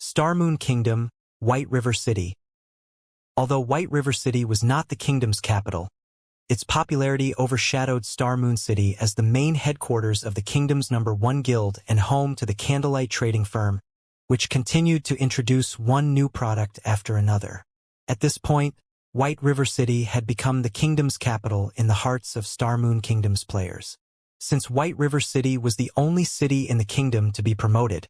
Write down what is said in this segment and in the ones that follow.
Star Moon Kingdom, White River City. Although White River City was not the kingdom's capital, its popularity overshadowed Star Moon City as the main headquarters of the kingdom's #1 guild and home to the Candlelight trading firm, which continued to introduce one new product after another. At this point, White River City had become the kingdom's capital in the hearts of Star Moon Kingdom's players. Since White River City was the only city in the kingdom to be promoted,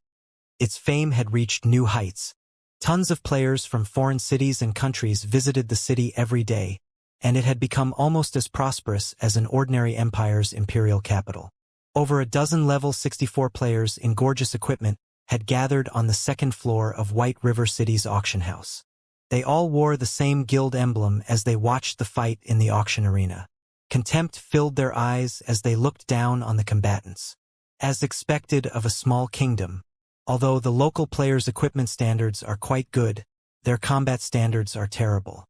its fame had reached new heights. Tons of players from foreign cities and countries visited the city every day, and it had become almost as prosperous as an ordinary empire's imperial capital. Over a dozen level 64 players in gorgeous equipment had gathered on the second floor of White River City's auction house. They all wore the same guild emblem as they watched the fight in the auction arena. Contempt filled their eyes as they looked down on the combatants. As expected of a small kingdom, although the local players' equipment standards are quite good, their combat standards are terrible.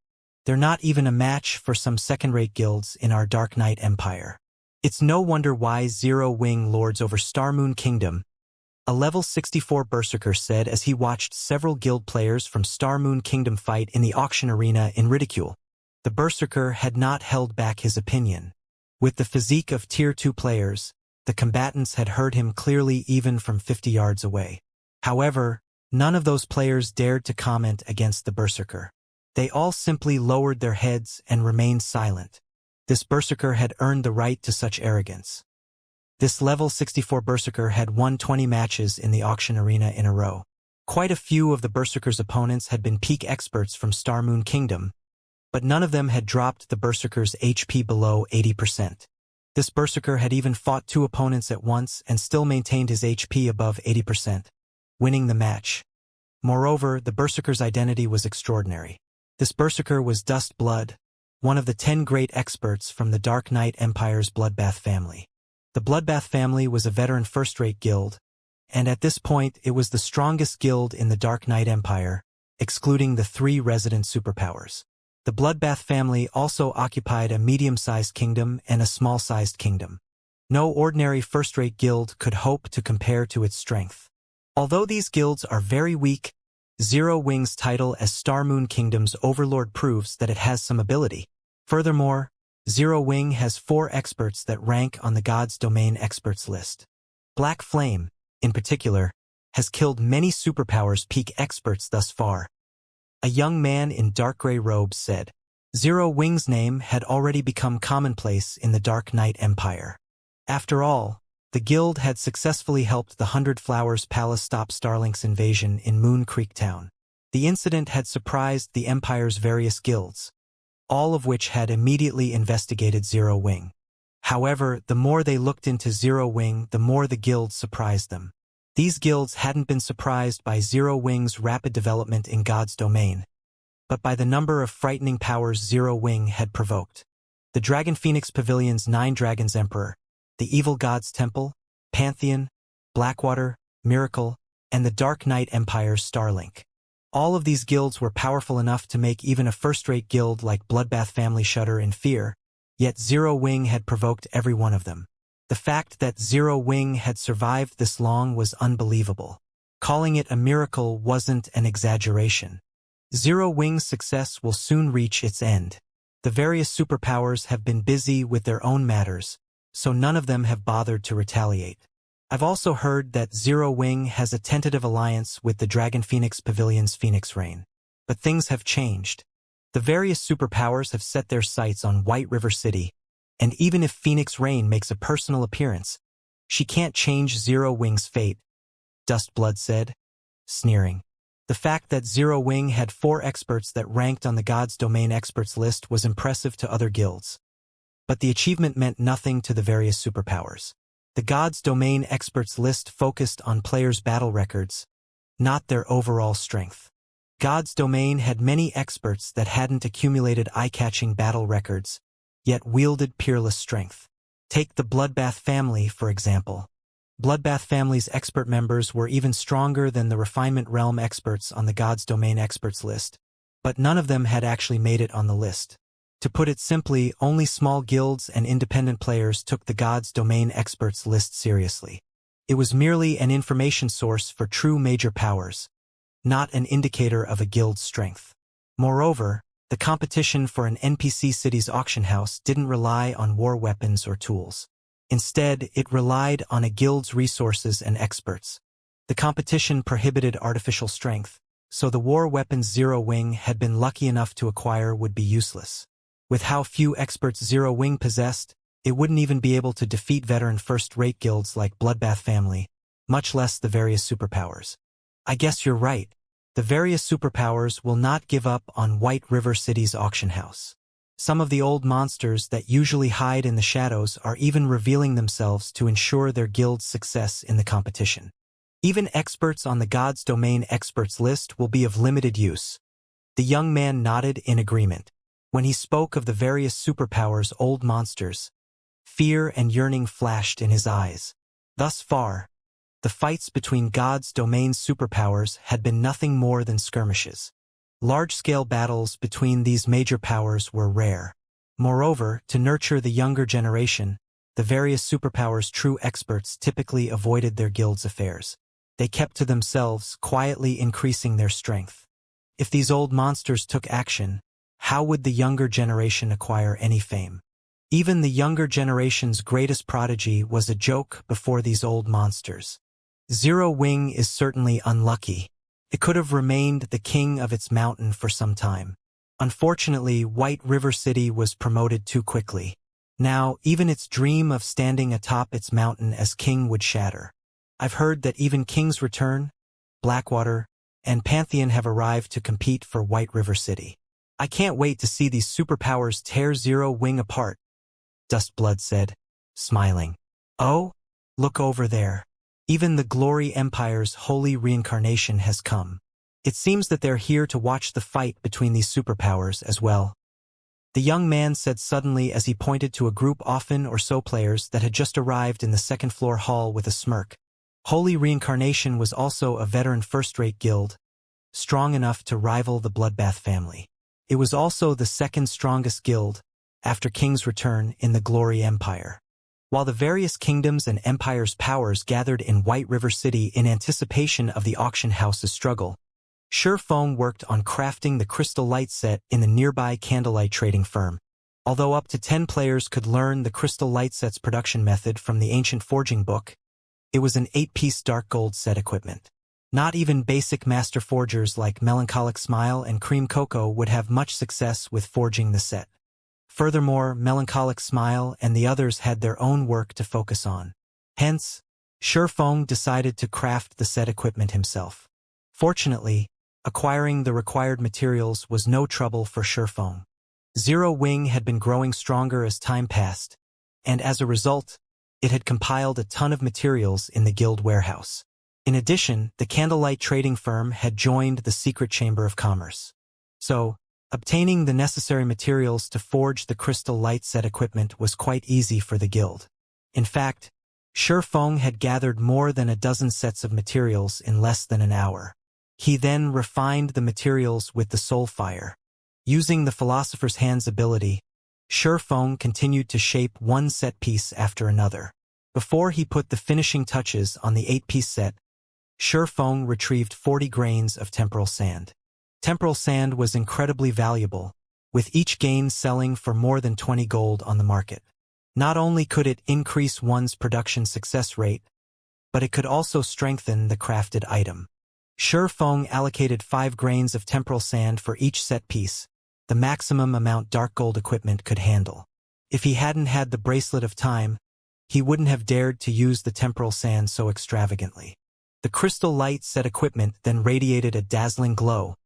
They're not even a match for some second-rate guilds in our Dark Knight Empire. It's no wonder why Zero Wing lords over Star Moon Kingdom, a level 64 berserker said as he watched several guild players from Star Moon Kingdom fight in the auction arena in ridicule. The berserker had not held back his opinion. With the physique of Tier 2 players, the combatants had heard him clearly even from 50 yards away. However, none of those players dared to comment against the berserker. They all simply lowered their heads and remained silent. This berserker had earned the right to such arrogance. This level 64 berserker had won 20 matches in the auction arena in a row. Quite a few of the berserker's opponents had been peak experts from Star Moon Kingdom, but none of them had dropped the berserker's HP below 80%. This berserker had even fought 2 opponents at once and still maintained his HP above 80%, winning the match. Moreover, the berserker's identity was extraordinary. This berserker was Dust Blood, one of the 10 great experts from the Dark Knight Empire's Bloodbath family. The Bloodbath family was a veteran first-rate guild, and at this point it was the strongest guild in the Dark Knight Empire, excluding the 3 resident superpowers. The Bloodbath family also occupied a medium-sized kingdom and a small-sized kingdom. No ordinary first-rate guild could hope to compare to its strength. Although these guilds are very weak, Zero Wing's title as Star Moon Kingdom's overlord proves that it has some ability. Furthermore, Zero Wing has 4 experts that rank on the God's Domain experts list. Black Flame, in particular, has killed many superpowers peak experts thus far. A young man in dark gray robes said, Zero Wing's name had already become commonplace in the Dark Knight Empire. After all, the guild had successfully helped the 100 Flowers Palace stop Starlink's invasion in Moon Creek Town. The incident had surprised the Empire's various guilds, all of which had immediately investigated Zero Wing. However, the more they looked into Zero Wing, the more the guilds surprised them. These guilds hadn't been surprised by Zero Wing's rapid development in God's Domain, but by the number of frightening powers Zero Wing had provoked. The Dragon Phoenix Pavilion's 9 Dragons Emperor, the Evil God's Temple, Pantheon, Blackwater, Miracle, and the Dark Knight Empire's Starlink. All of these guilds were powerful enough to make even a first-rate guild like Bloodbath family shudder in fear, yet Zero Wing had provoked every one of them. The fact that Zero Wing had survived this long was unbelievable. Calling it a miracle wasn't an exaggeration. Zero Wing's success will soon reach its end. The various superpowers have been busy with their own matters, so none of them have bothered to retaliate. I've also heard that Zero Wing has a tentative alliance with the Dragon Phoenix Pavilion's Phoenix Rain. But things have changed. The various superpowers have set their sights on White River City, and even if Phoenix Rain makes a personal appearance, she can't change Zero Wing's fate, Dustblood said, sneering. The fact that Zero Wing had 4 experts that ranked on the God's Domain experts list was impressive to other guilds. But the achievement meant nothing to the various superpowers. The God's Domain experts list focused on players' battle records, not their overall strength. God's Domain had many experts that hadn't accumulated eye-catching battle records, yet wielded peerless strength. Take the Bloodbath family, for example. Bloodbath family's expert members were even stronger than the Refinement Realm experts on the God's Domain experts list, but none of them had actually made it on the list. To put it simply, only small guilds and independent players took the God's Domain experts list seriously. It was merely an information source for true major powers, not an indicator of a guild's strength. Moreover, the competition for an NPC city's auction house didn't rely on war weapons or tools. Instead, it relied on a guild's resources and experts. The competition prohibited artificial strength, so the war weapons Zero Wing had been lucky enough to acquire would be useless. With how few experts Zero Wing possessed, it wouldn't even be able to defeat veteran first-rate guilds like Bloodbath Family, much less the various superpowers. I guess you're right. The various superpowers will not give up on White River City's auction house. Some of the old monsters that usually hide in the shadows are even revealing themselves to ensure their guild's success in the competition. Even experts on the God's Domain experts list will be of limited use. The young man nodded in agreement. When he spoke of the various superpowers' old monsters, fear and yearning flashed in his eyes. Thus far, the fights between God's Domain's superpowers had been nothing more than skirmishes. Large-scale battles between these major powers were rare. Moreover, to nurture the younger generation, the various superpowers' true experts typically avoided their guild's affairs. They kept to themselves, quietly increasing their strength. If these old monsters took action, how would the younger generation acquire any fame? Even the younger generation's greatest prodigy was a joke before these old monsters. Zero Wing is certainly unlucky. It could have remained the king of its mountain for some time. Unfortunately, White River City was promoted too quickly. Now, even its dream of standing atop its mountain as king would shatter. I've heard that even King's Return, Blackwater, and Pantheon have arrived to compete for White River City. I can't wait to see these superpowers tear Zero Wing apart, Dustblood said, smiling. Oh, look over there. Even the Glory Empire's holy reincarnation has come. It seems that they're here to watch the fight between these superpowers as well. The young man said suddenly as he pointed to a group often or so players that had just arrived in the second-floor hall with a smirk. Holy Reincarnation was also a veteran first-rate guild, strong enough to rival the Bloodbath Family. It was also the second strongest guild, after King's Return, in the Glory Empire. While the various kingdoms and empires' powers gathered in White River City in anticipation of the auction house's struggle, Feng worked on crafting the crystal light set in the nearby candlelight trading firm. Although up to 10 players could learn the crystal light set's production method from the ancient forging book, it was an 8-piece dark gold set equipment. Not even basic master forgers like Melancholic Smile and Cream Cocoa would have much success with forging the set. Furthermore, Melancholic Smile and the others had their own work to focus on. Hence, Feng decided to craft the set equipment himself. Fortunately, acquiring the required materials was no trouble for Feng. Zero Wing had been growing stronger as time passed, and as a result, it had compiled a ton of materials in the guild warehouse. In addition, the candlelight trading firm had joined the secret chamber of commerce. So, obtaining the necessary materials to forge the crystal light set equipment was quite easy for the guild. In fact, Feng had gathered more than a dozen sets of materials in less than an hour. He then refined the materials with the soul fire. Using the Philosopher's Hand's ability, Feng continued to shape one set piece after another. Before he put the finishing touches on the 8-piece set, Feng retrieved 40 grains of temporal sand. Temporal sand was incredibly valuable, with each grain selling for more than 20 gold on the market. Not only could it increase one's production success rate, but it could also strengthen the crafted item. Feng allocated 5 grains of temporal sand for each set piece, the maximum amount dark gold equipment could handle. If he hadn't had the Bracelet of Time, he wouldn't have dared to use the temporal sand so extravagantly. The crystal light set equipment then radiated a dazzling glow,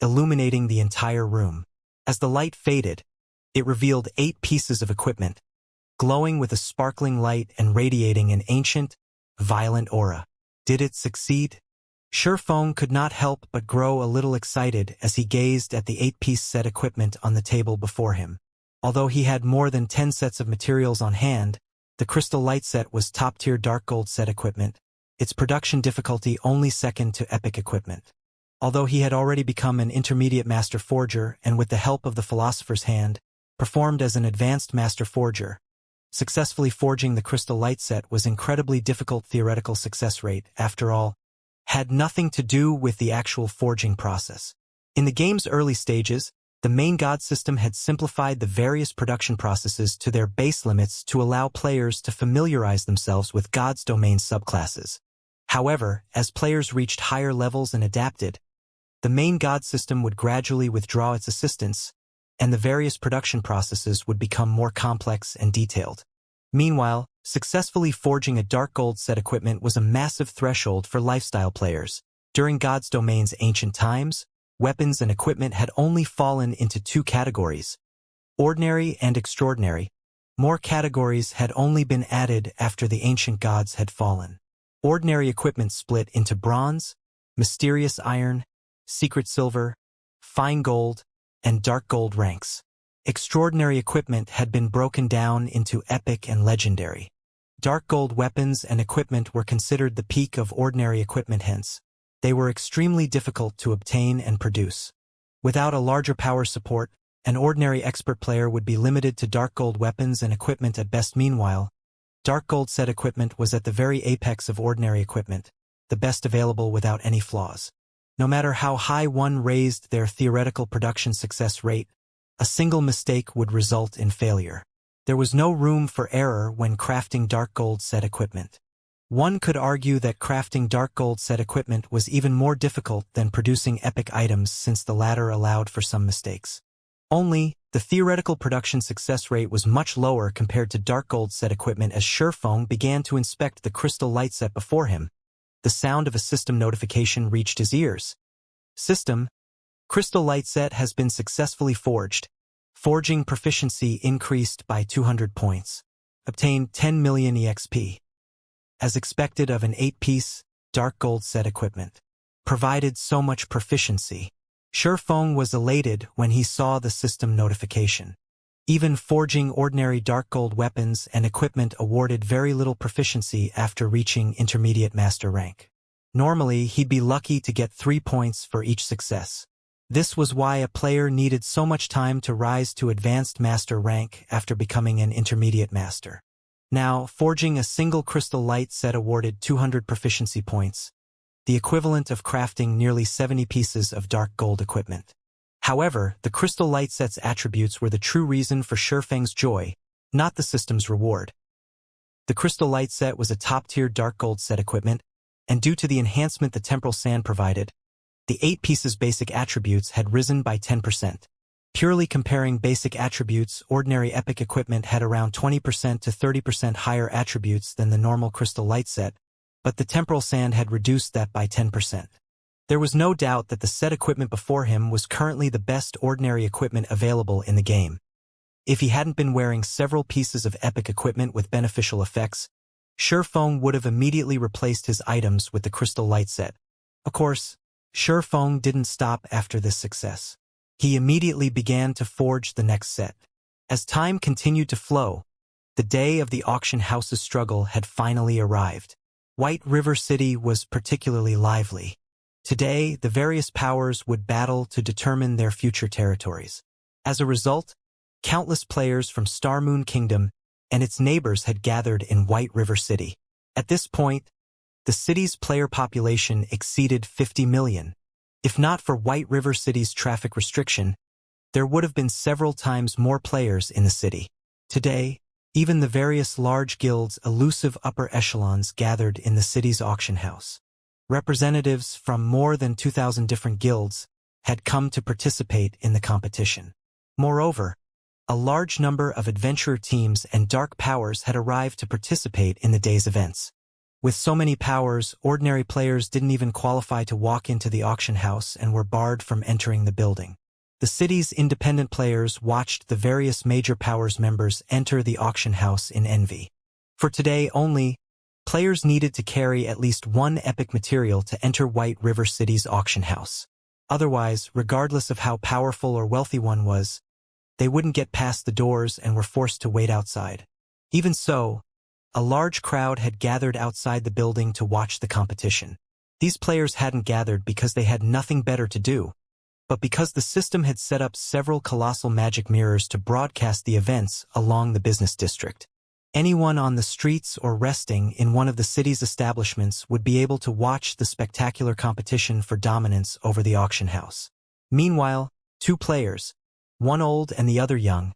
illuminating the entire room. As the light faded, it revealed 8 pieces of equipment, glowing with a sparkling light and radiating an ancient, violent aura. Did it succeed? Feng could not help but grow a little excited as he gazed at the 8-piece set equipment on the table before him. Although he had more than 10 sets of materials on hand, the crystal light set was top-tier dark gold set equipment, its production difficulty only second to epic equipment. Although he had already become an intermediate master forger and with the help of the Philosopher's Hand, performed as an advanced master forger, successfully forging the crystal light set was incredibly difficult theoretical success rate. After all, had nothing to do with the actual forging process. In the game's early stages, the main god system had simplified the various production processes to their base limits to allow players to familiarize themselves with God's domain subclasses. However, as players reached higher levels and adapted, the main god system would gradually withdraw its assistance, and the various production processes would become more complex and detailed. Meanwhile, successfully forging a dark gold set equipment was a massive threshold for lifestyle players. During God's domain's ancient times, weapons and equipment had only fallen into two categories, ordinary and extraordinary. More categories had only been added after the ancient gods had fallen. Ordinary equipment split into bronze, mysterious iron, secret silver, fine gold, and dark gold ranks. Extraordinary equipment had been broken down into epic and legendary. Dark gold weapons and equipment were considered the peak of ordinary equipment, hence they were extremely difficult to obtain and produce. Without a larger power support, an ordinary expert player would be limited to dark gold weapons and equipment at best. Meanwhile, dark gold set equipment was at the very apex of ordinary equipment, the best available without any flaws. No matter how high one raised their theoretical production success rate, a single mistake would result in failure. There was no room for error when crafting dark gold set equipment. One could argue that crafting dark gold set equipment was even more difficult than producing epic items, since the latter allowed for some mistakes. Only, the theoretical production success rate was much lower compared to dark gold set equipment. As Sherfong began to inspect the crystal light set before him, the sound of a system notification reached his ears. System, crystal light set has been successfully forged. Forging proficiency increased by 200 points. Obtained 10 million EXP. As expected of an 8-piece, dark gold set equipment. Provided so much proficiency. Sherfong was elated when he saw the system notification. Even forging ordinary dark gold weapons and equipment awarded very little proficiency after reaching intermediate master rank. Normally, he'd be lucky to get 3 points for each success. This was why a player needed so much time to rise to advanced master rank after becoming an intermediate master. Now, forging a single crystal light set awarded 200 proficiency points, the equivalent of crafting nearly 70 pieces of dark gold equipment. However, the crystal light set's attributes were the true reason for Sherfeng's joy, not the system's reward. The crystal light set was a top-tier dark gold set equipment, and due to the enhancement the temporal sand provided, the 8 pieces basic attributes had risen by 10%. Purely comparing basic attributes, ordinary epic equipment had around 20% to 30% higher attributes than the normal crystal light set, but the temporal sand had reduced that by 10%. There was no doubt that the set equipment before him was currently the best ordinary equipment available in the game. If he hadn't been wearing several pieces of epic equipment with beneficial effects, Sherfong would have immediately replaced his items with the crystal light set. Of course, Sherfong didn't stop after this success. He immediately began to forge the next set. As time continued to flow, the day of the auction house's struggle had finally arrived. White River City was particularly lively. Today, the various powers would battle to determine their future territories. As a result, countless players from Star Moon Kingdom and its neighbors had gathered in White River City. At this point, the city's player population exceeded 50 million. If not for White River City's traffic restriction, there would have been several times more players in the city. Today, even the various large guilds' elusive upper echelons gathered in the city's auction house. Representatives from more than 2,000 different guilds had come to participate in the competition. Moreover, a large number of adventurer teams and dark powers had arrived to participate in the day's events. With so many powers, ordinary players didn't even qualify to walk into the auction house and were barred from entering the building. The city's independent players watched the various major powers members enter the auction house in envy. For today only, players needed to carry at least one epic material to enter White River City's auction house. Otherwise, regardless of how powerful or wealthy one was, they wouldn't get past the doors and were forced to wait outside. Even so, a large crowd had gathered outside the building to watch the competition. These players hadn't gathered because they had nothing better to do, but because the system had set up several colossal magic mirrors to broadcast the events along the business district. Anyone on the streets or resting in one of the city's establishments would be able to watch the spectacular competition for dominance over the auction house. Meanwhile, two players, one old and the other young,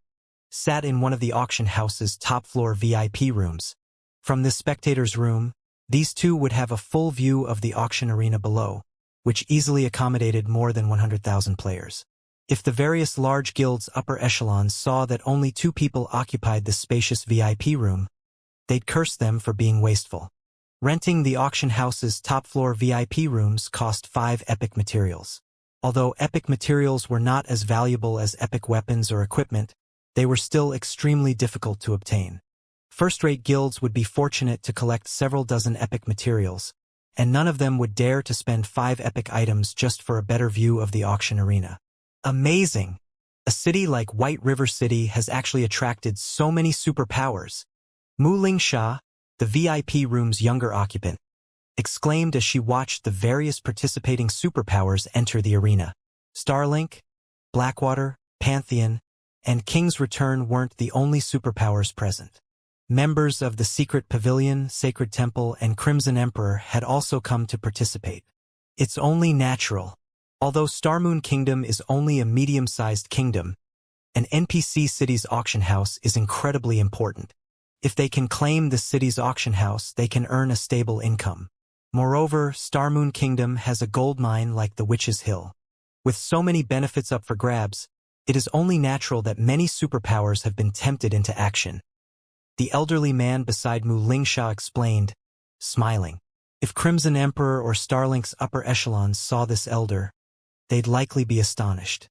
sat in one of the auction house's top-floor VIP rooms. From this spectator's room, these two would have a full view of the auction arena below, which easily accommodated more than 100,000 players. If the various large guilds' upper echelons saw that only two people occupied this spacious VIP room, they'd curse them for being wasteful. Renting the auction house's top-floor VIP rooms cost 5 epic materials. Although epic materials were not as valuable as epic weapons or equipment, they were still extremely difficult to obtain. First-rate guilds would be fortunate to collect several dozen epic materials, and none of them would dare to spend 5 epic items just for a better view of the auction arena. Amazing! A city like White River City has actually attracted so many superpowers. Mu Lingsha, the VIP room's younger occupant, exclaimed as she watched the various participating superpowers enter the arena. Starlink, Blackwater, Pantheon, and King's Return weren't the only superpowers present. Members of the Secret Pavilion, Sacred Temple, and Crimson Emperor had also come to participate. It's only natural. Although Starmoon Kingdom is only a medium-sized kingdom, an NPC city's auction house is incredibly important. If they can claim the city's auction house, they can earn a stable income. Moreover, Starmoon Kingdom has a gold mine like the Witch's Hill. With so many benefits up for grabs, it is only natural that many superpowers have been tempted into action. The elderly man beside Mu Lingsha explained, smiling. If Crimson Emperor or Starlink's upper echelons saw this elder, they'd likely be astonished.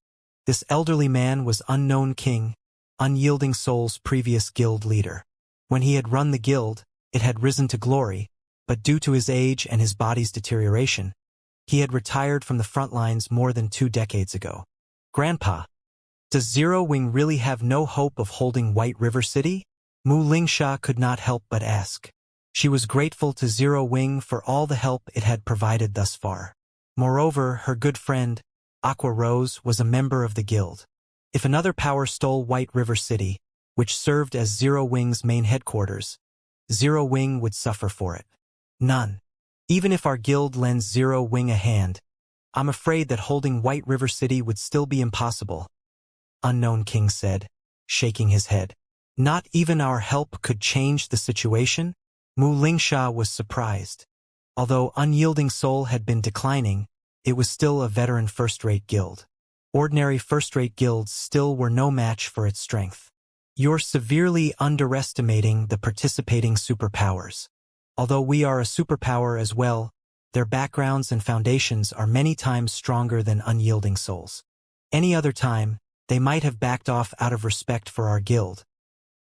This elderly man was Unknown King, Unyielding Soul's previous guild leader. When he had run the guild, it had risen to glory, but due to his age and his body's deterioration, he had retired from the front lines more than 2 decades ago. Grandpa, does Zero Wing really have no hope of holding White River City? Mu Lingsha could not help but ask. She was grateful to Zero Wing for all the help it had provided thus far. Moreover, her good friend, Aqua Rose, was a member of the guild. If another power stole White River City, which served as Zero Wing's main headquarters, Zero Wing would suffer for it. None. Even if our guild lends Zero Wing a hand, I'm afraid that holding White River City would still be impossible, Unknown King said, shaking his head. Not even our help could change the situation? Mu Lingsha was surprised. Although Unyielding Soul had been declining, it was still a veteran first-rate guild. Ordinary first-rate guilds still were no match for its strength. You're severely underestimating the participating superpowers. Although we are a superpower as well, their backgrounds and foundations are many times stronger than Unyielding Souls. Any other time, they might have backed off out of respect for our guild.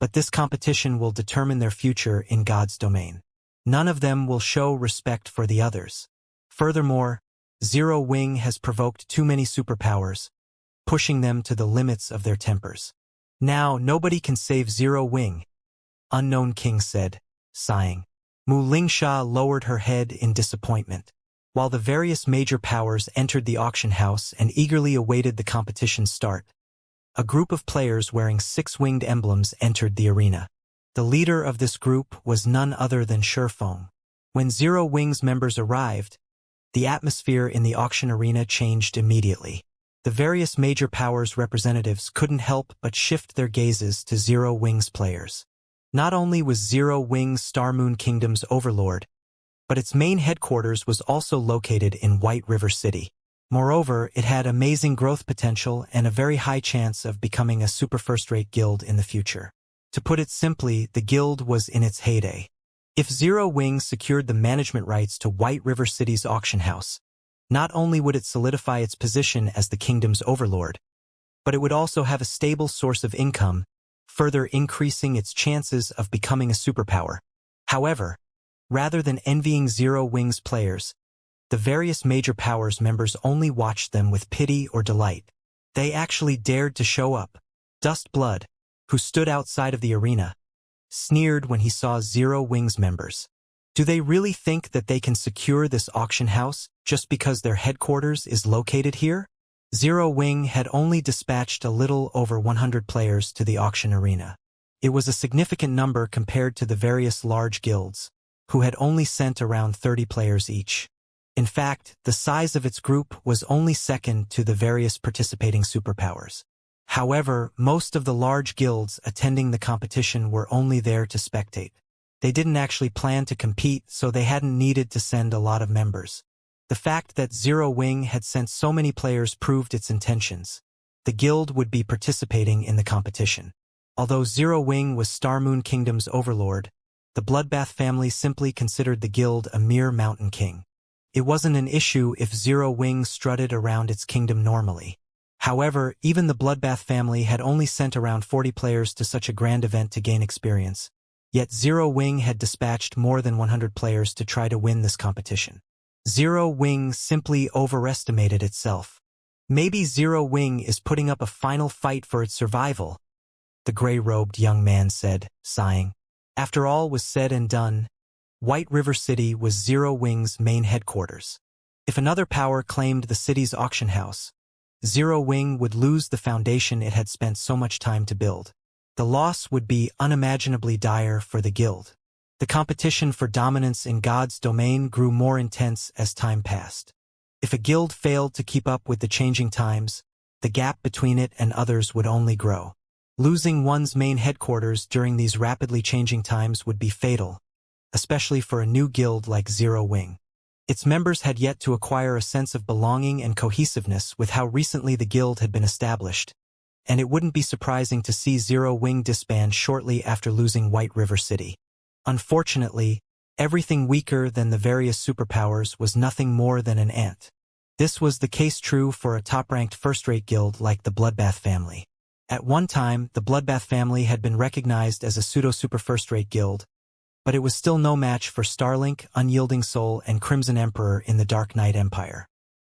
But this competition will determine their future in God's domain. None of them will show respect for the others. Furthermore, Zero Wing has provoked too many superpowers, pushing them to the limits of their tempers. Now nobody can save Zero Wing, Unknown King said, sighing. Mu Lingsha lowered her head in disappointment. While the various major powers entered the auction house and eagerly awaited the competition's start, a group of players wearing 6-winged emblems entered the arena. The leader of this group was none other than Sherfong. When Zero Wing's members arrived, the atmosphere in the auction arena changed immediately. The various major powers' representatives couldn't help but shift their gazes to Zero Wing's players. Not only was Zero Wing Starmoon Kingdom's overlord, but its main headquarters was also located in White River City. Moreover, it had amazing growth potential and a very high chance of becoming a super first-rate guild in the future. To put it simply, the guild was in its heyday. If Zero Wing secured the management rights to White River City's auction house, not only would it solidify its position as the kingdom's overlord, but it would also have a stable source of income, further increasing its chances of becoming a superpower. However, rather than envying Zero Wing's players, the various major powers members only watched them with pity or delight. They actually dared to show up. Dust Blood, who stood outside of the arena, sneered when he saw Zero Wing's members. Do they really think that they can secure this auction house just because their headquarters is located here? Zero Wing had only dispatched a little over 100 players to the auction arena. It was a significant number compared to the various large guilds, who had only sent around 30 players each. In fact, the size of its group was only second to the various participating superpowers. However, most of the large guilds attending the competition were only there to spectate. They didn't actually plan to compete, so they hadn't needed to send a lot of members. The fact that Zero Wing had sent so many players proved its intentions. The guild would be participating in the competition. Although Zero Wing was Star Moon Kingdom's overlord, the Bloodbath family simply considered the guild a mere mountain king. It wasn't an issue if Zero Wing strutted around its kingdom normally. However, even the Bloodbath family had only sent around 40 players to such a grand event to gain experience. Yet Zero Wing had dispatched more than 100 players to try to win this competition. Zero Wing simply overestimated itself. Maybe Zero Wing is putting up a final fight for its survival, the gray-robed young man said, sighing. After all was said and done, White River City was Zero Wing's main headquarters. If another power claimed the city's auction house, Zero Wing would lose the foundation it had spent so much time to build. The loss would be unimaginably dire for the guild. The competition for dominance in God's domain grew more intense as time passed. If a guild failed to keep up with the changing times, the gap between it and others would only grow. Losing one's main headquarters during these rapidly changing times would be fatal, especially for a new guild like Zero Wing. Its members had yet to acquire a sense of belonging and cohesiveness with how recently the guild had been established, and it wouldn't be surprising to see Zero Wing disband shortly after losing White River City. Unfortunately, everything weaker than the various superpowers was nothing more than an ant. This was the case true for a top-ranked first-rate guild like the Bloodbath family. At one time, the Bloodbath family had been recognized as a pseudo-super first-rate guild, but it was still no match for Starlink, Unyielding Soul, and Crimson Emperor in the Dark Knight Empire.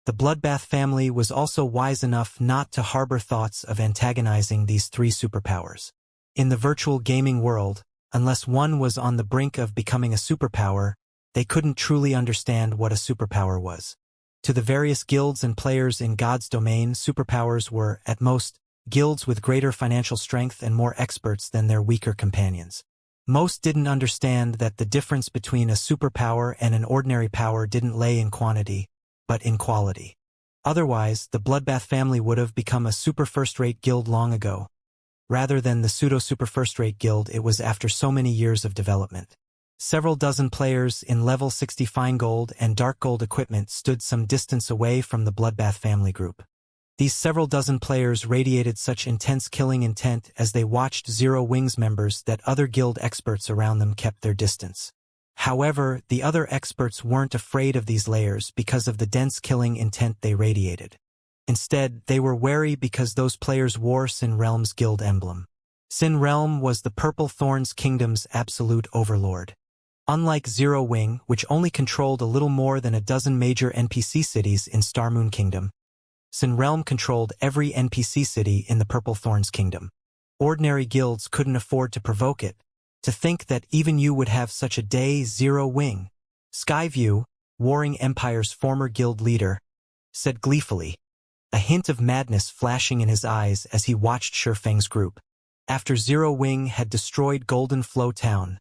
The Bloodbath family was also wise enough not to harbor thoughts of antagonizing these three superpowers. In the virtual gaming world, unless one was on the brink of becoming a superpower, they couldn't truly understand what a superpower was. To the various guilds and players in God's domain, superpowers were, at most, guilds with greater financial strength and more experts than their weaker companions. Most didn't understand that the difference between a superpower and an ordinary power didn't lay in quantity, but in quality. Otherwise, the Bloodbath family would have become a super first-rate guild long ago. Rather than the pseudo-super first-rate guild, it was after so many years of development. Several dozen players in level 60 fine gold and dark gold equipment stood some distance away from the Bloodbath family group. These several dozen players radiated such intense killing intent as they watched Zero Wing's members that other guild experts around them kept their distance. However, the other experts weren't afraid of these layers because of the dense killing intent they radiated. Instead, they were wary because those players wore Sin Realm's guild emblem. Sin Realm was the Purple Thorns Kingdom's absolute overlord. Unlike Zero Wing, which only controlled a little more than a dozen major NPC cities in Star Moon Kingdom, Sin Realm controlled every NPC city in the Purple Thorns Kingdom. Ordinary guilds couldn't afford to provoke it. To think that even you would have such a day, Zero Wing. Skyview, Warring Empire's former guild leader, said gleefully, a hint of madness flashing in his eyes as he watched Shurfeng's group. After Zero Wing had destroyed Golden Flow Town,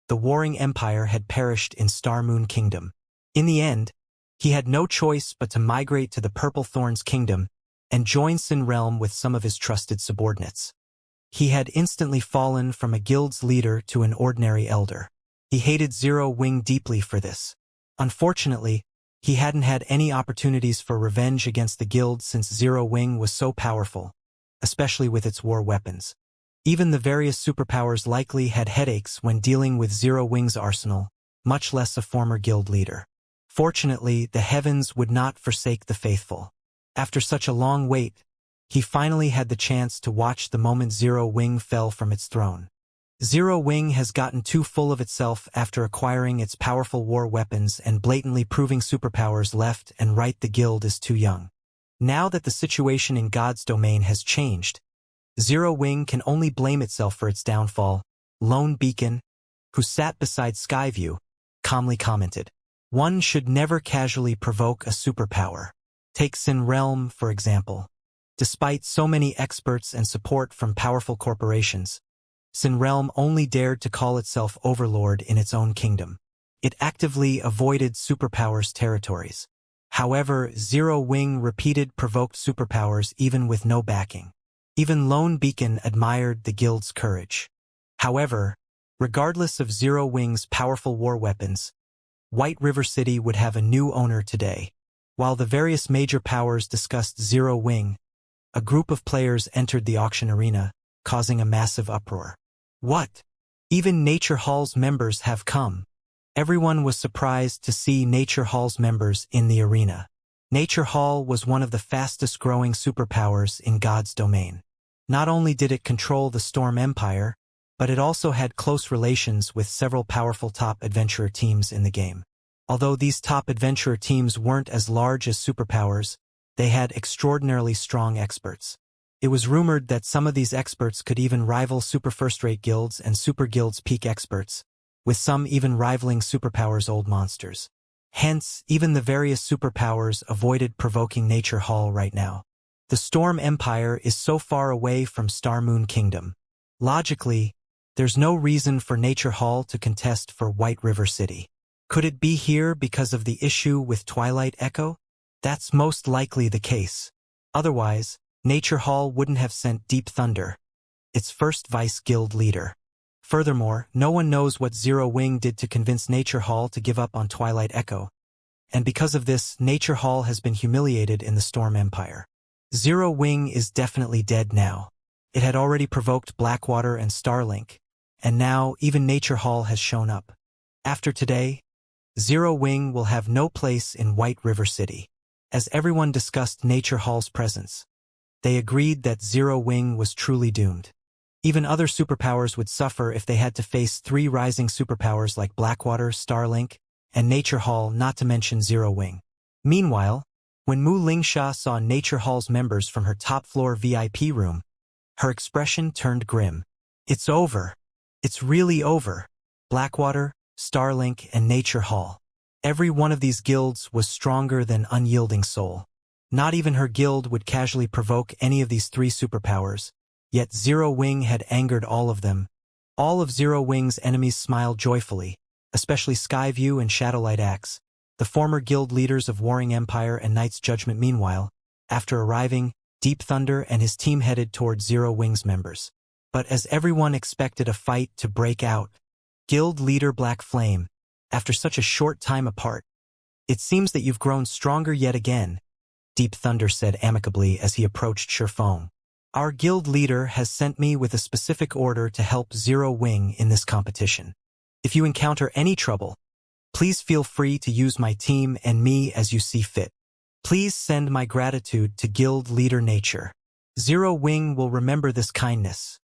the Warring Empire had perished in Star Moon Kingdom. In the end, he had no choice but to migrate to the Purple Thorns Kingdom and join Sin Realm with some of his trusted subordinates. He had instantly fallen from a guild's leader to an ordinary elder. He hated Zero Wing deeply for this. Unfortunately, he hadn't had any opportunities for revenge against the guild since Zero Wing was so powerful, especially with its war weapons. Even the various superpowers likely had headaches when dealing with Zero Wing's arsenal, much less a former guild leader. Fortunately, the heavens would not forsake the faithful. After such a long wait, he finally had the chance to watch the moment Zero Wing fell from its throne. Zero Wing has gotten too full of itself after acquiring its powerful war weapons and blatantly proving superpowers left and right. The guild is too young. Now that the situation in God's domain has changed, Zero Wing can only blame itself for its downfall. Lone Beacon, who sat beside Skyview, calmly commented, "One should never casually provoke a superpower. Take Sin Realm, for example. Despite so many experts and support from powerful corporations, Sin Realm only dared to call itself overlord in its own kingdom. It actively avoided superpowers' territories. However, Zero Wing repeated provoked superpowers even with no backing. Even Lone Beacon admired the guild's courage. However, regardless of Zero Wing's powerful war weapons, White River City would have a new owner today. While the various major powers discussed Zero Wing, a group of players entered the auction arena, causing a massive uproar. What? Even Nature Hall's members have come. Everyone was surprised to see Nature Hall's members in the arena. Nature Hall was one of the fastest-growing superpowers in God's domain. Not only did it control the Storm Empire, but it also had close relations with several powerful top adventurer teams in the game. Although these top adventurer teams weren't as large as superpowers, they had extraordinarily strong experts. It was rumored that some of these experts could even rival super first-rate guilds and super guilds' peak experts, with some even rivaling superpowers' old monsters. Hence, even the various superpowers avoided provoking Nature Hall right now. The Storm Empire is so far away from Star Moon Kingdom. Logically, there's no reason for Nature Hall to contest for White River City. Could it be here because of the issue with Twilight Echo? That's most likely the case. Otherwise, Nature Hall wouldn't have sent Deep Thunder, its first vice-guild leader. Furthermore, no one knows what Zero Wing did to convince Nature Hall to give up on Twilight Echo. And because of this, Nature Hall has been humiliated in the Storm Empire. Zero Wing is definitely dead now. It had already provoked Blackwater and Starlink, and now even Nature Hall has shown up. After today, Zero Wing will have no place in White River City. As everyone discussed Nature Hall's presence, they agreed that Zero Wing was truly doomed. Even other superpowers would suffer if they had to face three rising superpowers like Blackwater, Starlink, and Nature Hall, not to mention Zero Wing. Meanwhile, when Mu Lingsha saw Nature Hall's members from her top-floor VIP room, her expression turned grim. It's over. It's really over. Blackwater, Starlink, and Nature Hall. Every one of these guilds was stronger than Unyielding Soul. Not even her guild would casually provoke any of these three superpowers. Yet Zero Wing had angered all of them. All of Zero Wing's enemies smiled joyfully, especially Skyview and Shadowlight Axe, the former guild leaders of Warring Empire and Knight's Judgment. Meanwhile, after arriving, Deep Thunder and his team headed toward Zero Wing's members. But as everyone expected a fight to break out, Guild Leader Black Flame, after such a short time apart, "It seems that you've grown stronger yet again," Deep Thunder said amicably as he approached Shurfong. "Our guild leader has sent me with a specific order to help Zero Wing in this competition. If you encounter any trouble, please feel free to use my team and me as you see fit. Please send my gratitude to Guild Leader Nature. Zero Wing will remember this kindness,"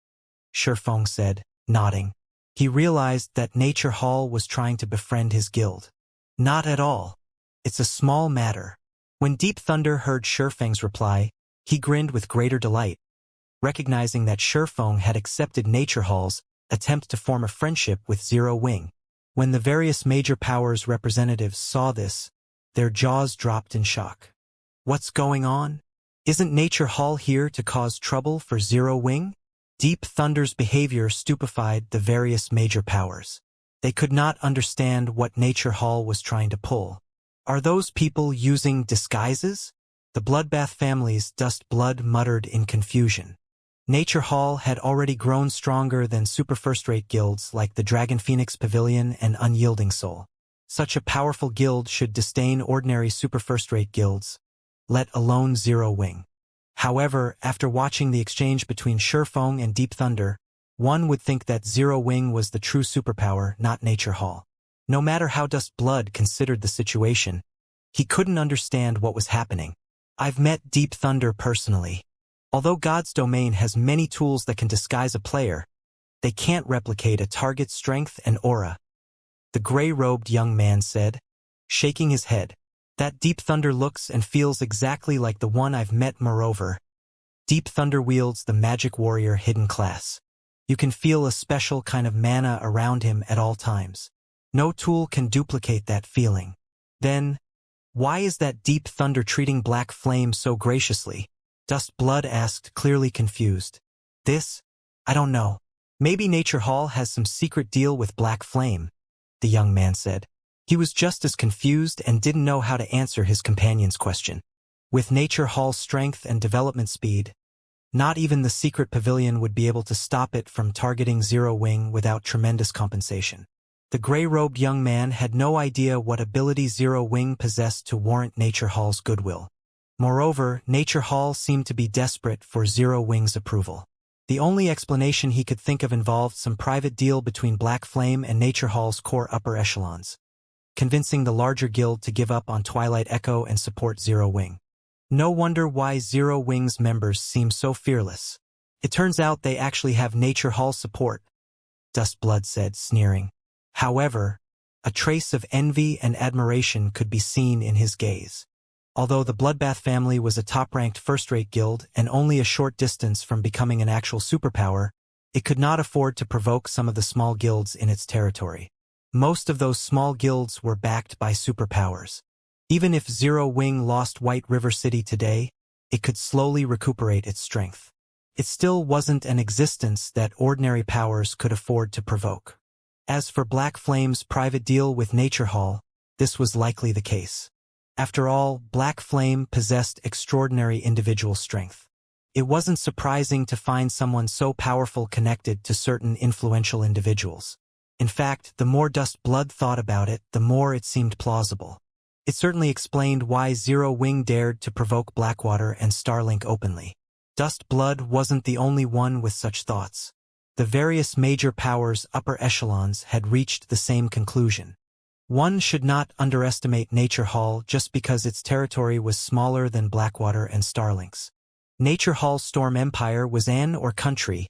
Shurfong said, nodding. He realized that Nature Hall was trying to befriend his guild. Not at all. It's a small matter. When Deep Thunder heard Shurfeng's reply, he grinned with greater delight, recognizing that Shurfeng had accepted Nature Hall's attempt to form a friendship with Zero Wing. When the various major powers' representatives saw this, their jaws dropped in shock. What's going on? Isn't Nature Hall here to cause trouble for Zero Wing? Deep Thunder's behavior stupefied the various major powers. They could not understand what Nature Hall was trying to pull. Are those people using disguises? The Bloodbath family's Dust Blood muttered in confusion. Nature Hall had already grown stronger than super first-rate guilds like the Dragon Phoenix Pavilion and Unyielding Soul. Such a powerful guild should disdain ordinary super first-rate guilds, let alone Zero Wing. However, after watching the exchange between Shurfeng and Deep Thunder, one would think that Zero Wing was the true superpower, not Nature Hall. No matter how Dust Blood considered the situation, he couldn't understand what was happening. I've met Deep Thunder personally. Although God's domain has many tools that can disguise a player, they can't replicate a target's strength and aura, the gray-robed young man said, shaking his head. That Deep Thunder looks and feels exactly like the one I've met. Moreover, Deep Thunder wields the Magic Warrior hidden class. You can feel a special kind of mana around him at all times. No tool can duplicate that feeling. Then, why is that Deep Thunder treating Black Flame so graciously? Dust Blood asked, clearly confused. This? I don't know. Maybe Nature Hall has some secret deal with Black Flame, the young man said. He was just as confused and didn't know how to answer his companion's question. With Nature Hall's strength and development speed, not even the secret pavilion would be able to stop it from targeting Zero Wing without tremendous compensation. The gray-robed young man had no idea what ability Zero Wing possessed to warrant Nature Hall's goodwill. Moreover, Nature Hall seemed to be desperate for Zero Wing's approval. The only explanation he could think of involved some private deal between Black Flame and Nature Hall's core upper echelons, convincing the larger guild to give up on Twilight Echo and support Zero Wing. No wonder why Zero Wing's members seem so fearless. It turns out they actually have Nature Hall's support, Dustblood said, sneering. However, a trace of envy and admiration could be seen in his gaze. Although the Bloodbath family was a top-ranked first-rate guild and only a short distance from becoming an actual superpower, it could not afford to provoke some of the small guilds in its territory. Most of those small guilds were backed by superpowers. Even if Zero Wing lost White River City today, it could slowly recuperate its strength. It still wasn't an existence that ordinary powers could afford to provoke. As for Black Flame's private deal with Nature Hall, this was likely the case. After all, Black Flame possessed extraordinary individual strength. It wasn't surprising to find someone so powerful connected to certain influential individuals. In fact, the more Dustblood thought about it, the more it seemed plausible. It certainly explained why Zero Wing dared to provoke Blackwater and Starlink openly. Dustblood wasn't the only one with such thoughts. The various major powers' upper echelons had reached the same conclusion. One should not underestimate Nature Hall just because its territory was smaller than Blackwater and Starlink's. Nature Hall's Storm Empire was an or country,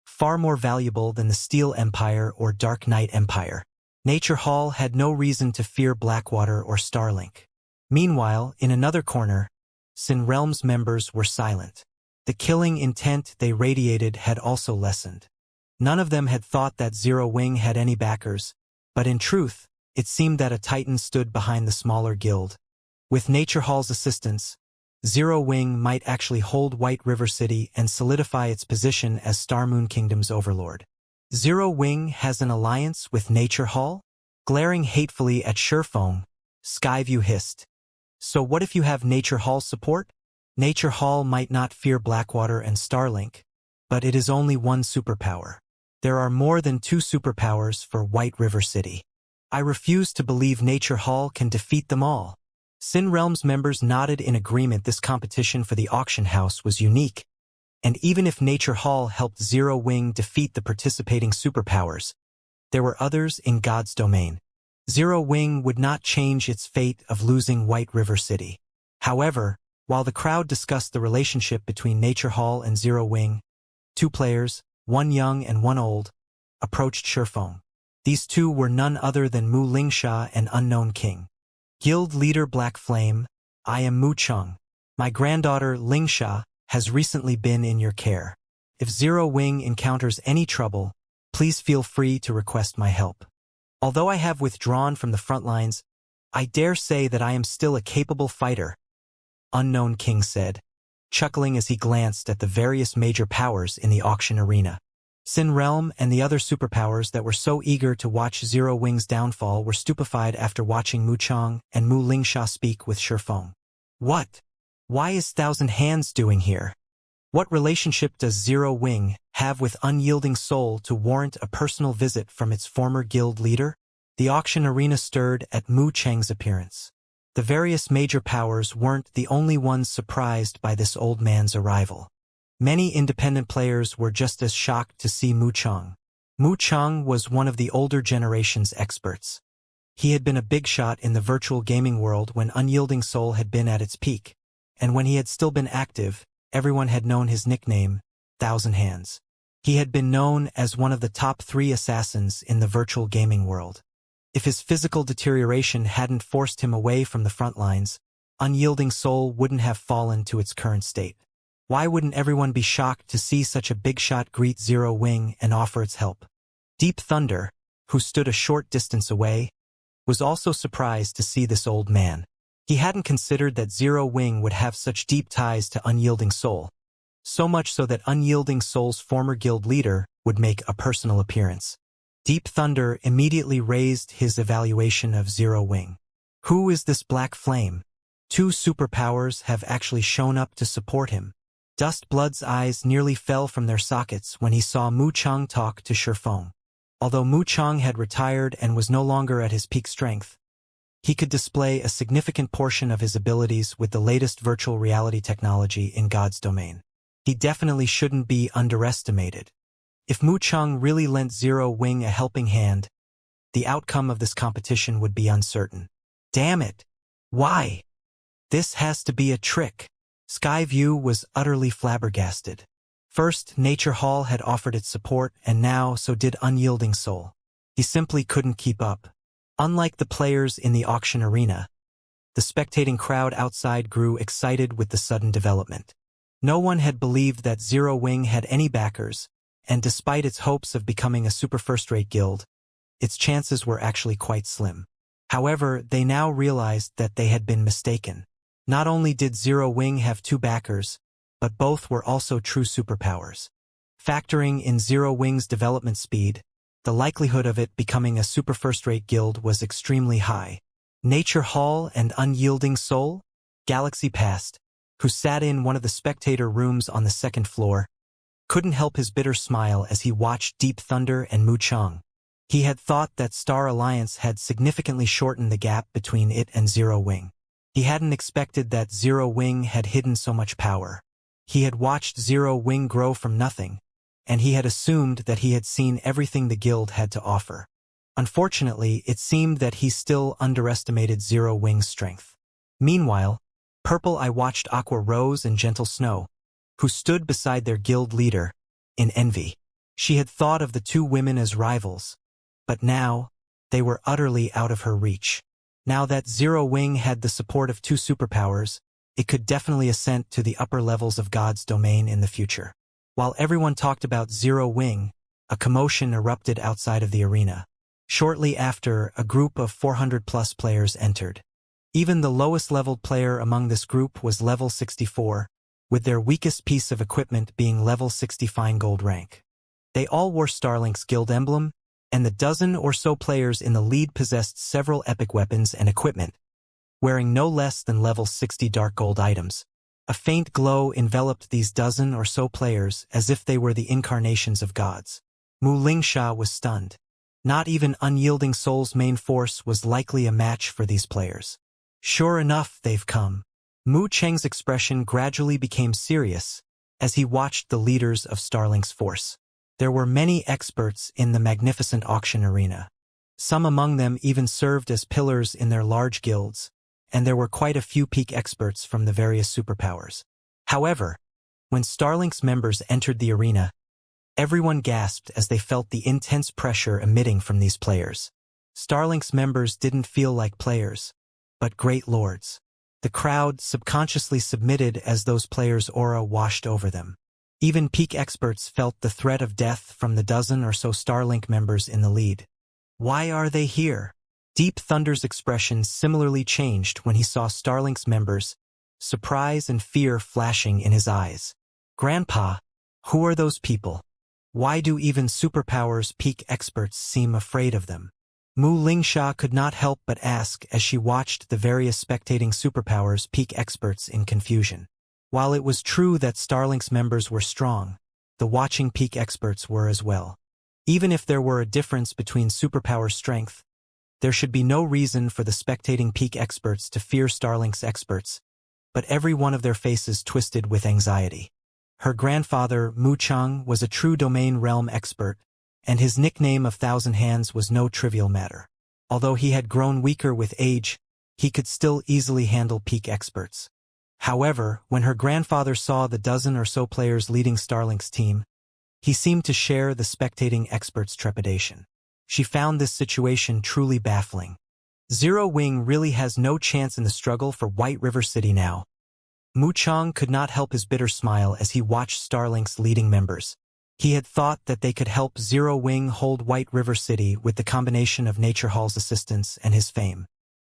far more valuable than the Steel Empire or Dark Knight Empire. Nature Hall had no reason to fear Blackwater or Starlink. Meanwhile, in another corner, Sin Realm's members were silent. The killing intent they radiated had also lessened. None of them had thought that Zero Wing had any backers, but in truth, it seemed that a Titan stood behind the smaller guild. With Nature Hall's assistance, Zero Wing might actually hold White River City and solidify its position as Starmoon Kingdom's overlord. Zero Wing has an alliance with Nature Hall? Glaring hatefully at Surefoam, Skyview hissed. So what if you have Nature Hall's support? Nature Hall might not fear Blackwater and Starlink, but it is only one superpower. There are more than two superpowers for White River City. I refuse to believe Nature Hall can defeat them all. Sin Realm's members nodded in agreement. This competition for the auction house was unique, and even if Nature Hall helped Zero Wing defeat the participating superpowers, there were others in God's domain. Zero Wing would not change its fate of losing White River City. However, while the crowd discussed the relationship between Nature Hall and Zero Wing, two players, one young and one old, approached Surefoam. These two were none other than Mu Lingsha and Unknown King. Guild leader Black Flame, I am Mu Chung. My granddaughter Lingsha has recently been in your care. If Zero Wing encounters any trouble, please feel free to request my help. Although I have withdrawn from the front lines, I dare say that I am still a capable fighter, Unknown King said, chuckling as he glanced at the various major powers in the auction arena. Sin Realm and the other superpowers that were so eager to watch Zero Wing's downfall were stupefied after watching Mu Chang and Mu Lingsha speak with Surefoam. What? Why is Thousand Hands doing here? What relationship does Zero Wing have with Unyielding Soul to warrant a personal visit from its former guild leader? The auction arena stirred at Mu Chang's appearance. The various major powers weren't the only ones surprised by this old man's arrival. Many independent players were just as shocked to see Mu Chang. Mu Chang was one of the older generation's experts. He had been a big shot in the virtual gaming world when Unyielding Soul had been at its peak, and when he had still been active, everyone had known his nickname, Thousand Hands. He had been known as one of the top 3 assassins in the virtual gaming world. If his physical deterioration hadn't forced him away from the front lines, Unyielding Soul wouldn't have fallen to its current state. Why wouldn't everyone be shocked to see such a big shot greet Zero Wing and offer its help? Deep Thunder, who stood a short distance away, was also surprised to see this old man. He hadn't considered that Zero Wing would have such deep ties to Unyielding Soul, so much so that Unyielding Soul's former guild leader, would make a personal appearance. Deep Thunder immediately raised his evaluation of Zero Wing. Who is this black flame? 2 superpowers have actually shown up to support him. Dustblood's eyes nearly fell from their sockets when he saw Mu Chang talk to Shifeng. Although Mu Chang had retired and was no longer at his peak strength, he could display a significant portion of his abilities with the latest virtual reality technology in God's domain. He definitely shouldn't be underestimated. If Mu Chang really lent Zero Wing a helping hand, the outcome of this competition would be uncertain. Damn it! Why? This has to be a trick. Skyview was utterly flabbergasted. First, Nature Hall had offered its support, and now so did Unyielding Soul. He simply couldn't keep up. Unlike the players in the auction arena, the spectating crowd outside grew excited with the sudden development. No one had believed that Zero Wing had any backers, and despite its hopes of becoming a super first-rate guild, its chances were actually quite slim. However, they now realized that they had been mistaken. Not only did Zero Wing have 2 backers, but both were also true superpowers. Factoring in Zero Wing's development speed, the likelihood of it becoming a super first-rate guild was extremely high. Nature Hall and Unyielding Soul? Galaxy Past, who sat in one of the spectator rooms on the 2nd floor, couldn't help his bitter smile as he watched Deep Thunder and Mu Chang. He had thought that Star Alliance had significantly shortened the gap between it and Zero Wing. He hadn't expected that Zero Wing had hidden so much power. He had watched Zero Wing grow from nothing, and he had assumed that he had seen everything the guild had to offer. Unfortunately, it seemed that he still underestimated Zero Wing's strength. Meanwhile, Purple Eye watched Aqua Rose and Gentle Snow, who stood beside their guild leader, in envy. She had thought of the 2 women as rivals, but now, they were utterly out of her reach. Now that Zero Wing had the support of 2 superpowers, it could definitely ascend to the upper levels of God's domain in the future. While everyone talked about Zero Wing, a commotion erupted outside of the arena. Shortly after, a group of 400-plus players entered. Even the lowest-leveled player among this group was level 64, with their weakest piece of equipment being level 60 fine gold rank. They all wore Starlink's guild emblem, and the dozen or so players in the lead possessed several epic weapons and equipment, wearing no less than level 60 dark gold items. A faint glow enveloped these dozen or so players as if they were the incarnations of gods. Mu Lingsha was stunned. Not even Unyielding Soul's main force was likely a match for these players. Sure enough, they've come. Mu Cheng's expression gradually became serious as he watched the leaders of Starlink's force. There were many experts in the magnificent auction arena. Some among them even served as pillars in their large guilds, and there were quite a few peak experts from the various superpowers. However, when Starlink's members entered the arena, everyone gasped as they felt the intense pressure emitting from these players. Starlink's members didn't feel like players, but great lords. The crowd subconsciously submitted as those players' aura washed over them. Even peak experts felt the threat of death from the dozen or so Starlink members in the lead. Why are they here? Deep Thunder's expression similarly changed when he saw Starlink's members, surprise and fear flashing in his eyes. Grandpa, who are those people? Why do even superpowers peak experts seem afraid of them? Mu Lingsha could not help but ask as she watched the various spectating superpowers peak experts in confusion. While it was true that Starlink's members were strong, the watching peak experts were as well. Even if there were a difference between superpower strength, there should be no reason for the spectating peak experts to fear Starlink's experts, but every one of their faces twisted with anxiety. Her grandfather, Mu Chang, was a true domain realm expert, and his nickname of Thousand Hands was no trivial matter. Although he had grown weaker with age, he could still easily handle peak experts. However, when her grandfather saw the dozen or so players leading Starlink's team, he seemed to share the spectating experts' trepidation. She found this situation truly baffling. Zero Wing really has no chance in the struggle for White River City now. Mu Chang could not help his bitter smile as he watched Starlink's leading members. He had thought that they could help Zero Wing hold White River City with the combination of Nature Hall's assistance and his fame.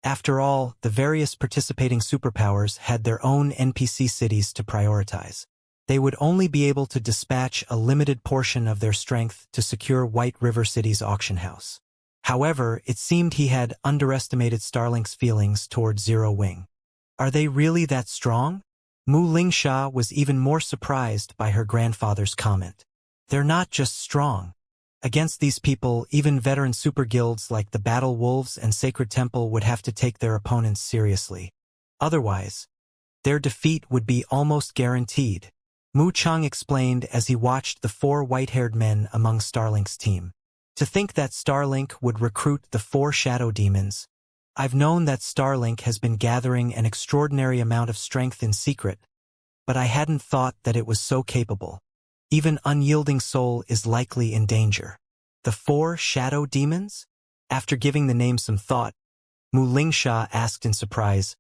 After all, the various participating superpowers had their own NPC cities to prioritize. They would only be able to dispatch a limited portion of their strength to secure White River City's auction house. However, it seemed he had underestimated Starlink's feelings toward Zero Wing. Are they really that strong? Mu Lingsha was even more surprised by her grandfather's comment. They're not just strong. Against these people, even veteran super guilds like the Battle Wolves and Sacred Temple would have to take their opponents seriously. Otherwise, their defeat would be almost guaranteed. Mu Chang explained as he watched the 4 white-haired men among Starlink's team. To think that Starlink would recruit the 4 shadow demons. I've known that Starlink has been gathering an extraordinary amount of strength in secret, but I hadn't thought that it was so capable. Even Unyielding Soul is likely in danger. The 4 shadow demons? After giving the name some thought, Mu Lingsha asked in surprise,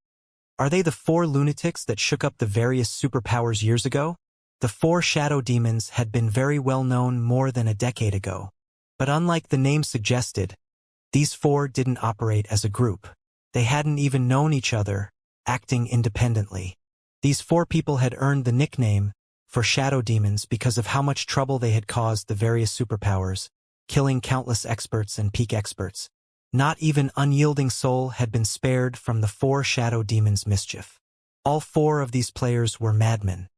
are they the 4 lunatics that shook up the various superpowers years ago? The 4 shadow demons had been very well known more than a decade ago. But unlike the name suggested, these 4 didn't operate as a group. They hadn't even known each other, acting independently. These 4 people had earned the nickname for shadow demons because of how much trouble they had caused the various superpowers, killing countless experts and peak experts. Not even Unyielding Soul had been spared from the 4 shadow demons' mischief. All 4 of these players were madmen.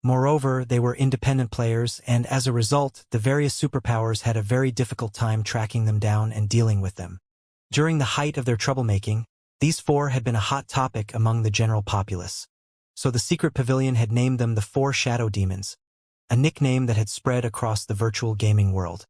Moreover, they were independent players, and as a result, the various superpowers had a very difficult time tracking them down and dealing with them. During the height of their troublemaking, these 4 had been a hot topic among the general populace. So the secret pavilion had named them the 4 shadow demons, a nickname that had spread across the virtual gaming world.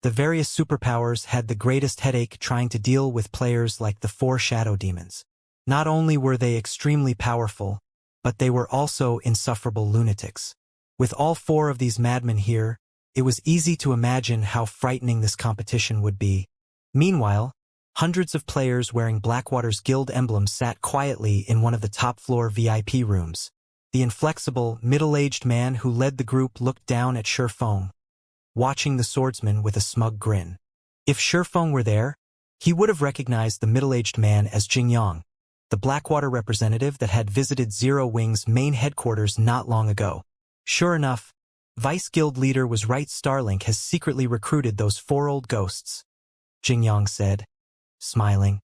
The various superpowers had the greatest headache trying to deal with players like the 4 shadow demons. Not only were they extremely powerful, but they were also insufferable lunatics. With all 4 of these madmen here, it was easy to imagine how frightening this competition would be. Meanwhile, hundreds of players wearing Blackwater's guild emblem sat quietly in one of the top-floor VIP rooms. The inflexible, middle-aged man who led the group looked down at Shifeng, watching the swordsman with a smug grin. If Shifeng were there, he would have recognized the middle-aged man as Jingyang, the Blackwater representative that had visited Zero Wing's main headquarters not long ago. Sure enough, Vice Guild leader was right. Starlink has secretly recruited those 4 old ghosts, Jingyang said, smiling.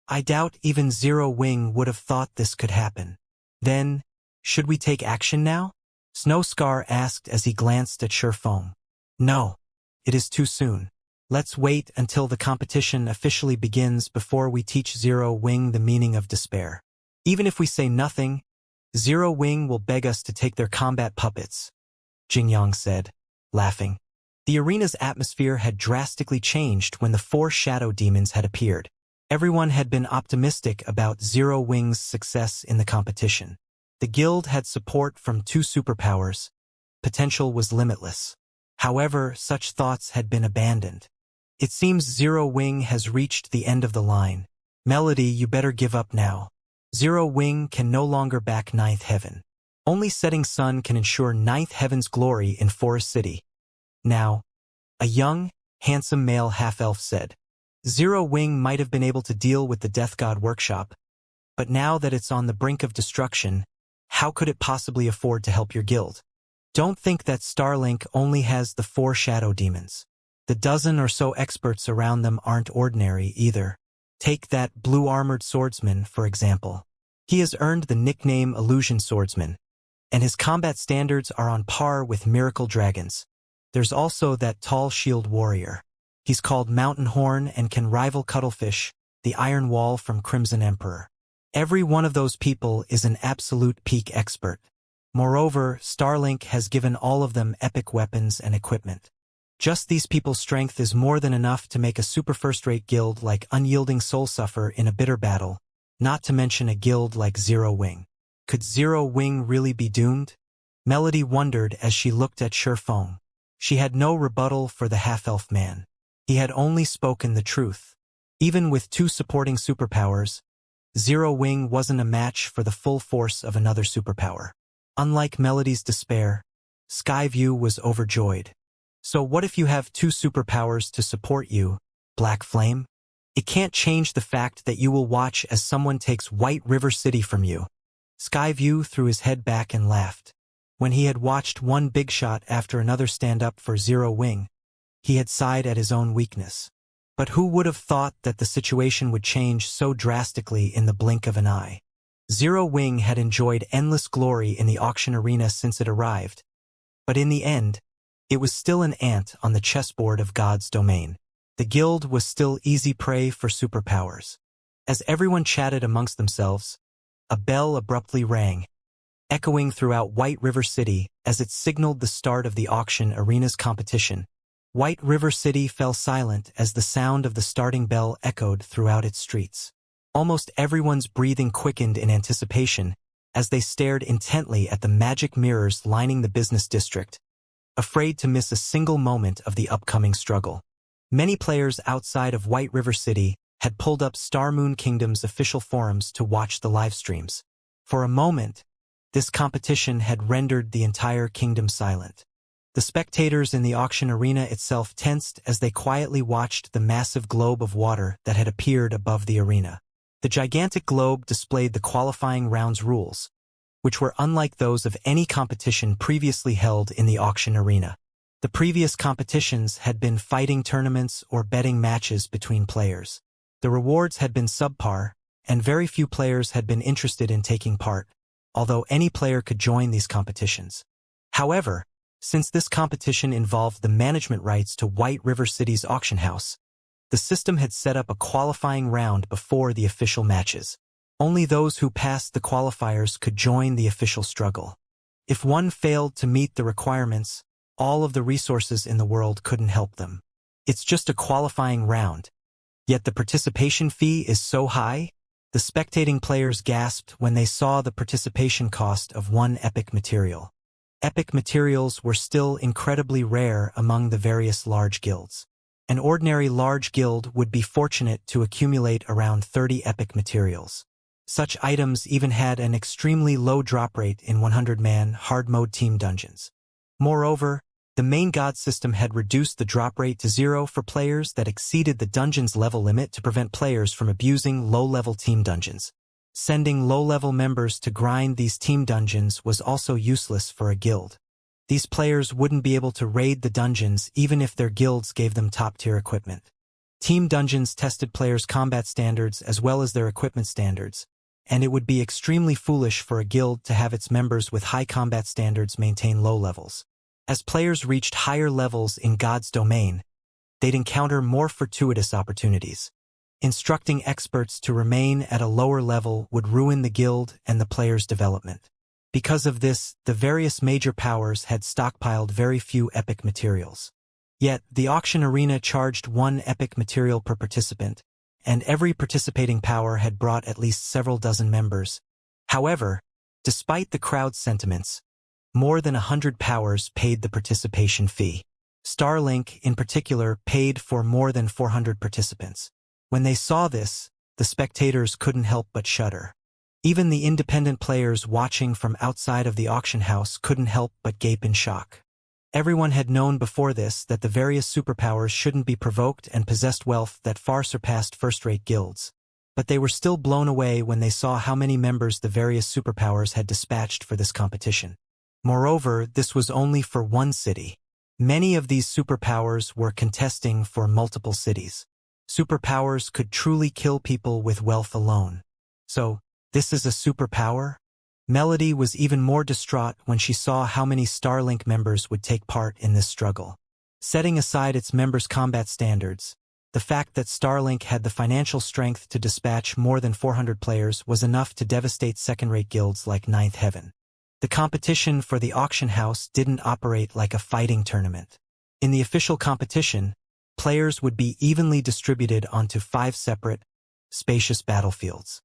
I doubt even Zero Wing would have thought this could happen. Then, should we take action now? Snowscar asked as he glanced at Shifeng. No, it is too soon. Let's wait until the competition officially begins before we teach Zero Wing the meaning of despair. Even if we say nothing, Zero Wing will beg us to take their combat puppets, Jingyang said, laughing. The arena's atmosphere had drastically changed when the 4 shadow demons had appeared. Everyone had been optimistic about Zero Wing's success in the competition. The guild had support from 2 superpowers. Potential was limitless. However, such thoughts had been abandoned. It seems Zero Wing has reached the end of the line. Melody, you better give up now. Zero Wing can no longer back 9th Heaven. Only Setting Sun can ensure 9th Heaven's glory in Forest City. Now, a young, handsome male half-elf said. Zero Wing might have been able to deal with the Death God Workshop, but now that it's on the brink of destruction, how could it possibly afford to help your guild? Don't think that Starlink only has the 4 shadow demons. The dozen or so experts around them aren't ordinary either. Take that blue-armored swordsman, for example. He has earned the nickname Illusion Swordsman, and his combat standards are on par with Miracle Dragons. There's also that tall shield warrior. He's called Mountain Horn and can rival Cuttlefish, the Iron Wall from Crimson Emperor. Every one of those people is an absolute peak expert. Moreover, Starlink has given all of them epic weapons and equipment. Just these people's strength is more than enough to make a super first-rate guild like Unyielding Soul suffer in a bitter battle, not to mention a guild like Zero Wing. Could Zero Wing really be doomed? Melody wondered as she looked at Shifeng. She had no rebuttal for the half-elf man. He had only spoken the truth. Even with 2 supporting superpowers, Zero Wing wasn't a match for the full force of another superpower. Unlike Melody's despair, Skyview was overjoyed. So what if you have 2 superpowers to support you, Black Flame? It can't change the fact that you will watch as someone takes White River City from you. Skyview threw his head back and laughed. When he had watched one big shot after another stand up for Zero Wing, he had sighed at his own weakness. But who would have thought that the situation would change so drastically in the blink of an eye? Zero Wing had enjoyed endless glory in the auction arena since it arrived, but in the end, it was still an ant on the chessboard of God's domain. The guild was still easy prey for superpowers. As everyone chatted amongst themselves, a bell abruptly rang, echoing throughout White River City as it signaled the start of the auction arena's competition. White River City fell silent as the sound of the starting bell echoed throughout its streets. Almost everyone's breathing quickened in anticipation as they stared intently at the magic mirrors lining the business district, afraid to miss a single moment of the upcoming struggle. Many players outside of White River City had pulled up Star Moon Kingdom's official forums to watch the live streams. For a moment, this competition had rendered the entire kingdom silent. The spectators in the auction arena itself tensed as they quietly watched the massive globe of water that had appeared above the arena. The gigantic globe displayed the qualifying round's rules, which were unlike those of any competition previously held in the auction arena. The previous competitions had been fighting tournaments or betting matches between players. The rewards had been subpar, and very few players had been interested in taking part, although any player could join these competitions. However, since this competition involved the management rights to White River City's auction house, the system had set up a qualifying round before the official matches. Only those who passed the qualifiers could join the official struggle. If one failed to meet the requirements, all of the resources in the world couldn't help them. It's just a qualifying round. Yet the participation fee is so high? The spectating players gasped when they saw the participation cost of one epic material. Epic materials were still incredibly rare among the various large guilds. An ordinary large guild would be fortunate to accumulate around 30 epic materials. Such items even had an extremely low drop rate in 100-man hard mode team dungeons. Moreover, the main god system had reduced the drop rate to 0 for players that exceeded the dungeon's level limit to prevent players from abusing low-level team dungeons. Sending low-level members to grind these team dungeons was also useless for a guild. These players wouldn't be able to raid the dungeons even if their guilds gave them top-tier equipment. Team dungeons tested players' combat standards as well as their equipment standards, and it would be extremely foolish for a guild to have its members with high combat standards maintain low levels. As players reached higher levels in God's domain, they'd encounter more fortuitous opportunities. Instructing experts to remain at a lower level would ruin the guild and the player's development. Because of this, the various major powers had stockpiled very few epic materials. Yet, the auction arena charged 1 epic material per participant, and every participating power had brought at least several dozen members. However, despite the crowd's sentiments, more than 100 powers paid the participation fee. Starlink, in particular, paid for more than 400 participants. When they saw this, the spectators couldn't help but shudder. Even the independent players watching from outside of the auction house couldn't help but gape in shock. Everyone had known before this that the various superpowers shouldn't be provoked and possessed wealth that far surpassed first-rate guilds. But they were still blown away when they saw how many members the various superpowers had dispatched for this competition. Moreover, this was only for one city. Many of these superpowers were contesting for multiple cities. Superpowers could truly kill people with wealth alone. So, this is a superpower? Melody was even more distraught when she saw how many Starlink members would take part in this struggle. Setting aside its members' combat standards, the fact that Starlink had the financial strength to dispatch more than 400 players was enough to devastate second-rate guilds like Ninth Heaven. The competition for the auction house didn't operate like a fighting tournament. In the official competition, players would be evenly distributed onto 5 separate, spacious battlefields.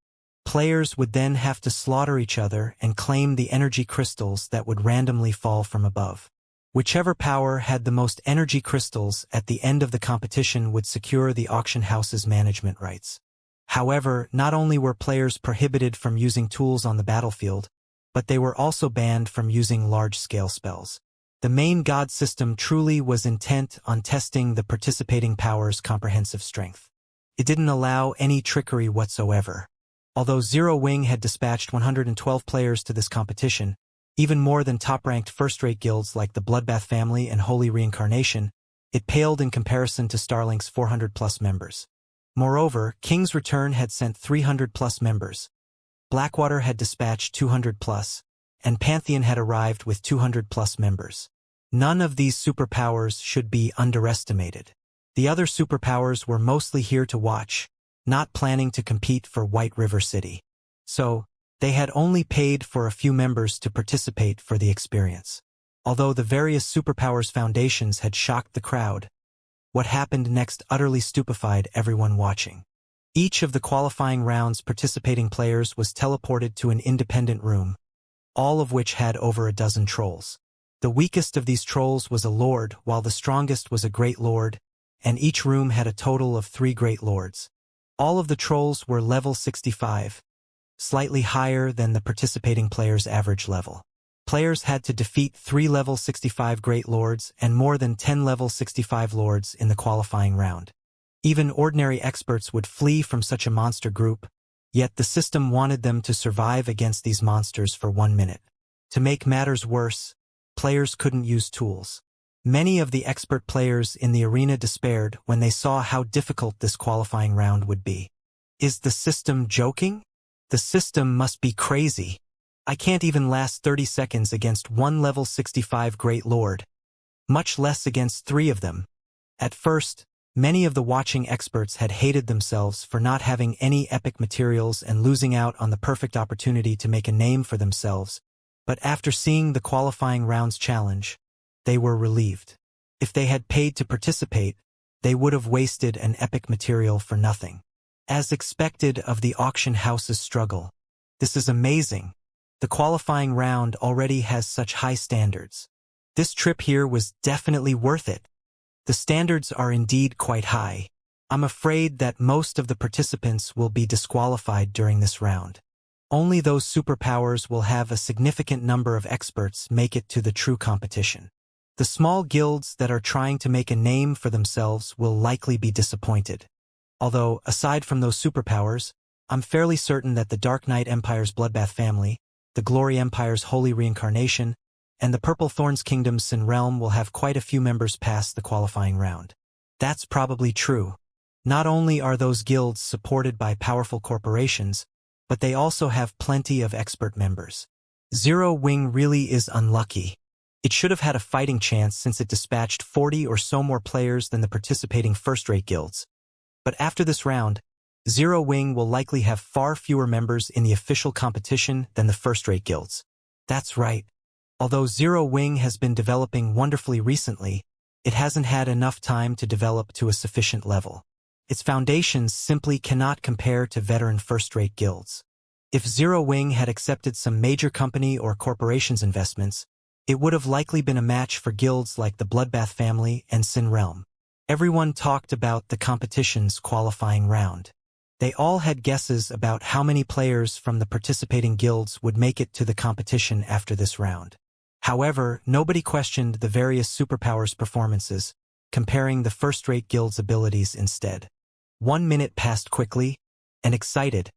Players would then have to slaughter each other and claim the energy crystals that would randomly fall from above. Whichever power had the most energy crystals at the end of the competition would secure the auction house's management rights. However, not only were players prohibited from using tools on the battlefield, but they were also banned from using large-scale spells. The main god system truly was intent on testing the participating powers' comprehensive strength. It didn't allow any trickery whatsoever. Although Zero Wing had dispatched 112 players to this competition, Even more than top-ranked first-rate guilds like the Bloodbath family and Holy Reincarnation, it paled in comparison to Starlink's 400-plus members. Moreover, King's Return had sent 300-plus members. Blackwater had dispatched 200-plus, and Pantheon had arrived with 200-plus members. None of these superpowers should be underestimated. The other superpowers were mostly here to watch, not planning to compete for White River City. So, they had only paid for a few members to participate for the experience. Although the various superpowers foundations had shocked the crowd, what happened next utterly stupefied everyone watching. Each of the qualifying rounds participating players was teleported to an independent room, all of which had over a dozen trolls. The weakest of these trolls was a lord, while the strongest was a great lord, and each room had a total of 3 great lords. All of the trolls were level 65, slightly higher than the participating player's average level. Players had to defeat 3 level 65 great lords and more than 10 level 65 lords in the qualifying round. Even ordinary experts would flee from such a monster group, yet the system wanted them to survive against these monsters for 1 minute. To make matters worse, players couldn't use tools. Many of the expert players in the arena despaired when they saw how difficult this qualifying round would be. Is the system joking? The system must be crazy. I can't even last 30 seconds against 1 level 65 Great Lord, much less against 3 of them. At first, many of the watching experts had hated themselves for not having any epic materials and losing out on the perfect opportunity to make a name for themselves, but after seeing the qualifying round's challenge, they were relieved. If they had paid to participate, they would have wasted an epic material for nothing. As expected of the auction house's struggle. This is amazing. The qualifying round already has such high standards. This trip here was definitely worth it. The standards are indeed quite high. I'm afraid that most of the participants will be disqualified during this round. Only those superpowers will have a significant number of experts make it to the true competition. The small guilds that are trying to make a name for themselves will likely be disappointed. Although, aside from those superpowers, I'm fairly certain that the Dark Knight Empire's Bloodbath family, the Glory Empire's Holy Reincarnation, and the Purple Thorns Kingdom's Sin Realm will have quite a few members pass the qualifying round. That's probably true. Not only are those guilds supported by powerful corporations, but they also have plenty of expert members. Zero Wing really is unlucky. It should have had a fighting chance since it dispatched 40 or so more players than the participating first-rate guilds. But after this round, Zero Wing will likely have far fewer members in the official competition than the first-rate guilds. That's right. Although Zero Wing has been developing wonderfully recently, it hasn't had enough time to develop to a sufficient level. Its foundations simply cannot compare to veteran first-rate guilds. If Zero Wing had accepted some major company or corporation's investments, it would have likely been a match for guilds like the Bloodbath family and Sin Realm. Everyone talked about the competition's qualifying round. They all had guesses about how many players from the participating guilds would make it to the competition after this round. However, nobody questioned the various superpowers' performances, comparing the first-rate guilds' abilities instead. 1 minute passed quickly, and excited,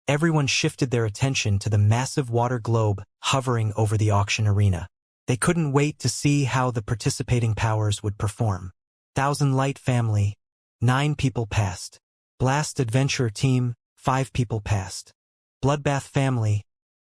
everyone shifted their attention to the massive water globe hovering over the auction arena. They couldn't wait to see how the participating powers would perform. Thousand Light family, 9 people passed. Blast Adventure team, 5 people passed. Bloodbath family,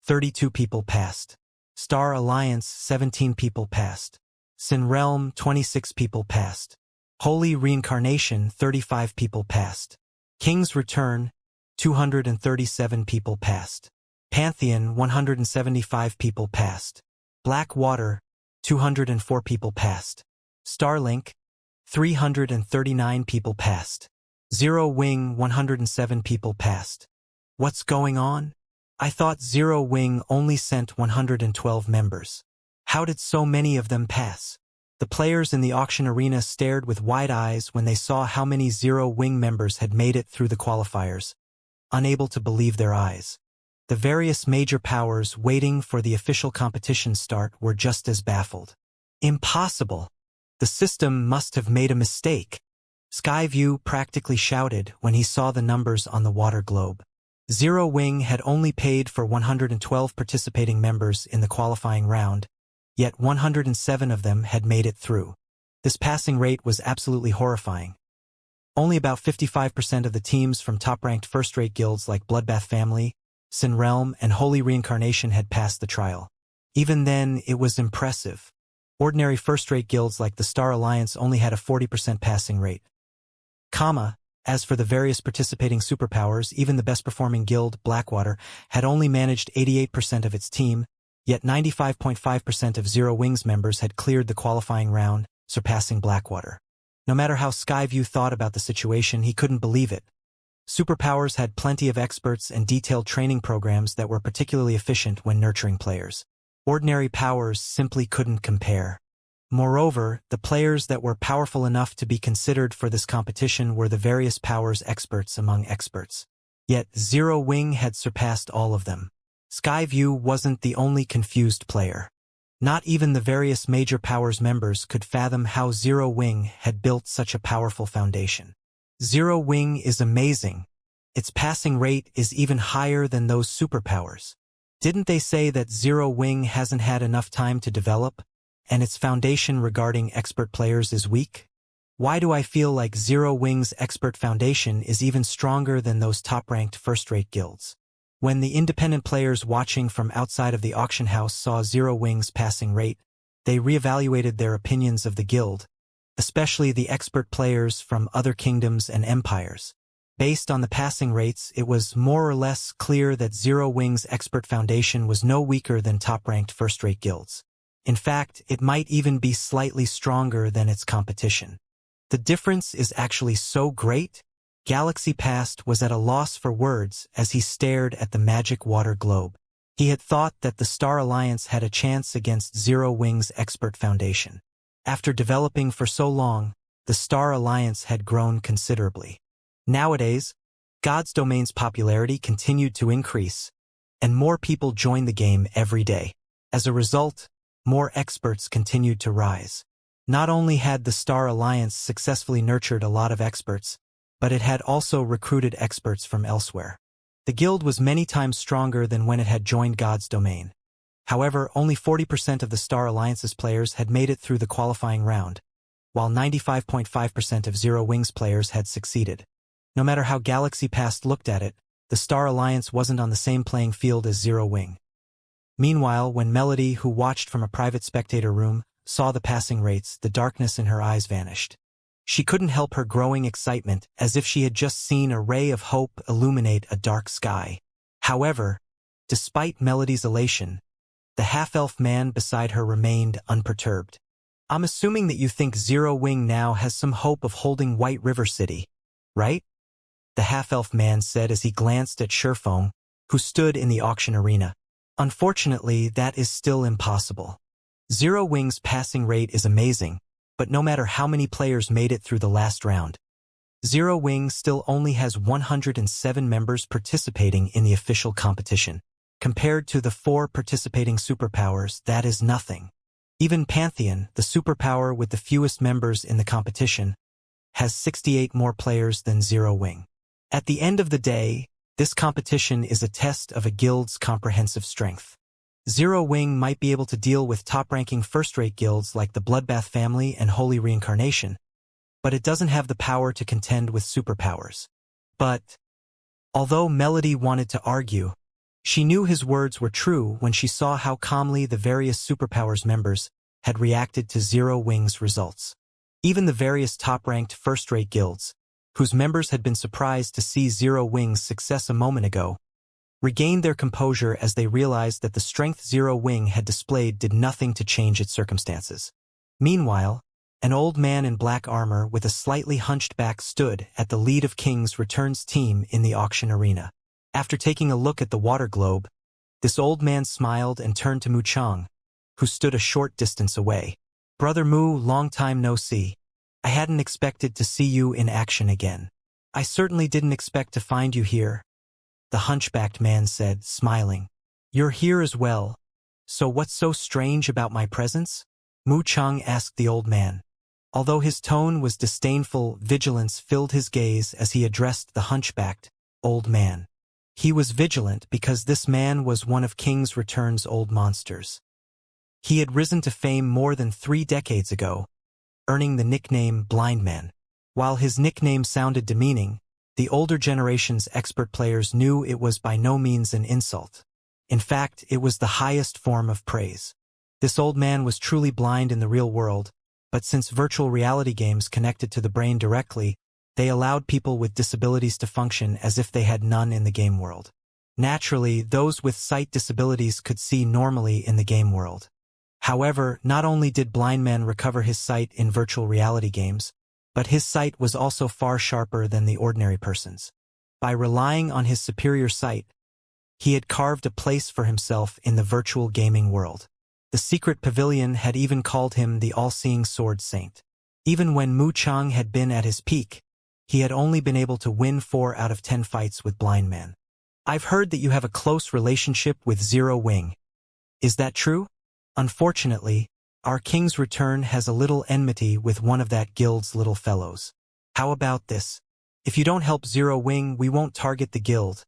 32 people passed. Star Alliance, 17 people passed. Sin Realm, 26 people passed. Holy Reincarnation, 35 people passed. King's Return, 237 people passed. Pantheon, 175 people passed. Blackwater, 204 people passed. Starlink, 339 people passed. Zero Wing, 107 people passed. What's going on? I thought Zero Wing only sent 112 members. How did so many of them pass? The players in the auction arena stared with wide eyes when they saw how many Zero Wing members had made it through the qualifiers, unable to believe their eyes. The various major powers waiting for the official competition start were just as baffled. Impossible! The system must have made a mistake. Skyview practically shouted when he saw the numbers on the water globe. Zero Wing had only paid for 112 participating members in the qualifying round, yet 107 of them had made it through. This passing rate was absolutely horrifying. Only about 55% of the teams from top-ranked first-rate guilds like Bloodbath Family, Sin Realm, and Holy Reincarnation had passed the trial. Even then, it was impressive. Ordinary first-rate guilds like the Star Alliance only had a 40% passing rate. As for the various participating superpowers, even the best-performing guild, Blackwater, had only managed 88% of its team, yet 95.5% of Zero Wing's members had cleared the qualifying round, surpassing Blackwater. No matter how Skyview thought about the situation, he couldn't believe it. Superpowers had plenty of experts and detailed training programs that were particularly efficient when nurturing players. Ordinary powers simply couldn't compare. Moreover, the players that were powerful enough to be considered for this competition were the various powers experts among experts. Yet Zero Wing had surpassed all of them. Skyview wasn't the only confused player. Not even the various major powers members could fathom how Zero Wing had built such a powerful foundation. Zero Wing is amazing. Its passing rate is even higher than those superpowers. Didn't they say that Zero Wing hasn't had enough time to develop, and its foundation regarding expert players is weak? Why do I feel like Zero Wing's expert foundation is even stronger than those top-ranked first-rate guilds? When the independent players watching from outside of the auction house saw Zero Wing's passing rate, they reevaluated their opinions of the guild, especially the expert players from other kingdoms and empires. Based on the passing rates, it was more or less clear that Zero Wing's expert foundation was no weaker than top-ranked first-rate guilds. In fact, it might even be slightly stronger than its competition. The difference is actually so great, Galaxy Past was at a loss for words as he stared at the magic water globe. He had thought that the Star Alliance had a chance against Zero Wing's expert foundation. After developing for so long, the Star Alliance had grown considerably. Nowadays, God's Domain's popularity continued to increase, and more people joined the game every day. As a result, more experts continued to rise. Not only had the Star Alliance successfully nurtured a lot of experts, but it had also recruited experts from elsewhere. The guild was many times stronger than when it had joined God's Domain. However, only 40% of the Star Alliance's players had made it through the qualifying round, while 95.5% of Zero Wing's players had succeeded. No matter how Galaxy Past looked at it, the Star Alliance wasn't on the same playing field as Zero Wing. Meanwhile, when Melody, who watched from a private spectator room, saw the passing rates, the darkness in her eyes vanished. She couldn't help her growing excitement, as if she had just seen a ray of hope illuminate a dark sky. However, despite Melody's elation, the half-elf man beside her remained unperturbed. "I'm assuming that you think Zero Wing now has some hope of holding White River City, right?" the half-elf man said as he glanced at Sherfong, who stood in the auction arena. "Unfortunately, that is still impossible. Zero Wing's passing rate is amazing, but no matter how many players made it through the last round, Zero Wing still only has 107 members participating in the official competition. Compared to the 4 participating superpowers, that is nothing. Even Pantheon, the superpower with the fewest members in the competition, has 68 more players than Zero Wing. At the end of the day, this competition is a test of a guild's comprehensive strength. Zero Wing might be able to deal with top-ranking first-rate guilds like the Bloodbath Family and Holy Reincarnation, but it doesn't have the power to contend with superpowers. But, although Melody wanted to argue, she knew his words were true when she saw how calmly the various superpowers members had reacted to Zero Wing's results. Even the various top-ranked first-rate guilds, whose members had been surprised to see Zero Wing's success a moment ago, regained their composure as they realized that the strength Zero Wing had displayed did nothing to change its circumstances. Meanwhile, an old man in black armor with a slightly hunched back stood at the lead of King's Returns team in the auction arena. After taking a look at the water globe, this old man smiled and turned to Mu Chang, who stood a short distance away. "Brother Mu, long time no see. I hadn't expected to see you in action again." "I certainly didn't expect to find you here," the hunchbacked man said, smiling. "You're here as well. So what's so strange about my presence?" Mu Chang asked the old man. Although his tone was disdainful, vigilance filled his gaze as he addressed the hunchbacked old man. He was vigilant because this man was one of King's Return's old monsters. He had risen to fame more than 3 decades ago, earning the nickname Blind Man. While his nickname sounded demeaning, the older generation's expert players knew it was by no means an insult. In fact, it was the highest form of praise. This old man was truly blind in the real world, but since virtual reality games connected to the brain directly, they allowed people with disabilities to function as if they had none in the game world. Naturally, those with sight disabilities could see normally in the game world. However, not only did Blind Man recover his sight in virtual reality games, but his sight was also far sharper than the ordinary person's. By relying on his superior sight, he had carved a place for himself in the virtual gaming world. The secret pavilion had even called him the all-seeing sword saint. Even when Mu Chang had been at his peak, he had only been able to win 4 out of 10 fights with Blind Man. I've heard that you have a close relationship with Zero Wing. Is that true? Unfortunately, our King's Return has a little enmity with one of that guild's little fellows. How about this? If you don't help Zero Wing, we won't target the guild,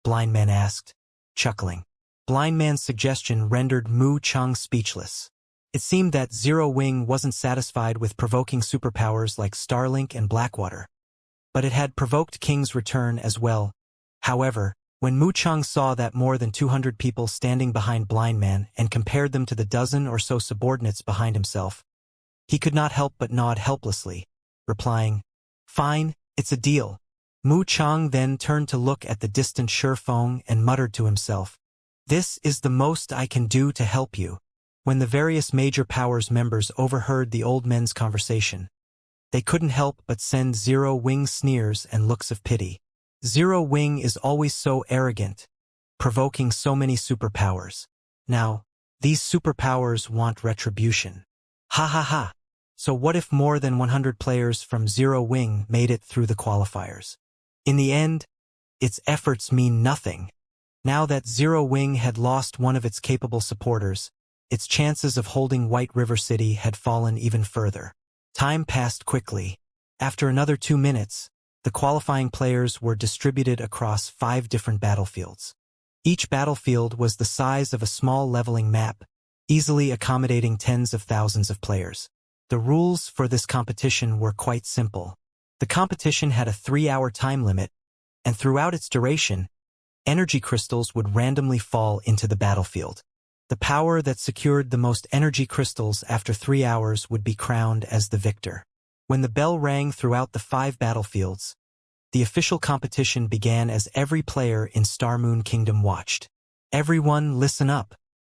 Blind Man asked, chuckling. Blind Man's suggestion rendered Mu Chang speechless. It seemed that Zero Wing wasn't satisfied with provoking superpowers like Starlink and Blackwater, but it had provoked King's Return as well. However, when Mu Chang saw that more than 200 people standing behind Blind Man and compared them to the dozen or so subordinates behind himself, he could not help but nod helplessly, replying, "Fine, it's a deal." Mu Chang then turned to look at the distant Shifeng and muttered to himself, "This is the most I can do to help you." When the various major powers members overheard the old men's conversation, they couldn't help but send Zero Wing sneers and looks of pity. Zero Wing is always so arrogant, provoking so many superpowers. Now, these superpowers want retribution. Ha ha ha. So what if more than 100 players from Zero Wing made it through the qualifiers? In the end, its efforts mean nothing. Now that Zero Wing had lost one of its capable supporters, its chances of holding White River City had fallen even further. Time passed quickly. After another 2 minutes, the qualifying players were distributed across 5 different battlefields. Each battlefield was the size of a small leveling map, easily accommodating tens of thousands of players. The rules for this competition were quite simple. The competition had a 3-hour time limit, and throughout its duration, energy crystals would randomly fall into the battlefield. The power that secured the most energy crystals after 3 hours would be crowned as the victor. When the bell rang throughout the 5 battlefields, the official competition began as every player in Star Moon Kingdom watched. Everyone listen up.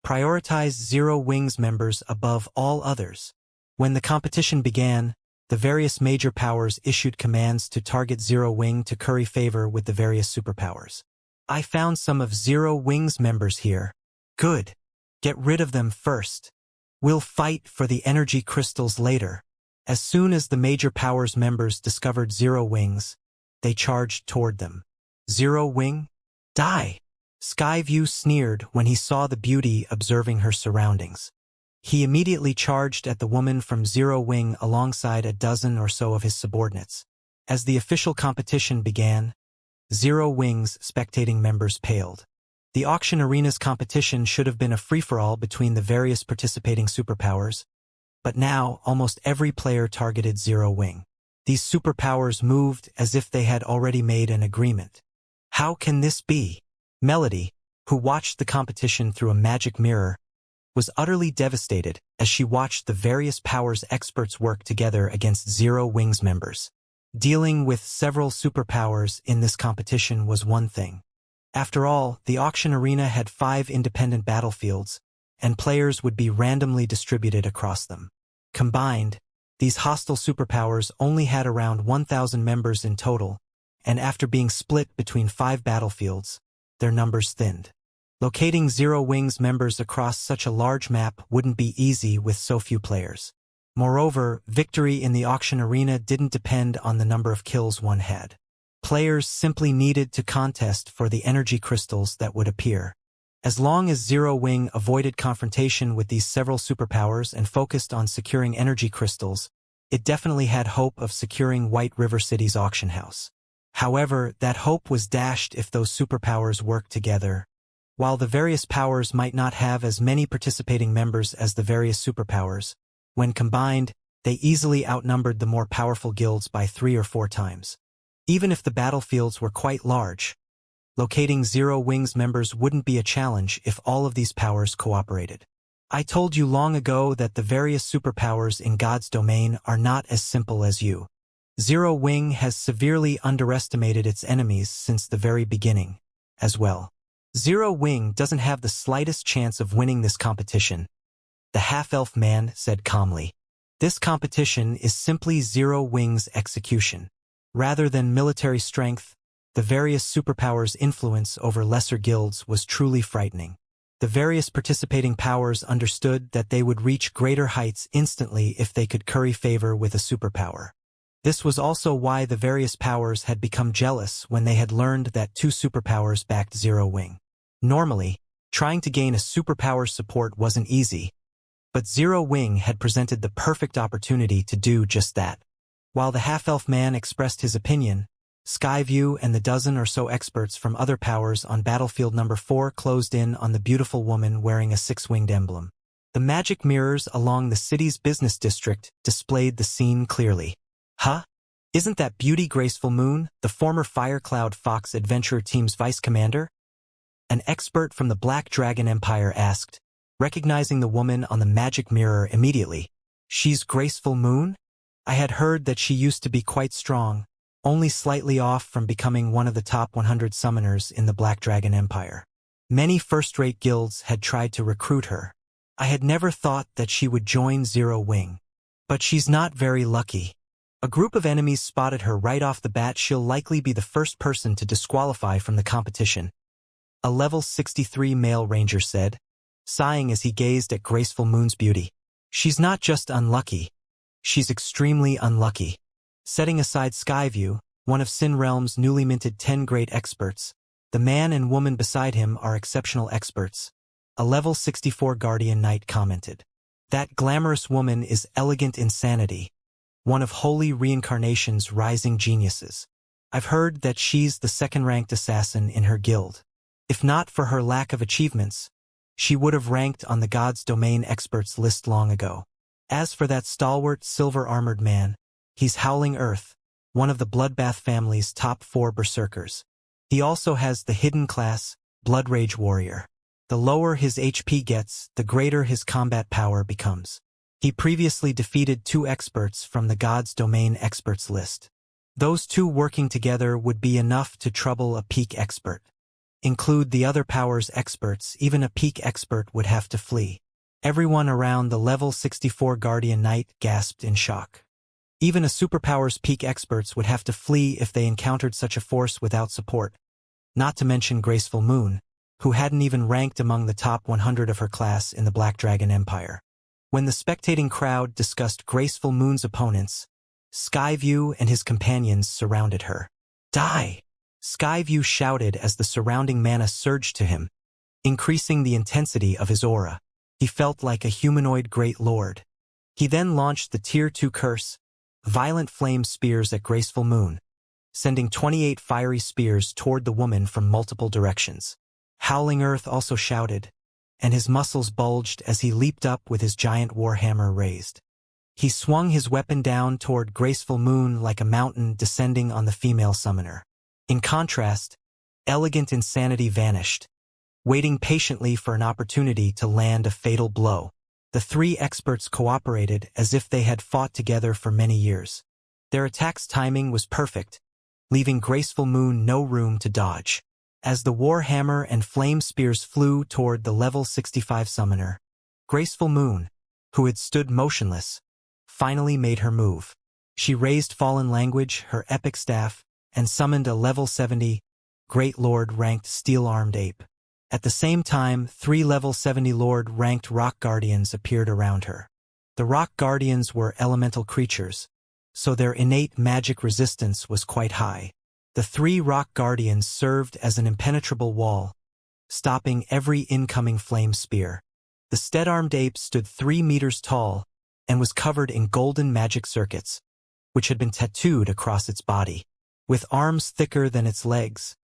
Prioritize Zero Wing's members above all others. When the competition began, the various major powers issued commands to target Zero Wing to curry favor with the various superpowers. I found some of Zero Wing's members here. Good. Get rid of them first. We'll fight for the energy crystals later. As soon as the major powers members discovered Zero Wings, they charged toward them. Zero Wing? Die! Skyview sneered when he saw the beauty observing her surroundings. He immediately charged at the woman from Zero Wing alongside a dozen or so of his subordinates. As the official competition began, Zero Wing's spectating members paled. The auction arena's competition should have been a free-for-all between the various participating superpowers, but now almost every player targeted Zero Wing. These superpowers moved as if they had already made an agreement. How can this be? Melody, who watched the competition through a magic mirror, was utterly devastated as she watched the various powers experts work together against Zero Wing's members. Dealing with several superpowers in this competition was one thing. After all, the auction arena had 5 independent battlefields, and players would be randomly distributed across them. Combined, these hostile superpowers only had around 1,000 members in total, and after being split between 5 battlefields, their numbers thinned. Locating Zero Wing's members across such a large map wouldn't be easy with so few players. Moreover, victory in the auction arena didn't depend on the number of kills one had. Players simply needed to contest for the energy crystals that would appear. As long as Zero Wing avoided confrontation with these several superpowers and focused on securing energy crystals, it definitely had hope of securing White River City's auction house. However, that hope was dashed if those superpowers worked together. While the various powers might not have as many participating members as the various superpowers, when combined, they easily outnumbered the more powerful guilds by 3 or 4 times. Even if the battlefields were quite large, locating Zero Wing's members wouldn't be a challenge if all of these powers cooperated. I told you long ago that the various superpowers in God's domain are not as simple as you. Zero Wing has severely underestimated its enemies since the very beginning, as well. Zero Wing doesn't have the slightest chance of winning this competition, the half-elf man said calmly. This competition is simply Zero Wing's execution. Rather than military strength, the various superpowers' influence over lesser guilds was truly frightening. The various participating powers understood that they would reach greater heights instantly if they could curry favor with a superpower. This was also why the various powers had become jealous when they had learned that 2 superpowers backed Zero Wing. Normally, trying to gain a superpower's support wasn't easy, but Zero Wing had presented the perfect opportunity to do just that. While the half-elf man expressed his opinion, Skyview and the dozen or so experts from other powers on battlefield number 4 closed in on the beautiful woman wearing a 6-winged emblem. The magic mirrors along the city's business district displayed the scene clearly. Huh? Isn't that Beauty Graceful Moon, the former Firecloud Fox Adventurer Team's vice commander? An expert from the Black Dragon Empire asked, recognizing the woman on the magic mirror immediately. She's Graceful Moon? I had heard that she used to be quite strong, only slightly off from becoming one of the top 100 summoners in the Black Dragon Empire. Many first-rate guilds had tried to recruit her. I had never thought that she would join Zero Wing. But she's not very lucky. A group of enemies spotted her right off the bat. She'll likely be the first person to disqualify from the competition, a level 63 male ranger said, sighing as he gazed at Graceful Moon's beauty. She's not just unlucky. She's extremely unlucky. Setting aside Skyview, one of Sin Realm's newly minted 10 great experts, the man and woman beside him are exceptional experts, a level 64 Guardian Knight commented. That glamorous woman is elegant insanity, one of Holy Reincarnation's rising geniuses. I've heard that she's the second-ranked assassin in her guild. If not for her lack of achievements, she would have ranked on the God's Domain experts list long ago. As for that stalwart, silver-armored man, he's Howling Earth, one of the Bloodbath family's top 4 berserkers. He also has the hidden class, Blood Rage Warrior. The lower his HP gets, the greater his combat power becomes. He previously defeated 2 experts from the God's Domain experts list. Those 2 working together would be enough to trouble a peak expert. Include the other powers experts, even a peak expert would have to flee. Everyone around the level 64 Guardian Knight gasped in shock. Even a superpower's peak experts would have to flee if they encountered such a force without support. Not to mention Graceful Moon, who hadn't even ranked among the top 100 of her class in the Black Dragon Empire. When the spectating crowd discussed Graceful Moon's opponents, Skyview and his companions surrounded her. Die! Skyview shouted as the surrounding mana surged to him, increasing the intensity of his aura. He felt like a humanoid great lord. He then launched the Tier 2 curse, Violent Flame Spears at Graceful Moon, sending 28 fiery spears toward the woman from multiple directions. Howling Earth also shouted, and his muscles bulged as he leaped up with his giant warhammer raised. He swung his weapon down toward Graceful Moon like a mountain descending on the female summoner. In contrast, Elegant Insanity vanished, waiting patiently for an opportunity to land a fatal blow. The 3 experts cooperated as if they had fought together for many years. Their attack's timing was perfect, leaving Graceful Moon no room to dodge. As the warhammer and flame spears flew toward the level 65 summoner, Graceful Moon, who had stood motionless, finally made her move. She raised Fallen Language, her epic staff, and summoned a level 70, Great Lord-ranked steel-armed ape. At the same time, 3 level 70 Lord-ranked Rock Guardians appeared around her. The Rock Guardians were elemental creatures, so their innate magic resistance was quite high. The 3 Rock Guardians served as an impenetrable wall, stopping every incoming flame spear. The stead-armed ape stood 3 meters tall and was covered in golden magic circuits, which had been tattooed across its body. With arms thicker than its legs,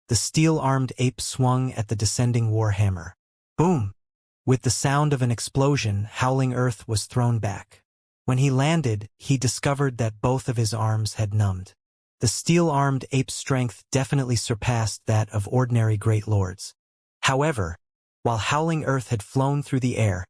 the steel-armed ape swung at the descending warhammer. Boom! With the sound of an explosion, Howling Earth was thrown back. When he landed, he discovered that both of his arms had numbed. The steel-armed ape's strength definitely surpassed that of ordinary great lords. However, while Howling Earth had flown through the air,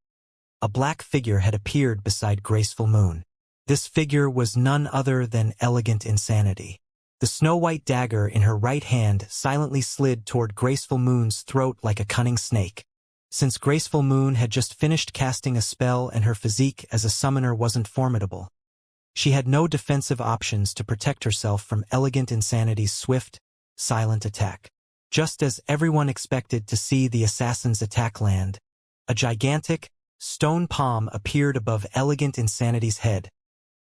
a black figure had appeared beside Graceful Moon. This figure was none other than Elegant Insanity. The snow-white dagger in her right hand silently slid toward Graceful Moon's throat like a cunning snake. Since Graceful Moon had just finished casting a spell and her physique as a summoner wasn't formidable, she had no defensive options to protect herself from Elegant Insanity's swift, silent attack. Just as everyone expected to see the assassin's attack land, a gigantic, stone palm appeared above Elegant Insanity's head,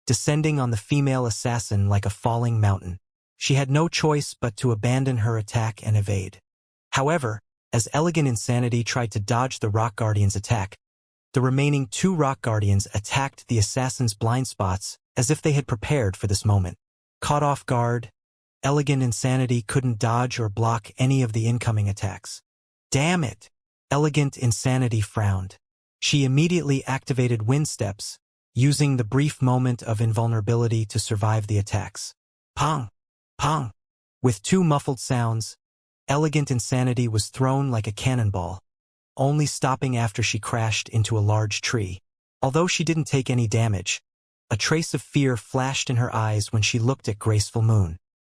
descending on the female assassin like a falling mountain. She had no choice but to abandon her attack and evade. However, as Elegant Insanity tried to dodge the Rock Guardian's attack, the remaining 2 Rock Guardians attacked the assassin's blind spots as if they had prepared for this moment. Caught off guard, Elegant Insanity couldn't dodge or block any of the incoming attacks. Damn it! Elegant Insanity frowned. She immediately activated Wind Steps, using the brief moment of invulnerability to survive the attacks. Pong! Pong! With 2 muffled sounds, Elegant Insanity was thrown like a cannonball, only stopping after she crashed into a large tree. Although she didn't take any damage, a trace of fear flashed in her eyes when she looked at Graceful Moon.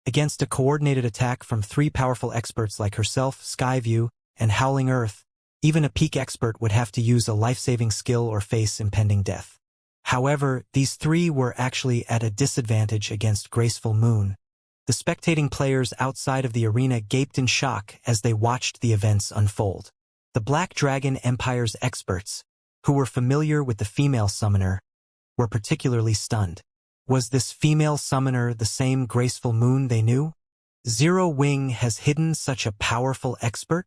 Against a coordinated attack from 3 powerful experts like herself, Skyview, and Howling Earth, even a peak expert would have to use a life-saving skill or face impending death. However, these 3 were actually at a disadvantage against Graceful Moon. The spectating players outside of the arena gaped in shock as they watched the events unfold. The Black Dragon Empire's experts, who were familiar with the female summoner, were particularly stunned. Was this female summoner the same Graceful Moon they knew? Zero Wing has hidden such a powerful expert?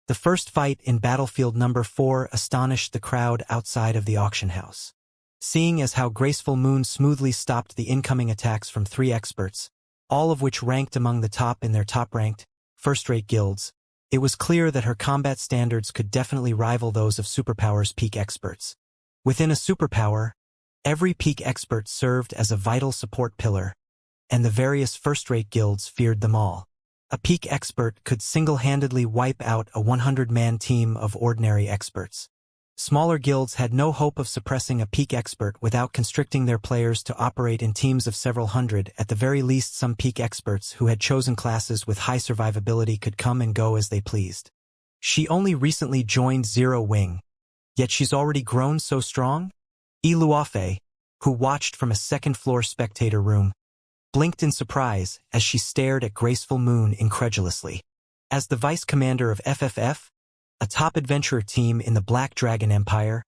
The first fight in Battlefield number 4 astonished the crowd outside of the auction house. Seeing as how Graceful Moon smoothly stopped the incoming attacks from 3 experts, all of which ranked among the top in their top-ranked, first-rate guilds, it was clear that her combat standards could definitely rival those of Superpower's peak experts. Within a superpower, every peak expert served as a vital support pillar, and the various first-rate guilds feared them all. A peak expert could single-handedly wipe out a 100-man team of ordinary experts. Smaller guilds had no hope of suppressing a peak expert without constricting their players to operate in teams of several hundred. At the very least, some peak experts who had chosen classes with high survivability could come and go as they pleased. She only recently joined Zero Wing, yet she's already grown so strong? Iluafe, who watched from a second-floor spectator room, blinked in surprise as she stared at Graceful Moon incredulously. As the vice commander of FFF, a top adventurer team in the Black Dragon Empire,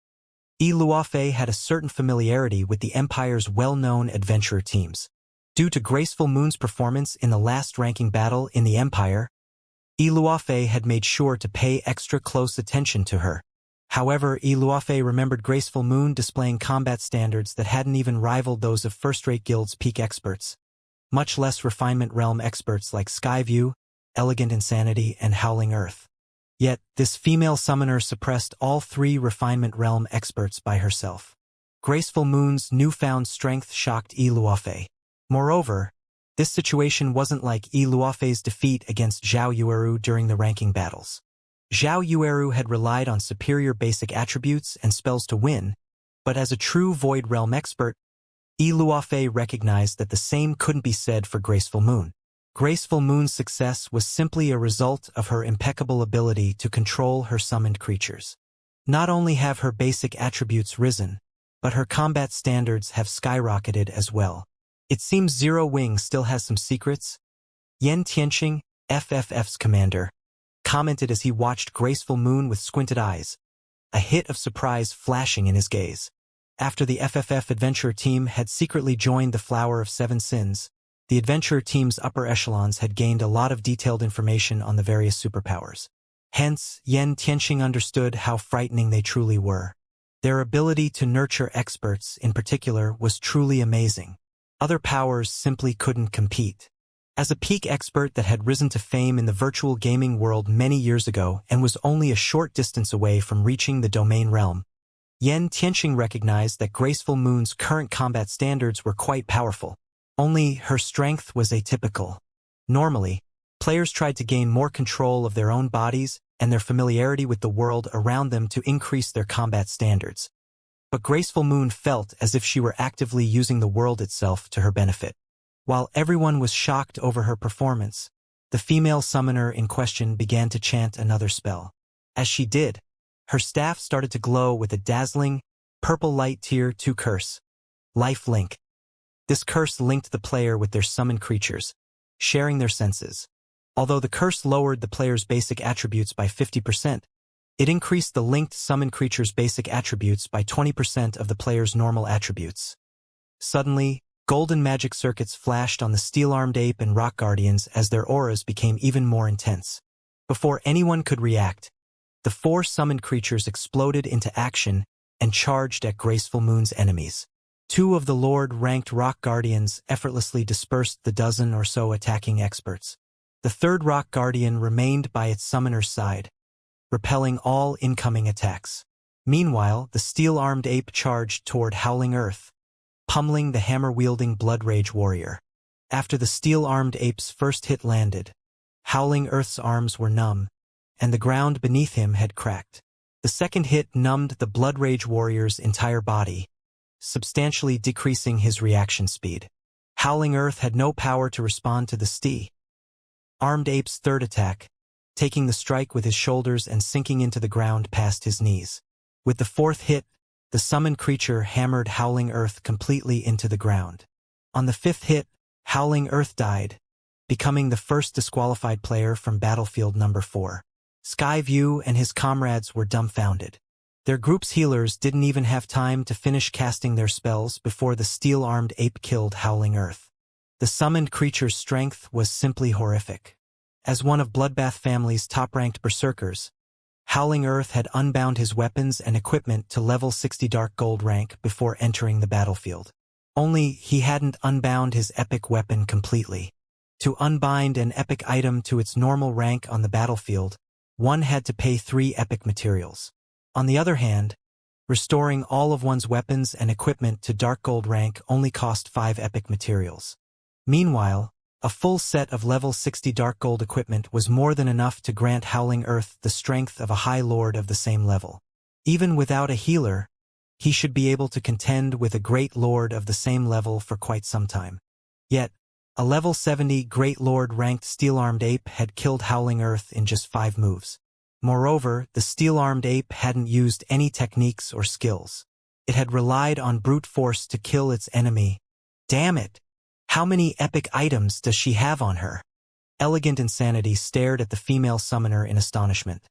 Iluafe had a certain familiarity with the Empire's well-known adventurer teams. Due to Graceful Moon's performance in the last ranking battle in the Empire, Iluafe had made sure to pay extra close attention to her. However, Iluafe remembered Graceful Moon displaying combat standards that hadn't even rivaled those of first-rate guilds' peak experts, much less refinement realm experts like Skyview, Elegant Insanity, and Howling Earth. Yet, this female summoner suppressed all 3 refinement realm experts by herself. Graceful Moon's newfound strength shocked Iluafe. Moreover, this situation wasn't like Iluafe's defeat against Zhao Yueru during the ranking battles. Zhao Yueru had relied on superior basic attributes and spells to win, but as a true Void Realm expert, Iluafe recognized that the same couldn't be said for Graceful Moon. Graceful Moon's success was simply a result of her impeccable ability to control her summoned creatures. Not only have her basic attributes risen, but her combat standards have skyrocketed as well. It seems Zero Wing still has some secrets. Yen Tianqing, FFF's commander, commented as he watched Graceful Moon with squinted eyes, a hit of surprise flashing in his gaze. After the FFF adventure team had secretly joined the Flower of Seven Sins, the adventure team's upper echelons had gained a lot of detailed information on the various superpowers. Hence, Yen Tianqing understood how frightening they truly were. Their ability to nurture experts, in particular, was truly amazing. Other powers simply couldn't compete. As a peak expert that had risen to fame in the virtual gaming world many years ago and was only a short distance away from reaching the domain realm, Yan Tianxing recognized that Graceful Moon's current combat standards were quite powerful. Only her strength was atypical. Normally, players tried to gain more control of their own bodies and their familiarity with the world around them to increase their combat standards. But Graceful Moon felt as if she were actively using the world itself to her benefit. While everyone was shocked over her performance, the female summoner in question began to chant another spell. As she did, her staff started to glow with a dazzling, purple light Tier 2 curse. Life Link. This curse linked the player with their summoned creatures, sharing their senses. Although the curse lowered the player's basic attributes by 50%, it increased the linked summoned creature's basic attributes by 20% of the player's normal attributes. Suddenly, golden magic circuits flashed on the steel-armed ape and rock guardians as their auras became even more intense. Before anyone could react, the 4 summoned creatures exploded into action and charged at Graceful Moon's enemies. 2 of the Lord-ranked rock guardians effortlessly dispersed the dozen or so attacking experts. The 3rd rock guardian remained by its summoner's side, repelling all incoming attacks. Meanwhile, the steel-armed ape charged toward Howling Earth, pummeling the hammer-wielding Blood Rage warrior. After the steel-armed ape's first hit landed, Howling Earth's arms were numb, and the ground beneath him had cracked. The second hit numbed the Blood Rage warrior's entire body, substantially decreasing his reaction speed. Howling Earth had no power to respond to the steel-armed ape's third attack, taking the strike with his shoulders and sinking into the ground past his knees. With the 4th hit, the summoned creature hammered Howling Earth completely into the ground. On the 5th hit, Howling Earth died, becoming the first disqualified player from Battlefield number 4. Skyview and his comrades were dumbfounded. Their group's healers didn't even have time to finish casting their spells before the steel-armed ape killed Howling Earth. The summoned creature's strength was simply horrific. As one of Bloodbath family's top-ranked berserkers, Howling Earth had unbound his weapons and equipment to level 60 Dark Gold rank before entering the battlefield. Only he hadn't unbound his epic weapon completely. To unbind an epic item to its normal rank on the battlefield, one had to pay 3 epic materials. On the other hand, restoring all of one's weapons and equipment to Dark Gold rank only cost 5 epic materials. Meanwhile, a full set of level 60 Dark Gold equipment was more than enough to grant Howling Earth the strength of a High Lord of the same level. Even without a healer, he should be able to contend with a Great Lord of the same level for quite some time. Yet, a level 70 Great Lord-ranked steel-armed ape had killed Howling Earth in just 5 moves. Moreover, the steel-armed ape hadn't used any techniques or skills. It had relied on brute force to kill its enemy. Damn it! How many epic items does she have on her? Elegant Insanity stared at the female summoner in astonishment.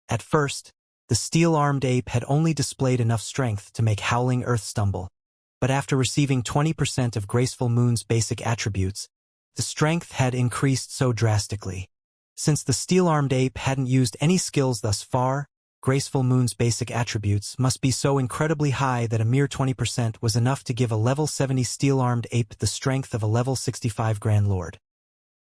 At first, the steel-armed ape had only displayed enough strength to make Howling Earth stumble, but after receiving 20% of Graceful Moon's basic attributes, the strength had increased so drastically. Since the steel-armed ape hadn't used any skills thus far, Graceful Moon's basic attributes must be so incredibly high that a mere 20% was enough to give a level 70 steel-armed ape the strength of a level 65 Grand Lord.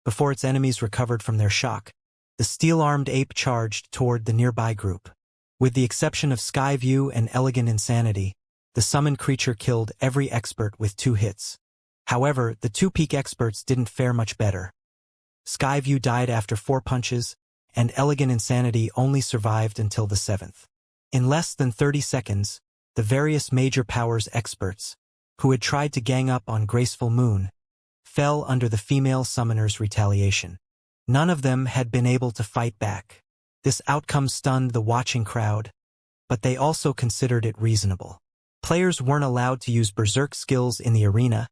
Before its enemies recovered from their shock, the steel-armed ape charged toward the nearby group. With the exception of Skyview and Elegant Insanity, the summoned creature killed every expert with 2 hits. However, the 2 peak experts didn't fare much better. Skyview died after 4 punches, and Elegant Insanity only survived until the 7th. In less than 30 seconds, the various major powers experts, who had tried to gang up on Graceful Moon, fell under the female summoner's retaliation. None of them had been able to fight back. This outcome stunned the watching crowd, but they also considered it reasonable. Players weren't allowed to use berserk skills in the arena,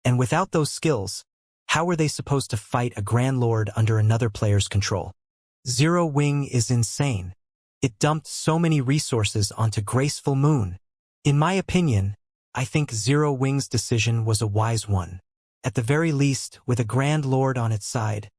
and without those skills, how were they supposed to fight a Grand Lord under another player's control? Zero Wing is insane. It dumped so many resources onto Graceful Moon. In my opinion, I think Zero Wing's decision was a wise one. At the very least, with a Grand Lord on its side,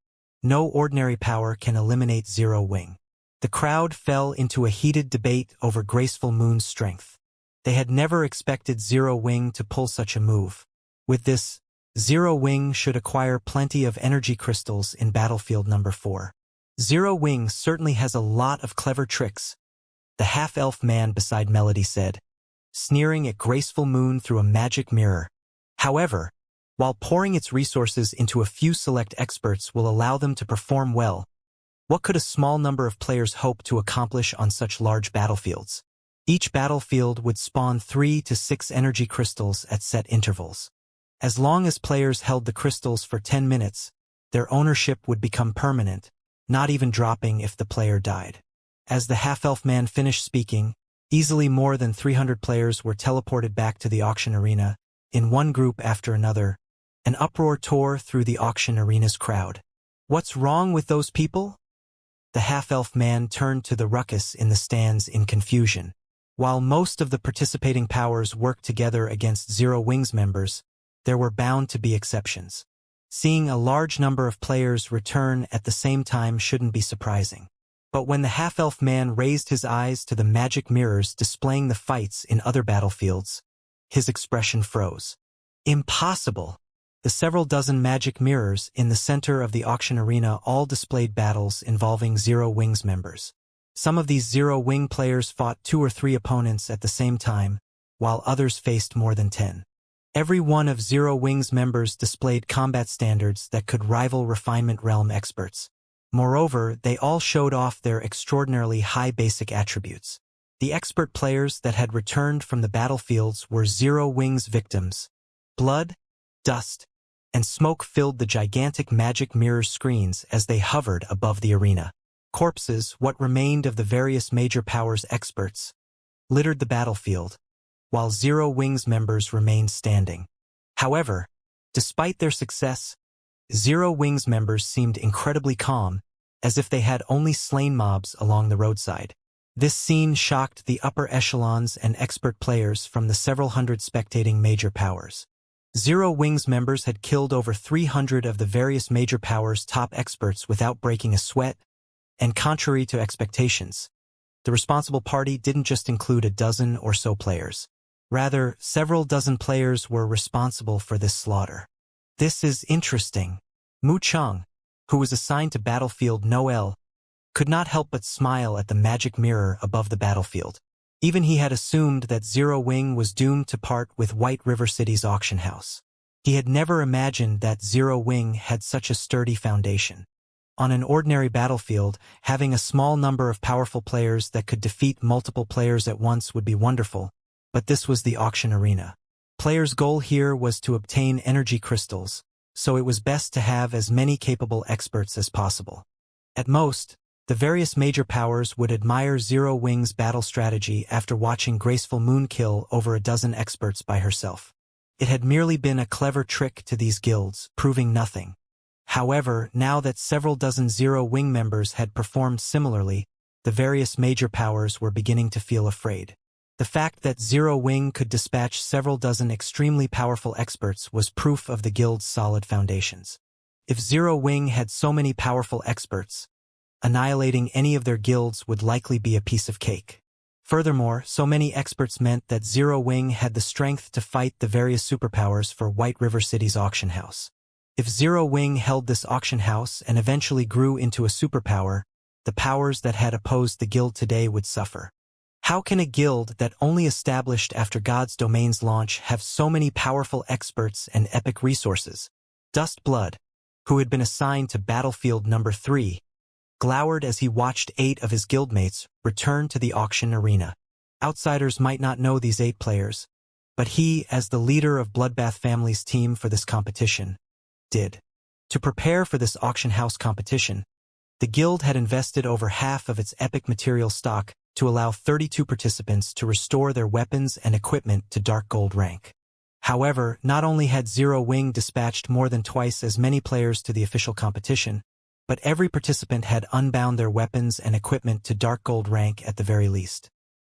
no ordinary power can eliminate Zero Wing. The crowd fell into a heated debate over Graceful Moon's strength. They had never expected Zero Wing to pull such a move. With this Zero Wing should acquire plenty of energy crystals in battlefield number 4. Zero Wing certainly has a lot of clever tricks, the half-elf man beside Melody said, sneering at Graceful Moon through a magic mirror. However, while pouring its resources into a few select experts will allow them to perform well, what could a small number of players hope to accomplish on such large battlefields? Each battlefield would spawn 3 to 6 energy crystals at set intervals. As long as players held the crystals for 10 minutes, their ownership would become permanent, not even dropping if the player died. As the half-elf man finished speaking, easily more than 300 players were teleported back to the auction arena, in one group after another. An uproar tore through the auction arena's crowd. What's wrong with those people? The half-elf man turned to the ruckus in the stands in confusion. While most of the participating powers worked together against Zero Wing's members, there were bound to be exceptions. Seeing a large number of players return at the same time shouldn't be surprising. But when the half-elf man raised his eyes to the magic mirrors displaying the fights in other battlefields, his expression froze. Impossible! The several dozen magic mirrors in the center of the auction arena all displayed battles involving Zero Wing's members. Some of these Zero Wing players fought 2 or 3 opponents at the same time, while others faced more than 10. Every one of Zero Wing's members displayed combat standards that could rival Refinement Realm experts. Moreover, they all showed off their extraordinarily high basic attributes. The expert players that had returned from the battlefields were Zero Wing's victims. Blood, dust, and smoke filled the gigantic magic mirror screens as they hovered above the arena. Corpses, what remained of the various major powers experts, littered the battlefield, while Zero Wing's members remained standing. However, despite their success, Zero Wing's members seemed incredibly calm, as if they had only slain mobs along the roadside. This scene shocked the upper echelons and expert players from the several hundred spectating major powers. Zero Wing's members had killed over 300 of the various major powers' top experts without breaking a sweat, and contrary to expectations, the responsible party didn't just include a dozen or so players. Rather, several dozen players were responsible for this slaughter. This is interesting. Mu Chang, who was assigned to Battlefield Noel, could not help but smile at the magic mirror above the battlefield. Even he had assumed that Zero Wing was doomed to part with White River City's auction house. He had never imagined that Zero Wing had such a sturdy foundation. On an ordinary battlefield, having a small number of powerful players that could defeat multiple players at once would be wonderful, but this was the auction arena. Players' goal here was to obtain energy crystals, so it was best to have as many capable experts as possible. At most, the various major powers would admire Zero Wing's battle strategy after watching Graceful Moon kill over a dozen experts by herself. It had merely been a clever trick to these guilds, proving nothing. However, now that several dozen Zero Wing members had performed similarly, the various major powers were beginning to feel afraid. The fact that Zero Wing could dispatch several dozen extremely powerful experts was proof of the guild's solid foundations. If Zero Wing had so many powerful experts, annihilating any of their guilds would likely be a piece of cake. Furthermore, so many experts meant that Zero Wing had the strength to fight the various superpowers for White River City's auction house. If Zero Wing held this auction house and eventually grew into a superpower, the powers that had opposed the guild today would suffer. How can a guild that only established after God's Domain's launch have so many powerful experts and epic resources? Dust Blood, who had been assigned to Battlefield number 3, glowered as he watched 8 of his guildmates return to the auction arena. Outsiders might not know these 8 players, but he, as the leader of Bloodbath Family's team for this competition, did. To prepare for this auction house competition, the guild had invested over half of its epic material stock to allow 32 participants to restore their weapons and equipment to Dark Gold rank. However, not only had Zero Wing dispatched more than twice as many players to the official competition, but every participant had unbound their weapons and equipment to Dark Gold rank at the very least.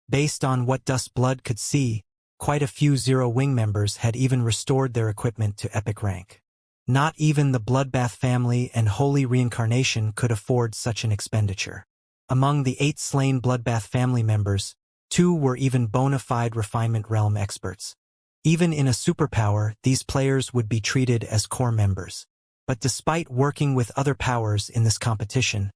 Based on what Dust Blood could see, quite a few Zero Wing members had even restored their equipment to epic rank. Not even the Bloodbath family and Holy Reincarnation could afford such an expenditure. Among the 8 slain Bloodbath family members, 2 were even bona fide Refinement Realm experts. Even in a superpower, these players would be treated as core members. But despite working with other powers in this competition,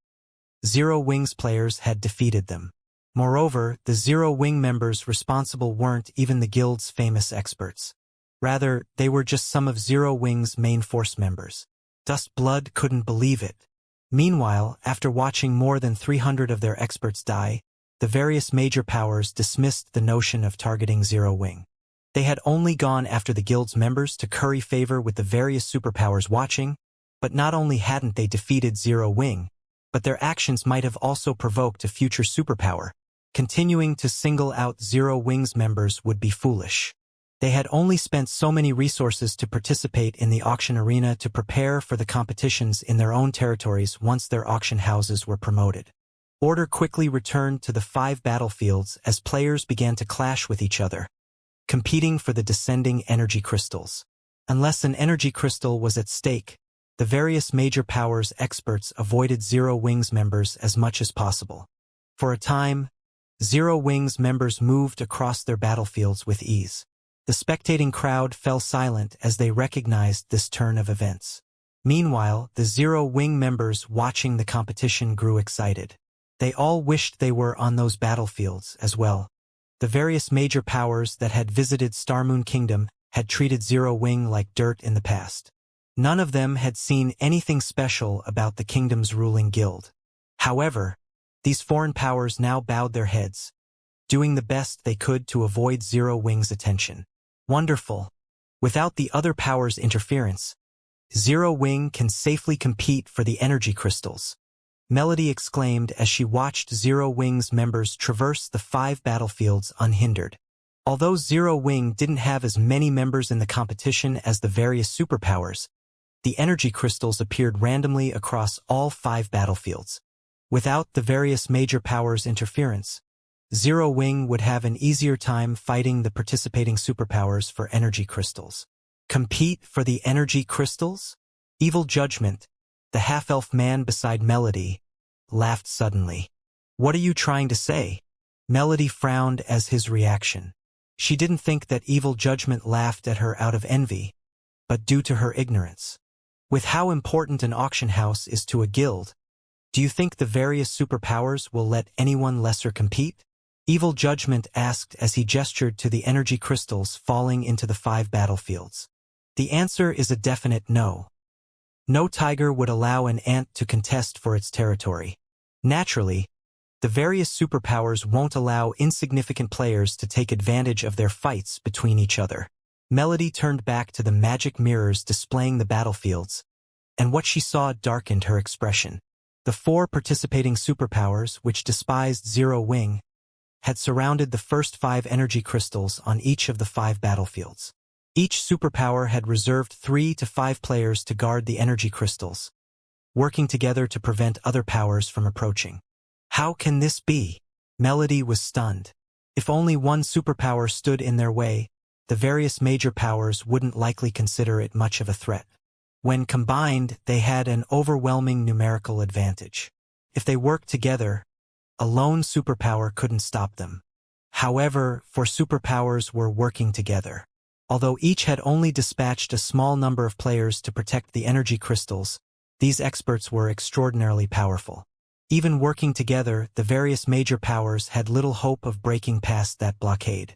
Zero Wings players had defeated them. Moreover, the Zero Wing members responsible weren't even the guild's famous experts. Rather, they were just some of Zero Wing's main force members. Dust Blood couldn't believe it. Meanwhile, after watching more than 300 of their experts die, the various major powers dismissed the notion of targeting Zero Wing. They had only gone after the guild's members to curry favor with the various superpowers watching, but not only hadn't they defeated Zero Wing, but their actions might have also provoked a future superpower. Continuing to single out Zero Wing's members would be foolish. They had only spent so many resources to participate in the auction arena to prepare for the competitions in their own territories once their auction houses were promoted. Order quickly returned to the 5 battlefields as players began to clash with each other, competing for the descending energy crystals. Unless an energy crystal was at stake, the various major powers experts avoided Zero Wings members as much as possible. For a time, Zero Wings members moved across their battlefields with ease. The spectating crowd fell silent as they recognized this turn of events. Meanwhile, the Zero Wing members watching the competition grew excited. They all wished they were on those battlefields as well. The various major powers that had visited Starmoon Kingdom had treated Zero Wing like dirt in the past. None of them had seen anything special about the kingdom's ruling guild. However, these foreign powers now bowed their heads, doing the best they could to avoid Zero Wing's attention. Wonderful. Without the other powers' interference, Zero Wing can safely compete for the energy crystals, Melody exclaimed as she watched Zero Wing's members traverse the 5 battlefields unhindered. Although Zero Wing didn't have as many members in the competition as the various superpowers, the energy crystals appeared randomly across all 5 battlefields. Without the various major powers' interference, Zero Wing would have an easier time fighting the participating superpowers for energy crystals. Compete for the energy crystals? Evil Judgment, the half-elf man beside Melody, laughed suddenly. What are you trying to say? Melody frowned as his reaction. She didn't think that Evil Judgment laughed at her out of envy, but due to her ignorance. With how important an auction house is to a guild, do you think the various superpowers will let anyone lesser compete? Evil Judgment asked as he gestured to the energy crystals falling into the 5 battlefields. The answer is a definite no. No tiger would allow an ant to contest for its territory. Naturally, the various superpowers won't allow insignificant players to take advantage of their fights between each other. Melody turned back to the magic mirrors displaying the battlefields, and what she saw darkened her expression. The 4 participating superpowers, which despised Zero Wing, had surrounded the first 5 energy crystals on each of the 5 battlefields. Each superpower had reserved 3 to 5 players to guard the energy crystals, working together to prevent other powers from approaching. How can this be? Melody was stunned. If only one superpower stood in their way, the various major powers wouldn't likely consider it much of a threat. When combined, they had an overwhelming numerical advantage. If they worked together, a lone superpower couldn't stop them. However, 4 superpowers were working together. Although each had only dispatched a small number of players to protect the energy crystals, these experts were extraordinarily powerful. Even working together, the various major powers had little hope of breaking past that blockade.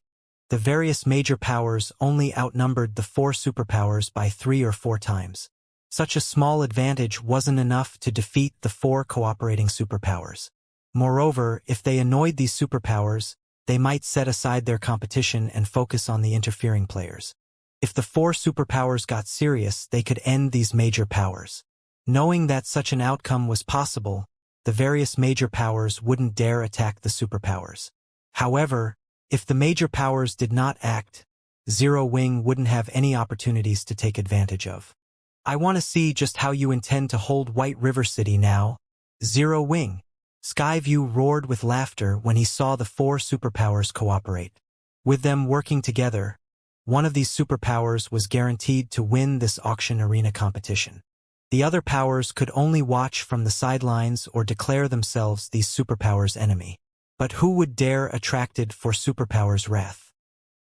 The various major powers only outnumbered the 4 superpowers by 3 or 4 times. Such a small advantage wasn't enough to defeat the 4 cooperating superpowers. Moreover, if they annoyed these superpowers, they might set aside their competition and focus on the interfering players. If the 4 superpowers got serious, they could end these major powers. Knowing that such an outcome was possible, the various major powers wouldn't dare attack the superpowers. However, if the major powers did not act, Zero Wing wouldn't have any opportunities to take advantage of. I want to see just how you intend to hold White River City now, Zero Wing. Skyview roared with laughter when he saw the 4 superpowers cooperate. With them working together, one of these superpowers was guaranteed to win this auction arena competition. The other powers could only watch from the sidelines or declare themselves these superpowers' enemy. But who would dare attracted for superpowers' wrath?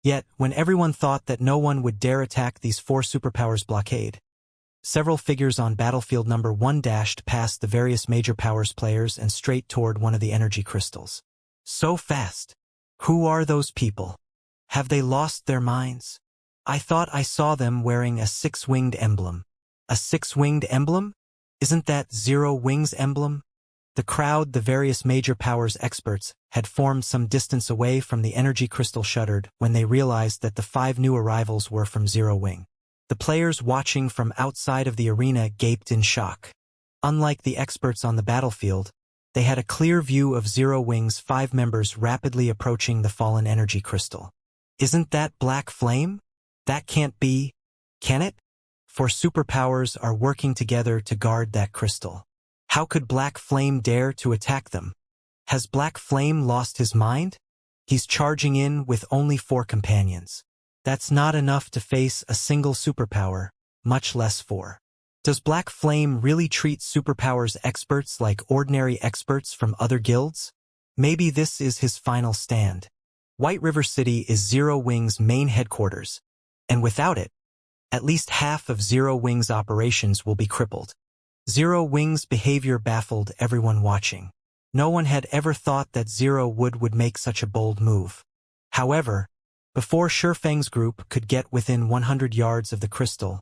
Yet, when everyone thought that no one would dare attack these 4 superpowers' blockade, several figures on battlefield number 1 dashed past the various major powers players and straight toward one of the energy crystals. So fast. Who are those people? Have they lost their minds? I thought I saw them wearing a 6-winged emblem. A 6-winged emblem? Isn't that Zero Wings emblem? The crowd, the various major powers experts, had formed some distance away from the energy crystal shuddered when they realized that the 5 new arrivals were from Zero Wing. The players watching from outside of the arena gaped in shock. Unlike the experts on the battlefield, they had a clear view of Zero Wing's 5 members rapidly approaching the fallen energy crystal. Isn't that Black Flame? That can't be, can it? 4 superpowers are working together to guard that crystal. How could Black Flame dare to attack them? Has Black Flame lost his mind? He's charging in with only 4 companions. That's not enough to face a single superpower, much less 4. Does Black Flame really treat superpowers experts like ordinary experts from other guilds? Maybe this is his final stand. White River City is Zero Wing's main headquarters, and without it, at least half of Zero Wing's operations will be crippled. Zero Wing's behavior baffled everyone watching. No one had ever thought that Zero would make such a bold move. However, before Shurfeng's group could get within 100 yards of the crystal,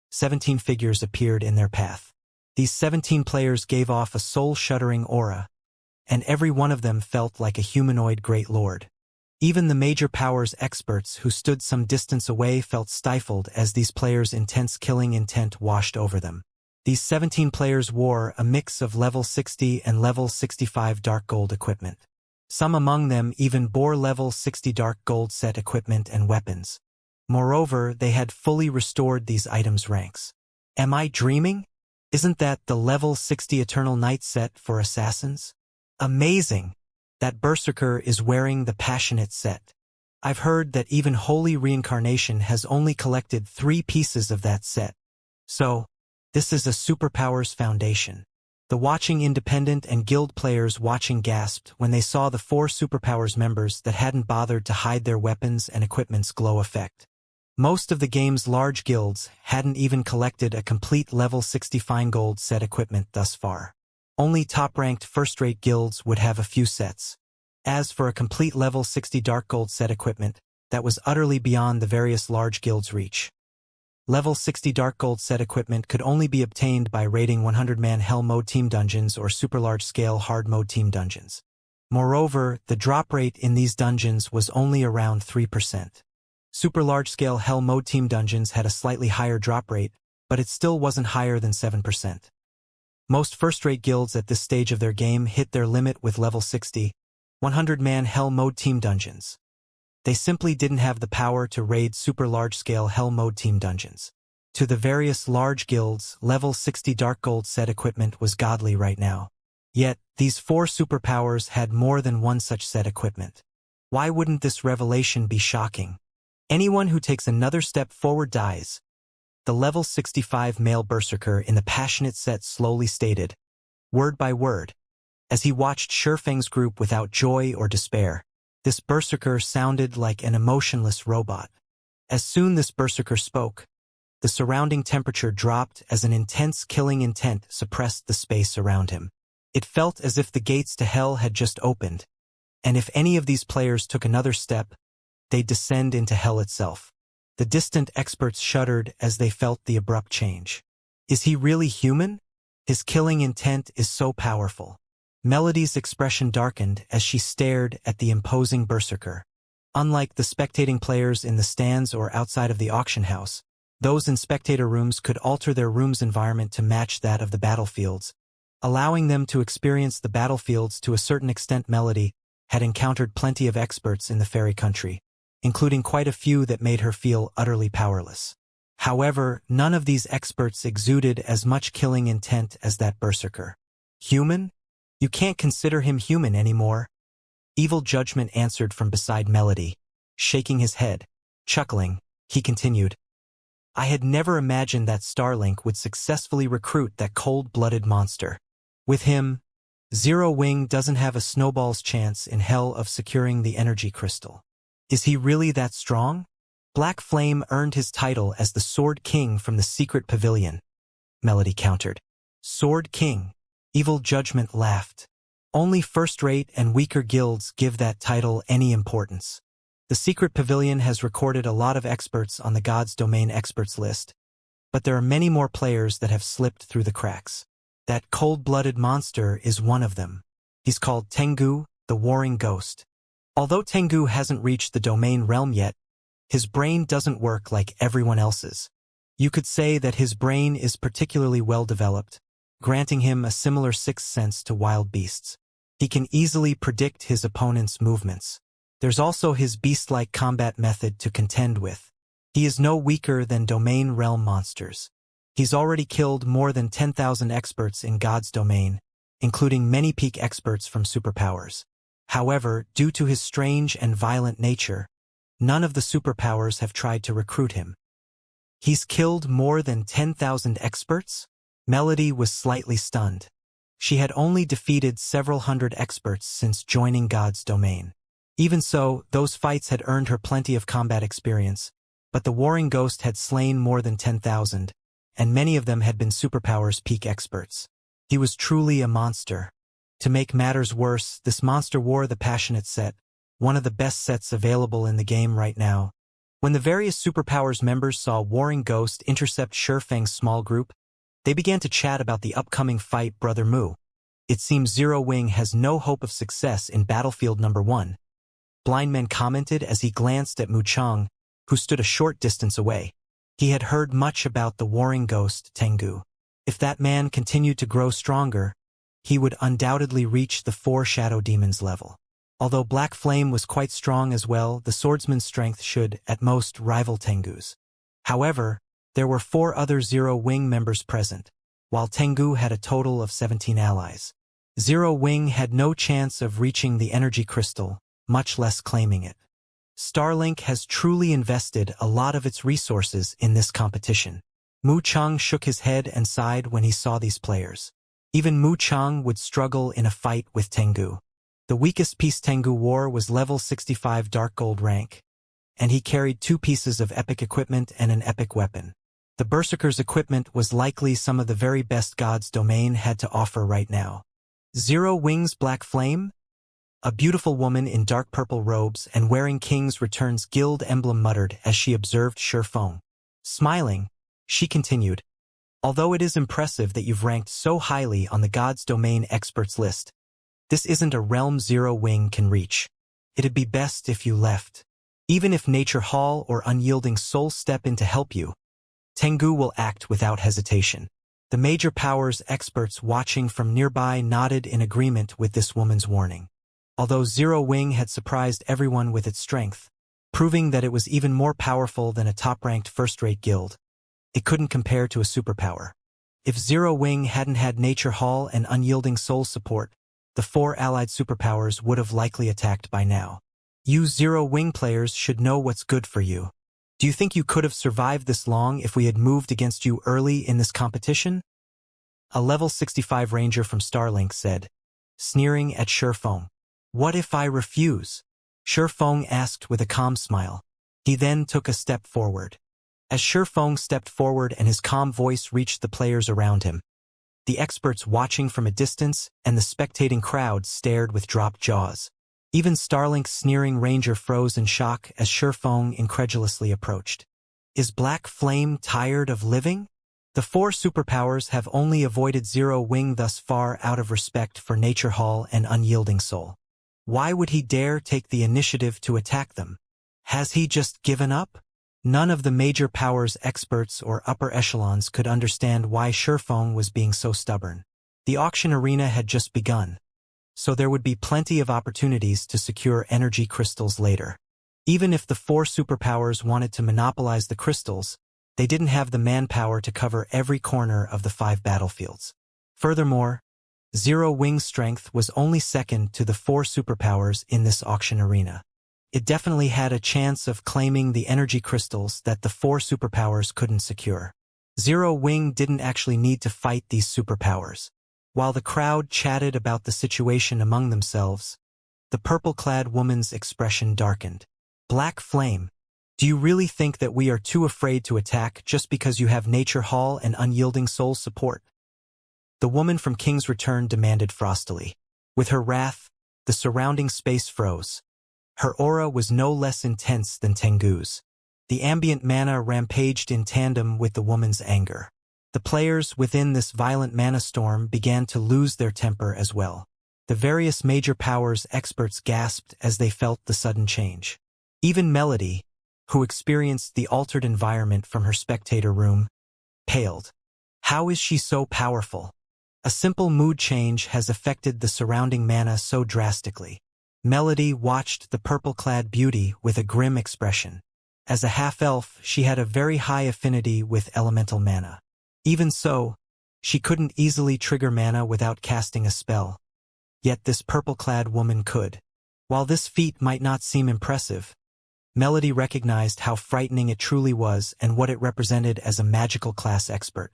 17 figures appeared in their path. These 17 players gave off a soul-shuddering aura, and every one of them felt like a humanoid great lord. Even the major powers experts who stood some distance away felt stifled as these players' intense killing intent washed over them. These 17 players wore a mix of level 60 and level 65 dark gold equipment. Some among them even bore level 60 dark gold set equipment and weapons. Moreover, they had fully restored these items' ranks. Am I dreaming? Isn't that the level 60 Eternal Night set for assassins? Amazing! That Berserker is wearing the Passionate set. I've heard that even Holy Reincarnation has only collected 3 pieces of that set. So, this is a superpowers foundation. The watching independent and guild players watching gasped when they saw the 4 superpowers members that hadn't bothered to hide their weapons and equipment's glow effect. Most of the game's large guilds hadn't even collected a complete level 60 fine gold set equipment thus far. Only top-ranked first-rate guilds would have a few sets. As for a complete level 60 dark gold set equipment, that was utterly beyond the various large guilds' reach. Level 60 dark gold set equipment could only be obtained by raiding 100-man hell mode team dungeons or super large-scale hard mode team dungeons. Moreover, the drop rate in these dungeons was only around 3%. Super large-scale hell mode team dungeons had a slightly higher drop rate, but it still wasn't higher than 7%. Most first-rate guilds at this stage of their game hit their limit with level 60, 100-man hell mode team dungeons. They simply didn't have the power to raid super large-scale hell mode team dungeons. To the various large guilds, level 60 dark gold set equipment was godly right now. Yet, these 4 superpowers had more than one such set equipment. Why wouldn't this revelation be shocking? Anyone who takes another step forward dies. The level 65 male berserker in the Passionate set slowly stated, word by word, as he watched Shurfeng's group without joy or despair. This berserker sounded like an emotionless robot. As soon this berserker spoke, the surrounding temperature dropped as an intense killing intent suppressed the space around him. It felt as if the gates to hell had just opened, and if any of these players took another step, they'd descend into hell itself. The distant experts shuddered as they felt the abrupt change. Is he really human? His killing intent is so powerful. Melody's expression darkened as she stared at the imposing berserker. Unlike the spectating players in the stands or outside of the auction house, those in spectator rooms could alter their room's environment to match that of the battlefields, allowing them to experience the battlefields to a certain extent. Melody had encountered plenty of experts in the fairy country, including quite a few that made her feel utterly powerless. However, none of these experts exuded as much killing intent as that berserker. Human? You can't consider him human anymore. Evil Judgment answered from beside Melody. Shaking his head, chuckling, he continued, I had never imagined that Starlink would successfully recruit that cold-blooded monster. With him, Zero Wing doesn't have a snowball's chance in hell of securing the energy crystal. Is he really that strong? Black Flame earned his title as the Sword King from the Secret Pavilion, Melody countered. Sword King. Evil Judgment laughed. Only first-rate and weaker guilds give that title any importance. The Secret Pavilion has recorded a lot of experts on the God's Domain experts list, but there are many more players that have slipped through the cracks. That cold-blooded monster is one of them. He's called Tengu, the Warring Ghost. Although Tengu hasn't reached the domain realm yet, his brain doesn't work like everyone else's. You could say that his brain is particularly well developed, granting him a similar sixth sense to wild beasts. He can easily predict his opponent's movements. There's also his beast-like combat method to contend with. He is no weaker than domain realm monsters. He's already killed more than 10,000 experts in God's domain, including many peak experts from superpowers. However, due to his strange and violent nature, none of the superpowers have tried to recruit him. He's killed more than 10,000 experts? Melody was slightly stunned. She had only defeated several hundred experts since joining God's domain. Even so, those fights had earned her plenty of combat experience, but the Warring Ghost had slain more than 10,000, and many of them had been superpowers peak experts. He was truly a monster. To make matters worse, this monster wore the Passionate set, one of the best sets available in the game right now. When the various superpowers members saw Warring Ghost intercept Shurfeng's small group, they began to chat about the upcoming fight Brother Mu. It seems Zero Wing has no hope of success in Battlefield number 1. Blindman commented as he glanced at Mu Chang, who stood a short distance away. He had heard much about the Warring Ghost, Tengu. If that man continued to grow stronger, he would undoubtedly reach the 4 Shadow Demons level. Although Black Flame was quite strong as well, the Swordsman's strength should, at most, rival Tengu's. However, there were 4 other Zero Wing members present, while Tengu had a total of 17 allies. Zero Wing had no chance of reaching the energy crystal, much less claiming it. Starlink has truly invested a lot of its resources in this competition. Mu Chang shook his head and sighed when he saw these players. Even Mu Chang would struggle in a fight with Tengu. The weakest piece Tengu wore was level 65 Dark Gold rank, and he carried 2 pieces of epic equipment and an epic weapon. The Berserker's equipment was likely some of the very best God's domain had to offer right now. Zero Wing's Black Flame? A beautiful woman in dark purple robes and wearing King's Return's guild emblem muttered as she observed Shurfeng. Smiling, she continued, "Although it is impressive that you've ranked so highly on the God's Domain experts list, this isn't a realm Zero Wing can reach. It'd be best if you left. Even if Nature Hall or Unyielding Soul step in to help you, Tengu will act without hesitation." The major powers experts watching from nearby nodded in agreement with this woman's warning. Although Zero Wing had surprised everyone with its strength, proving that it was even more powerful than a top-ranked first-rate guild, it couldn't compare to a superpower. If Zero Wing hadn't had Nature Hall and Unyielding Soul support, the 4 allied superpowers would have likely attacked by now. You Zero Wing players should know what's good for you. Do you think you could have survived this long if we had moved against you early in this competition? A level 65 ranger from Starlink said, sneering at Shurfeng. What if I refuse? Shurfeng asked with a calm smile. He then took a step forward. As Shurfeng stepped forward and his calm voice reached the players around him, the experts watching from a distance and the spectating crowd stared with dropped jaws. Even Starlink's sneering ranger froze in shock as Shurfeng incredulously approached. Is Black Flame tired of living? The 4 superpowers have only avoided Zero Wing thus far out of respect for Nature Hall and Unyielding Soul. Why would he dare take the initiative to attack them? Has he just given up? None of the major powers experts or upper echelons could understand why Shurfeng was being so stubborn. The auction arena had just begun, so there would be plenty of opportunities to secure energy crystals later. Even if the 4 superpowers wanted to monopolize the crystals, they didn't have the manpower to cover every corner of the 5 battlefields. Furthermore, Zero Wing's strength was only second to the 4 superpowers in this auction arena. It definitely had a chance of claiming the energy crystals that the 4 superpowers couldn't secure. Zero Wing didn't actually need to fight these superpowers. While the crowd chatted about the situation among themselves, the purple-clad woman's expression darkened. Black Flame. Do you really think that we are too afraid to attack just because you have Nature Hall and unyielding soul support? The woman from King's Return demanded frostily. With her wrath, the surrounding space froze. Her aura was no less intense than Tengu's. The ambient mana rampaged in tandem with the woman's anger. The players within this violent mana storm began to lose their temper as well. The various major powers experts gasped as they felt the sudden change. Even Melody, who experienced the altered environment from her spectator room, paled. How is she so powerful? A simple mood change has affected the surrounding mana so drastically. Melody watched the purple-clad beauty with a grim expression. As a half-elf, she had a very high affinity with elemental mana. Even so, she couldn't easily trigger mana without casting a spell. Yet this purple-clad woman could. While this feat might not seem impressive, Melody recognized how frightening it truly was and what it represented as a magical class expert.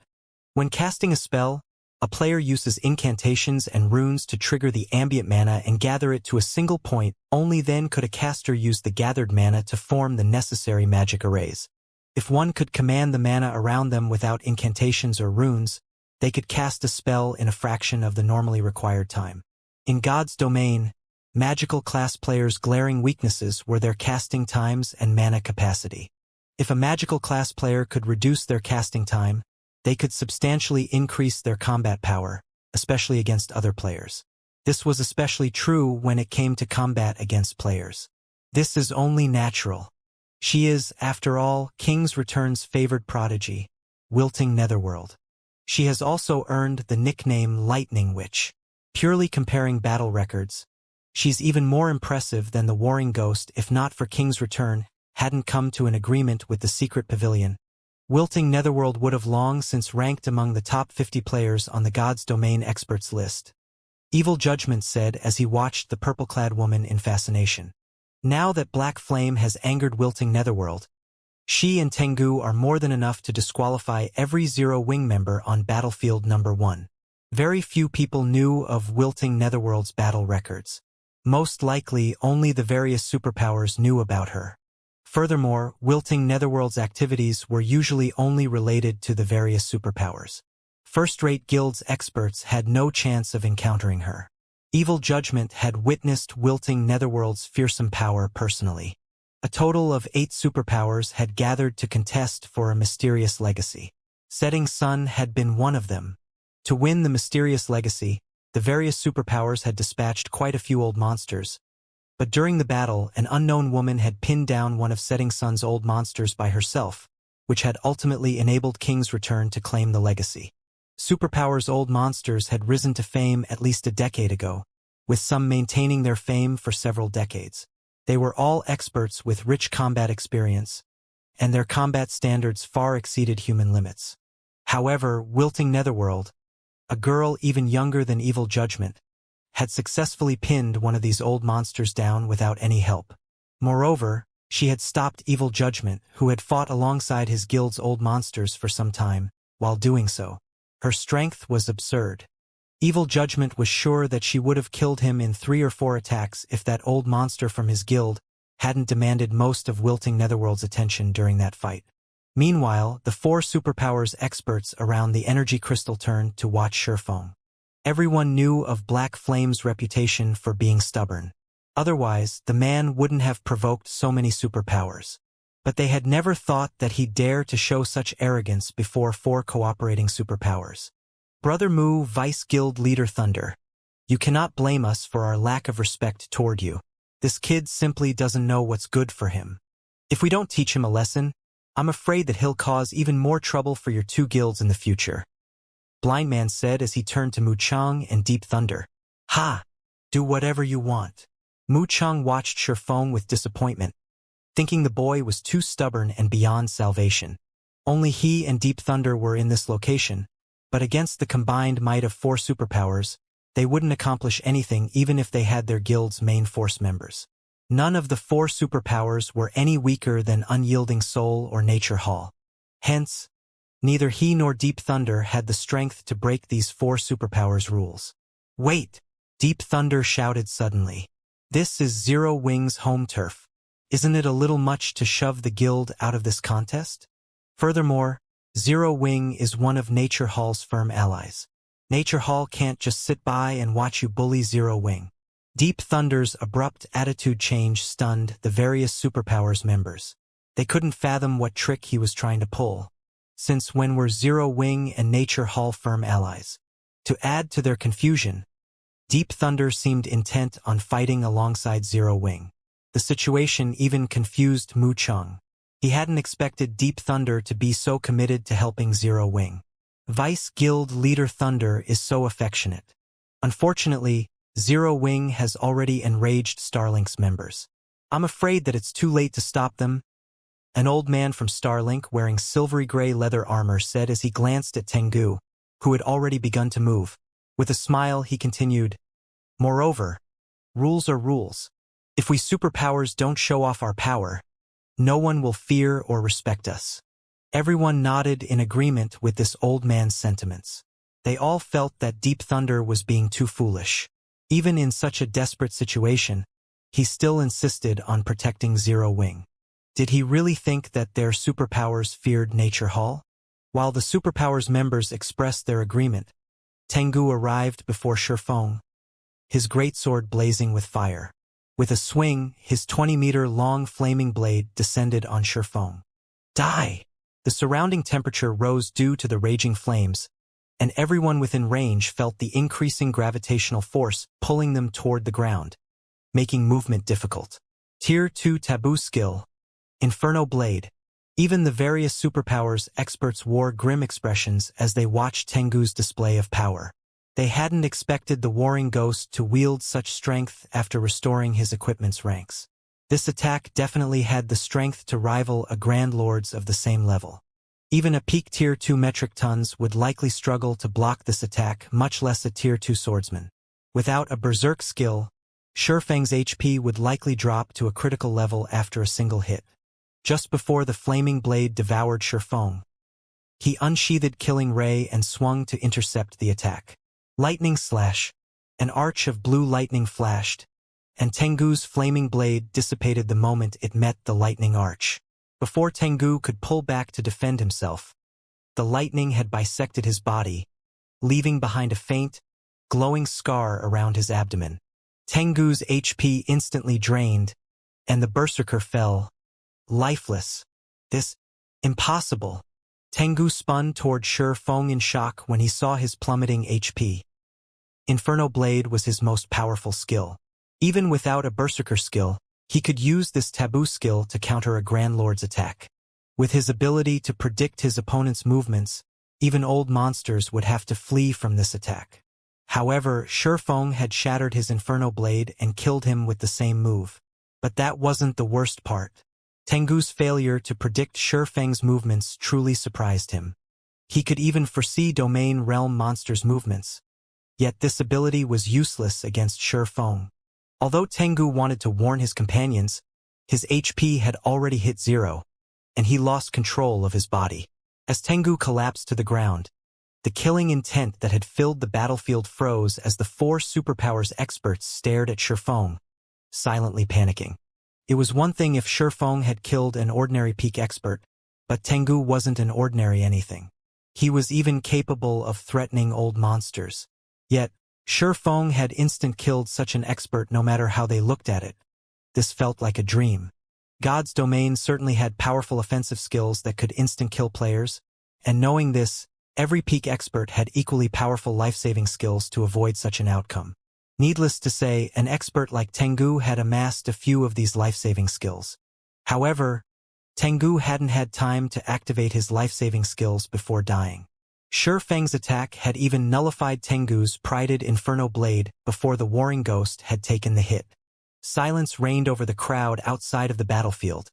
When casting a spell, a player uses incantations and runes to trigger the ambient mana and gather it to a single point. Only then could a caster use the gathered mana to form the necessary magic arrays. If one could command the mana around them without incantations or runes, they could cast a spell in a fraction of the normally required time. In God's domain, magical class players' glaring weaknesses were their casting times and mana capacity. If a magical class player could reduce their casting time, they could substantially increase their combat power, especially against other players. This was especially true when it came to combat against players. This is only natural. She is, after all, King's Return's favored prodigy, Wilting Netherworld. She has also earned the nickname Lightning Witch. Purely comparing battle records, she's even more impressive than the Warring Ghost if not for King's Return hadn't come to an agreement with the Secret Pavilion. Wilting Netherworld would have long since ranked among the top 50 players on the God's Domain experts list. Evil Judgment said as he watched the purple-clad woman in fascination. Now that Black Flame has angered Wilting Netherworld, she and Tengu are more than enough to disqualify every Zero Wing member on Battlefield number 1. Very few people knew of Wilting Netherworld's battle records. Most likely, only the various superpowers knew about her. Furthermore, Wilting Netherworld's activities were usually only related to the various superpowers. First-rate guilds experts had no chance of encountering her. Evil Judgment had witnessed Wilting Netherworld's fearsome power personally. A total of 8 superpowers had gathered to contest for a mysterious legacy. Setting Sun had been one of them. To win the mysterious legacy, the various superpowers had dispatched quite a few old monsters. But during the battle, an unknown woman had pinned down one of Setting Sun's old monsters by herself, which had ultimately enabled King's Return to claim the legacy. Superpower's old monsters had risen to fame at least a decade ago, with some maintaining their fame for several decades. They were all experts with rich combat experience, and their combat standards far exceeded human limits. However, Wilting Netherworld, a girl even younger than Evil Judgment, had successfully pinned one of these old monsters down without any help. Moreover, she had stopped Evil Judgment, who had fought alongside his guild's old monsters for some time. While doing so, her strength was absurd. Evil Judgment was sure that she would have killed him in 3 or 4 attacks if that old monster from his guild hadn't demanded most of Wilting Netherworld's attention during that fight. Meanwhile, the 4 superpowers experts around the energy crystal turned to watch Sherfong. Everyone knew of Black Flame's reputation for being stubborn. Otherwise, the man wouldn't have provoked so many superpowers. But they had never thought that he'd dare to show such arrogance before 4 cooperating superpowers. Brother Mu, Vice Guild Leader Thunder. You cannot blame us for our lack of respect toward you. This kid simply doesn't know what's good for him. If we don't teach him a lesson, I'm afraid that he'll cause even more trouble for your 2 guilds in the future. Blind Man said as he turned to Mu Chang and Deep Thunder. Ha! Do whatever you want. Mu Chang watched Sherfong with disappointment, thinking the boy was too stubborn and beyond salvation. Only he and Deep Thunder were in this location, but against the combined might of 4 superpowers, they wouldn't accomplish anything even if they had their guild's main force members. None of the 4 superpowers were any weaker than Unyielding Soul or Nature Hall. Hence, neither he nor Deep Thunder had the strength to break these 4 superpowers' rules. Wait! Deep Thunder shouted suddenly. This is Zero Wing's home turf. Isn't it a little much to shove the guild out of this contest? Furthermore, Zero Wing is one of Nature Hall's firm allies. Nature Hall can't just sit by and watch you bully Zero Wing. Deep Thunder's abrupt attitude change stunned the various superpowers members. They couldn't fathom what trick he was trying to pull. Since when were Zero Wing and Nature Hall firm allies? To add to their confusion, Deep Thunder seemed intent on fighting alongside Zero Wing. The situation even confused Mu Chung. He hadn't expected Deep Thunder to be so committed to helping Zero Wing. Vice Guild Leader Thunder is so affectionate. Unfortunately, Zero Wing has already enraged Starlink's members. I'm afraid that it's too late to stop them, an old man from Starlink wearing silvery gray leather armor said as he glanced at Tengu, who had already begun to move. With a smile, he continued, "Moreover, rules are rules. If we superpowers don't show off our power, no one will fear or respect us." Everyone nodded in agreement with this old man's sentiments. They all felt that Deep Thunder was being too foolish. Even in such a desperate situation, he still insisted on protecting Zero Wing. Did he really think that their superpowers feared Nature Hall? While the superpowers members expressed their agreement, Tengu arrived before Shifeng, his greatsword blazing with fire. With a swing, his 20-meter-long flaming blade descended on Shifeng. Die! The surrounding temperature rose due to the raging flames, and everyone within range felt the increasing gravitational force pulling them toward the ground, making movement difficult. Tier 2 Taboo Skill, Inferno Blade. Even the various superpowers experts wore grim expressions as they watched Tengu's display of power. They hadn't expected the warring ghost to wield such strength after restoring his equipment's ranks. This attack definitely had the strength to rival a Grand Lord's of the same level. Even a peak Tier 2 metric tons would likely struggle to block this attack, much less a Tier 2 swordsman. Without a berserk skill, Shifeng's HP would likely drop to a critical level after a single hit. Just before the flaming blade devoured Shifeng, he unsheathed Killing Ray and swung to intercept the attack. Lightning Slash. An arch of blue lightning flashed, and Tengu's flaming blade dissipated the moment it met the lightning arch. Before Tengu could pull back to defend himself, the lightning had bisected his body, leaving behind a faint, glowing scar around his abdomen. Tengu's HP instantly drained, and the berserker fell, lifeless. This, impossible. Tengu spun toward Shifeng in shock when he saw his plummeting HP. Inferno Blade was his most powerful skill. Even without a berserker skill, he could use this taboo skill to counter a Grand Lord's attack. With his ability to predict his opponent's movements, even old monsters would have to flee from this attack. However, Shifeng had shattered his Inferno Blade and killed him with the same move. But that wasn't the worst part. Tengu's failure to predict Shifeng's movements truly surprised him. He could even foresee Domain Realm monsters' movements. Yet this ability was useless against Shifeng. Although Tengu wanted to warn his companions, his HP had already hit zero, and he lost control of his body. As Tengu collapsed to the ground, the killing intent that had filled the battlefield froze as the four superpowers experts stared at Shifeng, silently panicking. It was one thing if Shifeng had killed an ordinary peak expert, but Tengu wasn't an ordinary anything. He was even capable of threatening old monsters. Yet, Shifeng had instant-killed such an expert no matter how they looked at it. This felt like a dream. God's domain certainly had powerful offensive skills that could instant-kill players, and knowing this, every peak expert had equally powerful life-saving skills to avoid such an outcome. Needless to say, an expert like Tengu had amassed a few of these life-saving skills. However, Tengu hadn't had time to activate his life-saving skills before dying. Shifeng's attack had even nullified Tengu's prided Inferno Blade before the Warring Ghost had taken the hit. Silence reigned over the crowd outside of the battlefield,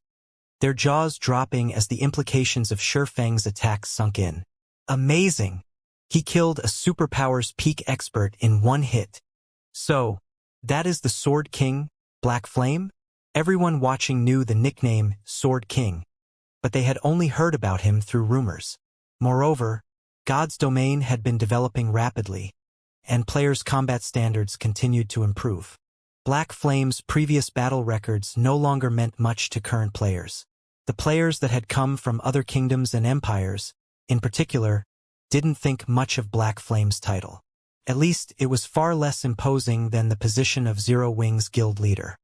their jaws dropping as the implications of Shifeng's attack sunk in. Amazing! He killed a superpowers peak expert in one hit. So, that is the Sword King, Black Flame? Everyone watching knew the nickname Sword King, but they had only heard about him through rumors. Moreover, God's domain had been developing rapidly, and players' combat standards continued to improve. Black Flame's previous battle records no longer meant much to current players. The players that had come from other kingdoms and empires, in particular, didn't think much of Black Flame's title. At least, it was far less imposing than the position of Zero Wing's guild leader.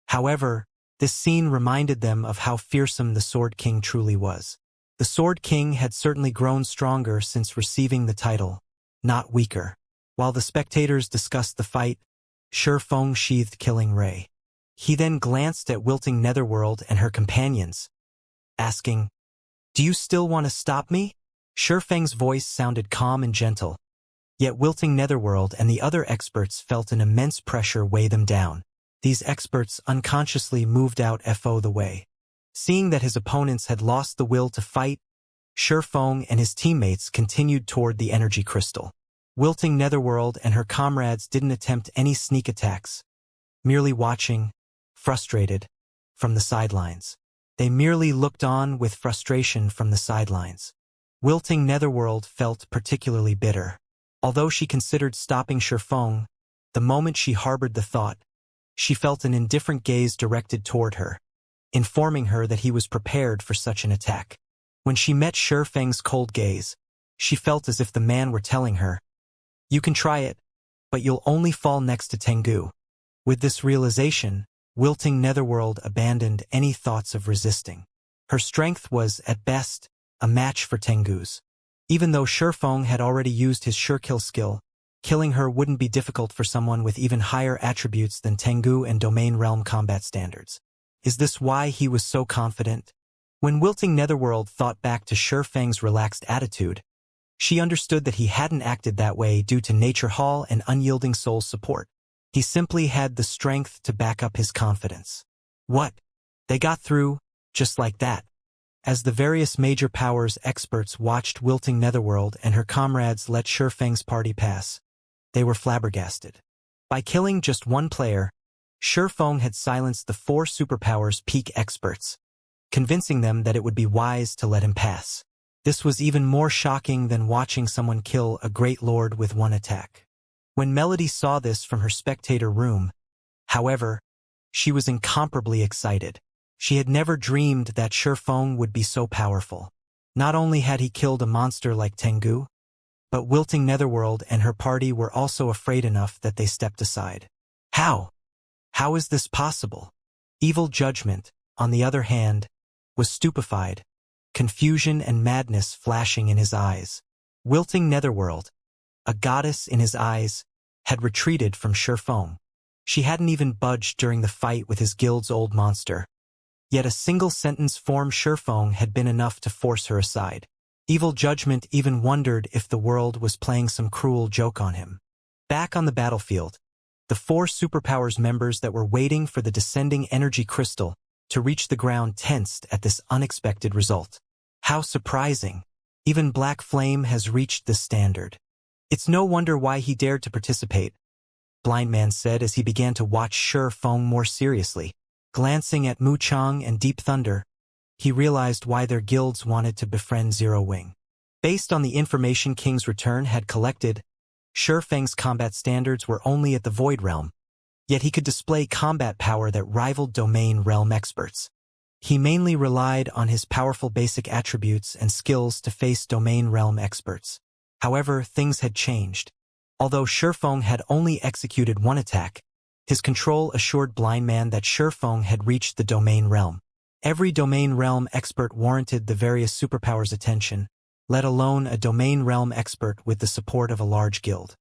However, this scene reminded them of how fearsome the Sword King truly was. The Sword King had certainly grown stronger since receiving the title, not weaker. While the spectators discussed the fight, Shi Feng sheathed Killing Ray. He then glanced at wilting Netherworld and her companions, asking, "Do you still want to stop me?" Shi Feng's voice sounded calm and gentle, yet wilting Netherworld and the other experts felt an immense pressure weigh them down. These experts unconsciously moved out FO the way. Seeing that his opponents had lost the will to fight, Shi Feng and his teammates continued toward the energy crystal. Wilting Netherworld and her comrades didn't attempt any sneak attacks, merely watching, frustrated, from the sidelines. They merely looked on with frustration from the sidelines. Wilting Netherworld felt particularly bitter. Although she considered stopping Shi Feng, the moment she harbored the thought, she felt an indifferent gaze directed toward her, informing her that he was prepared for such an attack. When she met Shi Feng's cold gaze, she felt as if the man were telling her, "You can try it, but you'll only fall next to Tengu." With this realization, wilting Netherworld abandoned any thoughts of resisting. Her strength was, at best, a match for Tengu's. Even though Shi Feng had already used his Surekill skill, killing her wouldn't be difficult for someone with even higher attributes than Tengu and Domain Realm combat standards. Is this why he was so confident? When wilting Netherworld thought back to Shi Feng's relaxed attitude, she understood that he hadn't acted that way due to Nature Hall and unyielding soul support. He simply had the strength to back up his confidence. What? They got through, just like that. As the various major powers experts watched wilting Netherworld and her comrades let Shi Feng's party pass, they were flabbergasted. By killing just one player, Shi Feng had silenced the 4 superpowers peak experts, convincing them that it would be wise to let him pass. This was even more shocking than watching someone kill a great lord with one attack. When Melody saw this from her spectator room, however, she was incomparably excited. She had never dreamed that Shi Feng would be so powerful. Not only had he killed a monster like Tengu, but wilting Netherworld and her party were also afraid enough that they stepped aside. How? How is this possible? Evil Judgment, on the other hand, was stupefied, confusion and madness flashing in his eyes. Wilting Netherworld, a goddess in his eyes, had retreated from Shi Feng. She hadn't even budged during the fight with his guild's old monster. Yet a single sentence from Shi Feng had been enough to force her aside. Evil Judgment even wondered if the world was playing some cruel joke on him. Back on the battlefield, the 4 superpowers members that were waiting for the descending energy crystal to reach the ground tensed at this unexpected result. How surprising! Even Black Flame has reached this standard. It's no wonder why he dared to participate, Blind Man said as he began to watch Shi Feng more seriously. Glancing at Mu Chang and Deep Thunder, he realized why their guilds wanted to befriend Zero Wing. Based on the information King's Return had collected, Shi Feng's combat standards were only at the Void Realm, yet he could display combat power that rivaled Domain Realm experts. He mainly relied on his powerful basic attributes and skills to face Domain Realm experts. However, things had changed. Although Shi Feng had only executed one attack, his control assured Blind Man that Shi Feng had reached the Domain Realm. Every Domain Realm expert warranted the various superpowers' attention, let alone a Domain Realm expert with the support of a large guild.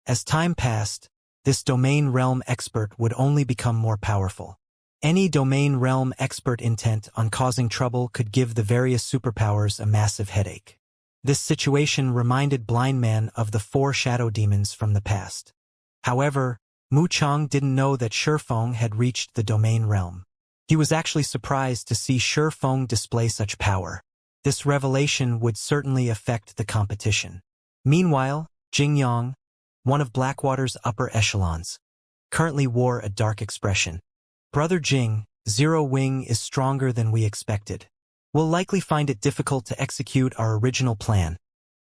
As time passed, this Domain Realm expert would only become more powerful. Any Domain Realm expert intent on causing trouble could give the various superpowers a massive headache. This situation reminded Blind Man of the 4 shadow demons from the past. However, Mu Chang didn't know that Shi Feng had reached the Domain Realm. He was actually surprised to see Shi Feng display such power. This revelation would certainly affect the competition. Meanwhile, Jing Yang, one of Blackwater's upper echelons, currently wore a dark expression. "Brother Jing, Zero Wing is stronger than we expected. We'll likely find it difficult to execute our original plan,"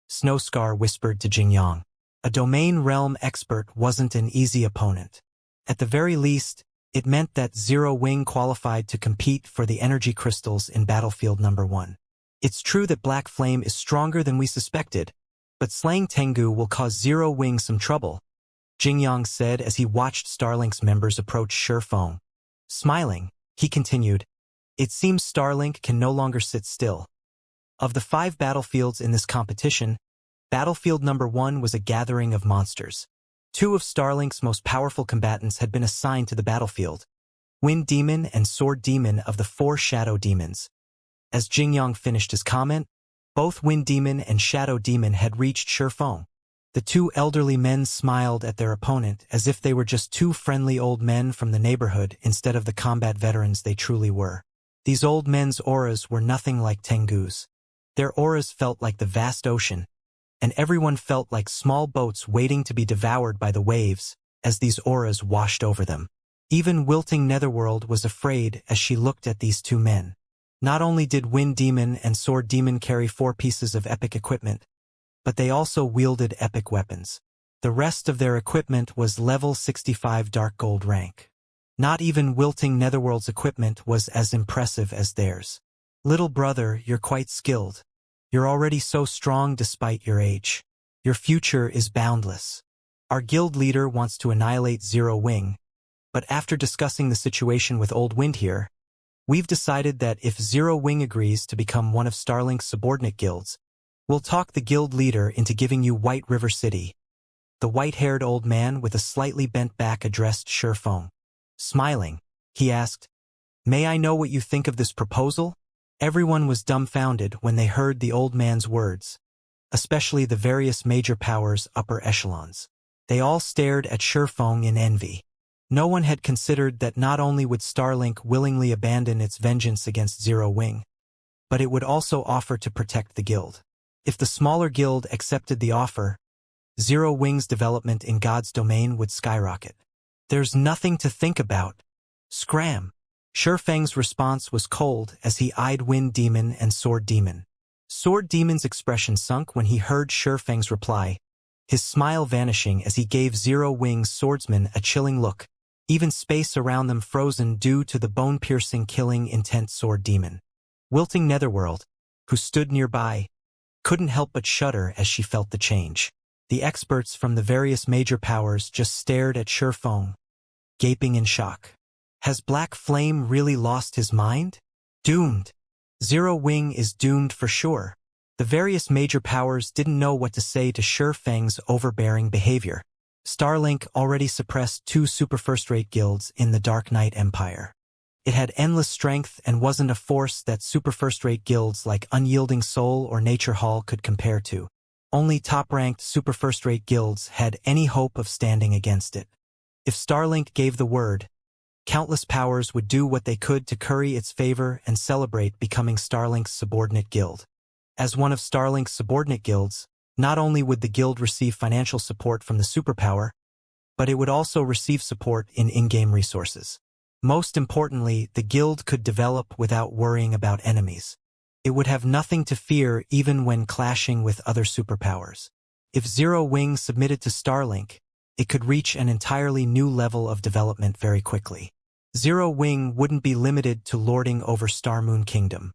Snowscar whispered to Jing Yang. A Domain Realm expert wasn't an easy opponent. At the very least, it meant that Zero Wing qualified to compete for the energy crystals in Battlefield Number 1. It's true that Black Flame is stronger than we suspected, but slaying Tengu will cause Zero Wing some trouble, Jingyang said as he watched Starlink's members approach Shifeng. Smiling, he continued, "It seems Starlink can no longer sit still." Of the 5 battlefields in this competition, Battlefield Number 1 was a gathering of monsters. 2 of Starlink's most powerful combatants had been assigned to the battlefield, Wind Demon and Sword Demon of the 4 Shadow Demons. As Jingyang finished his comment, both Wind Demon and Shadow Demon had reached Shifeng. The 2 elderly men smiled at their opponent as if they were just 2 friendly old men from the neighborhood instead of the combat veterans they truly were. These old men's auras were nothing like Tengu's. Their auras felt like the vast ocean, and everyone felt like small boats waiting to be devoured by the waves as these auras washed over them. Even wilting Netherworld was afraid as she looked at these 2 men. Not only did Wind Demon and Sword Demon carry 4 pieces of epic equipment, but they also wielded epic weapons. The rest of their equipment was level 65 Dark Gold rank. Not even wilting Netherworld's equipment was as impressive as theirs. "Little brother, you're quite skilled. You're already so strong despite your age. Your future is boundless. Our guild leader wants to annihilate Zero Wing, but after discussing the situation with Old Wind here, we've decided that if Zero Wing agrees to become one of Starlink's subordinate guilds, we'll talk the guild leader into giving you White River City." The white-haired old man with a slightly bent back addressed Shifeng. Smiling, he asked, "May I know what you think of this proposal?" Everyone was dumbfounded when they heard the old man's words, especially the various major powers' upper echelons. They all stared at Shifeng in envy. No one had considered that not only would Starlink willingly abandon its vengeance against Zero Wing, but it would also offer to protect the guild. If the smaller guild accepted the offer, Zero Wing's development in God's domain would skyrocket. "There's nothing to think about. Scram." Shifeng's response was cold as he eyed Wind Demon and Sword Demon. Sword Demon's expression sunk when he heard Shifeng's reply, his smile vanishing as he gave Zero Wing's Swordsman a chilling look, even space around them frozen due to the bone-piercing killing intent Sword Demon. Wilting Netherworld, who stood nearby, couldn't help but shudder as she felt the change. The experts from the various major powers just stared at Shifeng, gaping in shock. Has Black Flame really lost his mind? Doomed. Zero Wing is doomed for sure. The various major powers didn't know what to say to Shifeng's overbearing behavior. Starlink already suppressed 2 super first-rate guilds in the Dark Knight Empire. It had endless strength and wasn't a force that super first-rate guilds like Unyielding Soul or Nature Hall could compare to. Only top-ranked super first-rate guilds had any hope of standing against it. If Starlink gave the word, countless powers would do what they could to curry its favor and celebrate becoming Starlink's subordinate guild. As one of Starlink's subordinate guilds, not only would the guild receive financial support from the superpower, but it would also receive support in in-game resources. Most importantly, the guild could develop without worrying about enemies. It would have nothing to fear even when clashing with other superpowers. If Zero Wing submitted to Starlink, it could reach an entirely new level of development very quickly. Zero Wing wouldn't be limited to lording over Starmoon Kingdom.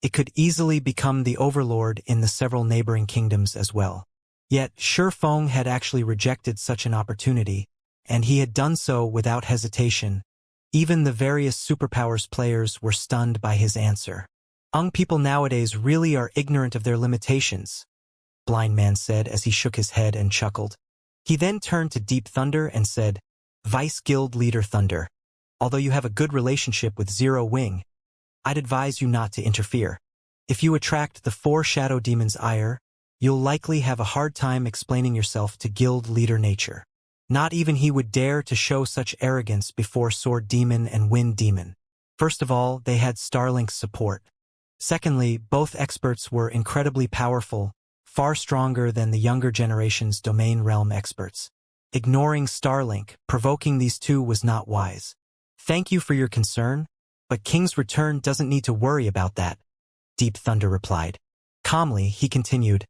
It could easily become the overlord in the several neighboring kingdoms as well. Yet Shifeng had actually rejected such an opportunity, and he had done so without hesitation. Even the various superpowers players were stunned by his answer. "Young people nowadays really are ignorant of their limitations," Blind Man said as he shook his head and chuckled. He then turned to Deep Thunder and said, "Vice Guild Leader Thunder, although you have a good relationship with Zero Wing, I'd advise you not to interfere. If you attract the 4 Shadow Demons' ire, you'll likely have a hard time explaining yourself to Guild Leader Nature. Not even he would dare to show such arrogance before Sword Demon and Wind Demon. First of all, they had Starlink's support. Secondly, both experts were incredibly powerful, far stronger than the younger generation's domain realm experts. Ignoring Starlink, provoking these 2 was not wise. "Thank you for your concern, but King's Return doesn't need to worry about that," Deep Thunder replied. Calmly, he continued,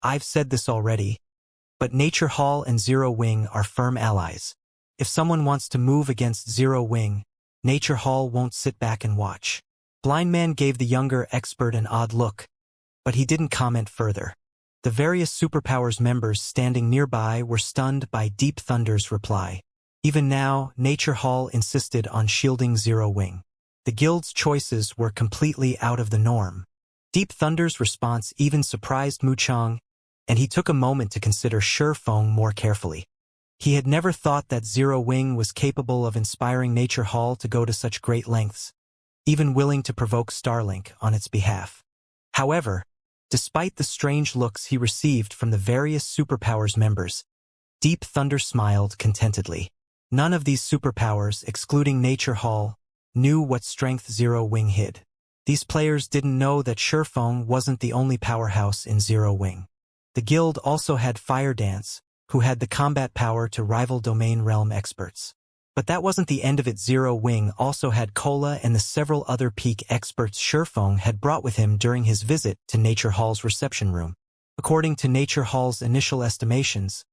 "I've said this already, but Nature Hall and Zero Wing are firm allies. If someone wants to move against Zero Wing, Nature Hall won't sit back and watch. Blind Man gave the younger expert an odd look, but he didn't comment further. The various superpowers members standing nearby were stunned by Deep Thunder's reply. Even now, Nature Hall insisted on shielding Zero Wing. The guild's choices were completely out of the norm. Deep Thunder's response even surprised Mu Chang, and he took a moment to consider Shifeng more carefully. He had never thought that Zero Wing was capable of inspiring Nature Hall to go to such great lengths, even willing to provoke Starlink on its behalf. However, despite the strange looks he received from the various superpowers members, Deep Thunder smiled contentedly. None of these superpowers, excluding Nature Hall, knew what strength Zero Wing hid. These players didn't know that Shifeng wasn't the only powerhouse in Zero Wing. The guild also had Fire Dance, who had the combat power to rival Domain Realm experts. But that wasn't the end of it. Zero Wing also had Cola and the several other peak experts Shifeng had brought with him during his visit to Nature Hall's reception room. According to Nature Hall's initial estimations,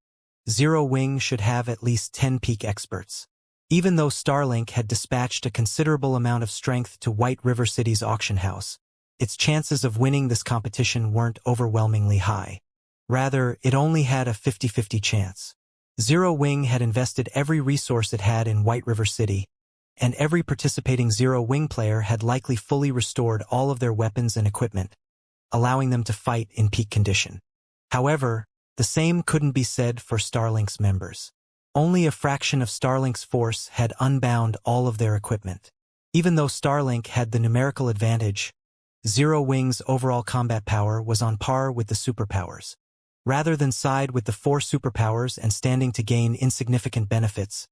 Zero Wing should have at least 10 peak experts. Even though Starlink had dispatched a considerable amount of strength to White River City's auction house, its chances of winning this competition weren't overwhelmingly high. Rather, it only had a 50-50 chance. Zero Wing had invested every resource it had in White River City, and every participating Zero Wing player had likely fully restored all of their weapons and equipment, allowing them to fight in peak condition. However, the same couldn't be said for Starlink's members. Only a fraction of Starlink's force had unbound all of their equipment. Even though Starlink had the numerical advantage, Zero Wing's overall combat power was on par with the superpowers. Rather than side with the 4 superpowers and standing to gain insignificant benefits,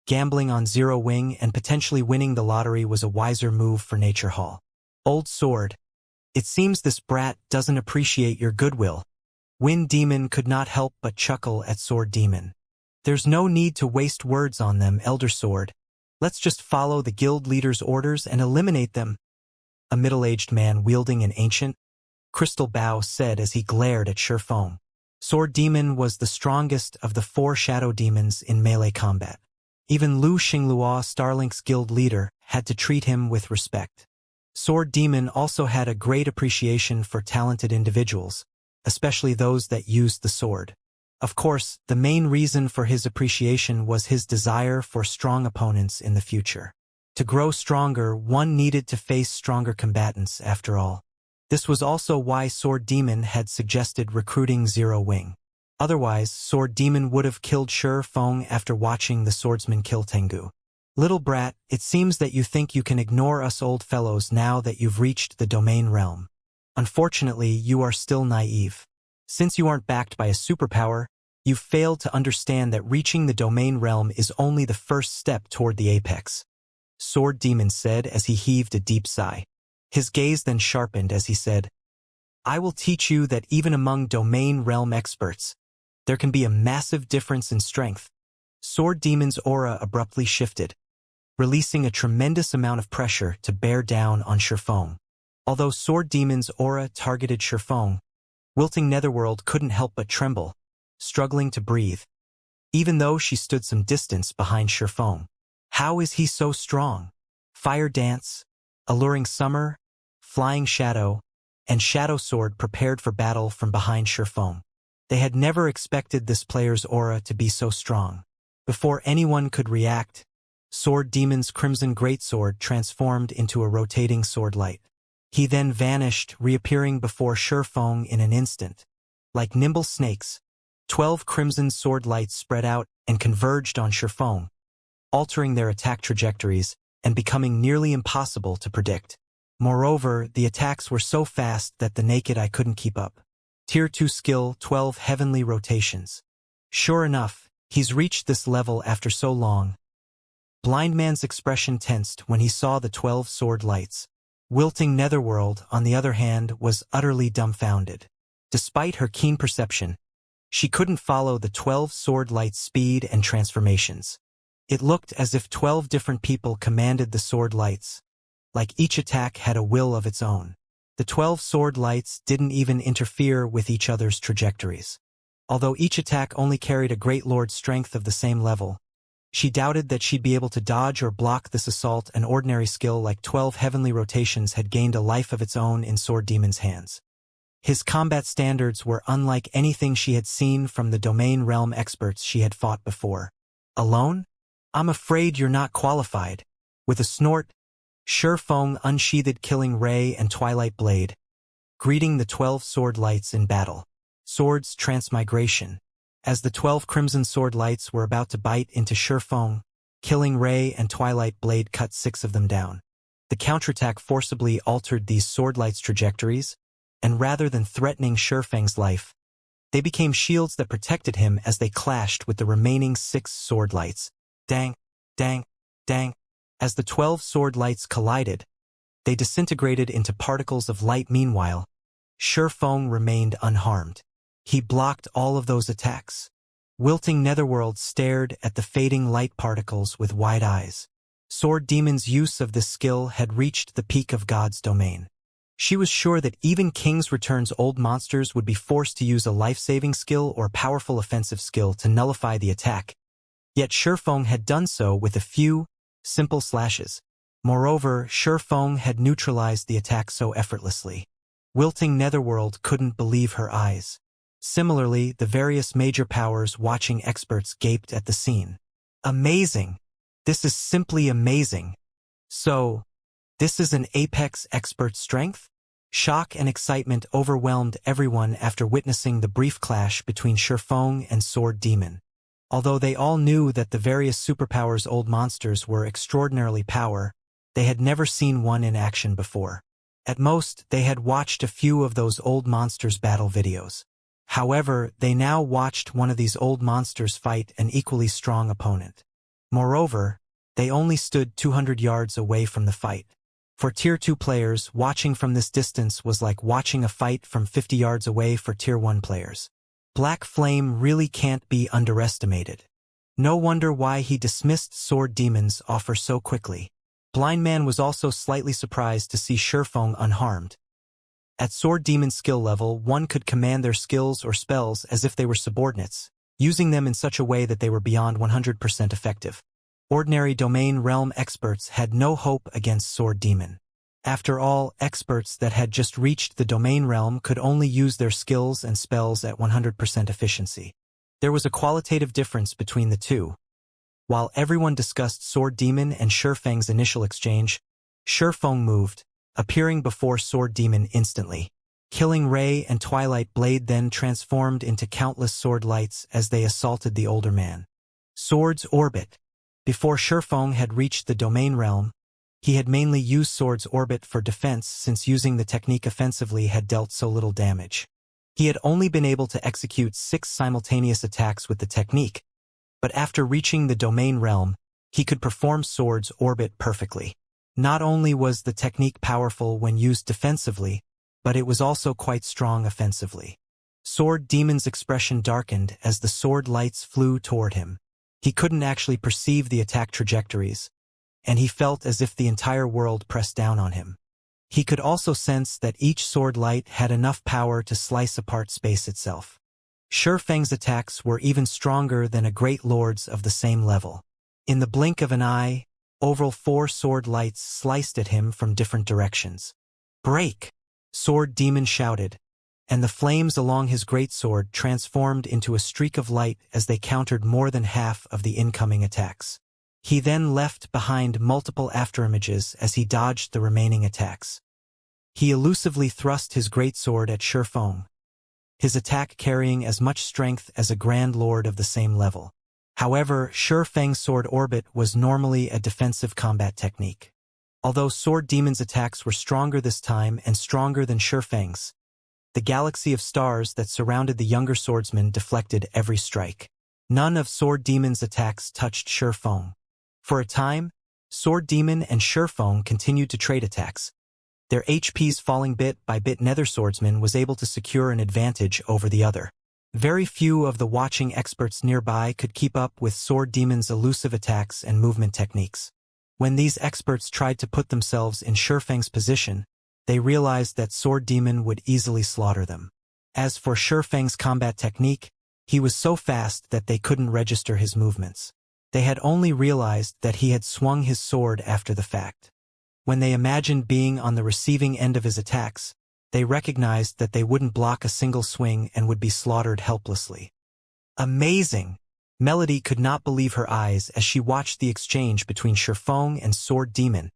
gambling on Zero Wing and potentially winning the lottery was a wiser move for Nature Hall. Old Sword. It seems this brat doesn't appreciate your goodwill. Wind Demon could not help but chuckle at Sword Demon. There's no need to waste words on them, Elder Sword. Let's just follow the guild leader's orders and eliminate them. A middle-aged man wielding an ancient crystal bow said as he glared at Shifeng. Sword Demon was the strongest of the 4 shadow demons in melee combat. Even Lu Xinglua, Starlink's guild leader, had to treat him with respect. Sword Demon also had a great appreciation for talented individuals, especially those that used the sword. Of course, the main reason for his appreciation was his desire for strong opponents in the future. To grow stronger, one needed to face stronger combatants, after all. This was also why Sword Demon had suggested recruiting Zero Wing. Otherwise, Sword Demon would have killed Shifeng after watching the Swordsman kill Tengu. Little brat, it seems that you think you can ignore us old fellows now that you've reached the Domain Realm. Unfortunately, you are still naive. Since you aren't backed by a superpower, you've failed to understand that reaching the Domain Realm is only the first step toward the apex. Sword Demon said as he heaved a deep sigh. His gaze then sharpened as he said, I will teach you that even among Domain Realm experts, there can be a massive difference in strength. Sword Demon's aura abruptly shifted, releasing a tremendous amount of pressure to bear down on Shifeng. Although Sword Demon's aura targeted Shifeng, wilting Netherworld couldn't help but tremble, struggling to breathe, even though she stood some distance behind Shifeng. How is he so strong? Fire Dance, Alluring Summer, Flying Shadow, and Shadow Sword prepared for battle from behind Shifeng. They had never expected this player's aura to be so strong. Before anyone could react, Sword Demon's Crimson Greatsword transformed into a rotating sword light. He then vanished, reappearing before Shifeng in an instant. Like nimble snakes, 12 crimson sword lights spread out and converged on Shifeng, altering their attack trajectories and becoming nearly impossible to predict. Moreover, the attacks were so fast that the naked eye couldn't keep up. Tier 2 skill, 12 heavenly rotations. Sure enough, he's reached this level after so long. Blind Man's expression tensed when he saw the 12 sword lights. Wilting Netherworld, on the other hand, was utterly dumbfounded. Despite her keen perception, she couldn't follow the 12 sword lights' speed and transformations. It looked as if 12 different people commanded the sword lights, like each attack had a will of its own. The 12 sword lights didn't even interfere with each other's trajectories. Although each attack only carried a Great Lord's strength of the same level, She doubted that she'd be able to dodge or block this assault. An ordinary skill like 12 heavenly rotations had gained a life of its own in Sword Demon's hands. His combat standards were unlike anything she had seen from the domain realm experts she had fought before. Alone? I'm afraid you're not qualified. With a snort, Shifeng unsheathed Killing Ray and Twilight Blade, greeting the 12 sword lights in battle. Swords Transmigration. As the 12 crimson sword lights were about to bite into Shifeng, Killing Ray and Twilight Blade cut 6 of them down. The counterattack forcibly altered these sword lights' trajectories, and rather than threatening Shifeng's life, they became shields that protected him as they clashed with the remaining 6 sword lights. Dang, dang, dang. As the 12 sword lights collided, they disintegrated into particles of light. Meanwhile, Shifeng remained unharmed. He blocked all of those attacks. Wilting Netherworld stared at the fading light particles with wide eyes. Sword Demon's use of this skill had reached the peak of God's domain. She was sure that even King's Return's old monsters would be forced to use a life-saving skill or powerful offensive skill to nullify the attack. Yet Shifeng had done so with a few, simple slashes. Moreover, Shifeng had neutralized the attack so effortlessly. Wilting Netherworld couldn't believe her eyes. Similarly, the various major powers watching experts gaped at the scene. Amazing! This is simply amazing! So, this is an apex expert's strength? Shock and excitement overwhelmed everyone after witnessing the brief clash between Shifeng and Sword Demon. Although they all knew that the various superpowers' old monsters were extraordinarily powerful, they had never seen one in action before. At most, they had watched a few of those old monsters' battle videos. However, they now watched one of these old monsters fight an equally strong opponent. Moreover, they only stood 200 yards away from the fight. For Tier 2 players, watching from this distance was like watching a fight from 50 yards away for Tier 1 players. Black Flame really can't be underestimated. No wonder why he dismissed Sword Demon's offer so quickly. Blind Man was also slightly surprised to see Shifeng unharmed. At Sword Demon's skill level, one could command their skills or spells as if they were subordinates, using them in such a way that they were beyond 100% effective. Ordinary domain realm experts had no hope against Sword Demon. After all, experts that had just reached the domain realm could only use their skills and spells at 100% efficiency. There was a qualitative difference between the two. While everyone discussed Sword Demon and Shifeng's initial exchange, Shifeng moved, appearing before Sword Demon instantly. Killing Ray and Twilight Blade then transformed into countless sword lights as they assaulted the older man. Sword's Orbit. Before Shifeng had reached the domain realm, he had mainly used Sword's Orbit for defense since using the technique offensively had dealt so little damage. He had only been able to execute 6 simultaneous attacks with the technique, but after reaching the domain realm, he could perform Sword's Orbit perfectly. Not only was the technique powerful when used defensively, but it was also quite strong offensively. Sword Demon's expression darkened as the sword lights flew toward him. He couldn't actually perceive the attack trajectories, and he felt as if the entire world pressed down on him. He could also sense that each sword light had enough power to slice apart space itself. Shifeng's attacks were even stronger than a great lord's of the same level. In the blink of an eye, over 4 sword lights sliced at him from different directions. "Break!" Sword Demon shouted, and the flames along his greatsword transformed into a streak of light as they countered more than half of the incoming attacks. He then left behind multiple afterimages as he dodged the remaining attacks. He elusively thrust his greatsword at Shifeng, his attack carrying as much strength as a Grand Lord of the same level. However, Shifeng's Sword Orbit was normally a defensive combat technique. Although Sword Demon's attacks were stronger this time and stronger than Shifeng's, the galaxy of stars that surrounded the younger swordsman deflected every strike. None of Sword Demon's attacks touched Shifeng. For a time, Sword Demon and Shifeng continued to trade attacks. Their HPs falling bit by bit. Neither swordsman was able to secure an advantage over the other. Very few of the watching experts nearby could keep up with Sword Demon's elusive attacks and movement techniques. When these experts tried to put themselves in Shifeng's position, they realized that Sword Demon would easily slaughter them. As for Shifeng's combat technique, he was so fast that they couldn't register his movements. They had only realized that he had swung his sword after the fact. When they imagined being on the receiving end of his attacks, they recognized that they wouldn't block a single swing and would be slaughtered helplessly. Amazing! Melody could not believe her eyes as she watched the exchange between Shifeng and Sword Demon,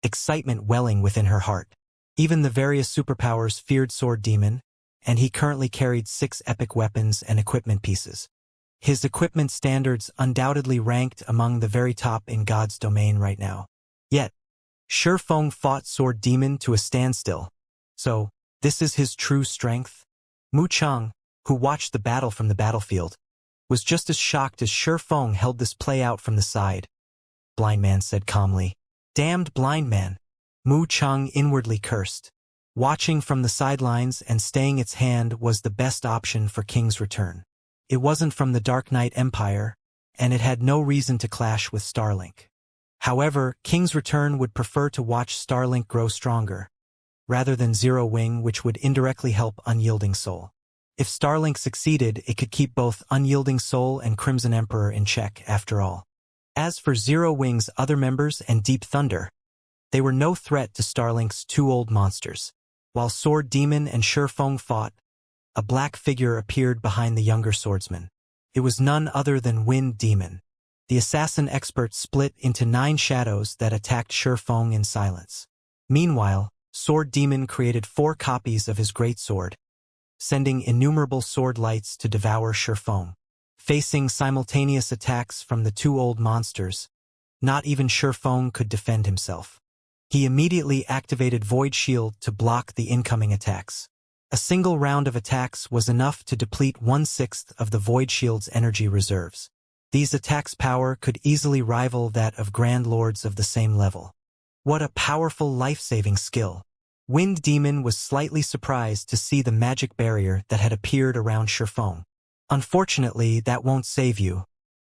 excitement welling within her heart. Even the various superpowers feared Sword Demon, and he currently carried 6 epic weapons and equipment pieces. His equipment standards undoubtedly ranked among the very top in God's domain right now. Yet, Shifeng fought Sword Demon to a standstill. So, this is his true strength? Mu Cheng, who watched the battle from the battlefield, was just as shocked as Shifeng held this play out from the side. Blind Man said calmly. Damned blind man. Mu Cheng inwardly cursed. Watching from the sidelines and staying its hand was the best option for King's return. It wasn't from the Dark Knight Empire, and it had no reason to clash with Starlink. However, King's return would prefer to watch Starlink grow stronger, rather than Zero Wing, which would indirectly help Unyielding Soul. If Starlink succeeded, it could keep both Unyielding Soul and Crimson Emperor in check, after all. As for Zero Wing's other members and Deep Thunder, they were no threat to Starlink's 2 old monsters. While Sword Demon and Shifeng fought, a black figure appeared behind the younger swordsman. It was none other than Wind Demon. The assassin expert split into 9 shadows that attacked Shifeng in silence. Meanwhile, Sword Demon created 4 copies of his greatsword, sending innumerable sword lights to devour Shifeng. Facing simultaneous attacks from the 2 old monsters, not even Shifeng could defend himself. He immediately activated Void Shield to block the incoming attacks. A single round of attacks was enough to deplete 1/6 of the Void Shield's energy reserves. These attacks' power could easily rival that of Grand Lords of the same level. What a powerful life-saving skill! Wind Demon was slightly surprised to see the magic barrier that had appeared around Shifeng. Unfortunately, that won't save you.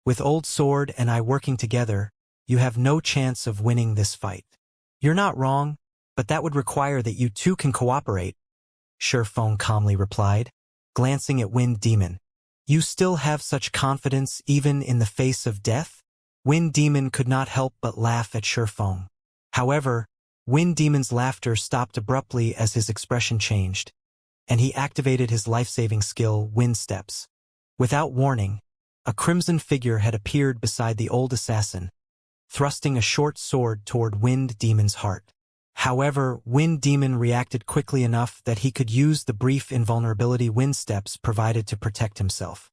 With Old Sword and I working together, you have no chance of winning this fight. You're not wrong, but that would require that you two can cooperate, Shifeng calmly replied, glancing at Wind Demon. You still have such confidence even in the face of death? Wind Demon could not help but laugh at Shifeng. However, Wind Demon's laughter stopped abruptly as his expression changed, and he activated his life-saving skill, Wind Steps. Without warning, a crimson figure had appeared beside the old assassin, thrusting a short sword toward Wind Demon's heart. However, Wind Demon reacted quickly enough that he could use the brief invulnerability Wind Steps provided to protect himself.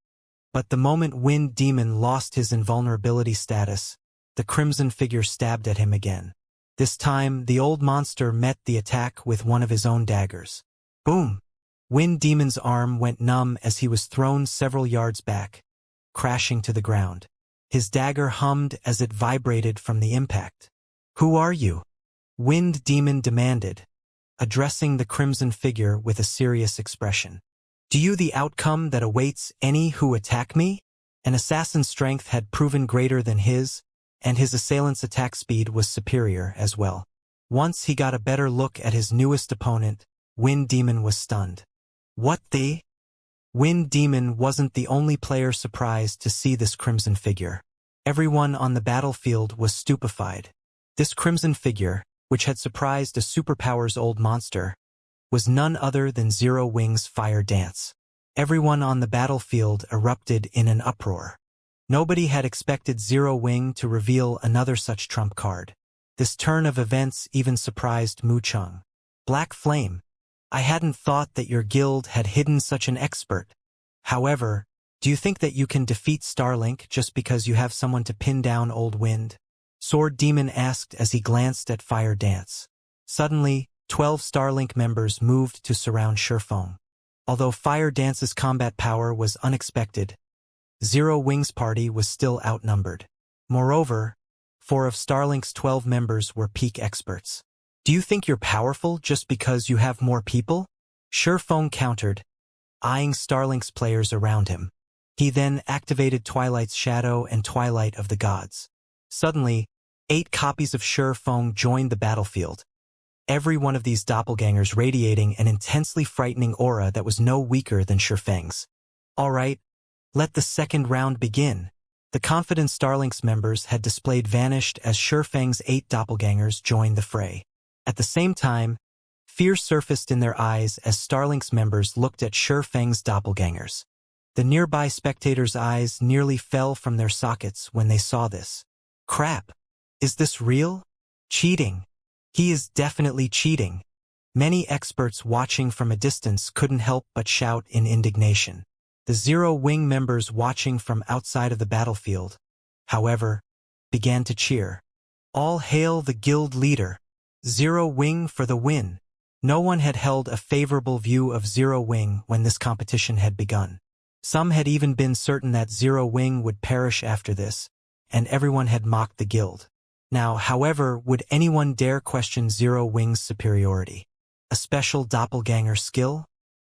But the moment Wind Demon lost his invulnerability status, the crimson figure stabbed at him again. This time, the old monster met the attack with one of his own daggers. Boom! Wind Demon's arm went numb as he was thrown several yards back, crashing to the ground. His dagger hummed as it vibrated from the impact. Who are you? Wind Demon demanded, addressing the crimson figure with a serious expression. Do you the outcome that awaits any who attack me? An assassin's strength had proven greater than his, and his assailant's attack speed was superior as well. Once he got a better look at his newest opponent, Wind Demon was stunned. What the? Wind Demon wasn't the only player surprised to see this crimson figure. Everyone on the battlefield was stupefied. This crimson figure, which had surprised a superpower's old monster, was none other than Zero Wing's fire dance. Everyone on the battlefield erupted in an uproar. Nobody had expected Zero Wing to reveal another such trump card. This turn of events even surprised Mu Cheng. Black Flame, I hadn't thought that your guild had hidden such an expert. However, do you think that you can defeat Starlink just because you have someone to pin down Old Wind? Sword Demon asked as he glanced at Fire Dance. Suddenly, 12 Starlink members moved to surround Shifeng. Although Fire Dance's combat power was unexpected, Zero Wing's party was still outnumbered. Moreover, 4 of Starlink's 12 members were peak experts. Do you think you're powerful just because you have more people? Shifeng countered, eyeing Starlink's players around him. He then activated Twilight's Shadow and Twilight of the Gods. Suddenly, 8 copies of Shifeng joined the battlefield. Every one of these doppelgangers radiating an intensely frightening aura that was no weaker than Shifeng's. All right, let the second round begin. The confident Starlink's members had displayed vanished as Shurfeng's 8 doppelgangers joined the fray. At the same time, fear surfaced in their eyes as Starlink's members looked at Shurfeng's doppelgangers. The nearby spectators' eyes nearly fell from their sockets when they saw this. Crap! Is this real? Cheating! He is definitely cheating! Many experts watching from a distance couldn't help but shout in indignation. The Zero Wing members watching from outside of the battlefield, however, began to cheer. All hail the guild leader! Zero Wing for the win! No one had held a favorable view of Zero Wing when this competition had begun. Some had even been certain that Zero Wing would perish after this, and everyone had mocked the guild. Now, however, would anyone dare question Zero Wing's superiority? A special doppelganger skill?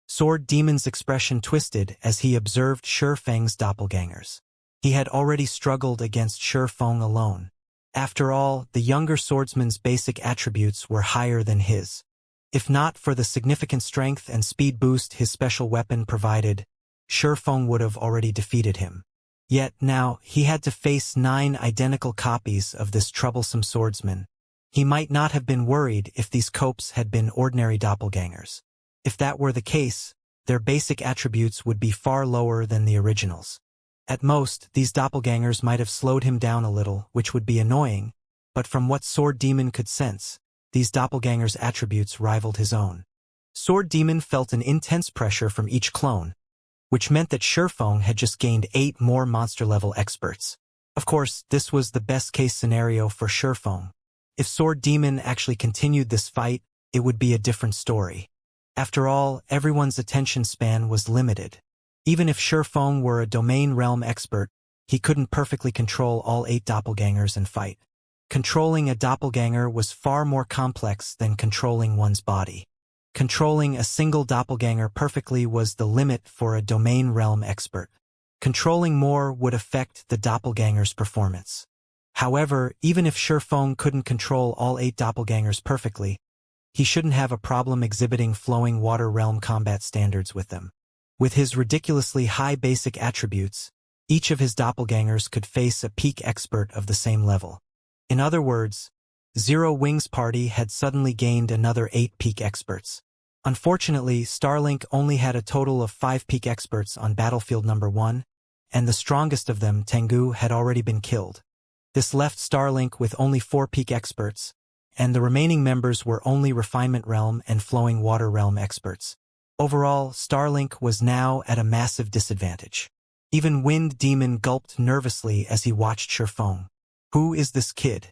Sword Demon's expression twisted as he observed Shurfeng's doppelgangers. He had already struggled against Shurfeng alone. After all, the younger swordsman's basic attributes were higher than his. If not for the significant strength and speed boost his special weapon provided, Shurfeng would have already defeated him. Yet now he had to face 9 identical copies of this troublesome swordsman. He might not have been worried if these copes had been ordinary doppelgangers. If that were the case, their basic attributes would be far lower than the originals. At most, these doppelgangers might have slowed him down a little, which would be annoying, but from what Sword Demon could sense, these doppelgangers' attributes rivaled his own. Sword Demon felt an intense pressure from each clone, which meant that Shurfeng had just gained 8 more monster-level experts. Of course, this was the best-case scenario for Shurfeng. If Sword Demon actually continued this fight, it would be a different story. After all, everyone's attention span was limited. Even if Shurfeng were a domain realm expert, he couldn't perfectly control all 8 doppelgangers and fight. Controlling a doppelganger was far more complex than controlling one's body. Controlling a single doppelganger perfectly was the limit for a domain realm expert. Controlling more would affect the doppelganger's performance. However, even if Shurfeng couldn't control all 8 doppelgangers perfectly, he shouldn't have a problem exhibiting flowing water realm combat standards with them. With his ridiculously high basic attributes, each of his doppelgangers could face a peak expert of the same level. In other words, Zero Wing's party had suddenly gained another 8 peak experts. Unfortunately, Starlink only had a total of 5 peak experts on battlefield number 1, and the strongest of them, Tengu, had already been killed. This left Starlink with only 4 peak experts, and the remaining members were only Refinement Realm and Flowing Water Realm experts. Overall, Starlink was now at a massive disadvantage. Even Wind Demon gulped nervously as he watched Shurfeng. Who is this kid?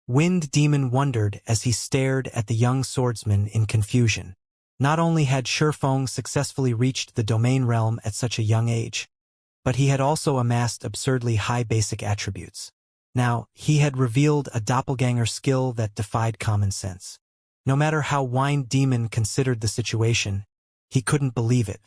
Wind Demon wondered as he stared at the young swordsman in confusion. Not only had Shurfeng successfully reached the domain realm at such a young age, but he had also amassed absurdly high basic attributes. Now, he had revealed a doppelganger skill that defied common sense. No matter how Wind Demon considered the situation, he couldn't believe it.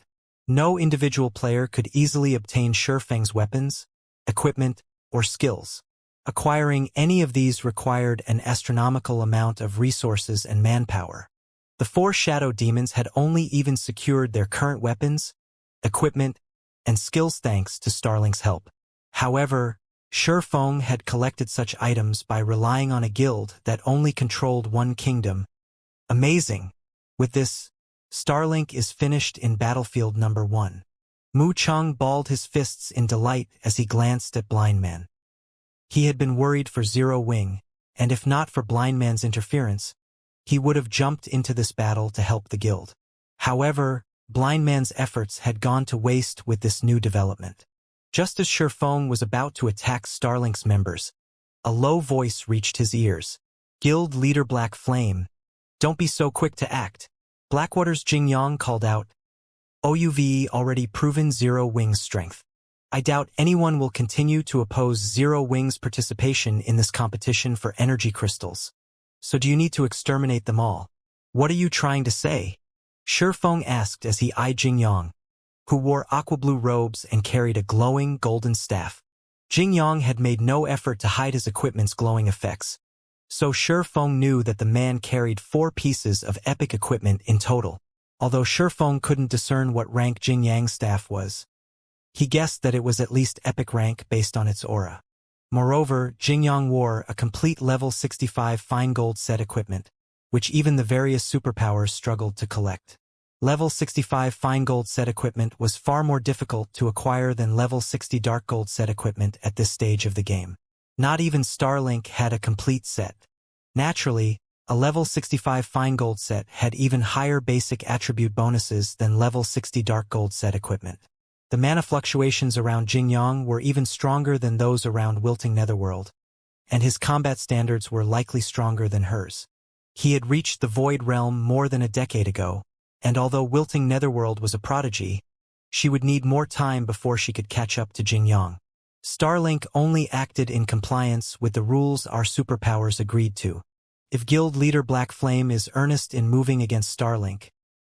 No individual player could easily obtain Shurfeng's weapons, equipment, or skills. Acquiring any of these required an astronomical amount of resources and manpower. The 4 shadow demons had only even secured their current weapons, equipment, and skills thanks to Starlink's help. However, Shurfeng had collected such items by relying on a guild that only controlled one kingdom. Amazing! With this, Starlink is finished in battlefield number 1. Mu Cheng balled his fists in delight as he glanced at Blind Man. He had been worried for Zero Wing, and if not for Blind Man's interference, he would have jumped into this battle to help the guild. However, Blind Man's efforts had gone to waste with this new development. Just as Shurfeng was about to attack Starlink's members, a low voice reached his ears. Guild leader Black Flame, don't be so quick to act. Blackwater's Jingyang called out. OUVE already proven Zero Wing's strength. I doubt anyone will continue to oppose Zero Wing's participation in this competition for energy crystals. So do you need to exterminate them all? What are you trying to say? Shurfeng asked as he eyed Jingyang, who wore aqua blue robes and carried a glowing golden staff. Jingyang had made no effort to hide his equipment's glowing effects, so Shurfeng knew that the man carried 4 pieces of epic equipment in total. Although Shurfeng couldn't discern what rank Jingyang's staff was, He guessed that it was at least epic rank based on its aura. Moreover, Jingyang wore a complete level 65 fine gold set equipment, which even the various superpowers struggled to collect. Level 65 fine gold set equipment was far more difficult to acquire than level 60 dark gold set equipment at this stage of the game. Not even Starlink had a complete set. Naturally, a level 65 fine gold set had even higher basic attribute bonuses than level 60 dark gold set equipment. The mana fluctuations around Jingyang were even stronger than those around Wilting Netherworld, and his combat standards were likely stronger than hers. He had reached the Void Realm more than a decade ago, and although Wilting Netherworld was a prodigy, she would need more time before she could catch up to Jingyang. Starlink only acted in compliance with the rules our superpowers agreed to. If Guild Leader Black Flame is earnest in moving against Starlink,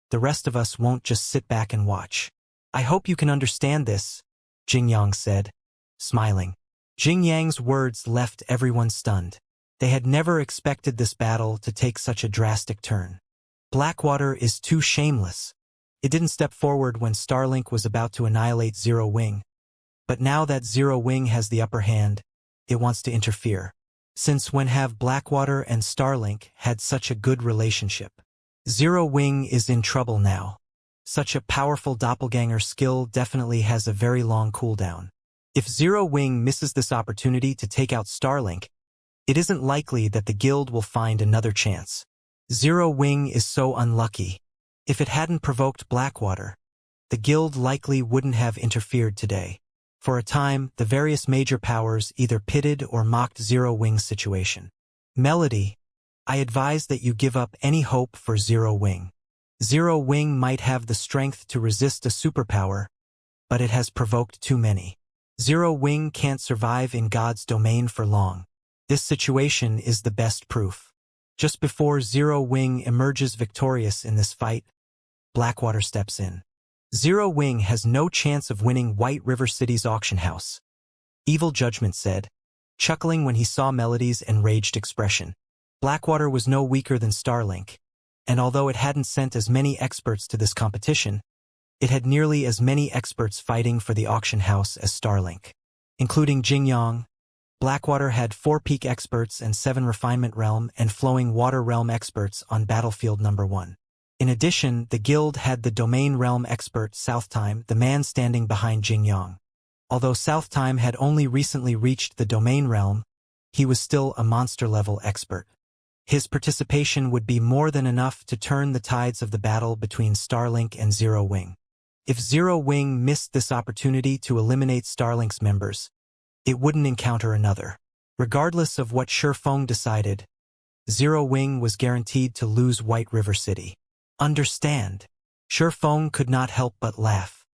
the rest of us won't just sit back and watch. I hope you can understand this, Jingyang said, smiling. Jingyang's words left everyone stunned. They had never expected this battle to take such a drastic turn. Blackwater is too shameless. It didn't step forward when Starlink was about to annihilate Zero Wing. But now that Zero Wing has the upper hand, it wants to interfere. Since when have Blackwater and Starlink had such a good relationship? Zero Wing is in trouble now. Such a powerful doppelganger skill definitely has a very long cooldown. If Zero Wing misses this opportunity to take out Starlink, it isn't likely that the guild will find another chance. Zero Wing is so unlucky. If it hadn't provoked Blackwater, the guild likely wouldn't have interfered today. For a time, the various major powers either pitted or mocked Zero Wing's situation. Melody, I advise that you give up any hope for Zero Wing. Zero Wing might have the strength to resist a superpower, but it has provoked too many. Zero Wing can't survive in God's domain for long. This situation is the best proof. Just before Zero Wing emerges victorious in this fight, Blackwater steps in. Zero Wing has no chance of winning White River City's auction house, Evil Judgment said, chuckling when he saw Melody's enraged expression. Blackwater was no weaker than Starlink, and although it hadn't sent as many experts to this competition, it had nearly as many experts fighting for the auction house as Starlink. Including Jingyang, Blackwater had 4 peak experts and 7 refinement realm and flowing water realm experts on battlefield number 1. In addition, the guild had the domain realm expert Southtime, the man standing behind Jingyang. Although Southtime had only recently reached the domain realm, he was still a monster-level expert. His participation would be more than enough to turn the tides of the battle between Starlink and Zero Wing. If Zero Wing missed this opportunity to eliminate Starlink's members, it wouldn't encounter another. Regardless of what Shifeng decided, Zero Wing was guaranteed to lose White River City. Understand? Shifeng could not help but laugh.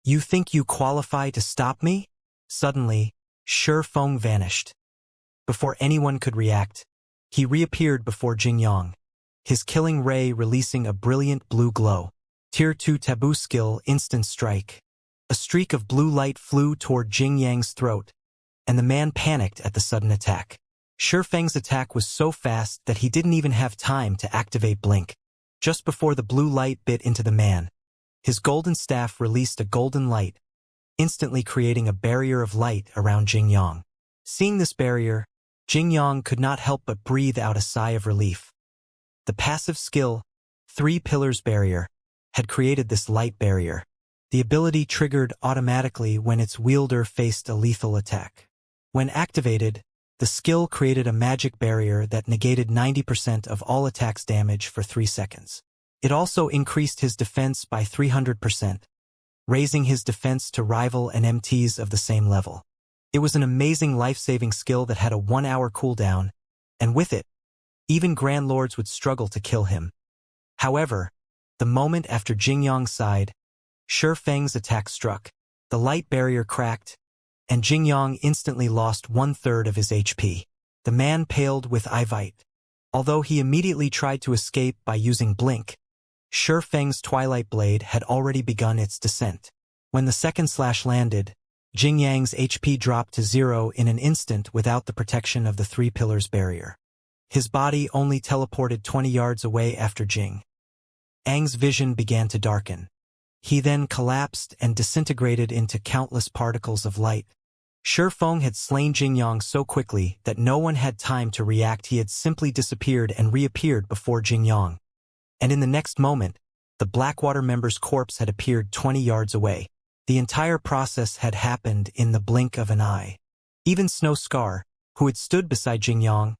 You think you qualify to stop me? Suddenly, Shifeng vanished. Before anyone could react, he reappeared before Jingyang, his killing ray releasing a brilliant blue glow. Tier 2 taboo skill, Instant Strike. A streak of blue light flew toward Jingyang's throat, and the man panicked at the sudden attack. Shifeng's attack was so fast that he didn't even have time to activate Blink. Just before the blue light bit into the man, his golden staff released a golden light, instantly creating a barrier of light around Jingyang. Seeing this barrier, Jingyang could not help but breathe out a sigh of relief. The passive skill, 3 Pillars Barrier, had created this light barrier. The ability triggered automatically when its wielder faced a lethal attack. When activated, the skill created a magic barrier that negated 90% of all attacks damage for 3 seconds. It also increased his defense by 300%, raising his defense to rival NMTs of the same level. It was an amazing life-saving skill that had a 1-hour cooldown, and with it, even Grand Lords would struggle to kill him. However, the moment after Jingyang sighed, Shifeng's attack struck. The light barrier cracked, and Jingyang instantly lost 1/3 of his HP. The man paled with Ivite. Although he immediately tried to escape by using Blink, Shifeng's Twilight Blade had already begun its descent. When the second slash landed, Jingyang's HP dropped to 0 in an instant without the protection of the 3 Pillars Barrier. His body only teleported 20 yards away after Jing Ang's vision began to darken. He then collapsed and disintegrated into countless particles of light. Shi Feng had slain Jingyang so quickly that no one had time to react. He had simply disappeared and reappeared before Jingyang. And in the next moment, the Blackwater member's corpse had appeared 20 yards away. The entire process had happened in the blink of an eye. Even Snow Scar, who had stood beside Jingyang,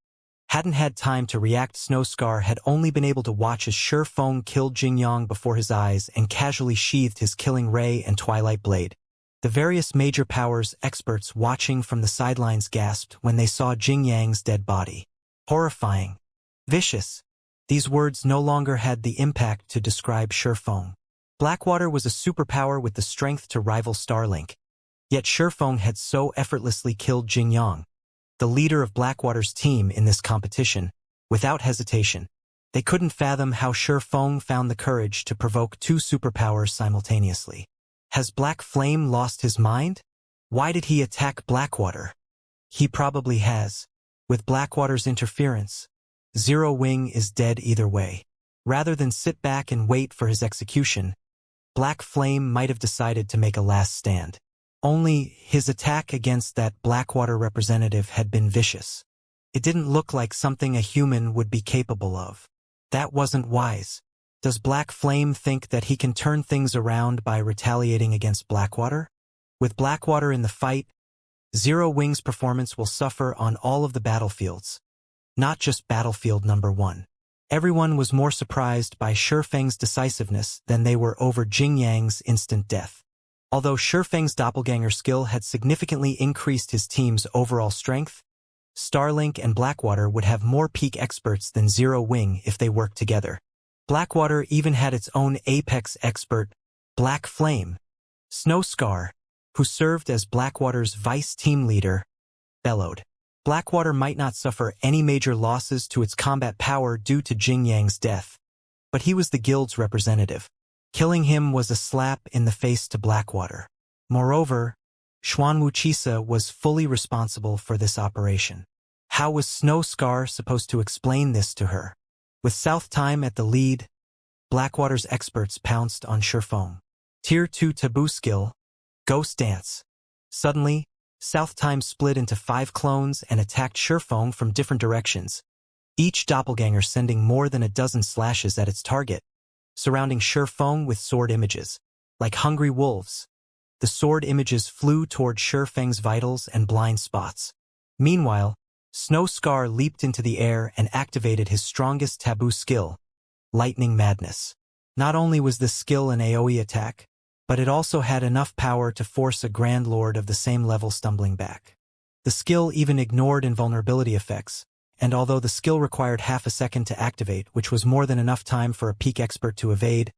hadn't had time to react. Snow Scar had only been able to watch as Shi Feng killed Jingyang before his eyes and casually sheathed his killing ray and twilight blade. The various major powers experts watching from the sidelines gasped when they saw Jingyang's dead body. Horrifying. Vicious. These words no longer had the impact to describe Shi Feng. Blackwater was a superpower with the strength to rival Starlink. Yet Shi Feng had so effortlessly killed Jingyang, the leader of Blackwater's team in this competition, without hesitation. They couldn't fathom how Shi Feng found the courage to provoke two superpowers simultaneously. Has Black Flame lost his mind? Why did he attack Blackwater? He probably has. With Blackwater's interference, Zero Wing is dead either way. Rather than sit back and wait for his execution, Black Flame might have decided to make a last stand. Only his attack against that Blackwater representative had been vicious. It didn't look like something a human would be capable of. That wasn't wise. Does Black Flame think that he can turn things around by retaliating against Blackwater? With Blackwater in the fight, Zero Wing's performance will suffer on all of the battlefields. Not just battlefield number 1. Everyone was more surprised by Shi Feng's decisiveness than they were over Jingyang's instant death. Although Shi Feng's doppelganger skill had significantly increased his team's overall strength, Starlink and Blackwater would have more peak experts than Zero Wing if they worked together. Blackwater even had its own apex expert, Black Flame. Snow Scar, who served as Blackwater's vice team leader, bellowed. Blackwater might not suffer any major losses to its combat power due to Jingyang's death, but he was the guild's representative. Killing him was a slap in the face to Blackwater. Moreover, Xuan Wuchisa was fully responsible for this operation. How was Snow Scar supposed to explain this to her? With South Time at the lead, Blackwater's experts pounced on Shi Feng. Tier 2 taboo skill, Ghost Dance. Suddenly, South Time split into 5 clones and attacked Shi Feng from different directions, each doppelganger sending more than a dozen slashes at its target, surrounding Shi Feng with sword images. Like hungry wolves, the sword images flew toward Shi Feng's vitals and blind spots. Meanwhile, Snow Scar leaped into the air and activated his strongest taboo skill, Lightning Madness. Not only was this skill an AoE attack, but it also had enough power to force a Grand Lord of the same level stumbling back. The skill even ignored invulnerability effects, and although the skill required half a second to activate, which was more than enough time for a peak expert to evade,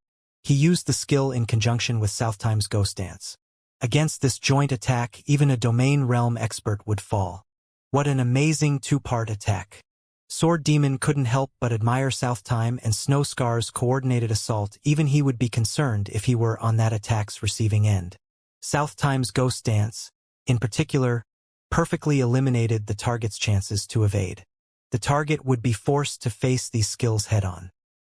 he used the skill in conjunction with South Time's Ghost Dance. Against this joint attack, even a Domain Realm expert would fall. What an amazing two-part attack. Sword Demon couldn't help but admire South Time and Snow Scar's coordinated assault. Even he would be concerned if he were on that attack's receiving end. South Time's Ghost Dance, in particular, perfectly eliminated the target's chances to evade. The target would be forced to face these skills head-on.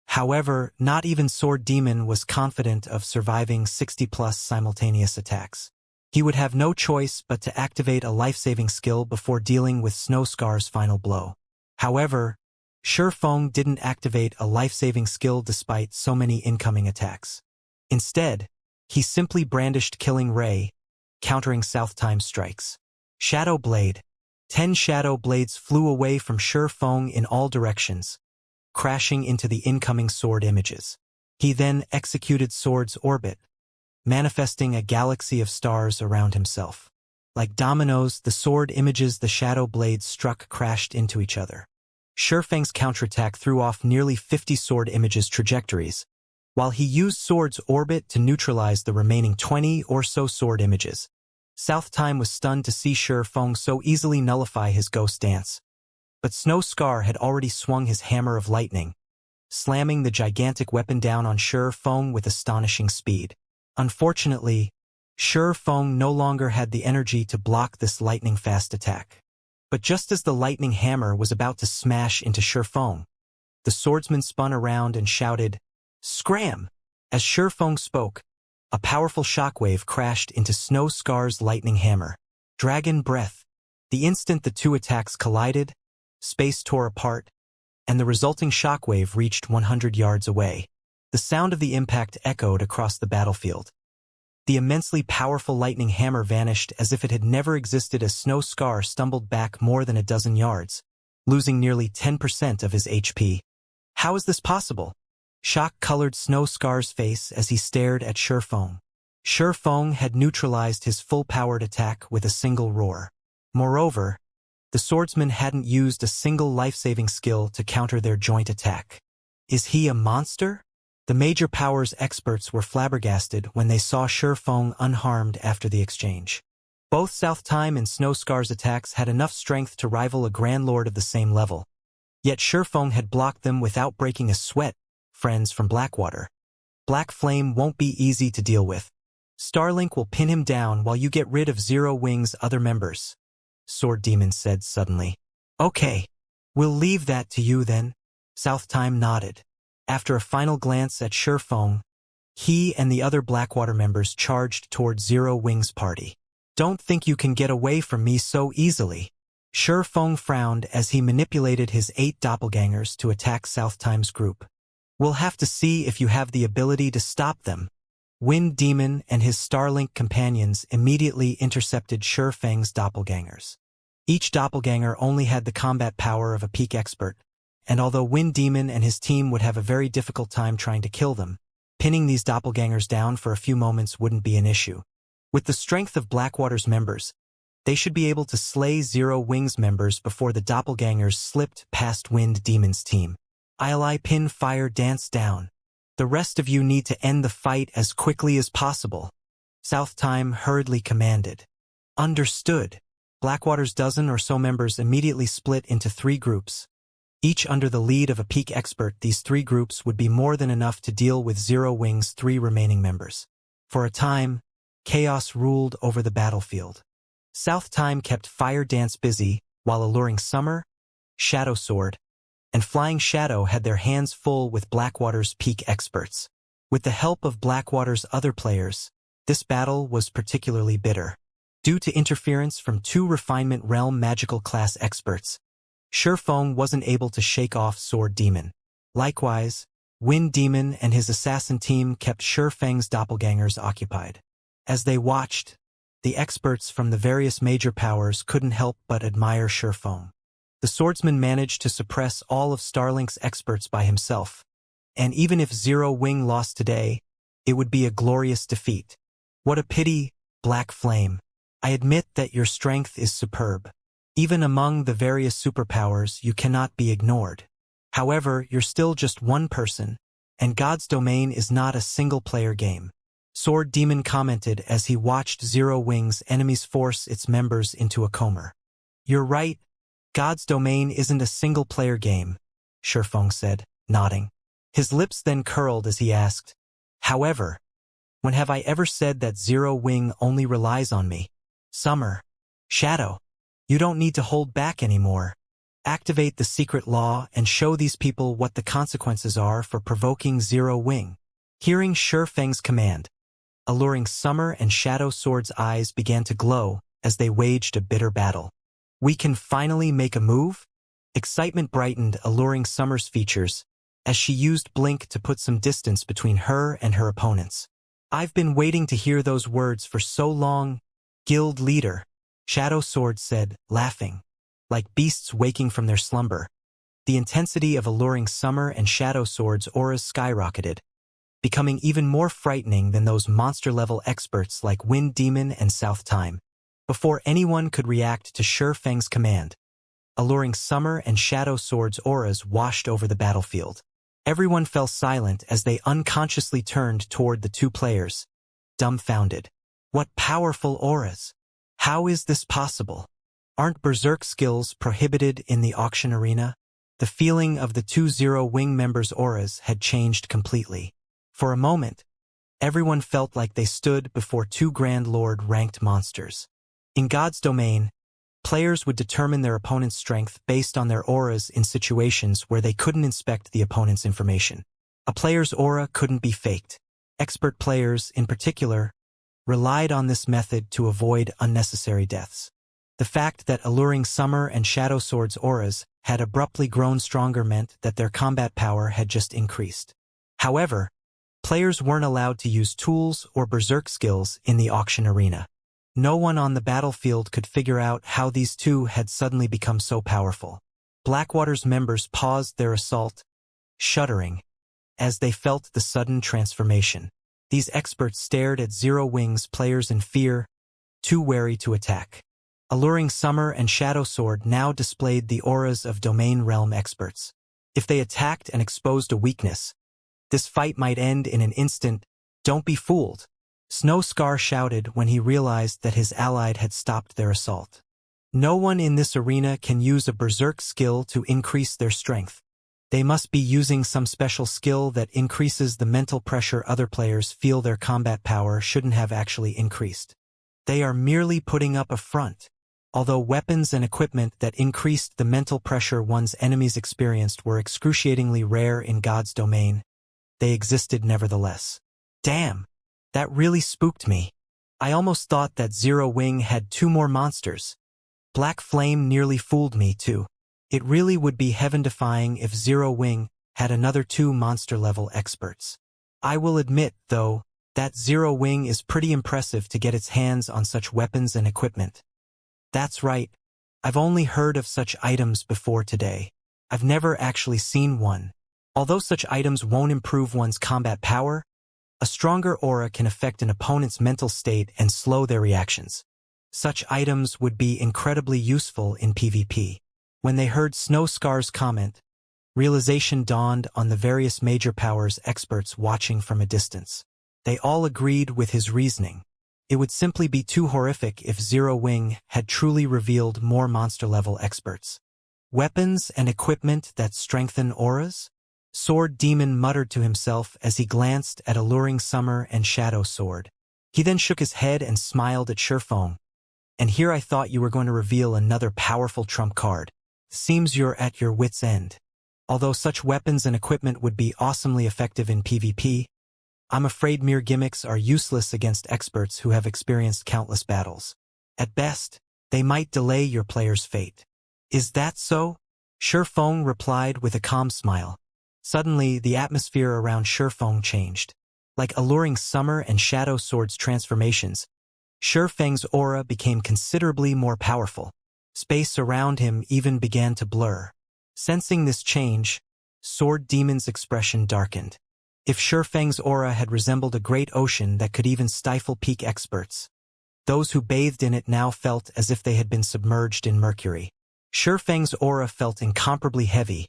However, not even Sword Demon was confident of surviving 60-plus simultaneous attacks. He would have no choice but to activate a life-saving skill before dealing with Snow Scar's final blow. However, Shi Feng didn't activate a life-saving skill despite so many incoming attacks. Instead, he simply brandished Killing Ray, countering South Time's strikes. Shadow Blade. 10 shadow blades flew away from Shi Feng in all directions, crashing into the incoming sword images. He then executed Sword's Orbit, manifesting a galaxy of stars around himself. Like dominoes, the sword images the shadow blades struck crashed into each other. Shi Feng's counterattack threw off nearly 50 sword images trajectories, while he used Sword's Orbit to neutralize the remaining 20 or so sword images. South Time was stunned to see Shi Feng so easily nullify his Ghost Dance. But Snow Scar had already swung his Hammer of Lightning, slamming the gigantic weapon down on Shi Feng with astonishing speed. Unfortunately, Shi Feng no longer had the energy to block this lightning-fast attack. But just as the lightning hammer was about to smash into Shi Feng, the swordsman spun around and shouted, "Scram!" As Shi Feng spoke, A powerful shockwave crashed into Snow Scar's lightning hammer. Dragon Breath. The instant the two attacks collided, space tore apart, and the resulting shockwave reached 100 yards away. The sound of the impact echoed across the battlefield. The immensely powerful lightning hammer vanished as if it had never existed as Snow Scar stumbled back more than a dozen yards, losing nearly 10% of his HP. How is this possible? Shock colored Snow Scar's face as he stared at Shifeng. Shifeng had neutralized his full-powered attack with a single roar. Moreover, the swordsman hadn't used a single life-saving skill to counter their joint attack. Is he a monster? The major powers experts were flabbergasted when they saw Shifeng unharmed after the exchange. Both South Time and Snow Scar's attacks had enough strength to rival a Grand Lord of the same level. Yet Shifeng had blocked them without breaking a sweat. Friends from Blackwater. Black Flame won't be easy to deal with. Starlink will pin him down while you get rid of Zero Wing's other members, Sword Demon said suddenly. Okay, we'll leave that to you then. South Time nodded. After a final glance at Shifeng, he and the other Blackwater members charged toward Zero Wing's party. Don't think you can get away from me so easily. Shifeng frowned as he manipulated his 8 doppelgangers to attack South Time's group. We'll have to see if you have the ability to stop them. Wind Demon and his Starlink companions immediately intercepted Shifeng's doppelgangers. Each doppelganger only had the combat power of a peak expert, and although Wind Demon and his team would have a very difficult time trying to kill them, pinning these doppelgangers down for a few moments wouldn't be an issue. With the strength of Blackwater's members, they should be able to slay Zero Wing's members before the doppelgangers slipped past Wind Demon's team. I'll pin fire dance down. The rest of you need to end the fight as quickly as possible. South Time hurriedly commanded. Understood. Blackwater's dozen or so members immediately split into 3 groups. Each under the lead of a peak expert, these 3 groups would be more than enough to deal with Zero Wing's 3 remaining members. For a time, chaos ruled over the battlefield. South Time kept Fire Dance busy, while Alluring Summer, Shadow Sword, and Flying Shadow had their hands full with Blackwater's peak experts. With the help of Blackwater's other players, this battle was particularly bitter. Due to interference from 2 Refinement Realm magical class experts, Shifeng wasn't able to shake off Sword Demon. Likewise, Wind Demon and his assassin team kept Shifeng's doppelgangers occupied. As they watched, the experts from the various major powers couldn't help but admire Shifeng. The swordsman managed to suppress all of Starlink's experts by himself, and even if Zero Wing lost today, it would be a glorious defeat. What a pity, Black Flame. I admit that your strength is superb. Even among the various superpowers, you cannot be ignored. However, you're still just one person, and God's Domain is not a single-player game. Sword Demon commented as he watched Zero Wing's enemies force its members into a coma. You're right. God's Domain isn't a single-player game, Shifeng said, nodding. His lips then curled as he asked, however, when have I ever said that Zero Wing only relies on me? Summer. Shadow. You don't need to hold back anymore. Activate the secret law and show these people what the consequences are for provoking Zero Wing. Hearing Shifeng's command, Alluring Summer and Shadow Sword's eyes began to glow as they waged a bitter battle. We can finally make a move? Excitement brightened Alluring Summer's features as she used Blink to put some distance between her and her opponents. I've been waiting to hear those words for so long, Guild Leader, Shadow Sword said, laughing. Like beasts waking from their slumber, the intensity of Alluring Summer and Shadow Sword's auras skyrocketed, becoming even more frightening than those monster-level experts like Wind Demon and South Time. Before anyone could react to Shifeng's command, Alluring Summer and Shadow Sword's auras washed over the battlefield. Everyone fell silent as they unconsciously turned toward the 2 players, dumbfounded. What powerful auras! How is this possible? Aren't berserk skills prohibited in the auction arena? The feeling of the 2 Zero Wing members' auras had changed completely. For a moment, everyone felt like they stood before 2 Grand Lord-ranked monsters. In God's Domain, players would determine their opponent's strength based on their auras in situations where they couldn't inspect the opponent's information. A player's aura couldn't be faked, Expert players, in particular, relied on this method to avoid unnecessary deaths. The fact that alluring Summer and Shadow Sword's auras had abruptly grown stronger meant that their combat power had just increased. However, players weren't allowed to use tools or berserk skills in the auction arena. No one on the battlefield could figure out how these two had suddenly become so powerful. Blackwater's members paused their assault, shuddering, as they felt the sudden transformation. These experts stared at Zero Wing's players in fear, too wary to attack. Alluring Summer and Shadow Sword now displayed the auras of Domain Realm experts. If they attacked and exposed a weakness, this fight might end in an instant. Don't be fooled, Snow Scar shouted when he realized that his allied had stopped their assault. No one in this arena can use a berserk skill to increase their strength. They must be using some special skill that increases the mental pressure other players feel their combat power shouldn't have actually increased. They are merely putting up a front. Although weapons and equipment that increased the mental pressure one's enemies experienced were excruciatingly rare in God's domain, they existed nevertheless. Damn, that really spooked me. I almost thought that Zero Wing had 2 more monsters. Black Flame nearly fooled me too. It really would be heaven-defying if Zero Wing had another 2 monster-level experts. I will admit, though, that Zero Wing is pretty impressive to get its hands on such weapons and equipment. That's right, I've only heard of such items before today. I've never actually seen one. Although such items won't improve one's combat power, a stronger aura can affect an opponent's mental state and slow their reactions. Such items would be incredibly useful in PvP. When they heard Snow Scar's comment, realization dawned on the various major powers experts watching from a distance. They all agreed with his reasoning. It would simply be too horrific if Zero Wing had truly revealed more monster-level experts. Weapons and equipment that strengthen auras? Sword Demon muttered to himself as he glanced at Alluring Summer and Shadow Sword. He then shook his head and smiled at Sherfong. And here I thought you were going to reveal another powerful trump card. Seems you're at your wit's end. Although such weapons and equipment would be awesomely effective in PvP, I'm afraid mere gimmicks are useless against experts who have experienced countless battles. At best, they might delay your player's fate. Is that so? Sherfong replied with a calm smile. Suddenly, the atmosphere around Sherfong changed. Like Alluring Summer and Shadow Sword's transformations, Sherfeng's aura became considerably more powerful. Space around him even began to blur. Sensing this change, Sword Demon's expression darkened. If Sherfeng's aura had resembled a great ocean that could even stifle peak experts, those who bathed in it now felt as if they had been submerged in mercury. Sherfeng's aura felt incomparably heavy,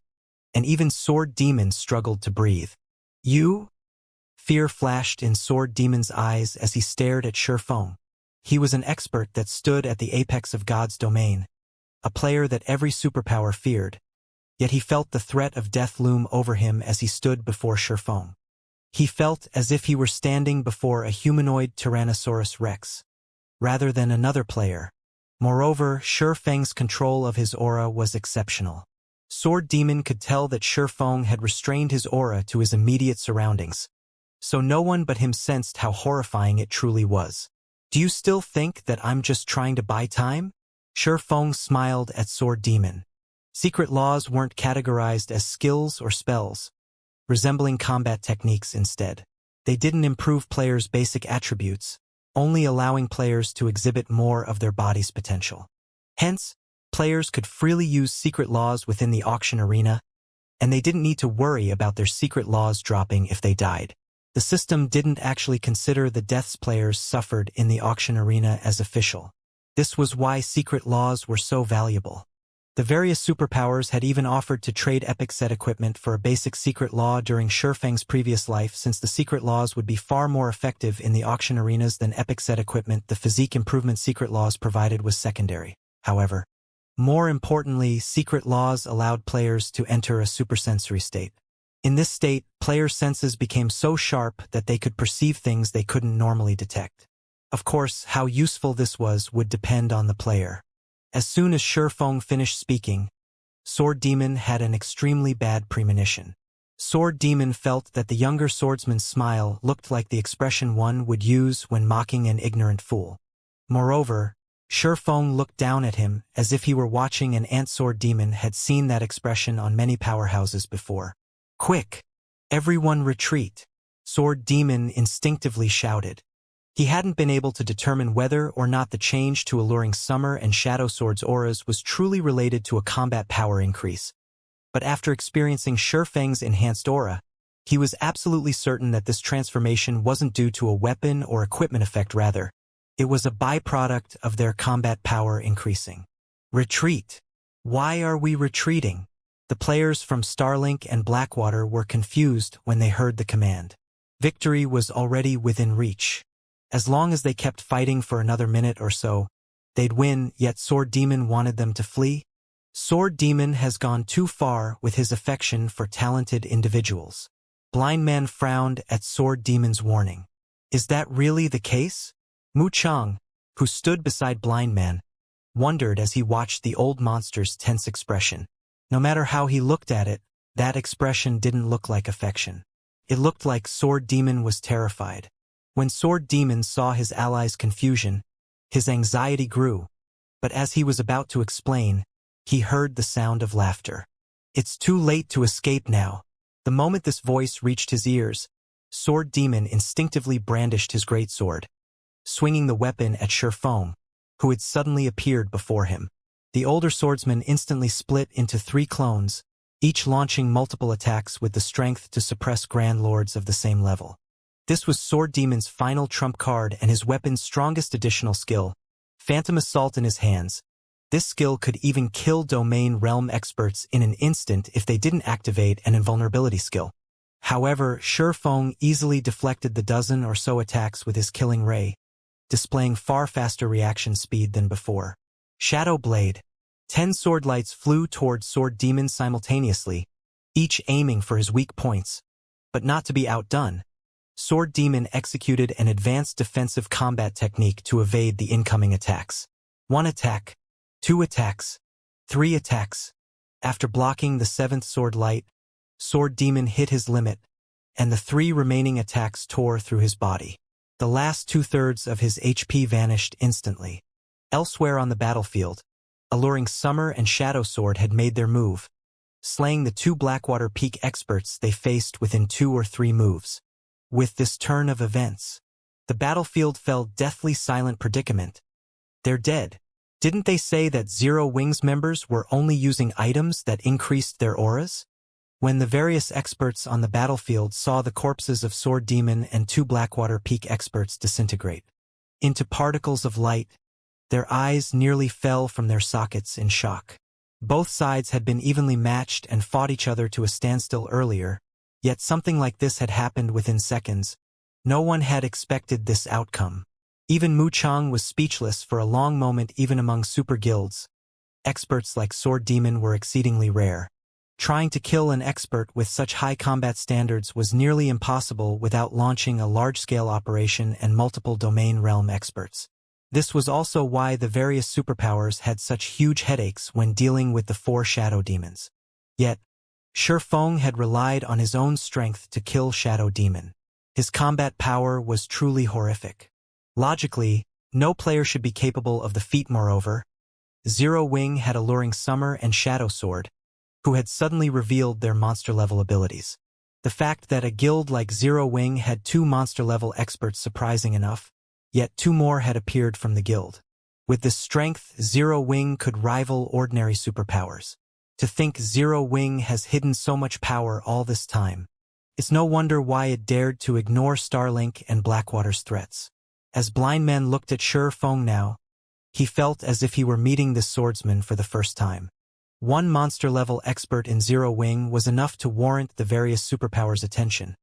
and even Sword Demon struggled to breathe. You? Fear flashed in Sword Demon's eyes as he stared at Sherfeng. He was an expert that stood at the apex of God's domain, a player that every superpower feared, yet he felt the threat of death loom over him as he stood before Sherfeng. He felt as if he were standing before a humanoid Tyrannosaurus Rex, rather than another player. Moreover, Sherfeng's control of his aura was exceptional. Sword Demon could tell that Sherfeng had restrained his aura to his immediate surroundings, so no one but him sensed how horrifying it truly was. Do you still think that I'm just trying to buy time? Sherfeng smiled at Sword Demon. Secret laws weren't categorized as skills or spells, resembling combat techniques instead. They didn't improve players' basic attributes, only allowing players to exhibit more of their body's potential. Hence, players could freely use secret laws within the auction arena, and they didn't need to worry about their secret laws dropping if they died. The system didn't actually consider the deaths players suffered in the auction arena as official. This was why secret laws were so valuable. The various superpowers had even offered to trade epic set equipment for a basic secret law during Sherfeng's previous life, since the secret laws would be far more effective in the auction arenas than epic set equipment. The physique improvement secret laws provided was secondary. However, more importantly, secret laws allowed players to enter a supersensory state. In this state, players' senses became so sharp that they could perceive things they couldn't normally detect. Of course, how useful this was would depend on the player. As soon as Sherfeng finished speaking, Sword Demon had an extremely bad premonition. Sword Demon felt that the younger swordsman's smile looked like the expression one would use when mocking an ignorant fool. Moreover, Shifeng looked down at him as if he were watching an ant. Sword Demon had seen that expression on many powerhouses before. "Quick! Everyone retreat!" Sword Demon instinctively shouted. He hadn't been able to determine whether or not the change to alluring Summer and Shadow Sword's auras was truly related to a combat power increase. But after experiencing Shifeng's enhanced aura, he was absolutely certain that this transformation wasn't due to a weapon or equipment effect. Rather, it was a byproduct of their combat power increasing. Retreat! Why are we retreating? The players from Starlink and Blackwater were confused when they heard the command. Victory was already within reach. As long as they kept fighting for another minute or so, they'd win, yet Sword Demon wanted them to flee. Sword Demon has gone too far with his affection for talented individuals. Blind Man frowned at Sword Demon's warning. Is that really the case? Mu Chang, who stood beside Blind Man, wondered as he watched the old monster's tense expression. No matter how he looked at it, that expression didn't look like affection. It looked like Sword Demon was terrified. When Sword Demon saw his allies' confusion, his anxiety grew, but as he was about to explain, he heard the sound of laughter. It's too late to escape now. The moment this voice reached his ears, Sword Demon instinctively brandished his greatsword, swinging the weapon at Shifeng, who had suddenly appeared before him. The older swordsman instantly split into 3 clones, each launching multiple attacks with the strength to suppress Grand Lords of the same level. This was Sword Demon's final trump card and his weapon's strongest additional skill, Phantom Assault in his hands. This skill could even kill domain realm experts in an instant if they didn't activate an invulnerability skill. However, Shifeng easily deflected the dozen or so attacks with his killing ray, displaying far faster reaction speed than before. Shadow Blade. 10 sword lights flew towards Sword Demon simultaneously, each aiming for his weak points. But not to be outdone, Sword Demon executed an advanced defensive combat technique to evade the incoming attacks. 1 attack, 2 attacks, 3 attacks. After blocking the 7th sword light, Sword Demon hit his limit, and the 3 remaining attacks tore through his body. The last 2/3 of his HP vanished instantly. Elsewhere on the battlefield, alluring Summer and Shadow Sword had made their move, slaying the 2 Blackwater Peak experts they faced within 2 or 3 moves. With this turn of events, the battlefield fell deathly silent predicament. They're dead. Didn't they say that Zero Wings members were only using items that increased their auras? When the various experts on the battlefield saw the corpses of Sword Demon and 2 Blackwater Peak experts disintegrate into particles of light, their eyes nearly fell from their sockets in shock. Both sides had been evenly matched and fought each other to a standstill earlier, yet something like this had happened within seconds. No one had expected this outcome. Even Mu Chang was speechless for a long moment. Even among super guilds, experts like Sword Demon were exceedingly rare. Trying to kill an expert with such high combat standards was nearly impossible without launching a large-scale operation and multiple domain realm experts. This was also why the various superpowers had such huge headaches when dealing with the 4 shadow demons. Yet, Shifeng had relied on his own strength to kill Shadow Demon. His combat power was truly horrific. Logically, no player should be capable of the feat. Moreover, Zero Wing had alluring Summer and Shadow Sword, who had suddenly revealed their monster-level abilities. The fact that a guild like Zero Wing had 2 monster-level experts surprising enough, yet 2 more had appeared from the guild. With this strength, Zero Wing could rival ordinary superpowers. To think Zero Wing has hidden so much power all this time. It's no wonder why it dared to ignore Starlink and Blackwater's threats. As Blind Man looked at Shifeng now, he felt as if he were meeting this swordsman for the first time. 1 monster-level expert in Zero Wing was enough to warrant the various superpowers' attention.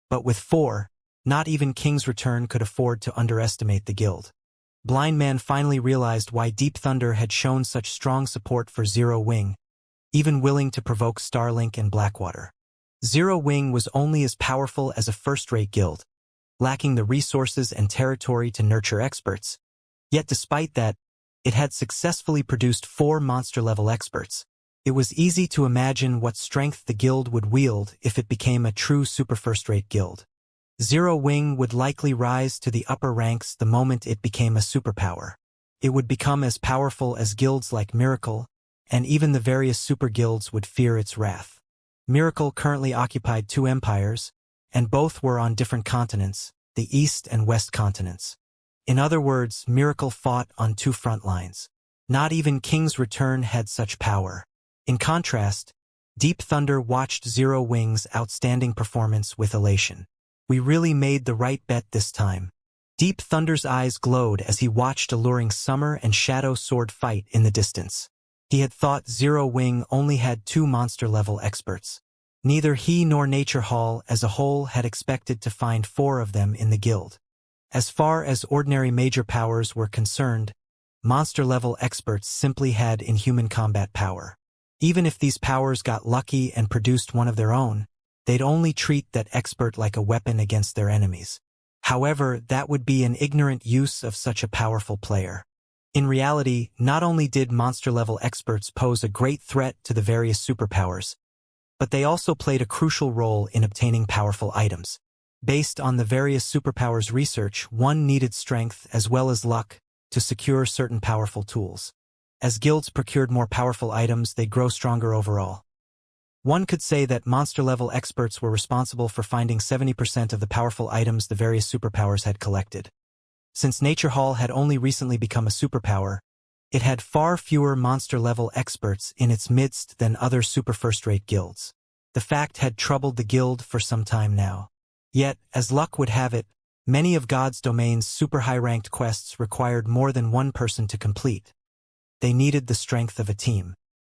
But with 4, not even King's Return could afford to underestimate the guild. Blind Man finally realized why Deep Thunder had shown such strong support for Zero Wing, even willing to provoke Starlink and Blackwater. Zero Wing was only as powerful as a first-rate guild, lacking the resources and territory to nurture experts. Yet despite that, it had successfully produced 4 monster-level experts. It was easy to imagine what strength the guild would wield if it became a true super first-rate guild. Zero Wing would likely rise to the upper ranks the moment it became a superpower. It would become as powerful as guilds like Miracle, and even the various super guilds would fear its wrath. Miracle currently occupied 2 empires, and both were on different continents, the East and West continents. In other words, Miracle fought on 2 front lines. Not even King's Return had such power. In contrast, Deep Thunder watched Zero Wing's outstanding performance with elation. We really made the right bet this time. Deep Thunder's eyes glowed as he watched alluring Summer and Shadow Sword fight in the distance. He had thought Zero Wing only had 2 monster-level experts. Neither he nor Nature Hall as a whole had expected to find 4 of them in the guild. As far as ordinary major powers were concerned, monster-level experts simply had inhuman combat power. Even if these powers got lucky and produced one of their own, they'd only treat that expert like a weapon against their enemies. However, that would be an ignorant use of such a powerful player. In reality, not only did monster-level experts pose a great threat to the various superpowers, but they also played a crucial role in obtaining powerful items. Based on the various superpowers research, one needed strength as well as luck to secure certain powerful tools. As guilds procured more powerful items, they'd grow stronger overall. One could say that monster-level experts were responsible for finding 70% of the powerful items the various superpowers had collected. Since Nature Hall had only recently become a superpower, it had far fewer monster-level experts in its midst than other super first-rate guilds. The fact had troubled the guild for some time now. Yet, as luck would have it, many of God's domain's super high-ranked quests required more than one person to complete. They needed the strength of a team.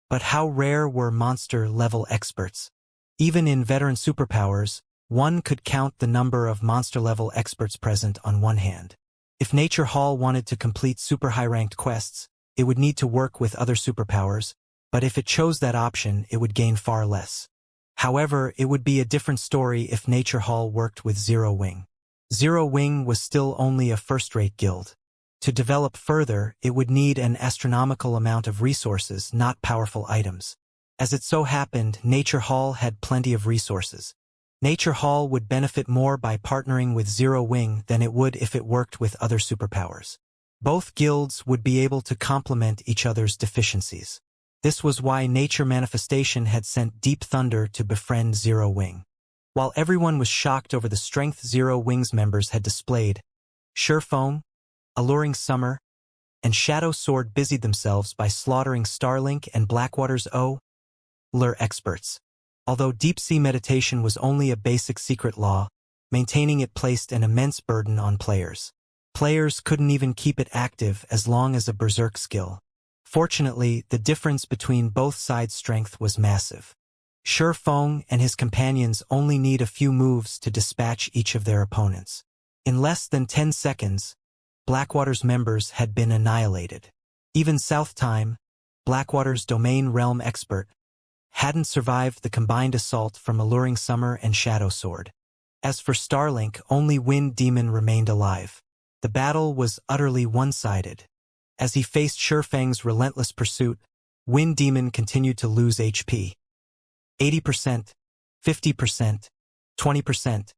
But how rare were monster-level experts? Even in veteran superpowers, one could count the number of monster-level experts present on one hand. If Nature Hall wanted to complete super high-ranked quests, it would need to work with other superpowers, but if it chose that option, it would gain far less. However, it would be a different story if Nature Hall worked with Zero Wing. Zero Wing was still only a first-rate guild. To develop further, it would need an astronomical amount of resources, not powerful items. As it so happened, Nature Hall had plenty of resources. Nature Hall would benefit more by partnering with Zero Wing than it would if it worked with other superpowers. Both guilds would be able to complement each other's deficiencies. This was why Nature Manifestation had sent Deep Thunder to befriend Zero Wing. While everyone was shocked over the strength Zero Wing's members had displayed, Surefong, Alluring Summer, and Shadow Sword busied themselves by slaughtering Starlink and Blackwater's lure experts. Although deep-sea meditation was only a basic secret law, maintaining it placed an immense burden on players. Players couldn't even keep it active as long as a berserk skill. Fortunately, the difference between both sides' strength was massive. Surefong and his companions only need a few moves to dispatch each of their opponents. In less than 10 seconds, Blackwater's members had been annihilated. Even South Time, Blackwater's domain realm expert, hadn't survived the combined assault from Alluring Summer and Shadow Sword. As for Starlink, only Wind Demon remained alive. The battle was utterly one-sided. As he faced Surefang's relentless pursuit, Wind Demon continued to lose HP. 80%, 50%, 20%.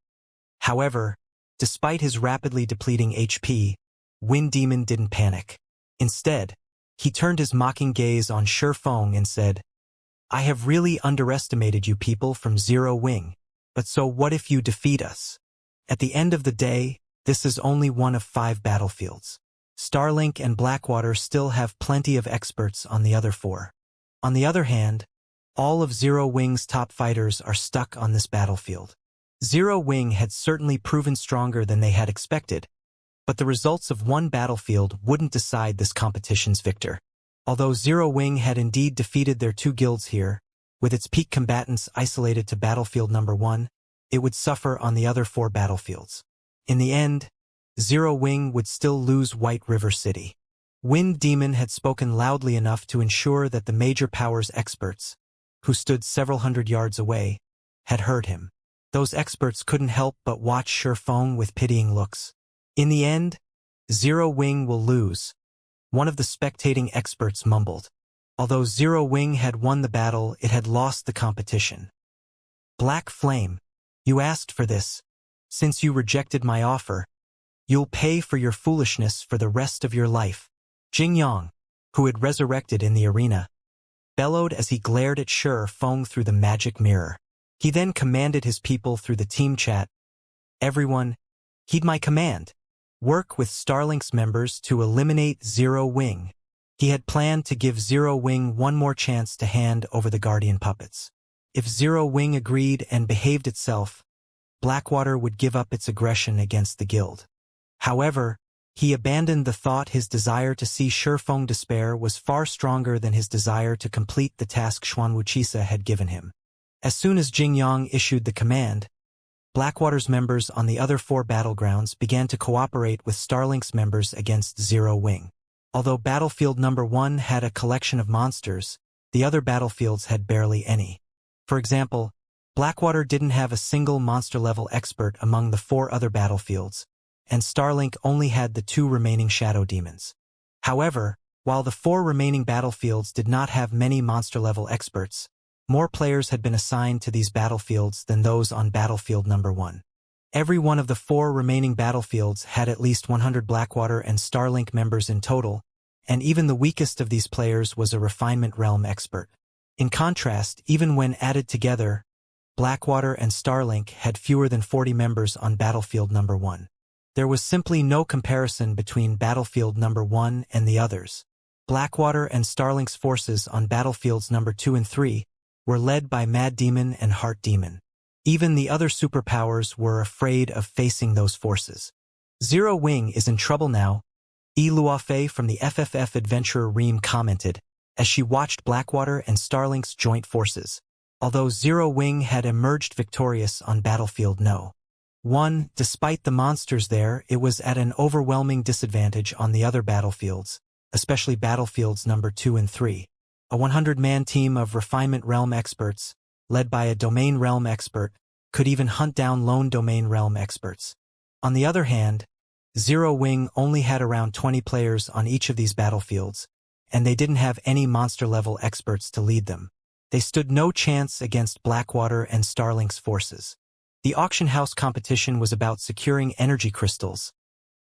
However, despite his rapidly depleting HP, Wind Demon didn't panic. Instead, he turned his mocking gaze on Surefong and said, "I have really underestimated you people from Zero Wing, but so what if you defeat us? At the end of the day, this is only one of 5 battlefields. Starlink and Blackwater still have plenty of experts on the other 4. On the other hand, all of Zero Wing's top fighters are stuck on this battlefield." Zero Wing had certainly proven stronger than they had expected, but the results of one battlefield wouldn't decide this competition's victor. Although Zero Wing had indeed defeated their 2 guilds here, with its peak combatants isolated to battlefield number 1, it would suffer on the other 4 battlefields. In the end, Zero Wing would still lose White River City. Wind Demon had spoken loudly enough to ensure that the major powers experts, who stood several hundred yards away, had heard him. Those experts couldn't help but watch Surefong with pitying looks. "In the end, Zero Wing will lose," one of the spectating experts mumbled. Although Zero Wing had won the battle, it had lost the competition. Black Flame, you asked for this. Since you rejected my offer, you'll pay for your foolishness for the rest of your life. Jing Yang, who had resurrected in the arena, bellowed as he glared at Shi Feng through the magic mirror. He then commanded his people through the team chat, "Everyone, heed my command. Work with Starlink's members to eliminate Zero Wing." He had planned to give Zero Wing one more chance to hand over the Guardian puppets. If Zero Wing agreed and behaved itself, Blackwater would give up its aggression against the guild. However, he abandoned the thought his desire to see Shi Feng despair was far stronger than his desire to complete the task Xuanwuchisa had given him. As soon as Jing Yang issued the command, Blackwater's members on the other 4 battlegrounds began to cooperate with Starlink's members against Zero Wing. Although Battlefield Number 1 had a collection of monsters, the other battlefields had barely any. For example, Blackwater didn't have a single monster-level expert among the 4 other battlefields, and Starlink only had the 2 remaining shadow demons. However, while the 4 remaining battlefields did not have many monster-level experts, more players had been assigned to these battlefields than those on Battlefield Number 1. Every one of the 4 remaining battlefields had at least 100 Blackwater and Starlink members in total, and even the weakest of these players was a Refinement Realm expert. In contrast, even when added together, Blackwater and Starlink had fewer than 40 members on Battlefield Number 1. There was simply no comparison between Battlefield Number 1 and the others. Blackwater and Starlink's forces on Battlefields Number 2 and 3 were led by Mad Demon and Heart Demon. Even the other superpowers were afraid of facing those forces. Zero Wing is in trouble now, E. Luofei from the FFF Adventurer Ream commented, as she watched Blackwater and Starlink's joint forces. Although Zero Wing had emerged victorious on Battlefield No. 1, despite the monsters there, it was at an overwhelming disadvantage on the other battlefields, especially Battlefields Number 2 and 3. A 100-man team of Refinement Realm experts, led by a Domain Realm expert, could even hunt down lone Domain Realm experts. On the other hand, Zero Wing only had around 20 players on each of these battlefields, and they didn't have any monster-level experts to lead them. They stood no chance against Blackwater and Starlink's forces. The auction house competition was about securing energy crystals,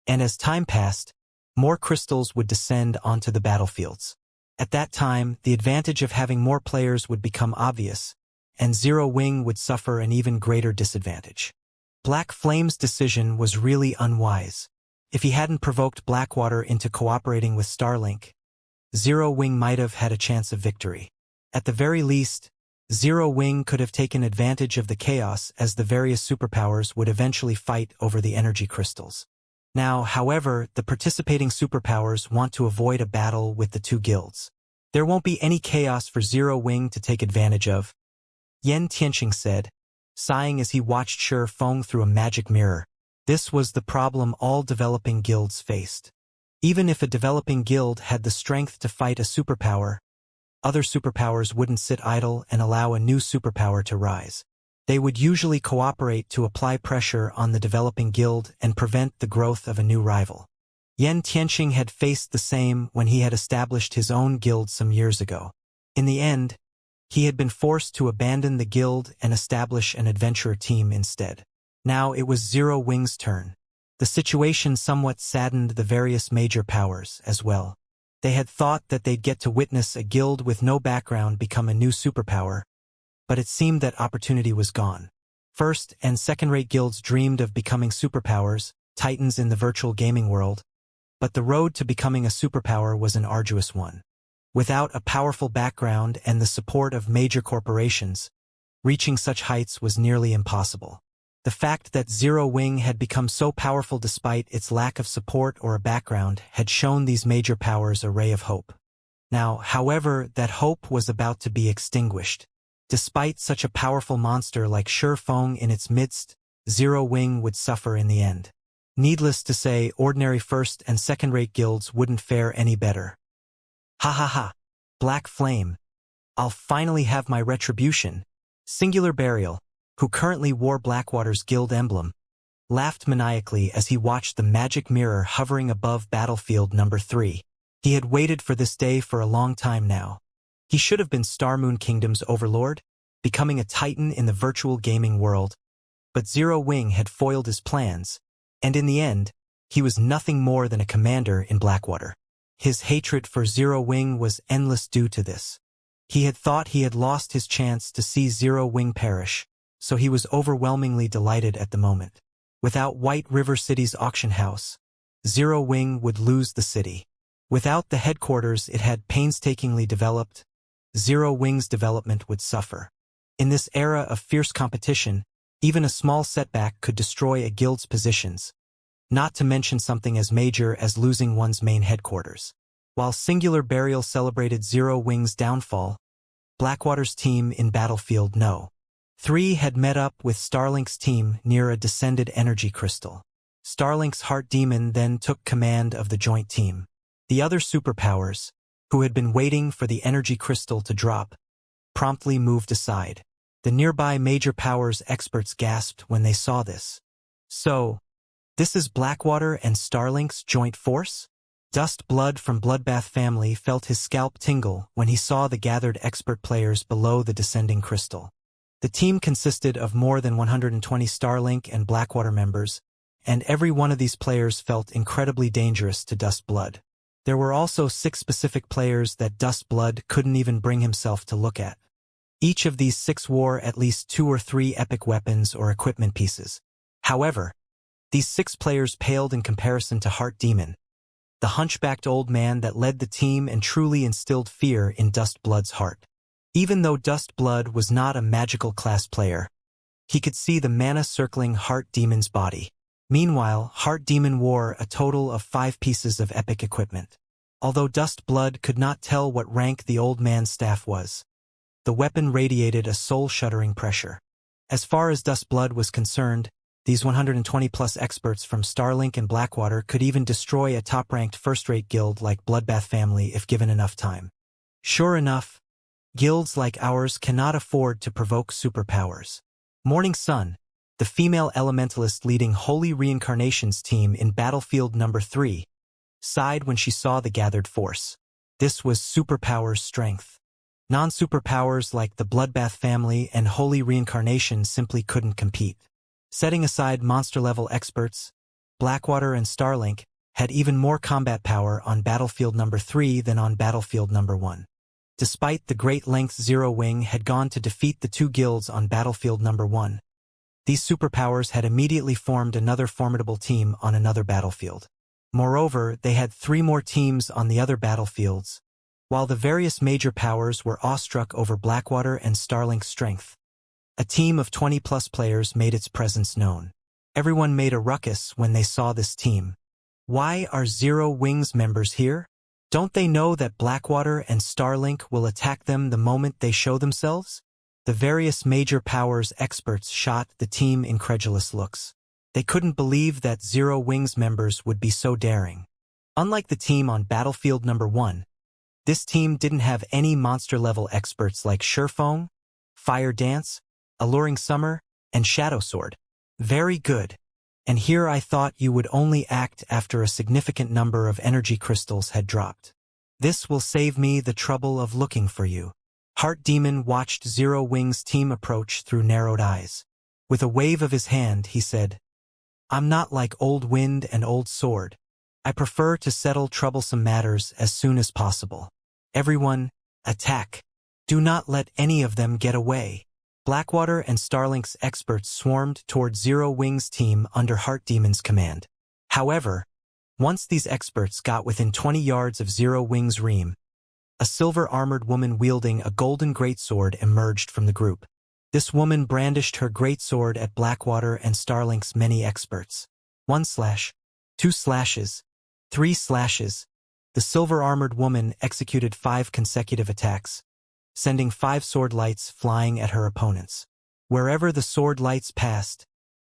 and as time passed, more crystals would descend onto the battlefields. At that time, the advantage of having more players would become obvious, and Zero Wing would suffer an even greater disadvantage. Black Flame's decision was really unwise. If he hadn't provoked Blackwater into cooperating with Starlink, Zero Wing might have had a chance of victory. At the very least, Zero Wing could have taken advantage of the chaos as the various superpowers would eventually fight over the energy crystals. Now, however, the participating superpowers want to avoid a battle with the 2 guilds. There won't be any chaos for Zero Wing to take advantage of, Yan Tianqing said, sighing as he watched Shi Feng through a magic mirror. This was the problem all developing guilds faced. Even if a developing guild had the strength to fight a superpower, other superpowers wouldn't sit idle and allow a new superpower to rise. They would usually cooperate to apply pressure on the developing guild and prevent the growth of a new rival. Yan Tianqing had faced the same when he had established his own guild some years ago. In the end, he had been forced to abandon the guild and establish an adventurer team instead. Now it was Zero Wing's turn. The situation somewhat saddened the various major powers as well. They had thought that they'd get to witness a guild with no background become a new superpower, but it seemed that opportunity was gone. First- and second-rate guilds dreamed of becoming superpowers, titans in the virtual gaming world, but the road to becoming a superpower was an arduous one. Without a powerful background and the support of major corporations, reaching such heights was nearly impossible. The fact that Zero Wing had become so powerful despite its lack of support or a background had shown these major powers a ray of hope. Now, however, that hope was about to be extinguished. Despite such a powerful monster like Shi Feng in its midst, Zero Wing would suffer in the end. Needless to say, ordinary first- and second-rate guilds wouldn't fare any better. Ha ha ha! Black Flame. I'll finally have my retribution. Singular Burial, who currently wore Blackwater's guild emblem, laughed maniacally as he watched the magic mirror hovering above Battlefield Number 3. He had waited for this day for a long time now. He should have been Star Moon Kingdom's overlord, becoming a titan in the virtual gaming world, but Zero Wing had foiled his plans, and in the end, he was nothing more than a commander in Blackwater. His hatred for Zero Wing was endless due to this. He had thought he had lost his chance to see Zero Wing perish, so he was overwhelmingly delighted at the moment. Without White River City's auction house, Zero Wing would lose the city. Without the headquarters it had painstakingly developed, Zero Wing's development would suffer. In this era of fierce competition, even a small setback could destroy a guild's positions, not to mention something as major as losing one's main headquarters. While Singular Burial celebrated Zero Wing's downfall, Blackwater's team in Battlefield No. 3 had met up with Starlink's team near a descended energy crystal. Starlink's Heart Demon then took command of the joint team. The other superpowers, who had been waiting for the energy crystal to drop, promptly moved aside. The nearby major powers experts gasped when they saw this. So, this is Blackwater and Starlink's joint force? Dust Blood from Bloodbath family felt his scalp tingle when he saw the gathered expert players below the descending crystal. The team consisted of more than 120 Starlink and Blackwater members, and every one of these players felt incredibly dangerous to Dust Blood. There were also 6 specific players that Dust Blood couldn't even bring himself to look at. Each of these 6 wore at least 2 or 3 epic weapons or equipment pieces. However, these 6 players paled in comparison to Heart Demon, the hunchbacked old man that led the team and truly instilled fear in Dust Blood's heart. Even though Dust Blood was not a magical class player, he could see the mana circling Heart Demon's body. Meanwhile, Heart Demon wore a total of 5 pieces of epic equipment. Although Dust Blood could not tell what rank the old man's staff was, the weapon radiated a soul-shuddering pressure. As far as Dust Blood was concerned, these 120-plus experts from Starlink and Blackwater could even destroy a top-ranked first-rate guild like Bloodbath family if given enough time. Sure enough, guilds like ours cannot afford to provoke superpowers. Morning Sun, the female elementalist leading Holy Reincarnation's team in Battlefield No. 3, sighed when she saw the gathered force. This was superpowers' strength. Non-superpowers like the Bloodbath family and Holy Reincarnation simply couldn't compete. Setting aside monster-level experts, Blackwater and Starlink had even more combat power on Battlefield No. 3 than on Battlefield No. 1. Despite the great lengths Zero Wing had gone to defeat the 2 guilds on Battlefield No. 1, these superpowers had immediately formed another formidable team on another battlefield. Moreover, they had 3 more teams on the other battlefields. While the various major powers were awestruck over Blackwater and Starlink's strength, a team of 20-plus players made its presence known. Everyone made a ruckus when they saw this team. Why are Zero Wing's members here? Don't they know that Blackwater and Starlink will attack them the moment they show themselves? The various major powers experts shot the team incredulous looks. They couldn't believe that Zero Wing's members would be so daring. Unlike the team on Battlefield No. 1, this team didn't have any monster-level experts like Surefoam, Fire Dance, Alluring Summer, and Shadow Sword. Very good. And here I thought you would only act after a significant number of energy crystals had dropped. This will save me the trouble of looking for you. Heart Demon watched Zero Wing's team approach through narrowed eyes. With a wave of his hand, he said, "I'm not like Old Wind and Old Sword. I prefer to settle troublesome matters as soon as possible. Everyone, attack. Do not let any of them get away." Blackwater and Starlink's experts swarmed toward Zero Wing's team under Heart Demon's command. However, once these experts got within 20 yards of Zero Wing's ream, a silver-armored woman wielding a golden greatsword emerged from the group. This woman brandished her greatsword at Blackwater and Starlink's many experts. 1 slash, 2 slashes, 3 slashes. The silver-armored woman executed 5 consecutive attacks, sending 5 sword lights flying at her opponents. Wherever the sword lights passed,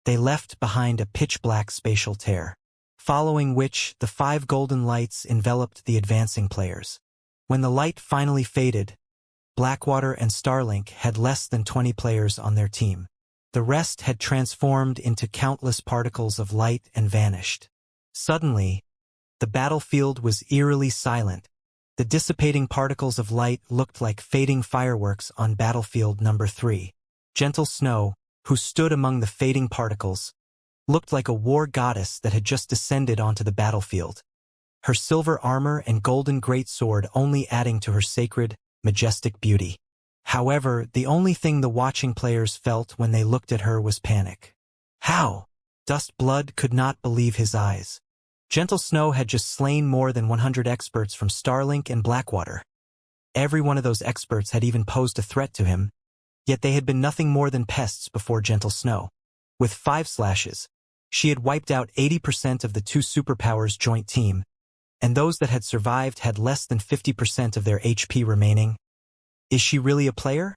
they left behind a pitch-black spatial tear, following which the 5 golden lights enveloped the advancing players. When the light finally faded, Blackwater and Starlink had less than 20 players on their team. The rest had transformed into countless particles of light and vanished. Suddenly, the battlefield was eerily silent, The dissipating particles of light looked like fading fireworks on battlefield number 3. Gentle Snow, who stood among the fading particles, looked like a war goddess that had just descended onto the battlefield, her silver armor and golden greatsword only adding to her sacred, majestic beauty. However, the only thing the watching players felt when they looked at her was panic. How? Dust Blood could not believe his eyes. Gentle Snow had just slain more than 100 experts from Starlink and Blackwater. Every one of those experts had even posed a threat to him, yet they had been nothing more than pests before Gentle Snow. With 5 slashes, she had wiped out 80% of the 2 superpowers joint team, and those that had survived had less than 50% of their HP remaining. Is she really a player?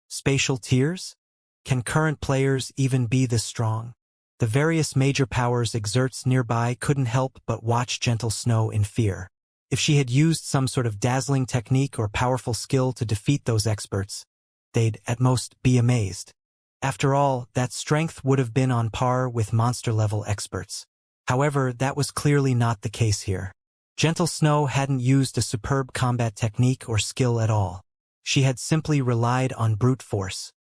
Spatial tears? Can current players even be this strong? The various major powers exerts nearby couldn't help but watch Gentle Snow in fear. If she had used some sort of dazzling technique or powerful skill to defeat those experts, they'd, at most, be amazed. After all, that strength would have been on par with monster-level experts. However, that was clearly not the case here. Gentle Snow hadn't used a superb combat technique or skill at all. She had simply relied on brute force.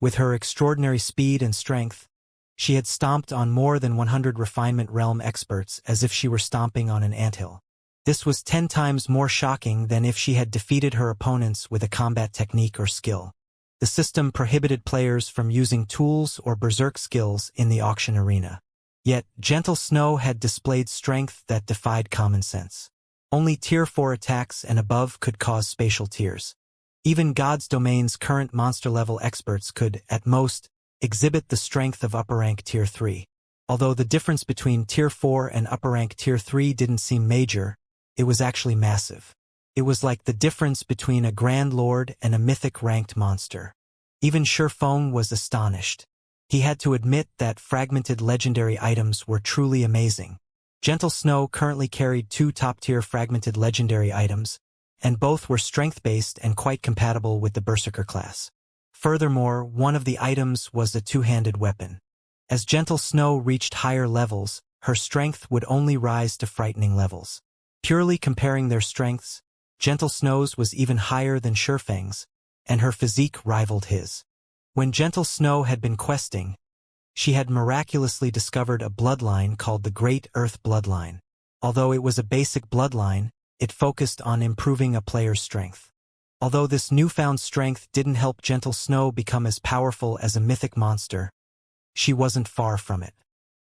With her extraordinary speed and strength, she had stomped on more than 100 Refinement Realm experts as if she were stomping on an anthill. This was 10 times more shocking than if she had defeated her opponents with a combat technique or skill. The system prohibited players from using tools or berserk skills in the auction arena. Yet, Gentle Snow had displayed strength that defied common sense. Only Tier 4 attacks and above could cause spatial tears. Even God's Domain's current monster-level experts could, at most, exhibit the strength of upper-rank Tier 3. Although the difference between Tier 4 and upper-rank Tier 3 didn't seem major, it was actually massive. It was like the difference between a Grand Lord and a mythic-ranked monster. Even Sherfong was astonished. He had to admit that fragmented legendary items were truly amazing. Gentle Snow currently carried 2 top-tier fragmented legendary items, and both were strength-based and quite compatible with the Berserker class. Furthermore, one of the items was a 2-handed weapon. As Gentle Snow reached higher levels, her strength would only rise to frightening levels. Purely comparing their strengths, Gentle Snow's was even higher than Sherfang's, and her physique rivaled his. When Gentle Snow had been questing, she had miraculously discovered a bloodline called the Great Earth Bloodline. Although it was a basic bloodline, it focused on improving a player's strength. Although this newfound strength didn't help Gentle Snow become as powerful as a mythic monster, she wasn't far from it.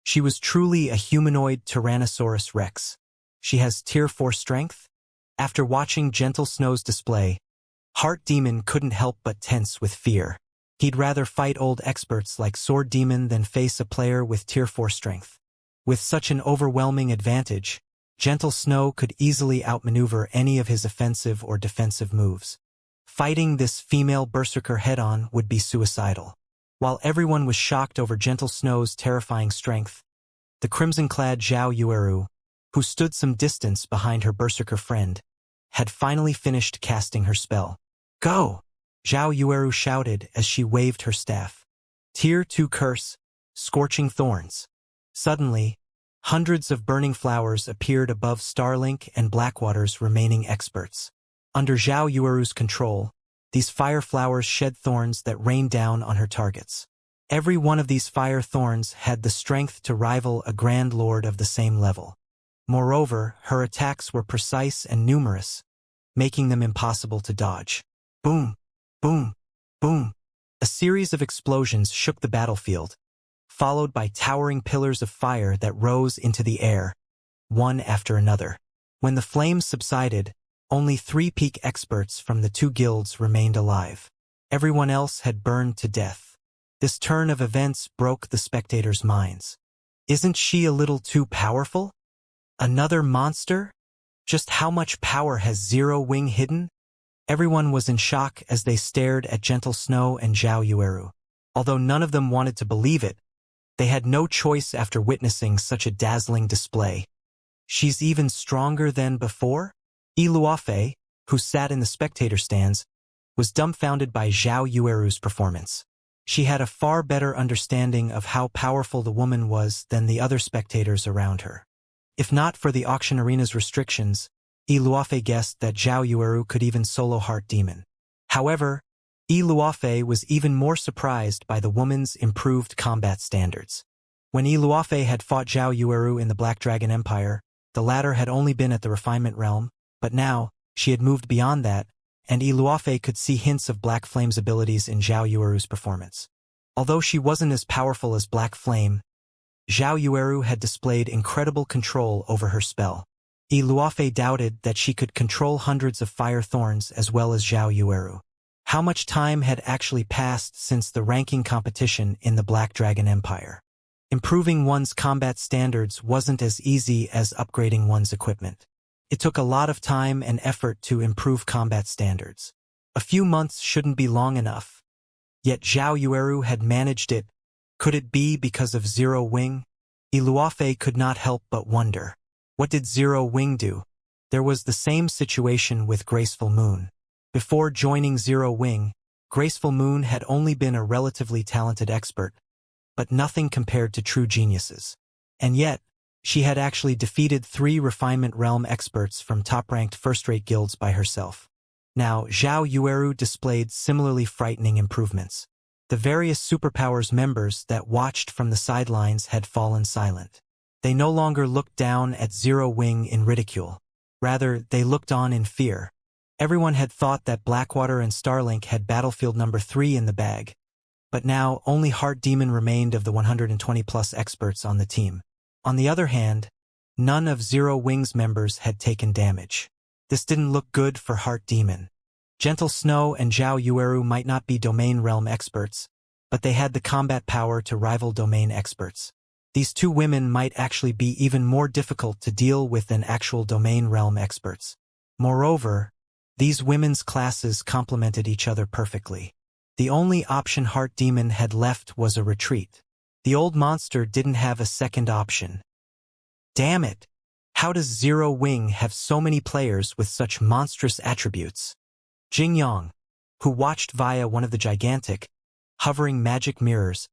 She was truly a humanoid Tyrannosaurus Rex. She has Tier 4 strength? After watching Gentle Snow's display, Heart Demon couldn't help but tense with fear. He'd rather fight old experts like Sword Demon than face a player with Tier 4 strength. With such an overwhelming advantage, Gentle Snow could easily outmaneuver any of his offensive or defensive moves. Fighting this female berserker head-on would be suicidal. While everyone was shocked over Gentle Snow's terrifying strength, the crimson-clad Zhao Yueru, who stood some distance behind her berserker friend, had finally finished casting her spell. "Go!" Zhao Yueru shouted as she waved her staff. Tier 2 Curse, Scorching Thorns. Suddenly, hundreds of burning flowers appeared above Starlink and Blackwater's remaining experts. Under Zhao Yueru's control, these fire flowers shed thorns that rained down on her targets. Every one of these fire thorns had the strength to rival a Grand Lord of the same level. Moreover, her attacks were precise and numerous, making them impossible to dodge. Boom! Boom! Boom! A series of explosions shook the battlefield, followed by towering pillars of fire that rose into the air, one after another. When the flames subsided, only 3 peak experts from the 2 guilds remained alive. Everyone else had burned to death. This turn of events broke the spectators' minds. Isn't she a little too powerful? Another monster? Just how much power has Zero Wing hidden? Everyone was in shock as they stared at Gentle Snow and Zhao Yueru. Although none of them wanted to believe it, they had no choice after witnessing such a dazzling display. She's even stronger than before? Yi Luofei, who sat in the spectator stands, was dumbfounded by Zhao Yueru's performance. She had a far better understanding of how powerful the woman was than the other spectators around her. If not for the auction arena's restrictions, Luofei guessed that Zhao Yueru could even solo Heart Demon. However, Luofei was even more surprised by the woman's improved combat standards. When Luofei had fought Zhao Yueru in the Black Dragon Empire, the latter had only been at the refinement realm, but now, she had moved beyond that, and Luofei could see hints of Black Flame's abilities in Zhao Yueru's performance. Although she wasn't as powerful as Black Flame, Zhao Yueru had displayed incredible control over her spell. Luofei doubted that she could control hundreds of fire thorns as well as Zhao Yueru. How much time had actually passed since the ranking competition in the Black Dragon Empire? Improving one's combat standards wasn't as easy as upgrading one's equipment. It took a lot of time and effort to improve combat standards. A few months shouldn't be long enough. Yet Zhao Yueru had managed it. Could it be because of Zero Wing? Luofei could not help but wonder. What did Zero Wing do? There was the same situation with Graceful Moon. Before joining Zero Wing, Graceful Moon had only been a relatively talented expert, but nothing compared to true geniuses. And yet, she had actually defeated 3 Refinement Realm experts from top-ranked first-rate guilds by herself. Now, Zhao Yueru displayed similarly frightening improvements. The various superpowers members that watched from the sidelines had fallen silent. They no longer looked down at Zero Wing in ridicule. Rather, they looked on in fear. Everyone had thought that Blackwater and Starlink had Battlefield number 3 in the bag. But now, only Heart Demon remained of the 120-plus experts on the team. On the other hand, none of Zero Wing's members had taken damage. This didn't look good for Heart Demon. Gentle Snow and Zhao Yueru might not be Domain Realm experts, but they had the combat power to rival Domain experts. These 2 women might actually be even more difficult to deal with than actual Domain Realm experts. Moreover, these women's classes complemented each other perfectly. The only option Heart Demon had left was a retreat. The old monster didn't have a second option. Damn it! How does Zero Wing have so many players with such monstrous attributes? Jing Yang, who watched via one of the gigantic, hovering magic mirrors,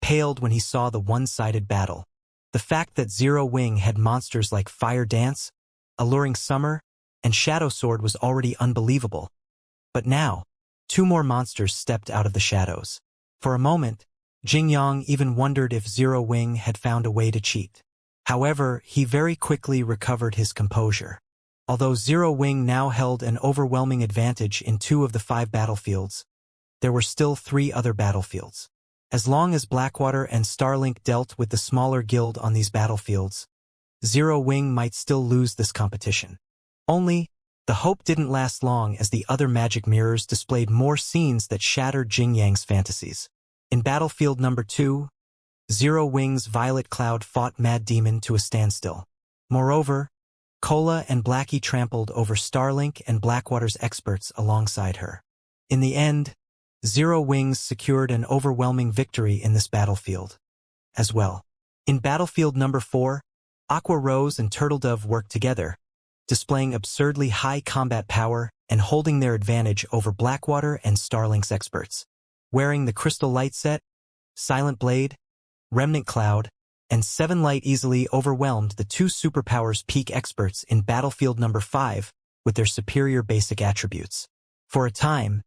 paled when he saw the one-sided battle. The fact that Zero Wing had monsters like Fire Dance, Alluring Summer, and Shadow Sword was already unbelievable. But now, 2 more monsters stepped out of the shadows. For a moment, Jing Yang even wondered if Zero Wing had found a way to cheat. However, he very quickly recovered his composure. Although Zero Wing now held an overwhelming advantage in 2 of the 5 battlefields, there were still 3 other battlefields. As long as Blackwater and Starlink dealt with the smaller guild on these battlefields, Zero Wing might still lose this competition. Only, the hope didn't last long as the other magic mirrors displayed more scenes that shattered Jing Yang's fantasies. In Battlefield number 2, Zero Wing's Violet Cloud fought Mad Demon to a standstill. Moreover, Cola and Blackie trampled over Starlink and Blackwater's experts alongside her. In the end, Zero Wings secured an overwhelming victory in this battlefield. As well. In Battlefield number 4, Aqua Rose and Turtledove worked together, displaying absurdly high combat power and holding their advantage over Blackwater and Starlink's experts. Wearing the Crystal Light set, Silent Blade, Remnant Cloud, and 7 Light easily overwhelmed the 2 superpowers peak experts in Battlefield number 5 with their superior basic attributes. For a time,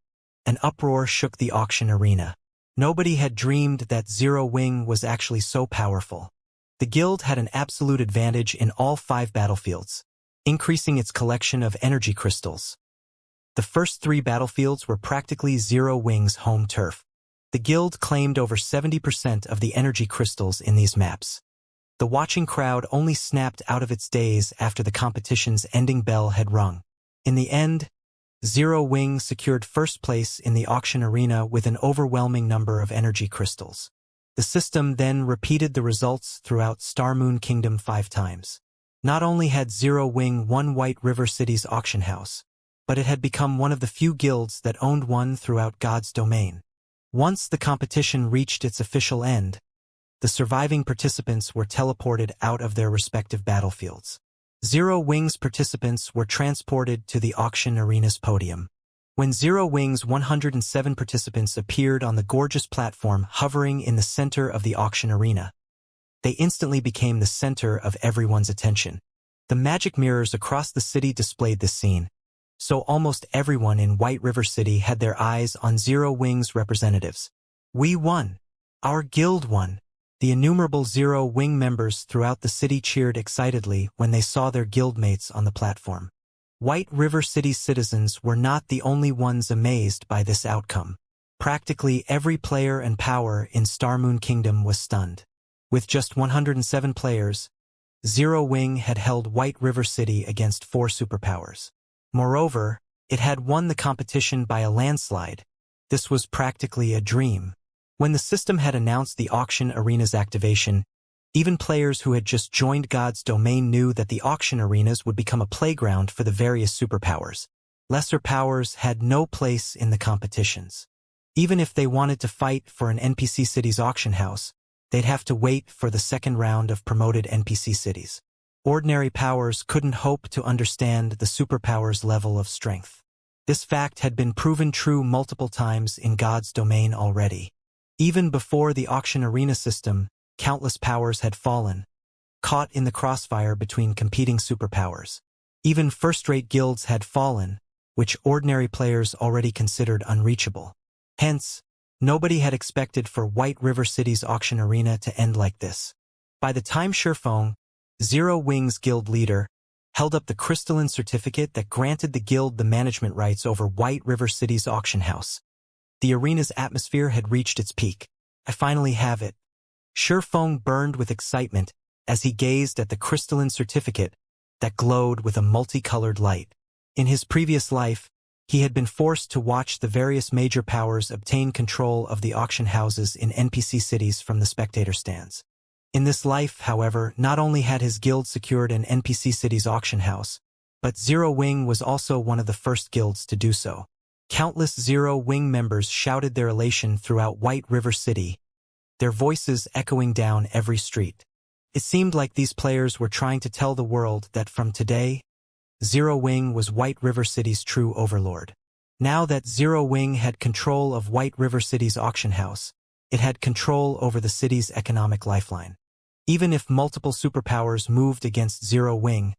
an uproar shook the auction arena. Nobody had dreamed that Zero Wing was actually so powerful. The guild had an absolute advantage in all 5 battlefields, increasing its collection of energy crystals. The first 3 battlefields were practically Zero Wing's home turf. The guild claimed over 70% of the energy crystals in these maps. The watching crowd only snapped out of its daze after the competition's ending bell had rung. In the end, Zero Wing secured first place in the auction arena with an overwhelming number of energy crystals. The system then repeated the results throughout Star Moon Kingdom 5 times. Not only had Zero Wing won White River City's auction house, but it had become one of the few guilds that owned one throughout God's domain. Once the competition reached its official end, the surviving participants were teleported out of their respective battlefields. Zero Wing's participants were transported to the auction arena's podium. When Zero Wing's 107 participants appeared on the gorgeous platform hovering in the center of the auction arena, they instantly became the center of everyone's attention. The magic mirrors across the city displayed this scene, so almost everyone in White River City had their eyes on Zero Wing's representatives. We won! Our guild won! The innumerable Zero Wing members throughout the city cheered excitedly when they saw their guildmates on the platform. White River City's citizens were not the only ones amazed by this outcome. Practically every player and power in Star Moon Kingdom was stunned. With just 107 players, Zero Wing had held White River City against 4 superpowers. Moreover, it had won the competition by a landslide. This was practically a dream. When the system had announced the auction arena's activation, even players who had just joined God's domain knew that the auction arenas would become a playground for the various superpowers. Lesser powers had no place in the competitions. Even if they wanted to fight for an NPC city's auction house, they'd have to wait for the second round of promoted NPC cities. Ordinary powers couldn't hope to understand the superpower's level of strength. This fact had been proven true multiple times in God's domain already. Even before the auction arena system, countless powers had fallen, caught in the crossfire between competing superpowers. Even first-rate guilds had fallen, which ordinary players already considered unreachable. Hence, nobody had expected for White River City's auction arena to end like this. By the time Shifeng, Zero Wing's guild leader, held up the crystalline certificate that granted the guild the management rights over White River City's auction house, the arena's atmosphere had reached its peak. I finally have it. Shifeng burned with excitement as he gazed at the crystalline certificate that glowed with a multicolored light. In his previous life, he had been forced to watch the various major powers obtain control of the auction houses in NPC cities from the spectator stands. In this life, however, not only had his guild secured an NPC city's auction house, but Zero Wing was also one of the first guilds to do so. Countless Zero Wing members shouted their elation throughout White River City, their voices echoing down every street. It seemed like these players were trying to tell the world that from today, Zero Wing was White River City's true overlord. Now that Zero Wing had control of White River City's auction house, it had control over the city's economic lifeline. Even if multiple superpowers moved against Zero Wing,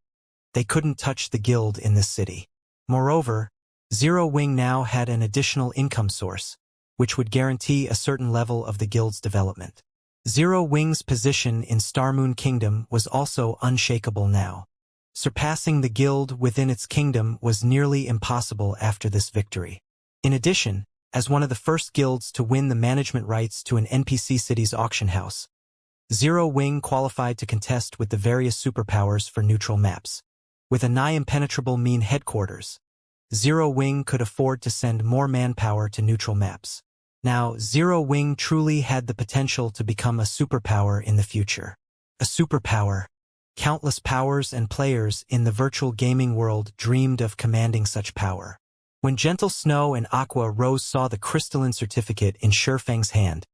they couldn't touch the guild in this city. Moreover, Zero Wing now had an additional income source, which would guarantee a certain level of the guild's development. Zero Wing's position in Star Moon Kingdom was also unshakable now. Surpassing the guild within its kingdom was nearly impossible after this victory. In addition, as one of the first guilds to win the management rights to an NPC city's auction house, Zero Wing qualified to contest with the various superpowers for neutral maps. With a nigh impenetrable mean headquarters, Zero Wing could afford to send more manpower to neutral maps. Now, Zero Wing truly had the potential to become a superpower in the future. A superpower. Countless powers and players in the virtual gaming world dreamed of commanding such power. When Gentle Snow and Aqua Rose saw the crystalline certificate in Shifeng's hand,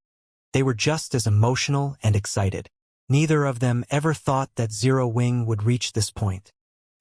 they were just as emotional and excited. Neither of them ever thought that Zero Wing would reach this point.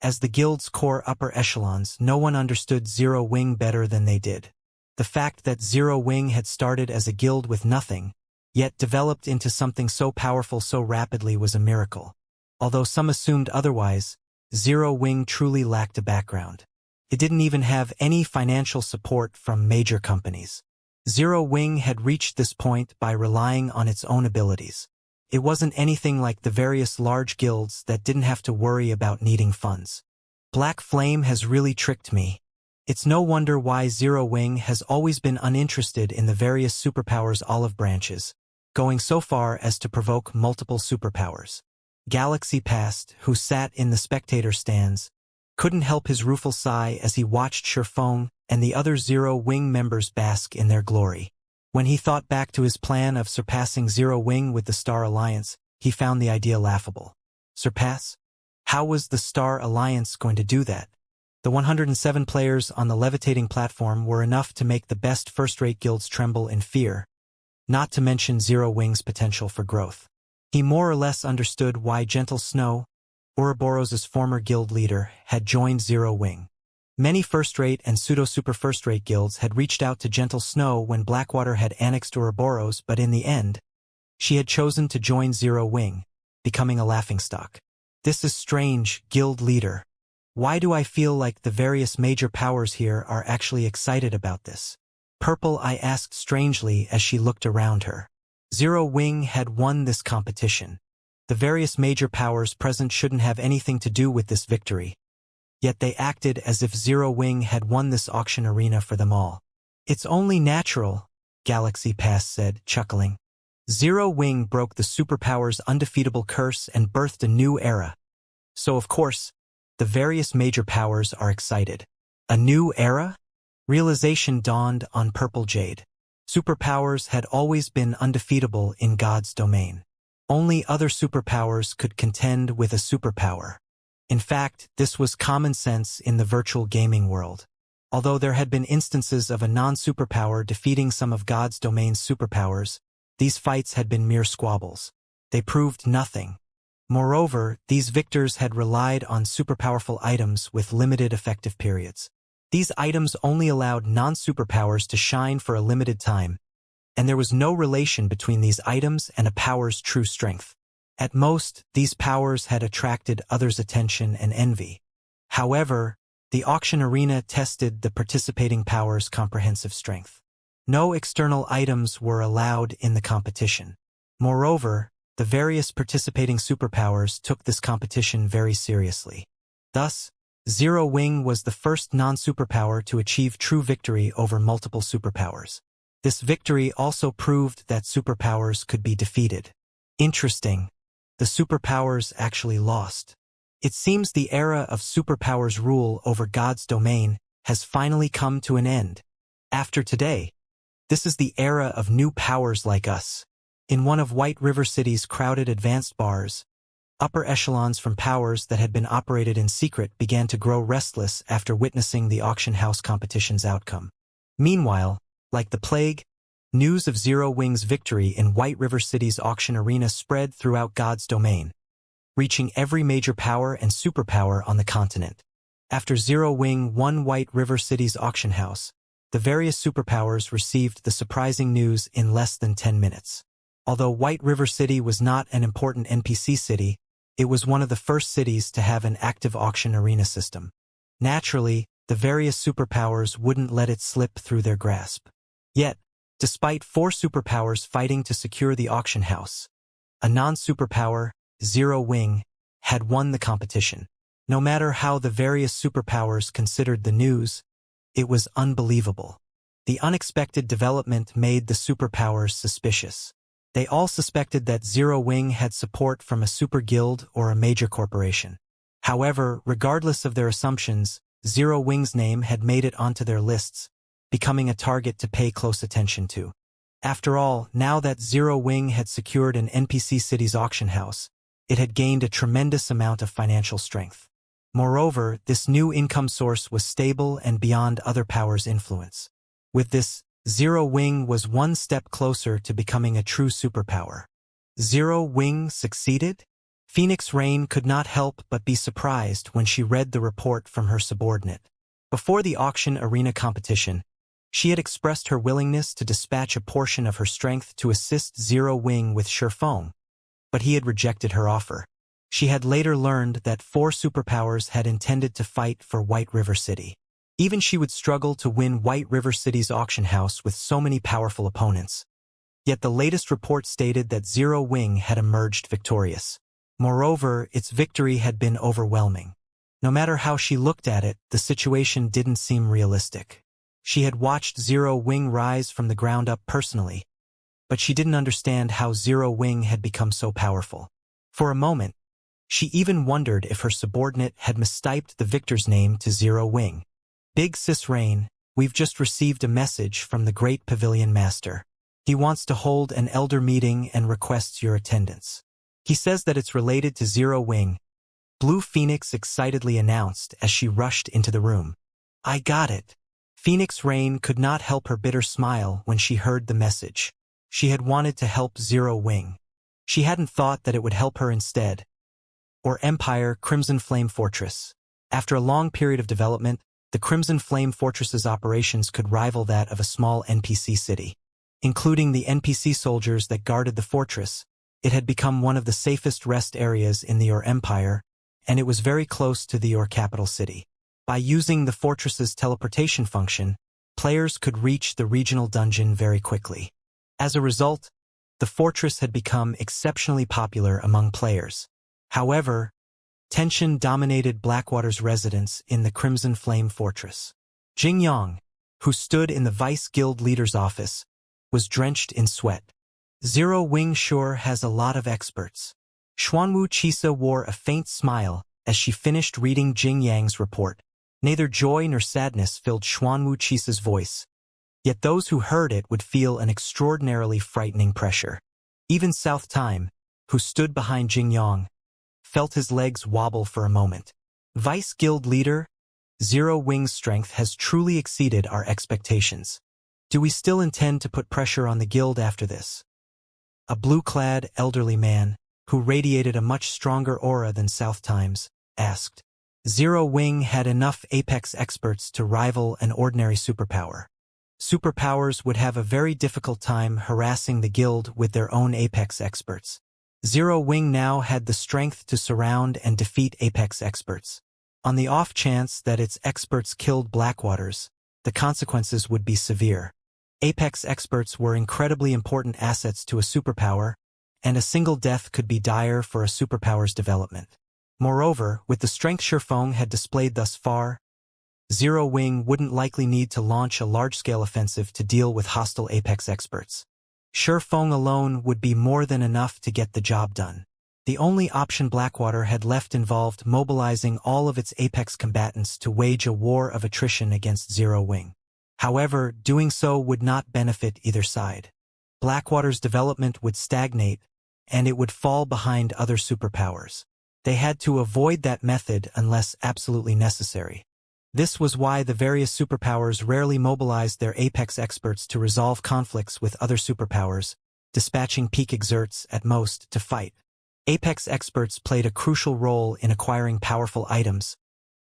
As the guild's core upper echelons, no one understood Zero Wing better than they did. The fact that Zero Wing had started as a guild with nothing, yet developed into something so powerful so rapidly was a miracle. Although some assumed otherwise, Zero Wing truly lacked a background. It didn't even have any financial support from major companies. Zero Wing had reached this point by relying on its own abilities. It wasn't anything like the various large guilds that didn't have to worry about needing funds. Black Flame has really tricked me. It's no wonder why Zero Wing has always been uninterested in the various superpowers' olive branches, going so far as to provoke multiple superpowers. Galaxy Past, who sat in the spectator stands, couldn't help his rueful sigh as he watched Shifeng and the other Zero Wing members bask in their glory. When he thought back to his plan of surpassing Zero Wing with the Star Alliance, he found the idea laughable. Surpass? How was the Star Alliance going to do that? The 107 players on the levitating platform were enough to make the best first-rate guilds tremble in fear, not to mention Zero Wing's potential for growth. He more or less understood why Gentle Snow, Ouroboros' former guild leader, had joined Zero Wing. Many first-rate and pseudo-super first-rate guilds had reached out to Gentle Snow when Blackwater had annexed Ouroboros, but in the end, she had chosen to join Zero Wing, becoming a laughingstock. This is strange, guild leader. Why do I feel like the various major powers here are actually excited about this? Purple I asked strangely as she looked around her. Zero Wing had won this competition. The various major powers present shouldn't have anything to do with this victory. Yet they acted as if Zero Wing had won this auction arena for them all. It's only natural, Galaxy Pass said, chuckling. Zero Wing broke the superpower's undefeatable curse and birthed a new era. So of course, the various major powers are excited. A new era? Realization dawned on Purple Jade. Superpowers had always been undefeatable in God's domain. Only other superpowers could contend with a superpower. In fact, this was common sense in the virtual gaming world. Although there had been instances of a non-superpower defeating some of God's domain's superpowers, these fights had been mere squabbles. They proved nothing. Moreover, these victors had relied on superpowerful items with limited effective periods. These items only allowed non-superpowers to shine for a limited time, and there was no relation between these items and a power's true strength. At most, these powers had attracted others' attention and envy. However, the auction arena tested the participating powers' comprehensive strength. No external items were allowed in the competition. Moreover, the various participating superpowers took this competition very seriously. Thus, Zero Wing was the first non-superpower to achieve true victory over multiple superpowers. This victory also proved that superpowers could be defeated. Interesting. The superpowers actually lost. It seems the era of superpowers' rule over God's domain has finally come to an end. After today, this is the era of new powers like us. In one of White River City's crowded advanced bars, upper echelons from powers that had been operated in secret began to grow restless after witnessing the auction house competition's outcome. Meanwhile, like the plague, news of Zero Wing's victory in White River City's auction arena spread throughout God's domain, reaching every major power and superpower on the continent. After Zero Wing won White River City's auction house, the various superpowers received the surprising news in less than 10 minutes. Although White River City was not an important NPC city, it was one of the first cities to have an active auction arena system. Naturally, the various superpowers wouldn't let it slip through their grasp. Yet, despite 4 superpowers fighting to secure the auction house, a non-superpower, Zero Wing, had won the competition. No matter how the various superpowers considered the news, it was unbelievable. The unexpected development made the superpowers suspicious. They all suspected that Zero Wing had support from a super guild or a major corporation. However, regardless of their assumptions, Zero Wing's name had made it onto their lists, becoming a target to pay close attention to. After all, now that Zero Wing had secured an NPC city's auction house, it had gained a tremendous amount of financial strength. Moreover, this new income source was stable and beyond other powers' influence. With this, Zero Wing was one step closer to becoming a true superpower. Zero Wing succeeded? Phoenix Rain could not help but be surprised when she read the report from her subordinate. Before the auction arena competition, she had expressed her willingness to dispatch a portion of her strength to assist Zero Wing with Sherfong, but he had rejected her offer. She had later learned that 4 superpowers had intended to fight for White River City. Even she would struggle to win White River City's auction house with so many powerful opponents. Yet the latest report stated that Zero Wing had emerged victorious. Moreover, its victory had been overwhelming. No matter how she looked at it, the situation didn't seem realistic. She had watched Zero Wing rise from the ground up personally, but she didn't understand how Zero Wing had become so powerful. For a moment, she even wondered if her subordinate had mistyped the victor's name to Zero Wing. Big Sis Rain, we've just received a message from the Great Pavilion Master. He wants to hold an elder meeting and requests your attendance. He says that it's related to Zero Wing, Blue Phoenix excitedly announced as she rushed into the room. I got it. Phoenix Rain could not help her bitter smile when she heard the message. She had wanted to help Zero Wing. She hadn't thought that it would help her instead. Or Empire Crimson Flame Fortress. After a long period of development, the Crimson Flame Fortress's operations could rival that of a small NPC city. Including the NPC soldiers that guarded the fortress, it had become one of the safest rest areas in the Empire, and it was very close to your capital city. By using the fortress's teleportation function, players could reach the regional dungeon very quickly. As a result, the fortress had become exceptionally popular among players. However, tension dominated Blackwater's residence in the Crimson Flame Fortress. Jing Yang, who stood in the Vice Guild leader's office, was drenched in sweat. Zero Wing sure has a lot of experts. Xuanwu Chisa wore a faint smile as she finished reading Jing Yang's report. Neither joy nor sadness filled Xuanwu Chisa's voice, yet those who heard it would feel an extraordinarily frightening pressure. Even South Time, who stood behind Jing Yang, felt his legs wobble for a moment. Vice Guild leader, Zero Wing's strength has truly exceeded our expectations. Do we still intend to put pressure on the guild after this? A blue-clad, elderly man, who radiated a much stronger aura than South Time's, asked. Zero Wing had enough apex experts to rival an ordinary superpower. Superpowers would have a very difficult time harassing the guild with their own apex experts. Zero Wing now had the strength to surround and defeat apex experts. On the off chance that its experts killed Blackwaters, the consequences would be severe. Apex experts were incredibly important assets to a superpower, and a single death could be dire for a superpower's development. Moreover, with the strength Shifeng had displayed thus far, Zero Wing wouldn't likely need to launch a large-scale offensive to deal with hostile apex experts. Shifeng alone would be more than enough to get the job done. The only option Blackwater had left involved mobilizing all of its apex combatants to wage a war of attrition against Zero Wing. However, doing so would not benefit either side. Blackwater's development would stagnate, and it would fall behind other superpowers. They had to avoid that method unless absolutely necessary. This was why the various superpowers rarely mobilized their apex experts to resolve conflicts with other superpowers, dispatching peak exerts at most to fight. Apex experts played a crucial role in acquiring powerful items,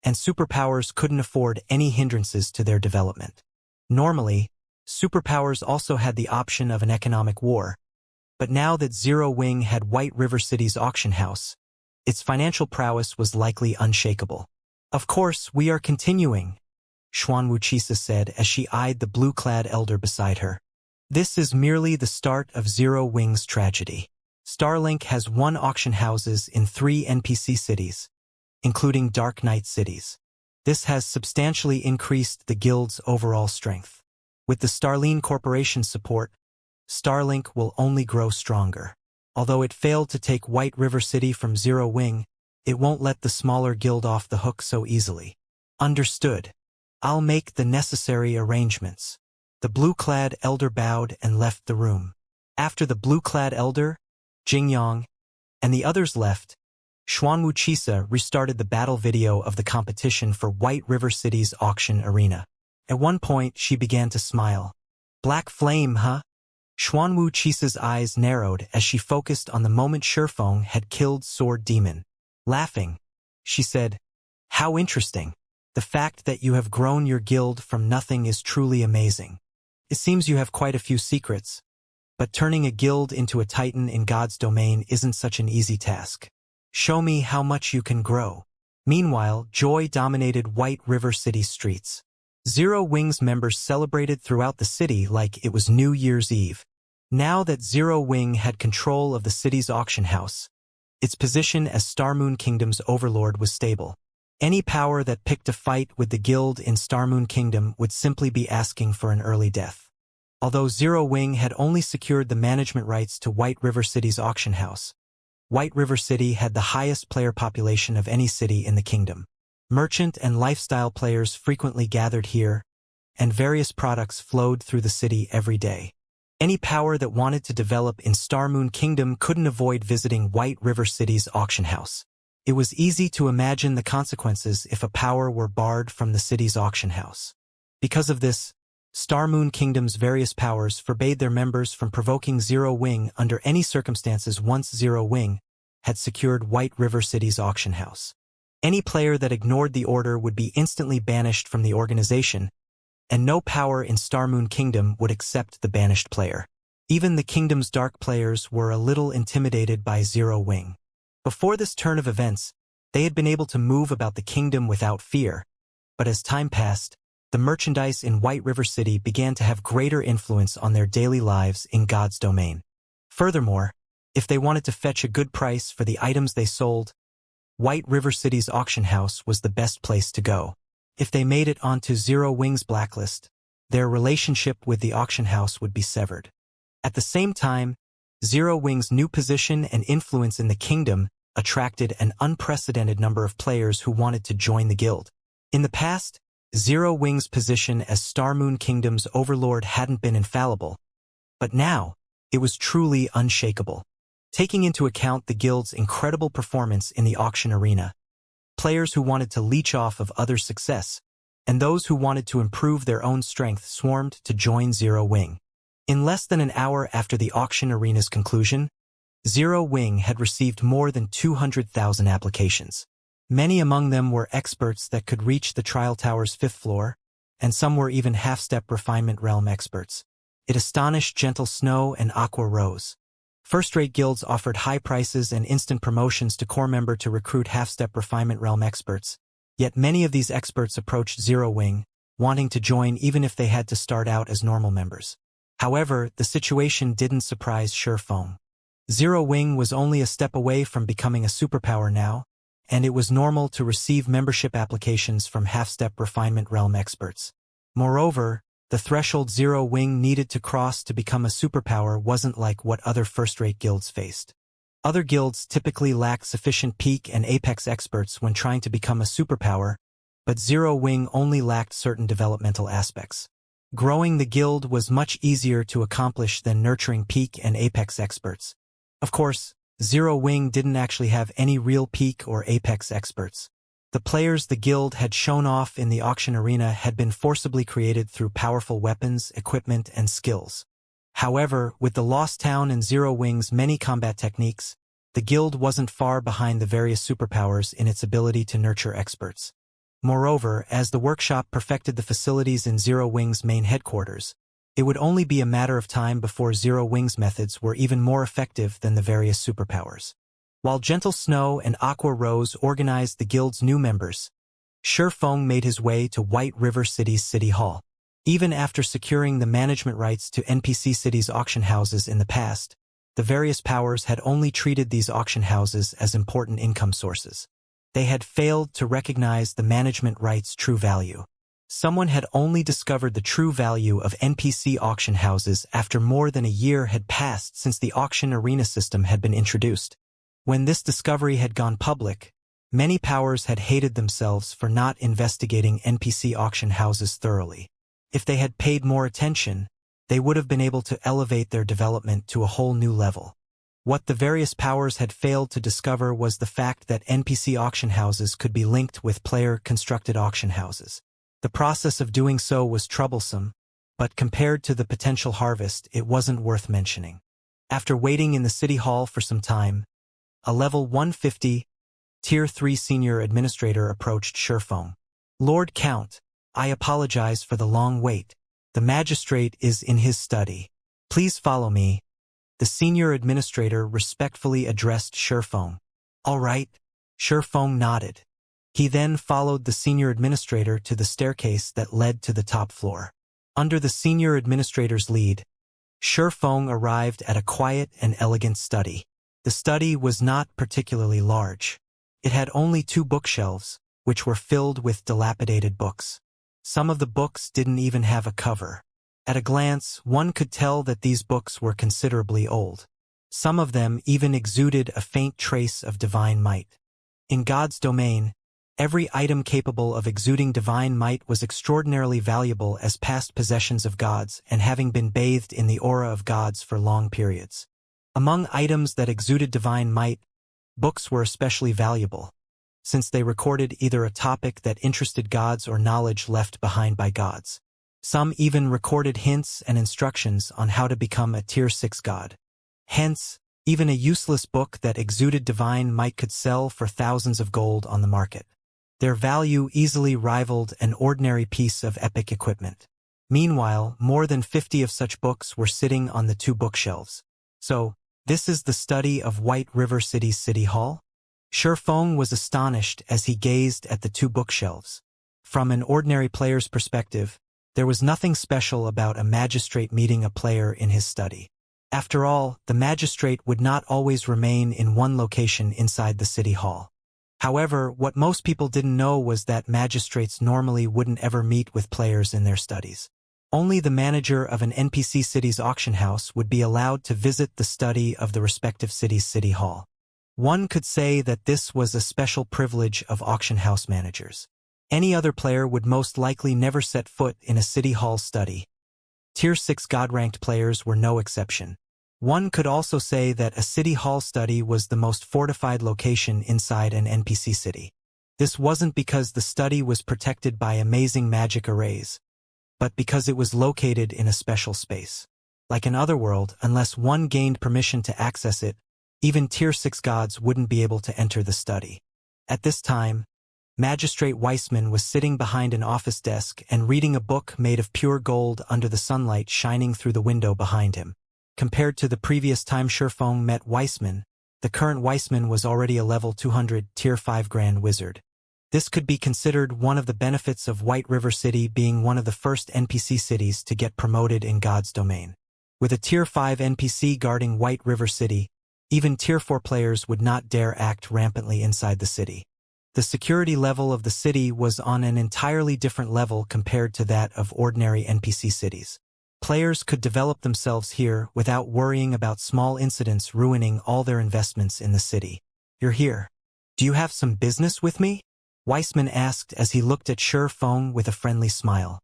and superpowers couldn't afford any hindrances to their development. Normally, superpowers also had the option of an economic war, but now that Zero Wing had White River City's auction house, its financial prowess was likely unshakable. Of course, we are continuing, Xuanwu Chisa said as she eyed the blue-clad elder beside her. This is merely the start of Zero Wing's tragedy. Starlink has 1 auction houses in 3 NPC cities, including Dark Knight cities. This has substantially increased the guild's overall strength. With the Starline Corporation's support, Starlink will only grow stronger. Although it failed to take White River City from Zero Wing, it won't let the smaller guild off the hook so easily. Understood. I'll make the necessary arrangements. The blue-clad elder bowed and left the room. After the blue-clad elder, Jing Yang, and the others left, Xuanwu Chisa restarted the battle video of the competition for White River City's auction arena. At one point, she began to smile. Black flame, huh? Xuanwu Chisa's eyes narrowed as she focused on the moment Shifeng had killed Sword Demon. Laughing, she said, How interesting. The fact that you have grown your guild from nothing is truly amazing. It seems you have quite a few secrets, but turning a guild into a titan in God's domain isn't such an easy task. Show me how much you can grow. Meanwhile, joy dominated White River City streets. Zero Wing's members celebrated throughout the city like it was New Year's Eve. Now that Zero Wing had control of the city's auction house, its position as Starmoon Kingdom's overlord was stable. Any power that picked a fight with the guild in Starmoon Kingdom would simply be asking for an early death. Although Zero Wing had only secured the management rights to White River City's auction house, White River City had the highest player population of any city in the kingdom. Merchant and lifestyle players frequently gathered here, and various products flowed through the city every day. Any power that wanted to develop in Starmoon Kingdom couldn't avoid visiting White River City's auction house. It was easy to imagine the consequences if a power were barred from the city's auction house. Because of this, Starmoon Kingdom's various powers forbade their members from provoking Zero Wing under any circumstances once Zero Wing had secured White River City's auction house. Any player that ignored the order would be instantly banished from the organization, and no power in Starmoon Kingdom would accept the banished player. Even the kingdom's dark players were a little intimidated by Zero Wing. Before this turn of events, They had been able to move about the kingdom without fear, but as time passed, the merchandise in White River City began to have greater influence on their daily lives in God's domain. Furthermore, if they wanted to fetch a good price for the items they sold, White River City's auction house was the best place to go. If they made it onto Zero Wing's blacklist, their relationship with the auction house would be severed. At the same time, Zero Wing's new position and influence in the kingdom attracted an unprecedented number of players who wanted to join the guild. In the past, Zero Wing's position as Starmoon Kingdom's overlord hadn't been infallible, but now it was truly unshakable. Taking into account the guild's incredible performance in the auction arena, players who wanted to leech off of others' success, and those who wanted to improve their own strength swarmed to join Zero Wing. In less than an hour after the auction arena's conclusion, Zero Wing had received more than 200,000 applications. Many among them were experts that could reach the Trial Tower's 5th floor, and some were even half-step refinement realm experts. It astonished Gentle Snow and Aqua Rose. First-rate guilds offered high prices and instant promotions to core member to recruit half-step refinement realm experts, yet many of these experts approached Zero Wing, wanting to join even if they had to start out as normal members. However, the situation didn't surprise Sherfong. Zero Wing was only a step away from becoming a superpower now, and it was normal to receive membership applications from half-step refinement realm experts. Moreover, the threshold Zero Wing needed to cross to become a superpower wasn't like what other first-rate guilds faced. Other guilds typically lack sufficient peak and apex experts when trying to become a superpower, but Zero Wing only lacked certain developmental aspects. Growing the guild was much easier to accomplish than nurturing peak and apex experts. Of course, Zero Wing didn't actually have any real peak or apex experts. The players the guild had shown off in the auction arena had been forcibly created through powerful weapons, equipment, and skills. However, with the Lost Town and Zero Wing's many combat techniques, the guild wasn't far behind the various superpowers in its ability to nurture experts. Moreover, as the workshop perfected the facilities in Zero Wing's main headquarters, it would only be a matter of time before Zero Wing's methods were even more effective than the various superpowers. While Gentle Snow and Aqua Rose organized the guild's new members, Sherfong made his way to White River City's City Hall. Even after securing the management rights to NPC City's auction houses in the past, the various powers had only treated these auction houses as important income sources. They had failed to recognize the management rights' true value. Someone had only discovered the true value of NPC auction houses after more than a year had passed since the auction arena system had been introduced. When this discovery had gone public, many powers had hated themselves for not investigating NPC auction houses thoroughly. If they had paid more attention, they would have been able to elevate their development to a whole new level. What the various powers had failed to discover was the fact that NPC auction houses could be linked with player-constructed auction houses. The process of doing so was troublesome, but compared to the potential harvest, it wasn't worth mentioning. After waiting in the City Hall for some time, a level 150, Tier 3 senior administrator approached Sherfong. Lord Count, I apologize for the long wait. The magistrate is in his study. Please follow me. The senior administrator respectfully addressed Sherfong. All right, Sherfong nodded. He then followed the senior administrator to the staircase that led to the top floor. Under the senior administrator's lead, Sherfong arrived at a quiet and elegant study. The study was not particularly large. It had only 2 bookshelves, which were filled with dilapidated books. Some of the books didn't even have a cover. At a glance, one could tell that these books were considerably old. Some of them even exuded a faint trace of divine might. In God's domain, every item capable of exuding divine might was extraordinarily valuable as past possessions of gods and having been bathed in the aura of gods for long periods. Among items that exuded divine might, books were especially valuable, since they recorded either a topic that interested gods or knowledge left behind by gods. Some even recorded hints and instructions on how to become a Tier 6 god. Hence, even a useless book that exuded divine might could sell for thousands of gold on the market. Their value easily rivaled an ordinary piece of epic equipment. Meanwhile, more than 50 of such books were sitting on the 2 bookshelves. So, this is the study of White River City's City Hall? Feng was astonished as he gazed at the two bookshelves. From an ordinary player's perspective, there was nothing special about a magistrate meeting a player in his study. After all, the magistrate would not always remain in one location inside the city hall. However, what most people didn't know was that magistrates normally wouldn't ever meet with players in their studies. Only the manager of an NPC city's auction house would be allowed to visit the study of the respective city's city hall. One could say that this was a special privilege of auction house managers. Any other player would most likely never set foot in a city hall study. Tier 6 God-ranked players were no exception. One could also say that a city hall study was the most fortified location inside an NPC city. This wasn't because the study was protected by amazing magic arrays, but because it was located in a special space. Like an otherworld, unless one gained permission to access it, even Tier 6 gods wouldn't be able to enter the study. At this time, Magistrate Weissman was sitting behind an office desk and reading a book made of pure gold under the sunlight shining through the window behind him. Compared to the previous time Feng met Weissman, the current Weissman was already a level 200 Tier 5 Grand Wizard. This could be considered one of the benefits of White River City being one of the first NPC cities to get promoted in God's domain. With a Tier 5 NPC guarding White River City, even Tier 4 players would not dare act rampantly inside the city. The security level of the city was on an entirely different level compared to that of ordinary NPC cities. Players could develop themselves here without worrying about small incidents ruining all their investments in the city. "You're here. Do you have some business with me?" Weissman asked as he looked at Feng with a friendly smile.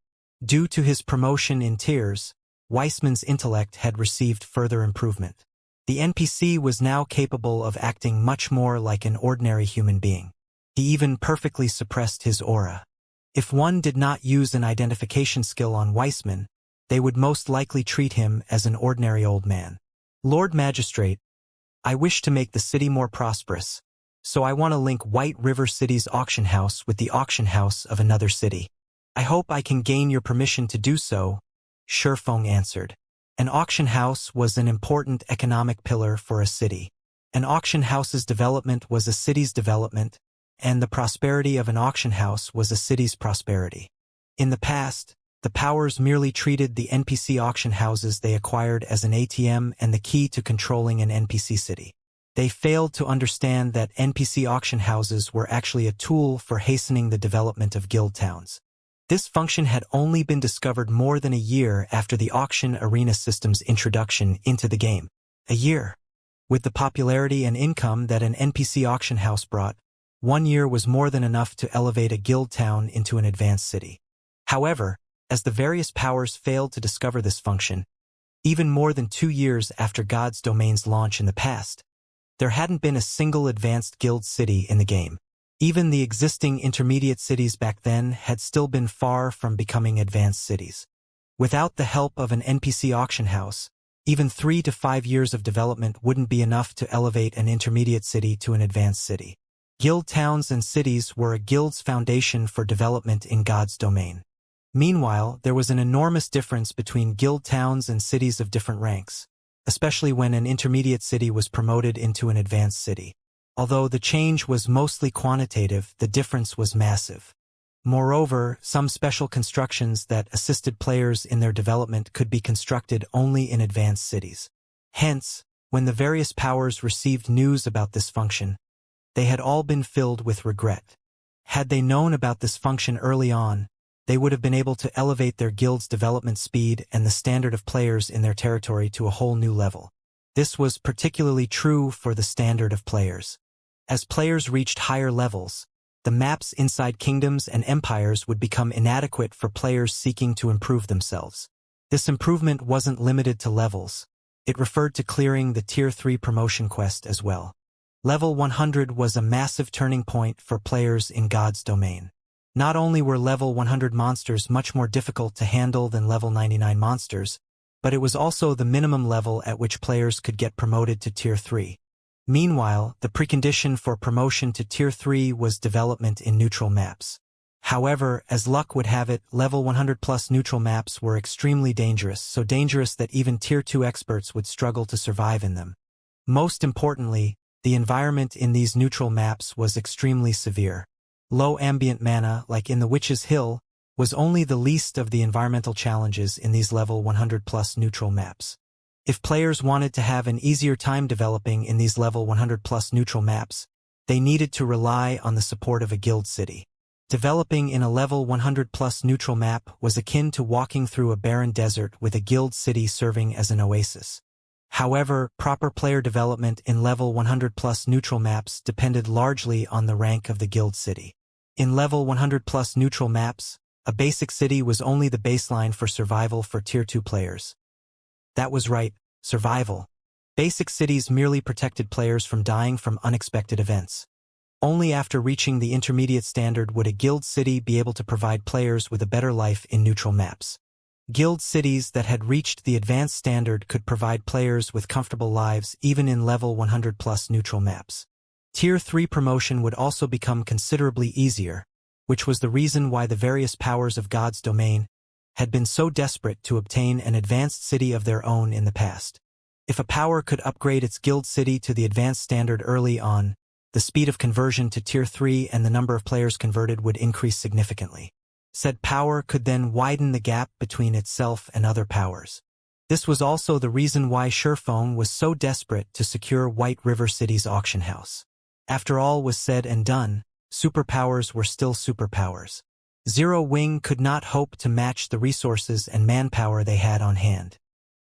Due to his promotion in tiers, Weissman's intellect had received further improvement. The NPC was now capable of acting much more like an ordinary human being. He even perfectly suppressed his aura. If one did not use an identification skill on Weissman, they would most likely treat him as an ordinary old man. "Lord Magistrate, I wish to make the city more prosperous, so I want to link White River City's auction house with the auction house of another city. I hope I can gain your permission to do so," Feng answered. An auction house was an important economic pillar for a city. An auction house's development was a city's development, and the prosperity of an auction house was a city's prosperity. In the past, the powers merely treated the NPC auction houses they acquired as an ATM and the key to controlling an NPC city. They failed to understand that NPC auction houses were actually a tool for hastening the development of guild towns. This function had only been discovered more than a year after the auction arena system's introduction into the game. A year. With the popularity and income that an NPC auction house brought, 1 year was more than enough to elevate a guild town into an advanced city. However, as the various powers failed to discover this function, even more than 2 years after God's Domain's launch in the past, there hadn't been a single advanced guild city in the game. Even the existing intermediate cities back then had still been far from becoming advanced cities. Without the help of an NPC auction house, even 3 to 5 years of development wouldn't be enough to elevate an intermediate city to an advanced city. Guild towns and cities were a guild's foundation for development in God's domain. Meanwhile, there was an enormous difference between guild towns and cities of different ranks, especially when an intermediate city was promoted into an advanced city. Although the change was mostly quantitative, the difference was massive. Moreover, some special constructions that assisted players in their development could be constructed only in advanced cities. Hence, when the various powers received news about this function, they had all been filled with regret. Had they known about this function early on, they would have been able to elevate their guild's development speed and the standard of players in their territory to a whole new level. This was particularly true for the standard of players. As players reached higher levels, the maps inside kingdoms and empires would become inadequate for players seeking to improve themselves. This improvement wasn't limited to levels. It referred to clearing the Tier 3 promotion quest as well. Level 100 was a massive turning point for players in God's domain. Not only were level 100 monsters much more difficult to handle than level 99 monsters, but it was also the minimum level at which players could get promoted to Tier 3. Meanwhile, the precondition for promotion to Tier 3 was development in neutral maps. However, as luck would have it, level 100 plus neutral maps were extremely dangerous, so dangerous that even Tier 2 experts would struggle to survive in them. Most importantly, The environment in these neutral maps was extremely severe. Low ambient mana, like in the Witch's Hill, was only the least of the environmental challenges in these level 100+ neutral maps. If players wanted to have an easier time developing in these level 100+ neutral maps, they needed to rely on the support of a guild city. Developing in a level 100+ neutral map was akin to walking through a barren desert with a guild city serving as an oasis. However, proper player development in level 100+ neutral maps depended largely on the rank of the guild city. In level 100+ neutral maps, a basic city was only the baseline for survival for Tier 2 players. That was right, survival. Basic cities merely protected players from dying from unexpected events. Only after reaching the intermediate standard would a guild city be able to provide players with a better life in neutral maps. Guild cities that had reached the advanced standard could provide players with comfortable lives even in level 100+ neutral maps. Tier 3 promotion would also become considerably easier, which was the reason why the various powers of God's domain had been so desperate to obtain an advanced city of their own in the past. If a power could upgrade its guild city to the advanced standard early on, the speed of conversion to Tier 3 and the number of players converted would increase significantly. Said power could then widen the gap between itself and other powers. This was also the reason why Sherfong was so desperate to secure White River City's auction house. After all was said and done, superpowers were still superpowers. Zero Wing could not hope to match the resources and manpower they had on hand.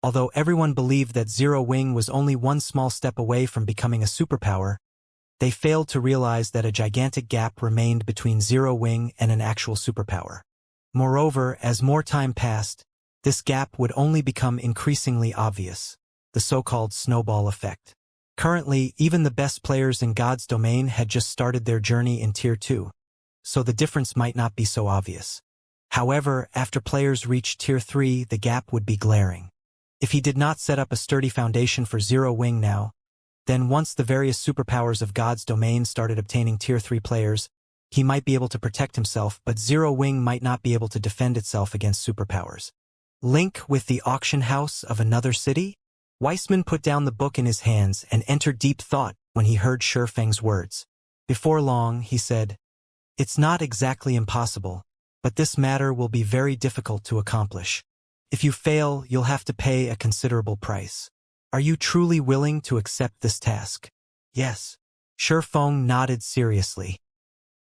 Although everyone believed that Zero Wing was only one small step away from becoming a superpower, they failed to realize that a gigantic gap remained between Zero Wing and an actual superpower. Moreover, as more time passed, this gap would only become increasingly obvious, the so-called snowball effect. Currently, even the best players in God's domain had just started their journey in Tier 2, so the difference might not be so obvious. However, after players reached Tier 3, the gap would be glaring. If he did not set up a sturdy foundation for Zero Wing now, then once the various superpowers of God's domain started obtaining Tier 3 players, he might be able to protect himself, but Zero Wing might not be able to defend itself against superpowers. Link with the auction house of another city? Weissman put down the book in his hands and entered deep thought when he heard Sherfeng's words. Before long, he said, "It's not exactly impossible, but this matter will be very difficult to accomplish. If you fail, you'll have to pay a considerable price. Are you truly willing to accept this task?" "Yes." Sherfeng nodded seriously.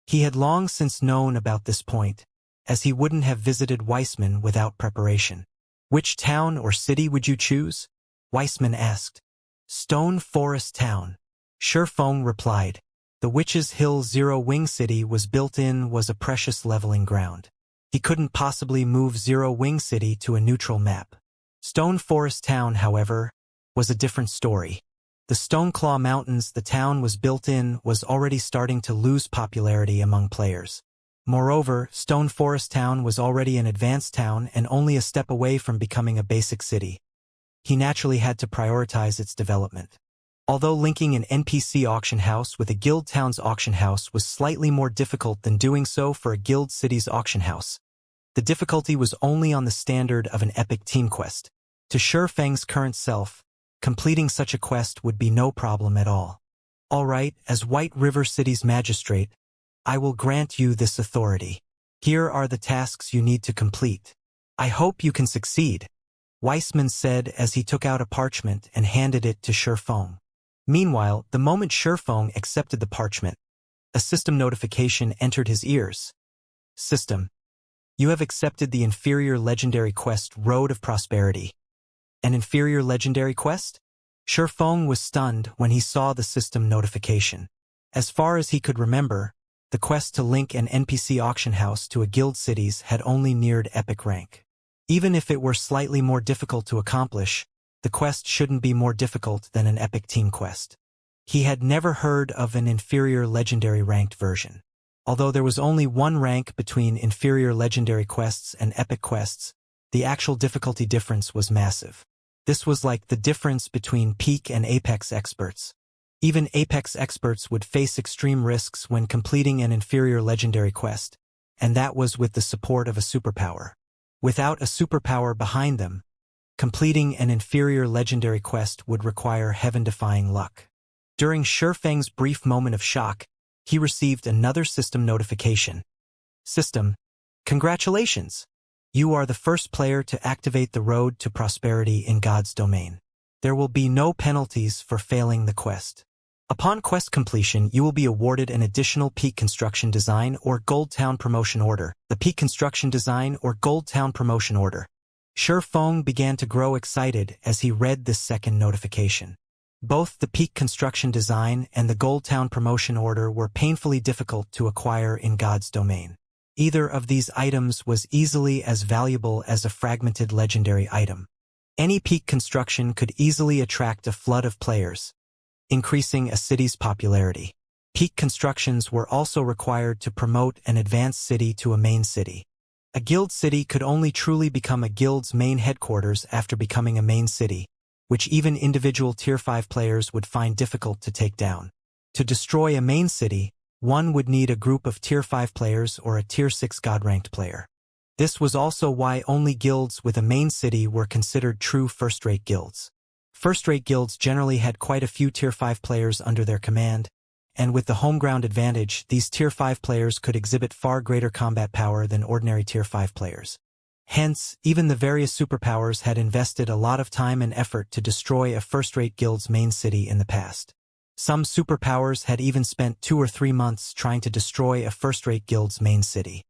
He had long since known about this point, as he wouldn't have visited Weissman without preparation. "Which town or city would you choose?" Weissman asked. "Stone Forest Town." Sherfeng replied. The Witch's Hill Zero Wing City was built in was a precious leveling ground. He couldn't possibly move Zero Wing City to a neutral map. Stone Forest Town, however, was a different story. The Stoneclaw Mountains the town was built in was already starting to lose popularity among players. Moreover, Stone Forest Town was already an advanced town and only a step away from becoming a basic city. He naturally had to prioritize its development. Although linking an NPC auction house with a guild town's auction house was slightly more difficult than doing so for a guild city's auction house, the difficulty was only on the standard of an epic team quest. To Sherfeng's current self, completing such a quest would be no problem at all. "All right, as White River City's magistrate, I will grant you this authority. Here are the tasks you need to complete. I hope you can succeed," Weissman said as he took out a parchment and handed it to Sherfeng. Meanwhile, the moment Sherfeng accepted the parchment, a system notification entered his ears. "System, you have accepted the inferior legendary quest Road of Prosperity." An inferior legendary quest? Sherfeng was stunned when he saw the system notification. As far as he could remember, the quest to link an NPC auction house to a guild city's had only neared epic rank. Even if it were slightly more difficult to accomplish, the quest shouldn't be more difficult than an epic team quest. He had never heard of an inferior legendary ranked version. Although there was only one rank between inferior legendary quests and epic quests, the actual difficulty difference was massive. This was like the difference between peak and apex experts. Even apex experts would face extreme risks when completing an inferior legendary quest, and that was with the support of a superpower. Without a superpower behind them, completing an inferior legendary quest would require heaven-defying luck. During Shifeng's brief moment of shock, he received another system notification. System, congratulations! You are the first player to activate the road to prosperity in God's domain. There will be no penalties for failing the quest. Upon quest completion, you will be awarded an additional Peak Construction Design or Gold Town Promotion Order. The Peak Construction Design or Gold Town Promotion Order. Shifeng began to grow excited as he read this second notification. Both the Peak Construction Design and the Gold Town Promotion Order were painfully difficult to acquire in God's domain. Either of these items was easily as valuable as a fragmented legendary item. Any peak construction could easily attract a flood of players, increasing a city's popularity. Peak constructions were also required to promote an advanced city to a main city. A guild city could only truly become a guild's main headquarters after becoming a main city, which even individual Tier 5 players would find difficult to take down. To destroy a main city, one would need a group of Tier 5 players or a Tier 6 God-ranked player. This was also why only guilds with a main city were considered true first-rate guilds. First-rate guilds generally had quite a few Tier 5 players under their command, and with the home ground advantage, these Tier 5 players could exhibit far greater combat power than ordinary Tier 5 players. Hence, even the various superpowers had invested a lot of time and effort to destroy a first-rate guild's main city in the past. Some superpowers had even spent 2 or 3 months trying to destroy a first-rate guild's main city.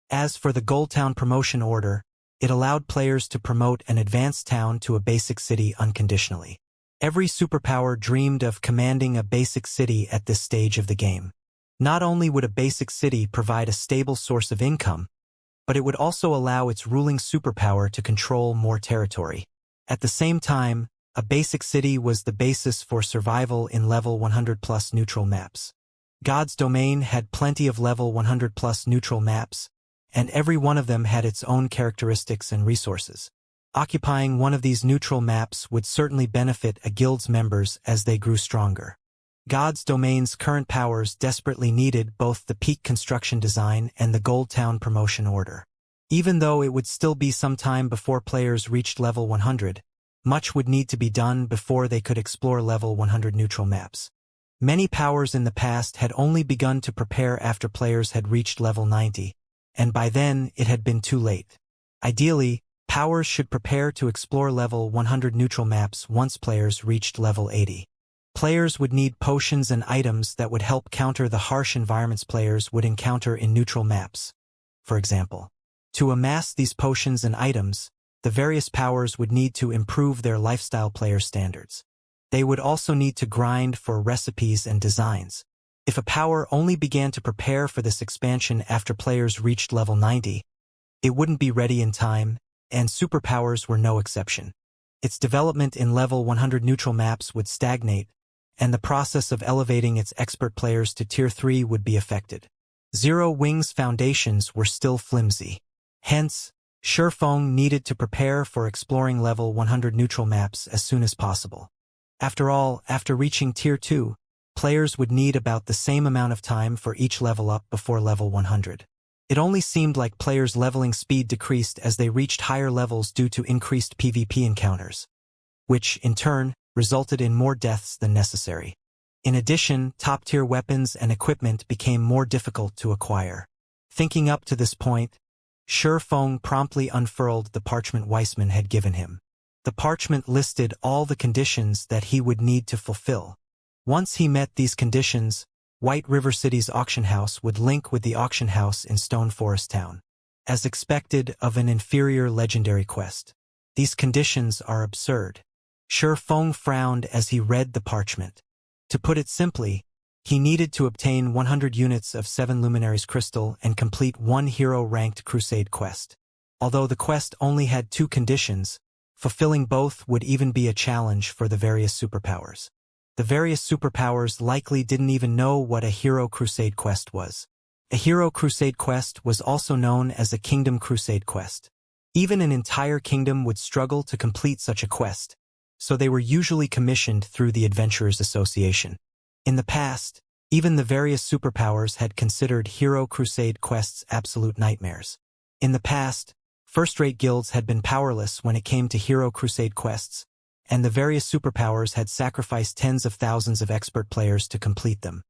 As for the Gold Town Promotion Order, it allowed players to promote an advanced town to a basic city unconditionally. Every superpower dreamed of commanding a basic city at this stage of the game. Not only would a basic city provide a stable source of income, but it would also allow its ruling superpower to control more territory. At the same time, a basic city was the basis for survival in level 100+ neutral maps. God's domain had plenty of level 100+ neutral maps, and every one of them had its own characteristics and resources. Occupying one of these neutral maps would certainly benefit a guild's members as they grew stronger. God's domain's current powers desperately needed both the Peak Construction Design and the Gold Town Promotion Order. Even though it would still be some time before players reached level 100, much would need to be done before they could explore level 100 neutral maps. Many powers in the past had only begun to prepare after players had reached level 90, and by then it had been too late. Ideally, powers should prepare to explore level 100 neutral maps once players reached level 80. Players would need potions and items that would help counter the harsh environments players would encounter in neutral maps. For example, to amass these potions and items, the various powers would need to improve their lifestyle player standards. They would also need to grind for recipes and designs. If a power only began to prepare for this expansion after players reached level 90, it wouldn't be ready in time, and superpowers were no exception. Its development in level 100 neutral maps would stagnate, and the process of elevating its expert players to Tier 3 would be affected. Zero Wing's foundations were still flimsy. Hence, Shifeng needed to prepare for exploring level 100 neutral maps as soon as possible. After all, after reaching Tier 2, players would need about the same amount of time for each level up before level 100. It only seemed like players' leveling speed decreased as they reached higher levels due to increased PvP encounters, which, in turn, resulted in more deaths than necessary. In addition, top-tier weapons and equipment became more difficult to acquire. Thinking up to this point, Shifeng promptly unfurled the parchment Weissman had given him. The parchment listed all the conditions that he would need to fulfill. Once he met these conditions, White River City's auction house would link with the auction house in Stone Forest Town. As expected of an inferior legendary quest, these conditions are absurd. Shifeng frowned as he read the parchment. To put it simply, he needed to obtain 100 units of 7 Luminaries Crystal and complete 1 hero-ranked Crusade quest. Although the quest only had 2 conditions, fulfilling both would even be a challenge for the various superpowers. The various superpowers likely didn't even know what a Hero Crusade quest was. A Hero Crusade quest was also known as a Kingdom Crusade quest. Even an entire kingdom would struggle to complete such a quest, so they were usually commissioned through the Adventurers Association. In the past, even the various superpowers had considered Hero Crusade quests absolute nightmares. In the past, first-rate guilds had been powerless when it came to Hero Crusade quests, and the various superpowers had sacrificed tens of thousands of expert players to complete them.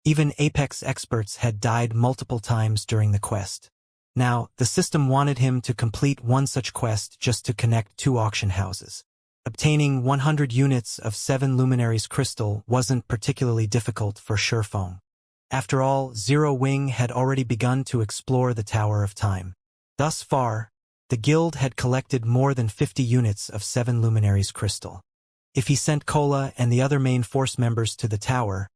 Even Apex experts had died multiple times during the quest. Now, the system wanted him to complete one such quest just to connect two auction houses. Obtaining 100 units of 7 Luminaries crystal wasn't particularly difficult for Shifeng. After all, Zero Wing had already begun to explore the Tower of Time. Thus far, the guild had collected more than 50 units of 7 Luminaries crystal. If he sent Kola and the other main force members to the tower,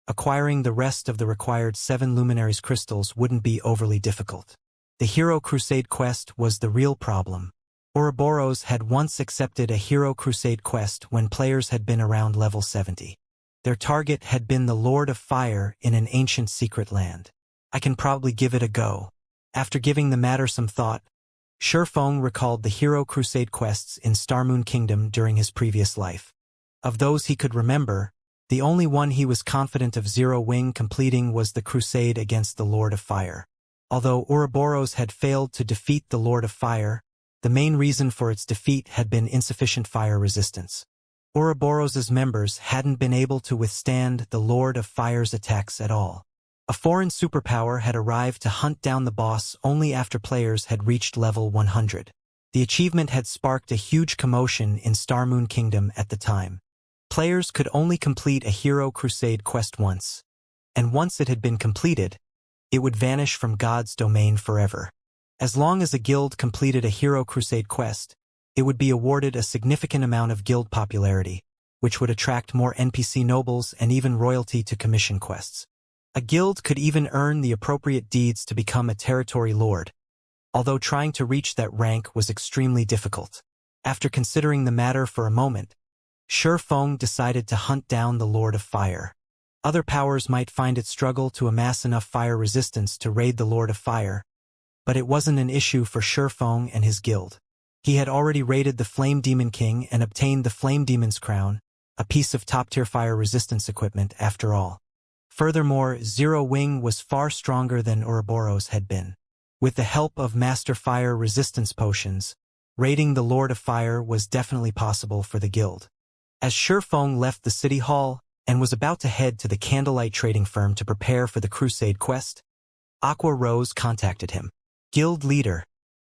acquiring the rest of the required 7 Luminaries crystals wouldn't be overly difficult. The Hero Crusade quest was the real problem. Ouroboros had once accepted a Hero Crusade quest when players had been around level 70. Their target had been the Lord of Fire in an ancient secret land. I can probably give it a go. After giving the matter some thought, Shifeng recalled the Hero Crusade quests in Starmoon Kingdom during his previous life. Of those he could remember, the only one he was confident of Zero Wing completing was the crusade against the Lord of Fire. Although Ouroboros had failed to defeat the Lord of Fire, the main reason for its defeat had been insufficient fire resistance. Ouroboros's members hadn't been able to withstand the Lord of Fire's attacks at all. A foreign superpower had arrived to hunt down the boss only after players had reached level 100. The achievement had sparked a huge commotion in Starmoon Kingdom at the time. Players could only complete a Hero Crusade quest once, and once it had been completed, it would vanish from God's domain forever. As long as a guild completed a Hero Crusade quest, it would be awarded a significant amount of guild popularity, which would attract more NPC nobles and even royalty to commission quests. A guild could even earn the appropriate deeds to become a territory lord, although trying to reach that rank was extremely difficult. After considering the matter for a moment, Shifeng decided to hunt down the Lord of Fire. Other powers might find it struggle to amass enough fire resistance to raid the Lord of Fire, but it wasn't an issue for Shifeng and his guild. He had already raided the Flame Demon King and obtained the Flame Demon's Crown, a piece of top-tier fire resistance equipment after all. Furthermore, Zero Wing was far stronger than Ouroboros had been. With the help of Master Fire resistance potions, raiding the Lord of Fire was definitely possible for the guild. As Shifeng left the city hall and was about to head to the Candlelight trading firm to prepare for the Crusade quest, Aqua Rose contacted him. Guild leader,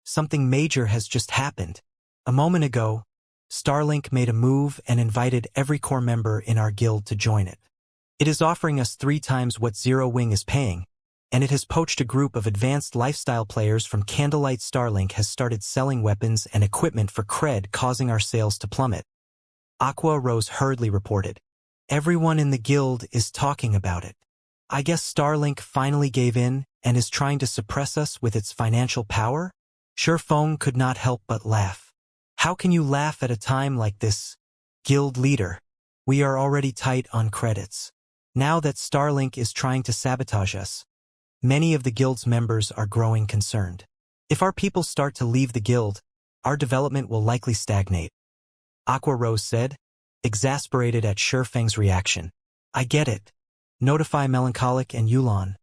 something major has just happened. A moment ago, Starlink made a move and invited every core member in our guild to join it. It is offering us 3 times what Zero Wing is paying, and it has poached a group of advanced lifestyle players from Candlelight. Starlink has started selling weapons and equipment for cred, causing our sales to plummet. Aqua Rose hurriedly reported. Everyone in the guild is talking about it. I guess Starlink finally gave in and is trying to suppress us with its financial power? Shifeng could not help but laugh. How can you laugh at a time like this? Guild leader, we are already tight on credits. Now that Starlink is trying to sabotage us, many of the guild's members are growing concerned. If our people start to leave the guild, our development will likely stagnate. Aqua Rose said, exasperated at Shifeng's reaction. I get it. Notify Melancholic and Yulon.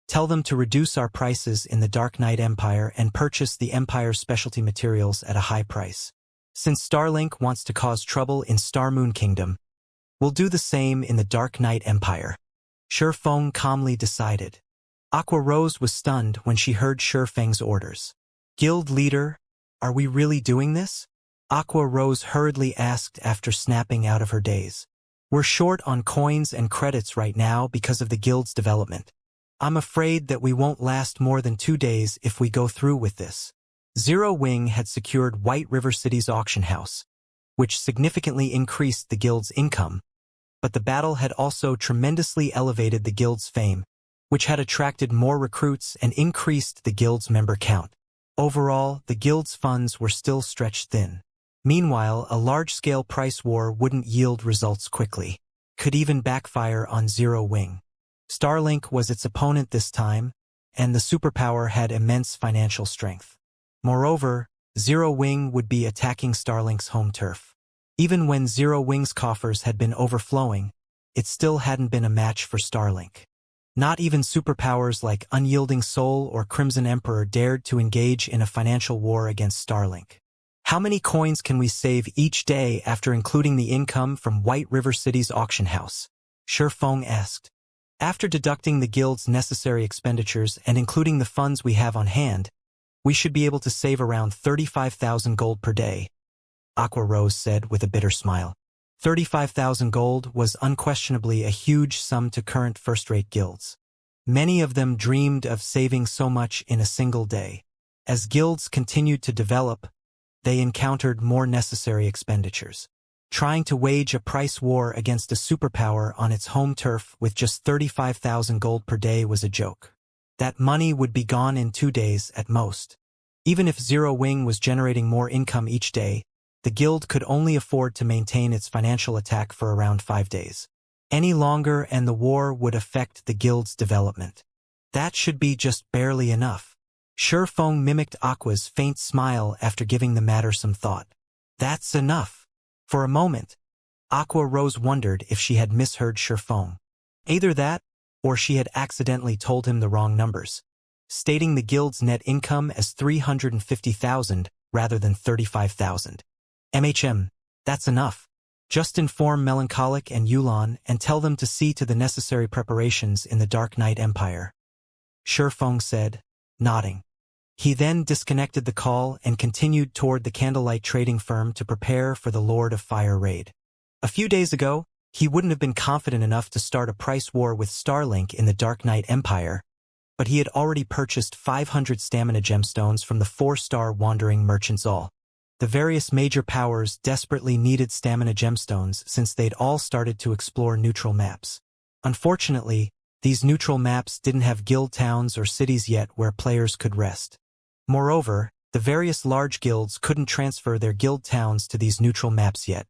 Tell them to reduce our prices in the Dark Knight Empire and purchase the Empire's specialty materials at a high price. Since Starlink wants to cause trouble in Starmoon Kingdom, we'll do the same in the Dark Knight Empire. Shifeng calmly decided. Aqua Rose was stunned when she heard Shifeng's orders. Guild leader, are we really doing this? Aqua Rose hurriedly asked after snapping out of her daze. We're short on coins and credits right now because of the guild's development. I'm afraid that we won't last more than 2 days if we go through with this. Zero Wing had secured White River City's auction house, which significantly increased the guild's income, but the battle had also tremendously elevated the guild's fame, which had attracted more recruits and increased the guild's member count. Overall, the guild's funds were still stretched thin. Meanwhile, a large-scale price war wouldn't yield results quickly, could even backfire on Zero Wing. Starlink was its opponent this time, and the superpower had immense financial strength. Moreover, Zero Wing would be attacking Starlink's home turf. Even when Zero Wing's coffers had been overflowing, it still hadn't been a match for Starlink. Not even superpowers like Unyielding Soul or Crimson Emperor dared to engage in a financial war against Starlink. How many coins can we save each day after including the income from White River City's auction house? Shifeng asked. After deducting the guild's necessary expenditures and including the funds we have on hand, we should be able to save around 35,000 gold per day, Aqua Rose said with a bitter smile. 35,000 gold was unquestionably a huge sum to current first-rate guilds. Many of them dreamed of saving so much in a single day. As guilds continued to develop, they encountered more necessary expenditures. Trying to wage a price war against a superpower on its home turf with just 35,000 gold per day was a joke. That money would be gone in 2 days at most. Even if Zero Wing was generating more income each day, the guild could only afford to maintain its financial attack for around 5 days. Any longer and the war would affect the guild's development. That should be just barely enough. Shifeng mimicked Aqua's faint smile after giving the matter some thought. That's enough. For a moment, Aqua Rose wondered if she had misheard Shifeng. Either that, or she had accidentally told him the wrong numbers, stating the guild's net income as 350,000 rather than 35,000. That's enough. Just inform Melancholic and Yulan and tell them to see to the necessary preparations in the Dark Knight Empire, Shifeng said, nodding. He then disconnected the call and continued toward the candlelight trading firm to prepare for the Lord of Fire raid. A few days ago, he wouldn't have been confident enough to start a price war with Starlink in the Dark Knight Empire, but he had already purchased 500 stamina gemstones from the 4-star Wandering Merchants All. The various major powers desperately needed stamina gemstones since they'd all started to explore neutral maps. Unfortunately, these neutral maps didn't have guild towns or cities yet where players could rest. Moreover, the various large guilds couldn't transfer their guild towns to these neutral maps yet,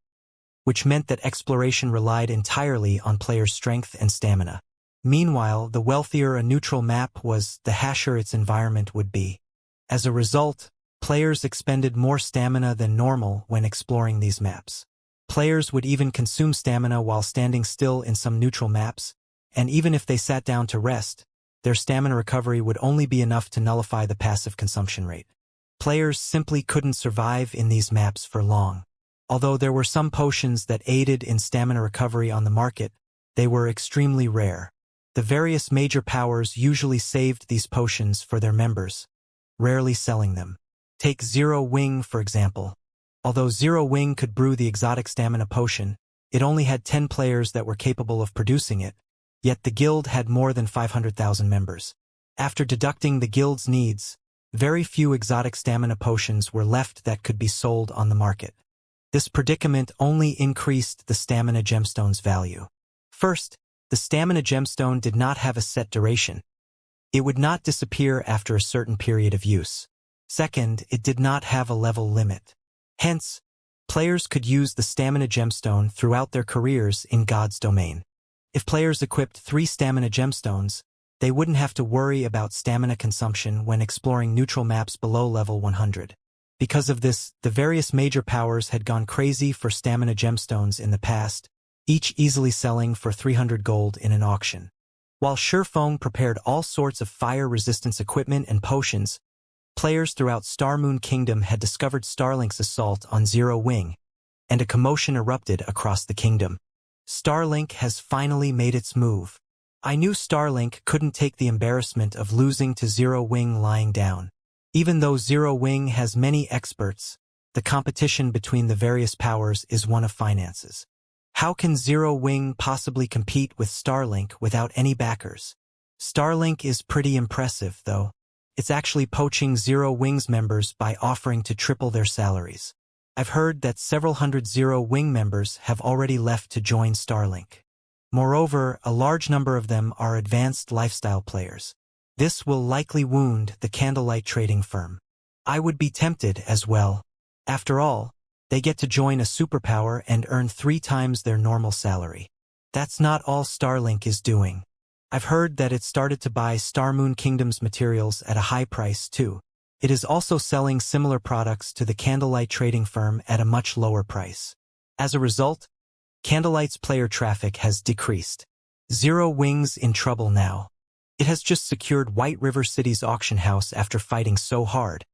which meant that exploration relied entirely on players' strength and stamina. Meanwhile, the wealthier a neutral map was, the harsher its environment would be. As a result, players expended more stamina than normal when exploring these maps. Players would even consume stamina while standing still in some neutral maps, and even if they sat down to rest, their stamina recovery would only be enough to nullify the passive consumption rate. Players simply couldn't survive in these maps for long. Although there were some potions that aided in stamina recovery on the market, they were extremely rare. The various major powers usually saved these potions for their members, rarely selling them. Take Zero Wing, for example. Although Zero Wing could brew the exotic stamina potion, it only had 10 players that were capable of producing it, yet the guild had more than 500,000 members. After deducting the guild's needs, very few exotic stamina potions were left that could be sold on the market. This predicament only increased the stamina gemstone's value. First, the stamina gemstone did not have a set duration. It would not disappear after a certain period of use. Second, it did not have a level limit. Hence, players could use the stamina gemstone throughout their careers in God's domain. If players equipped 3 stamina gemstones, they wouldn't have to worry about stamina consumption when exploring neutral maps below level 100. Because of this, the various major powers had gone crazy for stamina gemstones in the past, each easily selling for 300 gold in an auction. While Shifeng prepared all sorts of fire-resistance equipment and potions, players throughout Star Moon Kingdom had discovered Starlink's assault on Zero Wing, and a commotion erupted across the kingdom. Starlink has finally made its move. I knew Starlink couldn't take the embarrassment of losing to Zero Wing lying down. Even though Zero Wing has many experts, the competition between the various powers is one of finances. How can Zero Wing possibly compete with Starlink without any backers? Starlink is pretty impressive, though. It's actually poaching Zero Wing's members by offering to triple their salaries. I've heard that several hundred Zero Wing members have already left to join Starlink. Moreover, a large number of them are advanced lifestyle players. This will likely wound the candlelight trading firm. I would be tempted as well. After all, they get to join a superpower and earn 3 times their normal salary. That's not all Starlink is doing. I've heard that it started to buy Star Moon Kingdom's materials at a high price too. It is also selling similar products to the candlelight trading firm at a much lower price. As a result, Candlelight's player traffic has decreased. Zero Wing's in trouble now. It has just secured White River City's auction house after fighting so hard,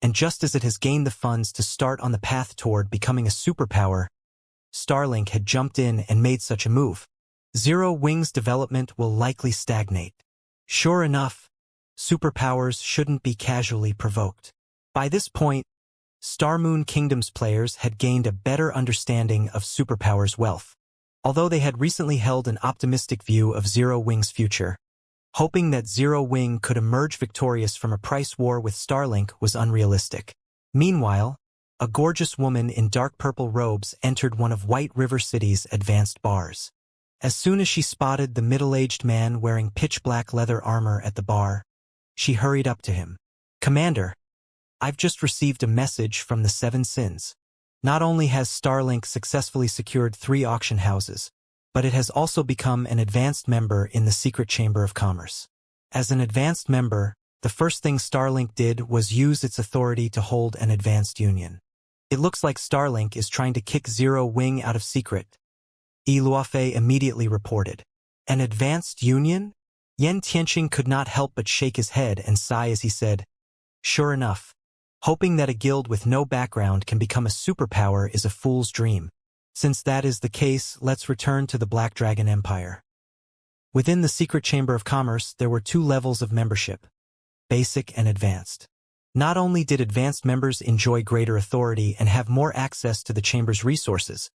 and just as it has gained the funds to start on the path toward becoming a superpower, Starlink had jumped in and made such a move. Zero Wing's development will likely stagnate. Sure enough, superpowers shouldn't be casually provoked. By this point, Star Moon Kingdom's players had gained a better understanding of superpowers' wealth. Although they had recently held an optimistic view of Zero Wing's future, hoping that Zero Wing could emerge victorious from a price war with Starlink was unrealistic. Meanwhile, a gorgeous woman in dark purple robes entered one of White River City's advanced bars. As soon as she spotted the middle-aged man wearing pitch-black leather armor at the bar, she hurried up to him. "Commander, I've just received a message from the Seven Sins. Not only has Starlink successfully secured 3 auction houses, but it has also become an advanced member in the Secret Chamber of Commerce. As an advanced member, the first thing Starlink did was use its authority to hold an advanced union. It looks like Starlink is trying to kick Zero Wing out of secret," Luofei immediately reported. "An advanced union?" Yen Tianqing could not help but shake his head and sigh as he said, "Sure enough, hoping that a guild with no background can become a superpower is a fool's dream. Since that is the case, let's return to the Black Dragon Empire." Within the Secret Chamber of Commerce, there were 2 levels of membership, basic and advanced. Not only did advanced members enjoy greater authority and have more access to the Chamber's resources,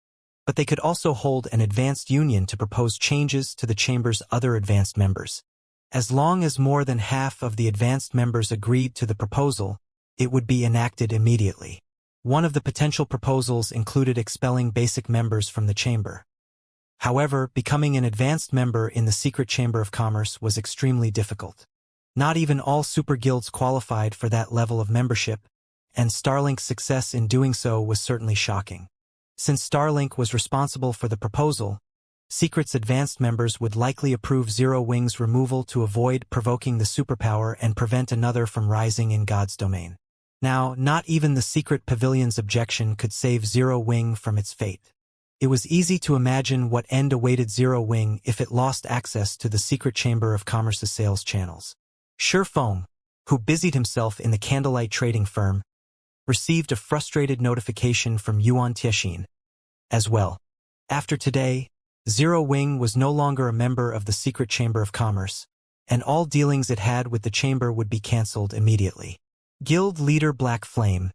but they could also hold an advanced union to propose changes to the Chamber's other advanced members. As long as more than half of the advanced members agreed to the proposal, it would be enacted immediately. One of the potential proposals included expelling basic members from the Chamber. However, becoming an advanced member in the Secret Chamber of Commerce was extremely difficult. Not even all super guilds qualified for that level of membership, and Starlink's success in doing so was certainly shocking. Since Starlink was responsible for the proposal, Secret's advanced members would likely approve Zero Wing's removal to avoid provoking the superpower and prevent another from rising in God's domain. Now, not even the Secret Pavilion's objection could save Zero Wing from its fate. It was easy to imagine what end awaited Zero Wing if it lost access to the Secret Chamber of Commerce's sales channels. Shi Feng, who busied himself in the candlelight trading firm, received a frustrated notification from Yuan Tiexin as well. After today, Zero Wing was no longer a member of the Secret Chamber of Commerce, and all dealings it had with the chamber would be cancelled immediately. Guild leader Black Flame.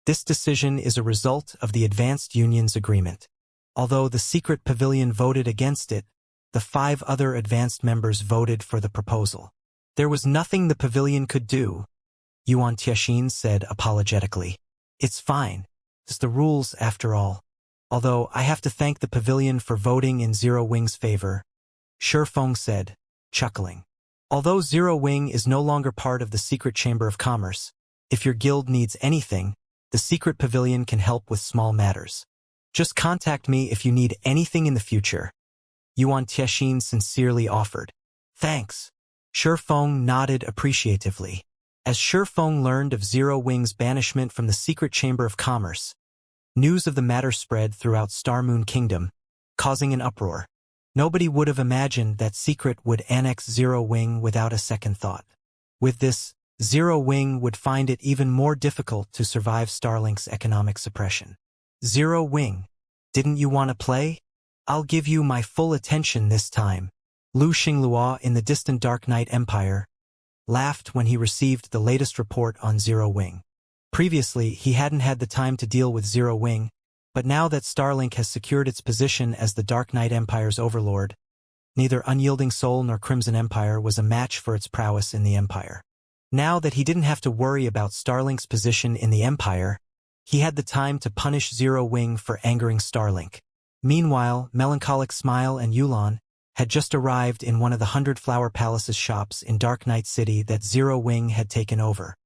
This decision is a result of the Advanced Union's agreement. Although the Secret Pavilion voted against it, the 5 other advanced members voted for the proposal. There was nothing the pavilion could do, Yuan Tiexin said apologetically. "It's fine. It's the rules after all. Although I have to thank the pavilion for voting in Zero Wing's favor," Shi Feng said, chuckling. "Although Zero Wing is no longer part of the Secret Chamber of Commerce, if your guild needs anything, the Secret Pavilion can help with small matters. Just contact me if you need anything in the future," Yuan Tiexin sincerely offered. "Thanks." Shi Feng nodded appreciatively. As Shi Feng learned of Zero Wing's banishment from the Secret Chamber of Commerce, news of the matter spread throughout Star Moon Kingdom, causing an uproar. Nobody would have imagined that Secret would annex Zero Wing without a second thought. With this, Zero Wing would find it even more difficult to survive Starlink's economic suppression. "Zero Wing, didn't you want to play? I'll give you my full attention this time." Lu Xinglua in the distant Dark Knight Empire laughed when he received the latest report on Zero Wing. Previously, he hadn't had the time to deal with Zero Wing, but now that Starlink has secured its position as the Dark Knight Empire's overlord, neither Unyielding Soul nor Crimson Empire was a match for its prowess in the Empire. Now that he didn't have to worry about Starlink's position in the Empire, he had the time to punish Zero Wing for angering Starlink. Meanwhile, Melancholic Smile and Yulan had just arrived in one of the 100 Flower Palace's shops in Dark Knight City that Zero Wing had taken over.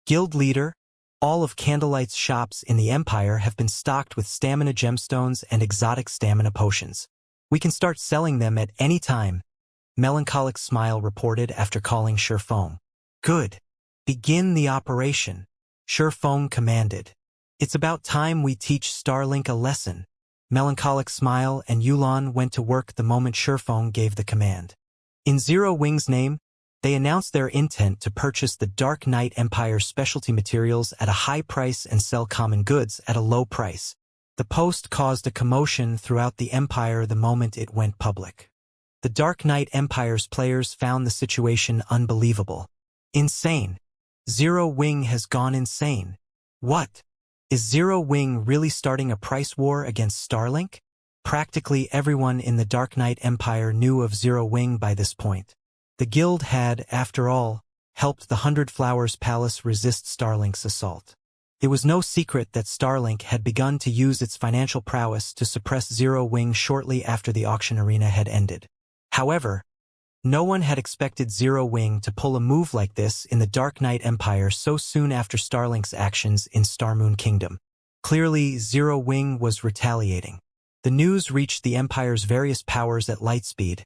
"Guild leader, all of Candlelight's shops in the Empire have been stocked with stamina gemstones and exotic stamina potions. We can start selling them at any time," Melancholic Smile reported after calling Shi Feng. "Good. Begin the operation," Shi Feng commanded. "It's about time we teach Starlink a lesson." Melancholic Smile and Yulan went to work the moment Shi Feng gave the command. In Zero Wing's name, They announced their intent to purchase the Dark Knight Empire's specialty materials at a high price and sell common goods at a low price. The post caused a commotion throughout the Empire the moment it went public. The Dark Knight Empire's players found the situation unbelievable. Insane. Zero Wing has gone insane. What? Is Zero Wing really starting a price war against Starlink? Practically everyone in the Dark Knight Empire knew of Zero Wing by this point. The guild had, after all, helped the Hundred Flowers Palace resist Starlink's assault. It was no secret that Starlink had begun to use its financial prowess to suppress Zero Wing shortly after the auction arena had ended. However, no one had expected Zero Wing to pull a move like this in the Dark Knight Empire so soon after Starlink's actions in Starmoon Kingdom. Clearly, Zero Wing was retaliating. The news reached the Empire's various powers at lightspeed,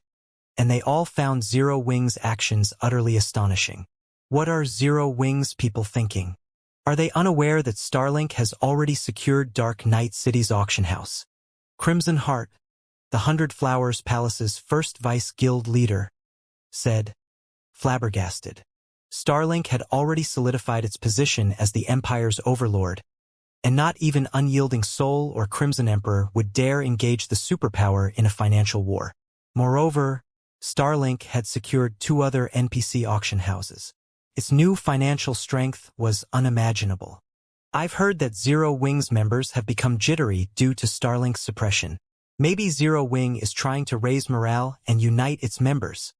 and they all found Zero Wing's actions utterly astonishing. What are Zero Wing's people thinking? Are they unaware that Starlink has already secured Dark Knight City's auction house? Crimson Heart, the Hundred Flowers Palace's first vice guild leader, said, flabbergasted. Starlink had already solidified its position as the Empire's overlord, and not even Unyielding Soul or Crimson Emperor would dare engage the superpower in a financial war. Moreover, Starlink had secured 2 other NPC auction houses. Its new financial strength was unimaginable. I've heard that Zero Wing's members have become jittery due to Starlink's suppression. Maybe Zero Wing is trying to raise morale and unite its members,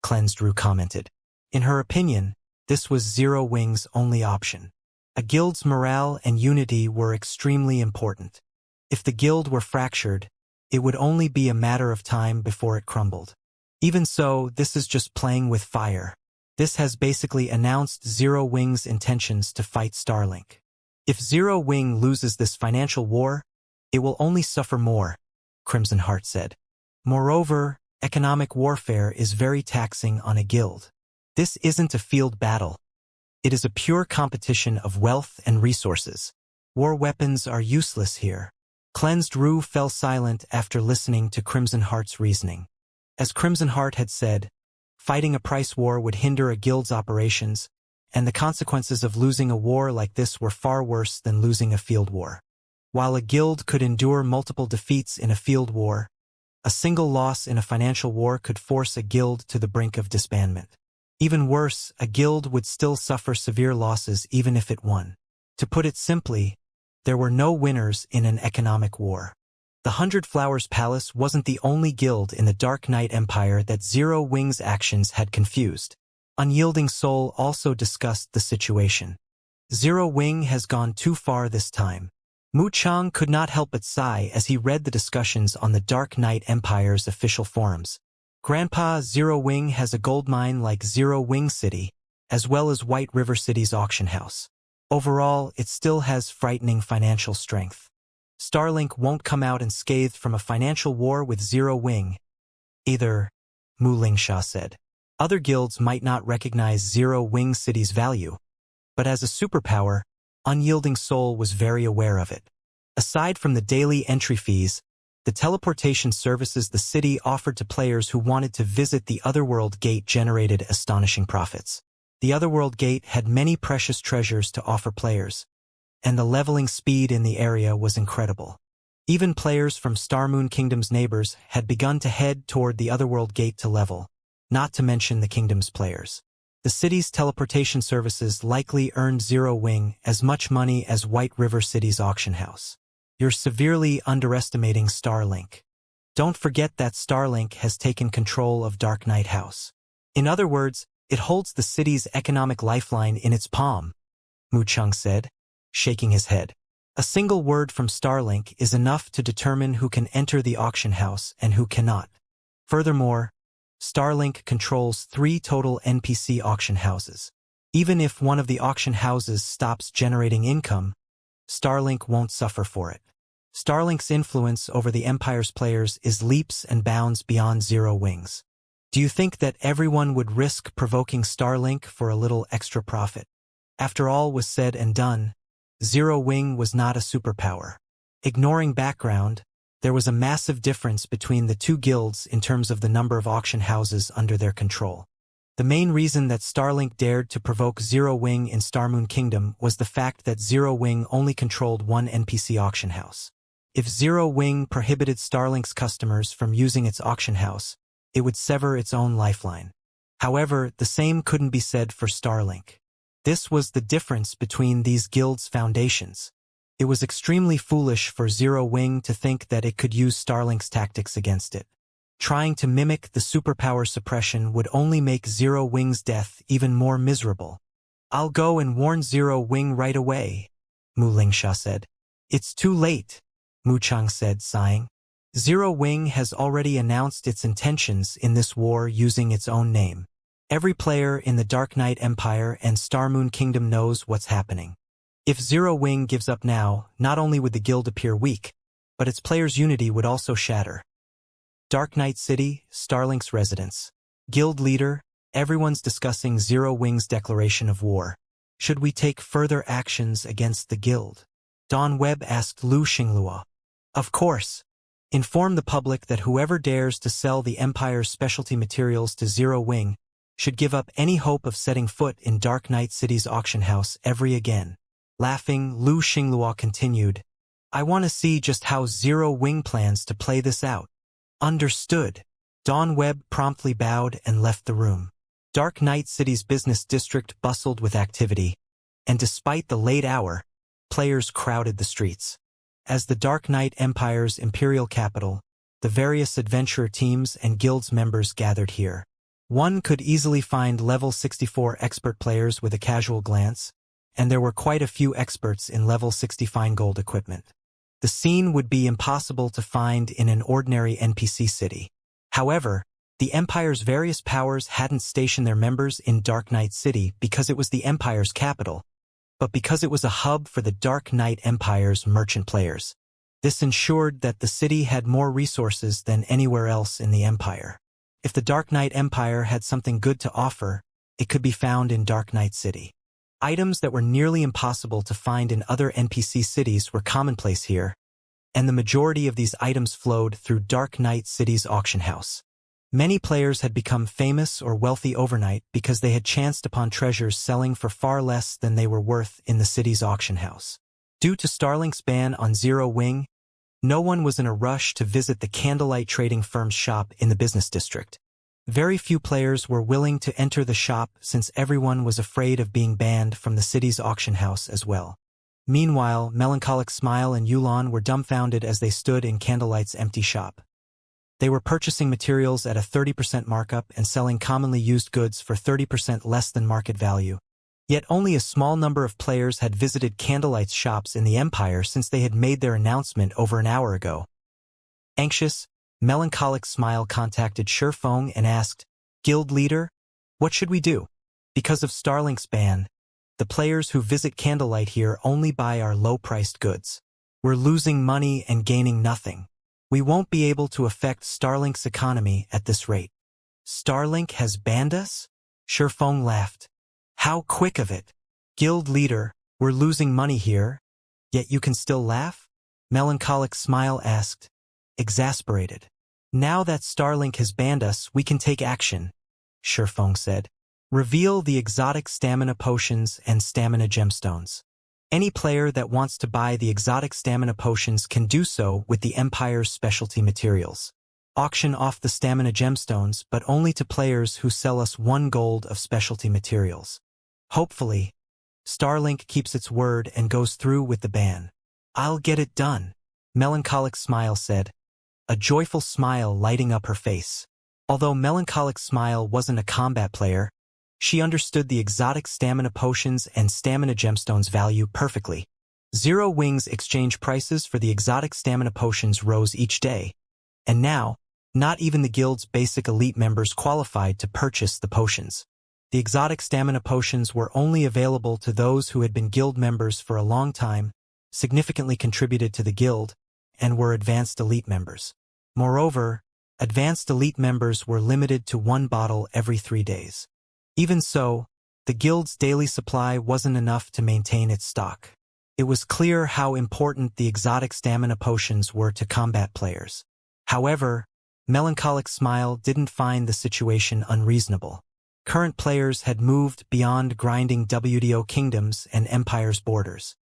Cleansed Rue commented. In her opinion, this was Zero Wing's only option. A guild's morale and unity were extremely important. If the guild were fractured, it would only be a matter of time before it crumbled. Even so, this is just playing with fire. This has basically announced Zero Wing's intentions to fight Starlink. If Zero Wing loses this financial war, it will only suffer more, Crimson Heart said. Moreover, economic warfare is very taxing on a guild. This isn't a field battle. It is a pure competition of wealth and resources. War weapons are useless here. Cleansed Rue fell silent after listening to Crimson Heart's reasoning. As Crimson Heart had said, fighting a price war would hinder a guild's operations, and the consequences of losing a war like this were far worse than losing a field war. While a guild could endure multiple defeats in a field war, a single loss in a financial war could force a guild to the brink of disbandment. Even worse, a guild would still suffer severe losses even if it won. To put it simply, there were no winners in an economic war. The Hundred Flowers Palace wasn't the only guild in the Dark Knight Empire that Zero Wing's actions had confused. Unyielding Soul also discussed the situation. Zero Wing has gone too far this time. Mu Chang could not help but sigh as he read the discussions on the Dark Knight Empire's official forums. Grandpa, Zero Wing has a gold mine like Zero Wing City, as well as White River City's auction house. Overall, it still has frightening financial strength. Starlink won't come out unscathed from a financial war with Zero Wing, either, Mu Lingsha said. Other guilds might not recognize Zero Wing City's value, but as a superpower, Unyielding Soul was very aware of it. Aside from the daily entry fees, the teleportation services the city offered to players who wanted to visit the Otherworld Gate generated astonishing profits. The Otherworld Gate had many precious treasures to offer players, and the leveling speed in the area was incredible. Even players from Starmoon Kingdom's neighbors had begun to head toward the Otherworld Gate to level, not to mention the Kingdom's players. The city's teleportation services likely earned Zero Wing as much money as White River City's auction house. You're severely underestimating Starlink. Don't forget that Starlink has taken control of Dark Knight House. In other words, it holds the city's economic lifeline in its palm, Mu Chung said, shaking his head. A single word from Starlink is enough to determine who can enter the auction house and who cannot. Furthermore, Starlink controls 3 total NPC auction houses. Even if one of the auction houses stops generating income, Starlink won't suffer for it. Starlink's influence over the Empire's players is leaps and bounds beyond Zero Wings. Do you think that everyone would risk provoking Starlink for a little extra profit? After all was said and done, Zero Wing was not a superpower. Ignoring background, there was a massive difference between the 2 guilds in terms of the number of auction houses under their control. The main reason that Starlink dared to provoke Zero Wing in Starmoon Kingdom was the fact that Zero Wing only controlled one NPC auction house. If Zero Wing prohibited Starlink's customers from using its auction house, it would sever its own lifeline. However, the same couldn't be said for Starlink. This was the difference between these guilds' foundations. It was extremely foolish for Zero Wing to think that it could use Starlink's tactics against it. Trying to mimic the superpower suppression would only make Zero Wing's death even more miserable. "I'll go and warn Zero Wing right away," Mu Lingsha said. "It's too late," Mu Chang said, sighing. "Zero Wing has already announced its intentions in this war using its own name. Every player in the Dark Knight Empire and Starmoon Kingdom knows what's happening. If Zero Wing gives up now, not only would the guild appear weak, but its players' unity would also shatter." Dark Knight City, Starlink's residence. Guild leader, everyone's discussing Zero Wing's declaration of war. "Should we take further actions against the guild?" Don Webb asked Lu Xinglua. "Of course. Inform the public that whoever dares to sell the Empire's specialty materials to Zero Wing should give up any hope of setting foot in Dark Knight City's auction house ever again." Laughing, Lu Xinglua continued, "I want to see just how Zero Wing plans to play this out." "Understood." Don Webb promptly bowed and left the room. Dark Knight City's business district bustled with activity, and despite the late hour, players crowded the streets. As the Dark Knight Empire's imperial capital, the various adventurer teams and guilds members gathered here. One could easily find level 64 expert players with a casual glance, and there were quite a few experts in level 60 fine gold equipment. The scene would be impossible to find in an ordinary NPC city. However, the Empire's various powers hadn't stationed their members in Dark Knight City because it was the Empire's capital, but because it was a hub for the Dark Knight Empire's merchant players. This ensured that the city had more resources than anywhere else in the Empire. If the Dark Knight Empire had something good to offer, it could be found in Dark Knight City. Items that were nearly impossible to find in other NPC cities were commonplace here, and the majority of these items flowed through Dark Knight City's auction house. Many players had become famous or wealthy overnight because they had chanced upon treasures selling for far less than they were worth in the city's auction house. Due to Starlink's ban on Zero Wing, no one was in a rush to visit the candlelight trading firm's shop in the business district. Very few players were willing to enter the shop since everyone was afraid of being banned from the city's auction house as well. Meanwhile, Melancholic Smile and Yulon were dumbfounded as they stood in Candlelight's empty shop. They were purchasing materials at a 30% markup and selling commonly used goods for 30% less than market value. Yet only a small number of players had visited Candlelight's shops in the Empire since they had made their announcement over an hour ago. Anxious, Melancholic Smile contacted Shifeng and asked, "Guild leader, what should we do? Because of Starlink's ban, the players who visit Candlelight here only buy our low-priced goods. We're losing money and gaining nothing. We won't be able to affect Starlink's economy at this rate." "Starlink has banned us?" Shifeng laughed. "How quick of it. Guild leader, we're losing money here, yet you can still laugh?" Melancholic Smile asked, exasperated. "Now that Starlink has banned us, we can take action," Shifeng said. "Reveal the exotic stamina potions and stamina gemstones. Any player that wants to buy the exotic stamina potions can do so with the Empire's specialty materials. Auction off the stamina gemstones, but only to players who sell us 1 gold of specialty materials. Hopefully, Starlink keeps its word and goes through with the ban." "I'll get it done," Melancholic Smile said, a joyful smile lighting up her face. Although Melancholic Smile wasn't a combat player, she understood the exotic stamina potions and stamina gemstones value perfectly. Zero Wing's exchange prices for the exotic stamina potions rose each day, and now, not even the guild's basic elite members qualified to purchase the potions. The exotic stamina potions were only available to those who had been guild members for a long time, significantly contributed to the guild, and were advanced elite members. Moreover, advanced elite members were limited to 1 bottle every 3 days. Even so, the guild's daily supply wasn't enough to maintain its stock. It was clear how important the exotic stamina potions were to combat players. However, Melancholic Smile didn't find the situation unreasonable. Current players had moved beyond grinding WDO kingdoms and empires' borders.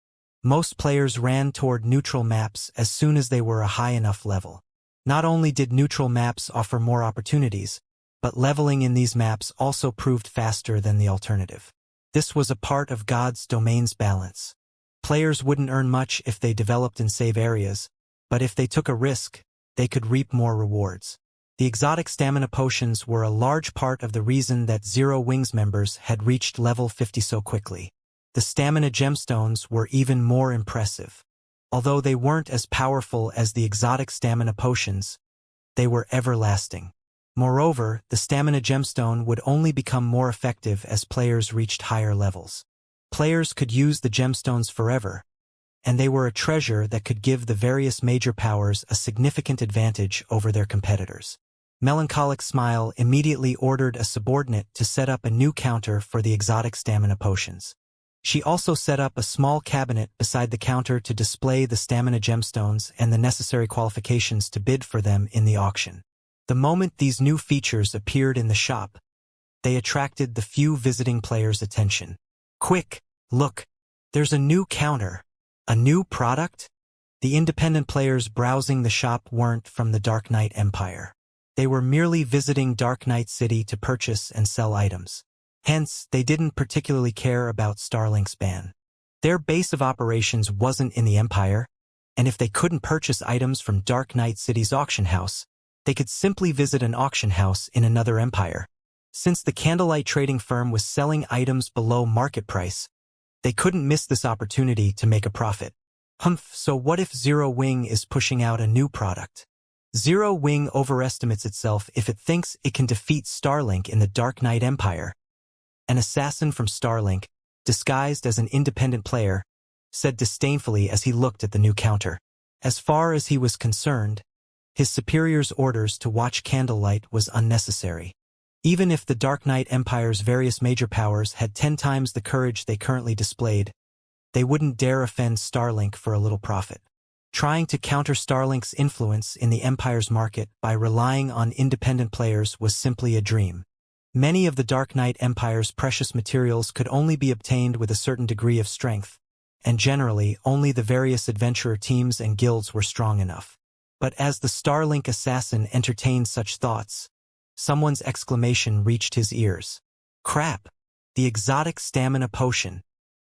Most players ran toward neutral maps as soon as they were a high enough level. Not only did neutral maps offer more opportunities, but leveling in these maps also proved faster than the alternative. This was a part of God's domain's balance. Players wouldn't earn much if they developed in save areas, but if they took a risk, they could reap more rewards. The exotic stamina potions were a large part of the reason that Zero Wings members had reached level 50 so quickly. The stamina gemstones were even more impressive. Although they weren't as powerful as the exotic stamina potions, they were everlasting. Moreover, the stamina gemstone would only become more effective as players reached higher levels. Players could use the gemstones forever, and they were a treasure that could give the various major powers a significant advantage over their competitors. Melancholic Smile immediately ordered a subordinate to set up a new counter for the exotic stamina potions. She also set up a small cabinet beside the counter to display the stamina gemstones and the necessary qualifications to bid for them in the auction. The moment these new features appeared in the shop, they attracted the few visiting players' attention. Quick, look, there's a new counter. A new product? The independent players browsing the shop weren't from the Dark Knight Empire. They were merely visiting Dark Knight City to purchase and sell items. Hence, they didn't particularly care about Starlink's ban. Their base of operations wasn't in the Empire, and if they couldn't purchase items from Dark Knight City's auction house, they could simply visit an auction house in another empire. Since the Candlelight trading firm was selling items below market price, they couldn't miss this opportunity to make a profit. So what if Zero Wing is pushing out a new product? Zero Wing overestimates itself if it thinks it can defeat Starlink in the Dark Knight Empire. An assassin from Starlink, disguised as an independent player, said disdainfully as he looked at the new counter. As far as he was concerned, his superior's orders to watch Candlelight was unnecessary. Even if the Dark Knight Empire's various major powers had 10 times the courage they currently displayed, they wouldn't dare offend Starlink for a little profit. Trying to counter Starlink's influence in the Empire's market by relying on independent players was simply a dream. Many of the Dark Knight Empire's precious materials could only be obtained with a certain degree of strength, and generally only the various adventurer teams and guilds were strong enough. But as the Starlink assassin entertained such thoughts, someone's exclamation reached his ears. Crap! The exotic stamina potion.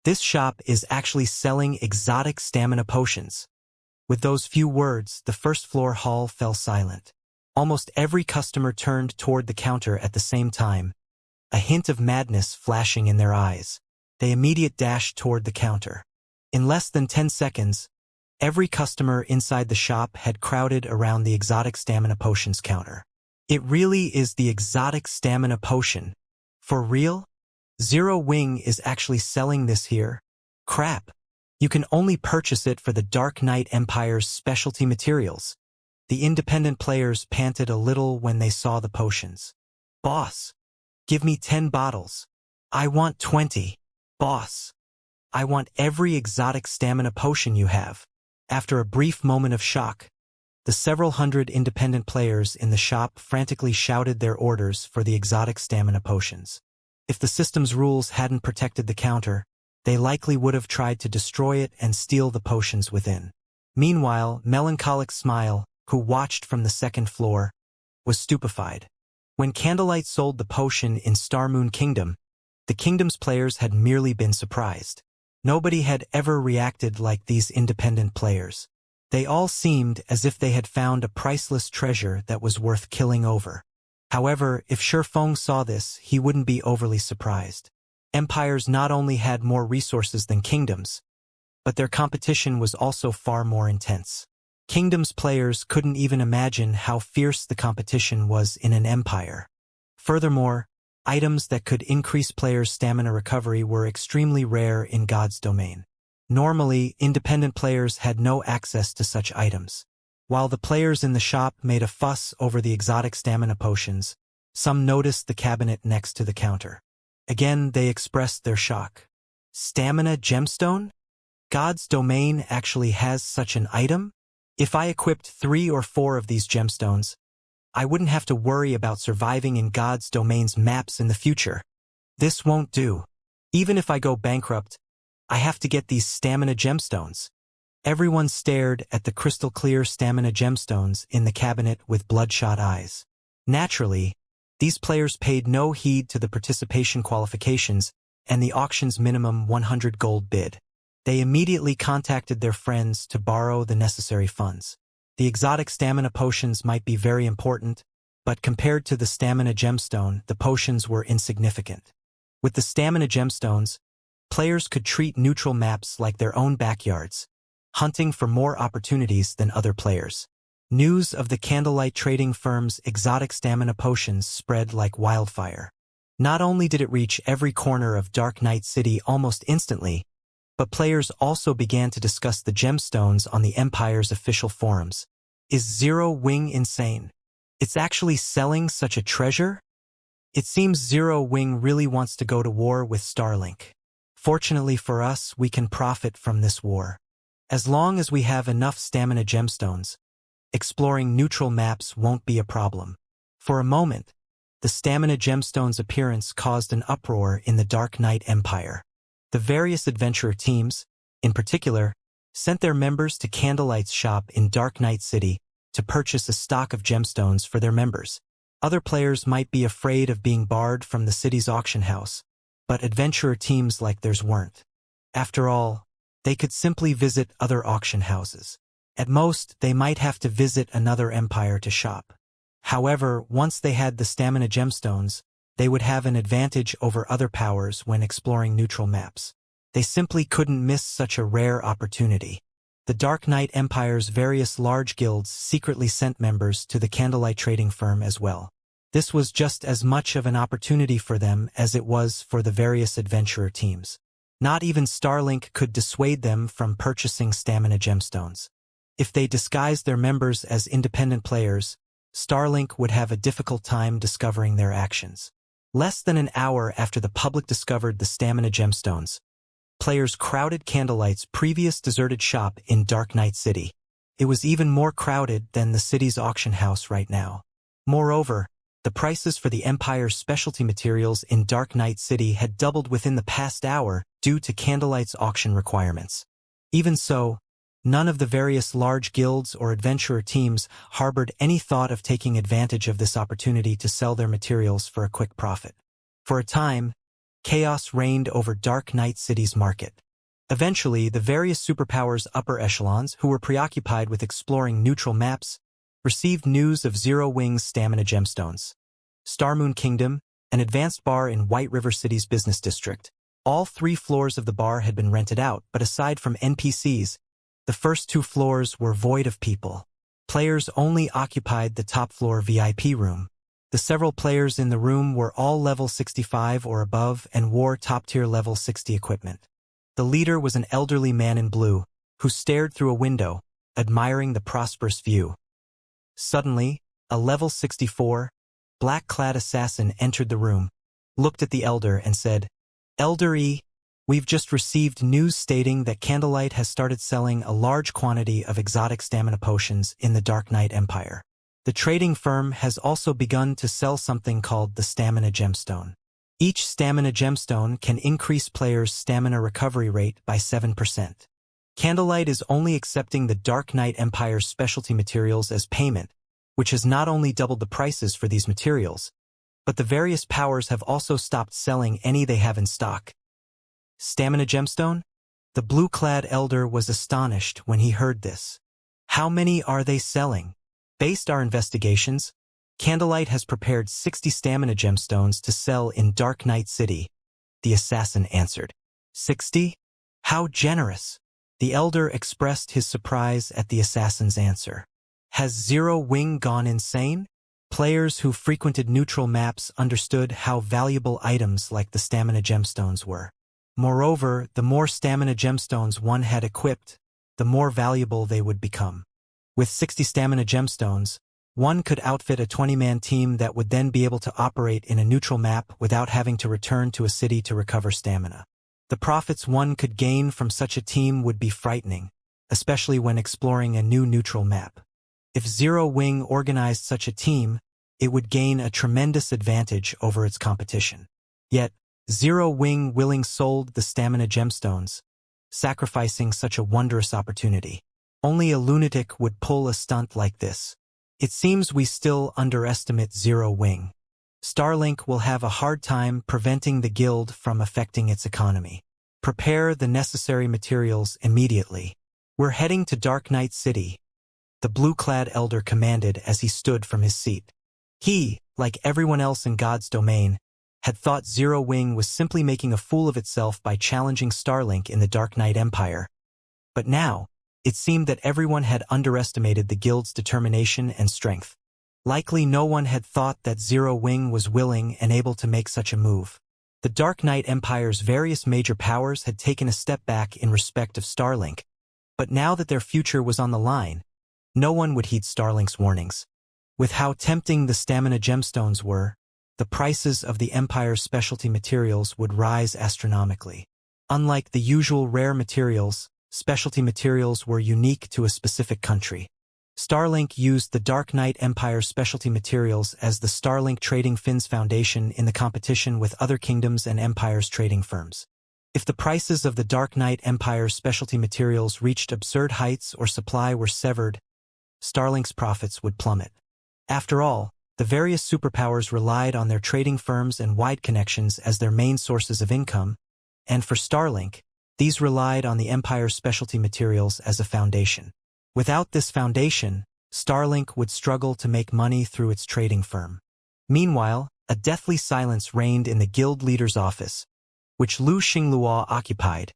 This shop is actually selling exotic stamina potions. With those few words, the first-floor hall fell silent. Almost every customer turned toward the counter at the same time, a hint of madness flashing in their eyes. They immediately dashed toward the counter. In less than 10 seconds, every customer inside the shop had crowded around the exotic stamina potions counter. It really is the exotic stamina potion. For real? Zero Wing is actually selling this here? Crap! You can only purchase it for the Dark Knight Empire's specialty materials. The independent players panted a little when they saw the potions. Boss, give me 10 bottles. I want 20. Boss, I want every exotic stamina potion you have. After a brief moment of shock, the several hundred independent players in the shop frantically shouted their orders for the exotic stamina potions. If the system's rules hadn't protected the counter, they likely would have tried to destroy it and steal the potions within. Meanwhile, Melancholic Smile, who watched from the second floor, was stupefied. When Candlelight sold the potion in Starmoon Kingdom, the kingdom's players had merely been surprised. Nobody had ever reacted like these independent players. They all seemed as if they had found a priceless treasure that was worth killing over. However, if Shifeng saw this, he wouldn't be overly surprised. Empires not only had more resources than kingdoms, but their competition was also far more intense. Kingdoms players couldn't even imagine how fierce the competition was in an empire. Furthermore, items that could increase players' stamina recovery were extremely rare in God's domain. Normally, independent players had no access to such items. While the players in the shop made a fuss over the exotic stamina potions, some noticed the cabinet next to the counter. Again, they expressed their shock. Stamina gemstone? God's domain actually has such an item? If I equipped 3 or 4 of these gemstones, I wouldn't have to worry about surviving in God's domain's maps in the future. This won't do. Even if I go bankrupt, I have to get these stamina gemstones. Everyone stared at the crystal-clear stamina gemstones in the cabinet with bloodshot eyes. Naturally, these players paid no heed to the participation qualifications and the auction's minimum 100 gold bid. They immediately contacted their friends to borrow the necessary funds. The exotic stamina potions might be very important, but compared to the stamina gemstone, the potions were insignificant. With the stamina gemstones, players could treat neutral maps like their own backyards, hunting for more opportunities than other players. News of the candlelight trading firm's exotic stamina potions spread like wildfire. Not only did it reach every corner of Dark Knight City almost instantly, but players also began to discuss the gemstones on the Empire's official forums. Is Zero Wing insane? It's actually selling such a treasure? It seems Zero Wing really wants to go to war with Starlink. Fortunately for us, we can profit from this war. As long as we have enough stamina gemstones, exploring neutral maps won't be a problem. For a moment, the stamina gemstone's appearance caused an uproar in the Dark Knight Empire. The various adventurer teams, in particular, sent their members to Candlelight's shop in Dark Knight City to purchase a stock of gemstones for their members. Other players might be afraid of being barred from the city's auction house, but adventurer teams like theirs weren't. After all, they could simply visit other auction houses. At most, they might have to visit another empire to shop. However, once they had the stamina gemstones, they would have an advantage over other powers when exploring neutral maps. They simply couldn't miss such a rare opportunity. The Dark Knight Empire's various large guilds secretly sent members to the candlelight trading firm as well. This was just as much of an opportunity for them as it was for the various adventurer teams. Not even Starlink could dissuade them from purchasing stamina gemstones. If they disguised their members as independent players, Starlink would have a difficult time discovering their actions. Less than an hour after the public discovered the stamina gemstones, players crowded Candlelight's previous deserted shop in Dark Knight City. It was even more crowded than the city's auction house right now. Moreover, the prices for the Empire's specialty materials in Dark Knight City had doubled within the past hour due to Candlelight's auction requirements. Even so, none of the various large guilds or adventurer teams harbored any thought of taking advantage of this opportunity to sell their materials for a quick profit. For a time, chaos reigned over Dark Knight City's market. Eventually, the various superpowers' upper echelons, who were preoccupied with exploring neutral maps, received news of Zero Wing's stamina gemstones. Starmoon Kingdom, an advanced bar in White River City's business district. All 3 floors of the bar had been rented out, but aside from NPCs, the first 2 floors were void of people. Players only occupied the top floor VIP room. The several players in the room were all level 65 or above and wore top-tier level 60 equipment. The leader was an elderly man in blue, who stared through a window, admiring the prosperous view. Suddenly, a level 64, black-clad assassin entered the room, looked at the elder and said, "Elder E, we've just received news stating that Candlelight has started selling a large quantity of exotic stamina potions in the Dark Knight Empire. The trading firm has also begun to sell something called the Stamina Gemstone. Each Stamina Gemstone can increase players' stamina recovery rate by 7%. Candlelight is only accepting the Dark Knight Empire's specialty materials as payment, which has not only doubled the prices for these materials, but the various powers have also stopped selling any they have in stock." Stamina Gemstone? The blue-clad elder was astonished when he heard this. "How many are they selling?" "Based our investigations, Candlelight has prepared 60 stamina gemstones to sell in Dark Knight City," the assassin answered. 60? How generous! The elder expressed his surprise at the assassin's answer. Has Zero Wing gone insane? Players who frequented neutral maps understood how valuable items like the stamina gemstones were. Moreover, the more stamina gemstones one had equipped, the more valuable they would become. With 60 stamina gemstones, one could outfit a 20-man team that would then be able to operate in a neutral map without having to return to a city to recover stamina. The profits one could gain from such a team would be frightening, especially when exploring a new neutral map. If Zero Wing organized such a team, it would gain a tremendous advantage over its competition. Yet, Zero Wing willingly sold the stamina gemstones, sacrificing such a wondrous opportunity. Only a lunatic would pull a stunt like this. It seems we still underestimate Zero Wing. Starlink will have a hard time preventing the guild from affecting its economy. Prepare the necessary materials immediately. We're heading to Dark Knight City, the blue-clad elder commanded as he stood from his seat. He, like everyone else in God's domain, had thought Zero Wing was simply making a fool of itself by challenging Starlink in the Dark Knight Empire. But now, it seemed that everyone had underestimated the guild's determination and strength. Likely no one had thought that Zero Wing was willing and able to make such a move. The Dark Knight Empire's various major powers had taken a step back in respect of Starlink, but now that their future was on the line, no one would heed Starlink's warnings. With how tempting the stamina gemstones were, the prices of the Empire's specialty materials would rise astronomically. Unlike the usual rare materials, specialty materials were unique to a specific country. Starlink used the Dark Knight Empire's specialty materials as the Starlink Trading Fins Foundation in the competition with other kingdoms and empires' trading firms. If the prices of the Dark Knight Empire's specialty materials reached absurd heights or supply were severed, Starlink's profits would plummet. After all, the various superpowers relied on their trading firms and wide connections as their main sources of income, and for Starlink, these relied on the Empire's specialty materials as a foundation. Without this foundation, Starlink would struggle to make money through its trading firm. Meanwhile, a deathly silence reigned in the guild leader's office, which Lu Xinglua occupied,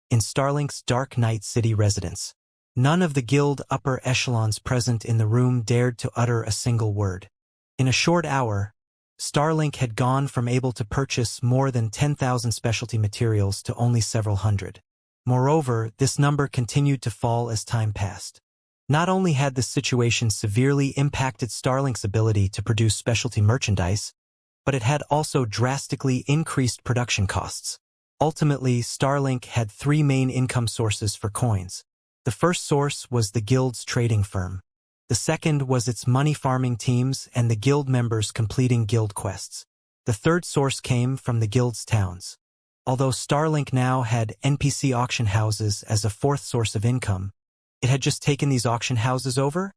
in Starlink's Dark Knight City residence. None of the guild upper echelons present in the room dared to utter a single word. In a short hour, Starlink had gone from able to purchase more than 10,000 specialty materials to only several hundred. Moreover, this number continued to fall as time passed. Not only had this situation severely impacted Starlink's ability to produce specialty merchandise, but it had also drastically increased production costs. Ultimately, Starlink had three main income sources for coins. The first source was the guild's trading firm. The second was its money-farming teams and the guild members completing guild quests. The third source came from the guild's towns. Although Starlink now had NPC auction houses as a fourth source of income, it had just taken these auction houses over?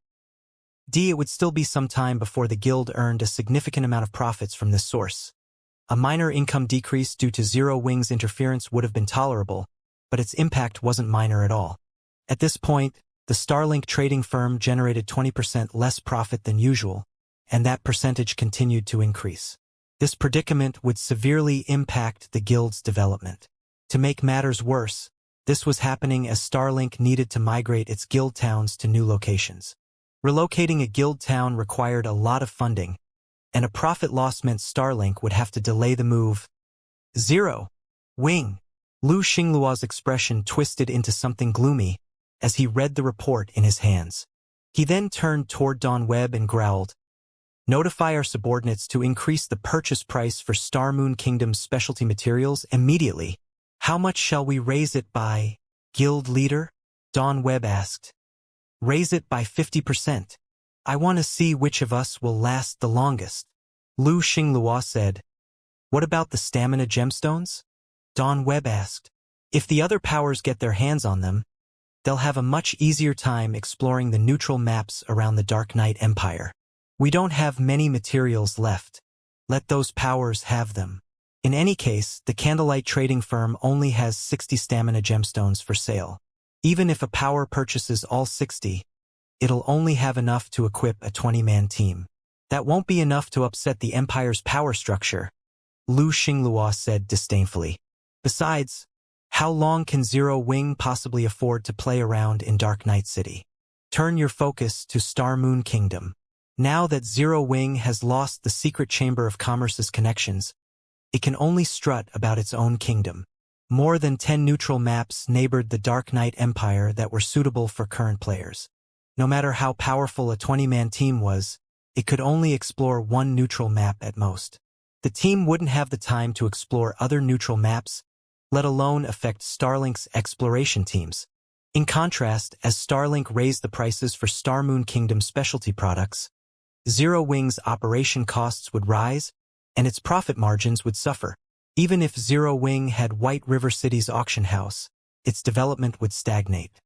It would still be some time before the guild earned a significant amount of profits from this source. A minor income decrease due to Zero Wing's interference would have been tolerable, but its impact wasn't minor at all. At this point, the Starlink trading firm generated 20% less profit than usual, and that percentage continued to increase. This predicament would severely impact the guild's development. To make matters worse, this was happening as Starlink needed to migrate its guild towns to new locations. Relocating a guild town required a lot of funding, and a profit loss meant Starlink would have to delay the move. Zero Wing. Lu Xinglua's expression twisted into something gloomy as he read the report in his hands. He then turned toward Don Webb and growled, "Notify our subordinates to increase the purchase price for Star Moon Kingdom's specialty materials immediately. How much shall we raise it by, guild leader?" Don Webb asked. "Raise it by 50%. I want to see which of us will last the longest." Lu Xinglua said. "What about the stamina gemstones?" Don Webb asked. "If the other powers get their hands on them, they'll have a much easier time exploring the neutral maps around the Dark Knight Empire. We don't have many materials left. Let those powers have them. In any case, the Candlelight trading firm only has 60 stamina gemstones for sale. Even if a power purchases all 60, it'll only have enough to equip a 20-man team. That won't be enough to upset the Empire's power structure," Lu Xinglua said disdainfully. "Besides, how long can Zero Wing possibly afford to play around in Dark Knight City? Turn your focus to Star Moon Kingdom. Now that Zero Wing has lost the secret Chamber of Commerce's connections, it can only strut about its own kingdom. More than 10 neutral maps neighbored the Dark Knight Empire that were suitable for current players. No matter how powerful a 20-man team was, it could only explore one neutral map at most. The team wouldn't have the time to explore other neutral maps, let alone affect Starlink's exploration teams. In contrast, as Starlink raised the prices for Star Moon Kingdom specialty products, Zero Wing's operation costs would rise, and its profit margins would suffer. Even if Zero Wing had White River City's auction house, its development would stagnate.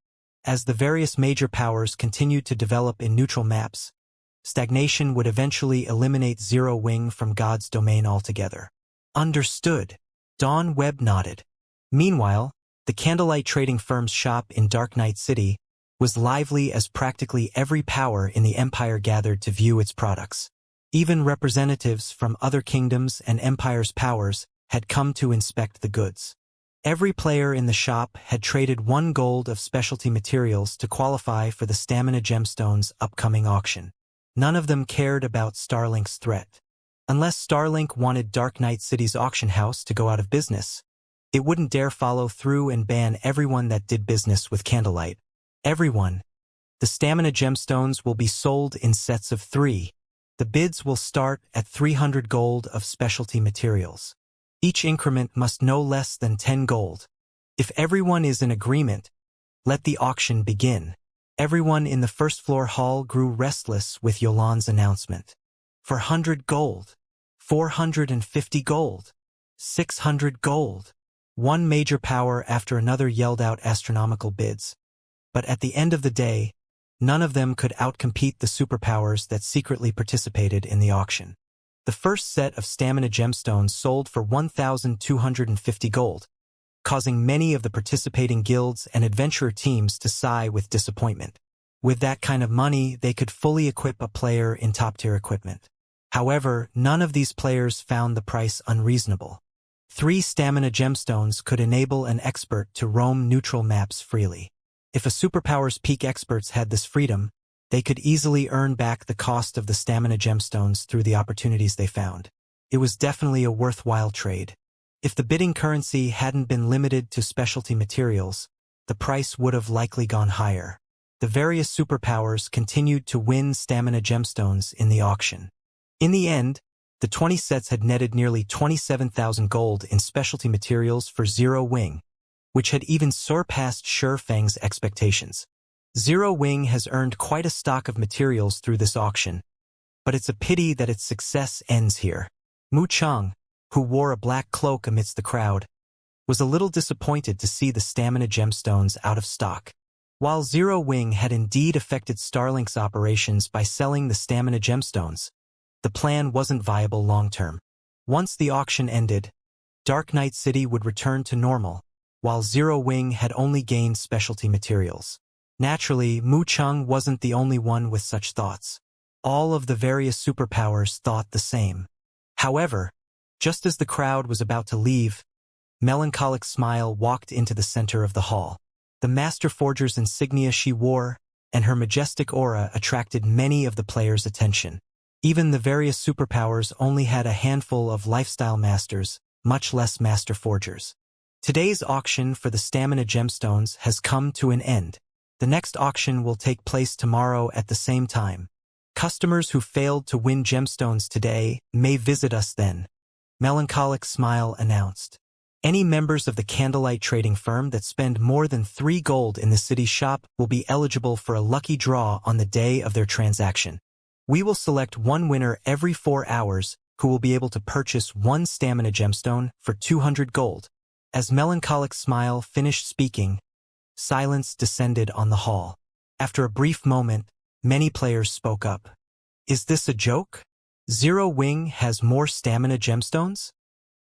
As the various major powers continued to develop in neutral maps, stagnation would eventually eliminate Zero Wing from God's domain altogether. Understood. Dawn Webb nodded. Meanwhile, the candlelight trading firm's shop in Dark Knight City was lively as practically every power in the Empire gathered to view its products. Even representatives from other kingdoms and empires' powers had come to inspect the goods. Every player in the shop had traded 1 gold of specialty materials to qualify for the Stamina Gemstone's upcoming auction. None of them cared about Starlink's threat. Unless Starlink wanted Dark Knight City's auction house to go out of business, it wouldn't dare follow through and ban everyone that did business with Candlelight. Everyone. The Stamina Gemstones will be sold in sets of 3. The bids will start at 300 gold of specialty materials. Each increment must no less than 10 gold. If everyone is in agreement, let the auction begin. Everyone in the first floor hall grew restless with Yolande's announcement. 400 gold. 450 gold. 600 gold. One major power after another yelled out astronomical bids. But at the end of the day, none of them could outcompete the superpowers that secretly participated in the auction. The first set of Stamina Gemstones sold for 1,250 gold, causing many of the participating guilds and adventurer teams to sigh with disappointment. With that kind of money, they could fully equip a player in top-tier equipment. However, none of these players found the price unreasonable. 3 Stamina Gemstones could enable an expert to roam neutral maps freely. If a superpower's peak experts had this freedom, they could easily earn back the cost of the Stamina Gemstones through the opportunities they found. It was definitely a worthwhile trade. If the bidding currency hadn't been limited to specialty materials, the price would have likely gone higher. The various superpowers continued to win Stamina Gemstones in the auction. In the end, the 20 sets had netted nearly 27,000 gold in specialty materials for Zero Wing, which had even surpassed Sure Fang's expectations. Zero Wing has earned quite a stock of materials through this auction, but it's a pity that its success ends here. Mu Chang, who wore a black cloak amidst the crowd, was a little disappointed to see the Stamina Gemstones out of stock. While Zero Wing had indeed affected Starlink's operations by selling the Stamina Gemstones, the plan wasn't viable long-term. Once the auction ended, Dark Knight City would return to normal, while Zero Wing had only gained specialty materials. Naturally, Mu Chang wasn't the only one with such thoughts. All of the various superpowers thought the same. However, just as the crowd was about to leave, Melancholic Smile walked into the center of the hall. The Master Forger's insignia she wore and her majestic aura attracted many of the players' attention. Even the various superpowers only had a handful of lifestyle masters, much less Master Forgers. Today's auction for the Stamina Gemstones has come to an end. The next auction will take place tomorrow at the same time. Customers who failed to win gemstones today may visit us then, Melancholic Smile announced. Any members of the candlelight trading firm that spend more than 3 gold in the city shop will be eligible for a lucky draw on the day of their transaction. We will select one winner every 4 hours who will be able to purchase 1 Stamina Gemstone for 200 gold. As Melancholic Smile finished speaking, silence descended on the hall. After a brief moment, many players spoke up. Is this a joke? Zero Wing has more Stamina Gemstones?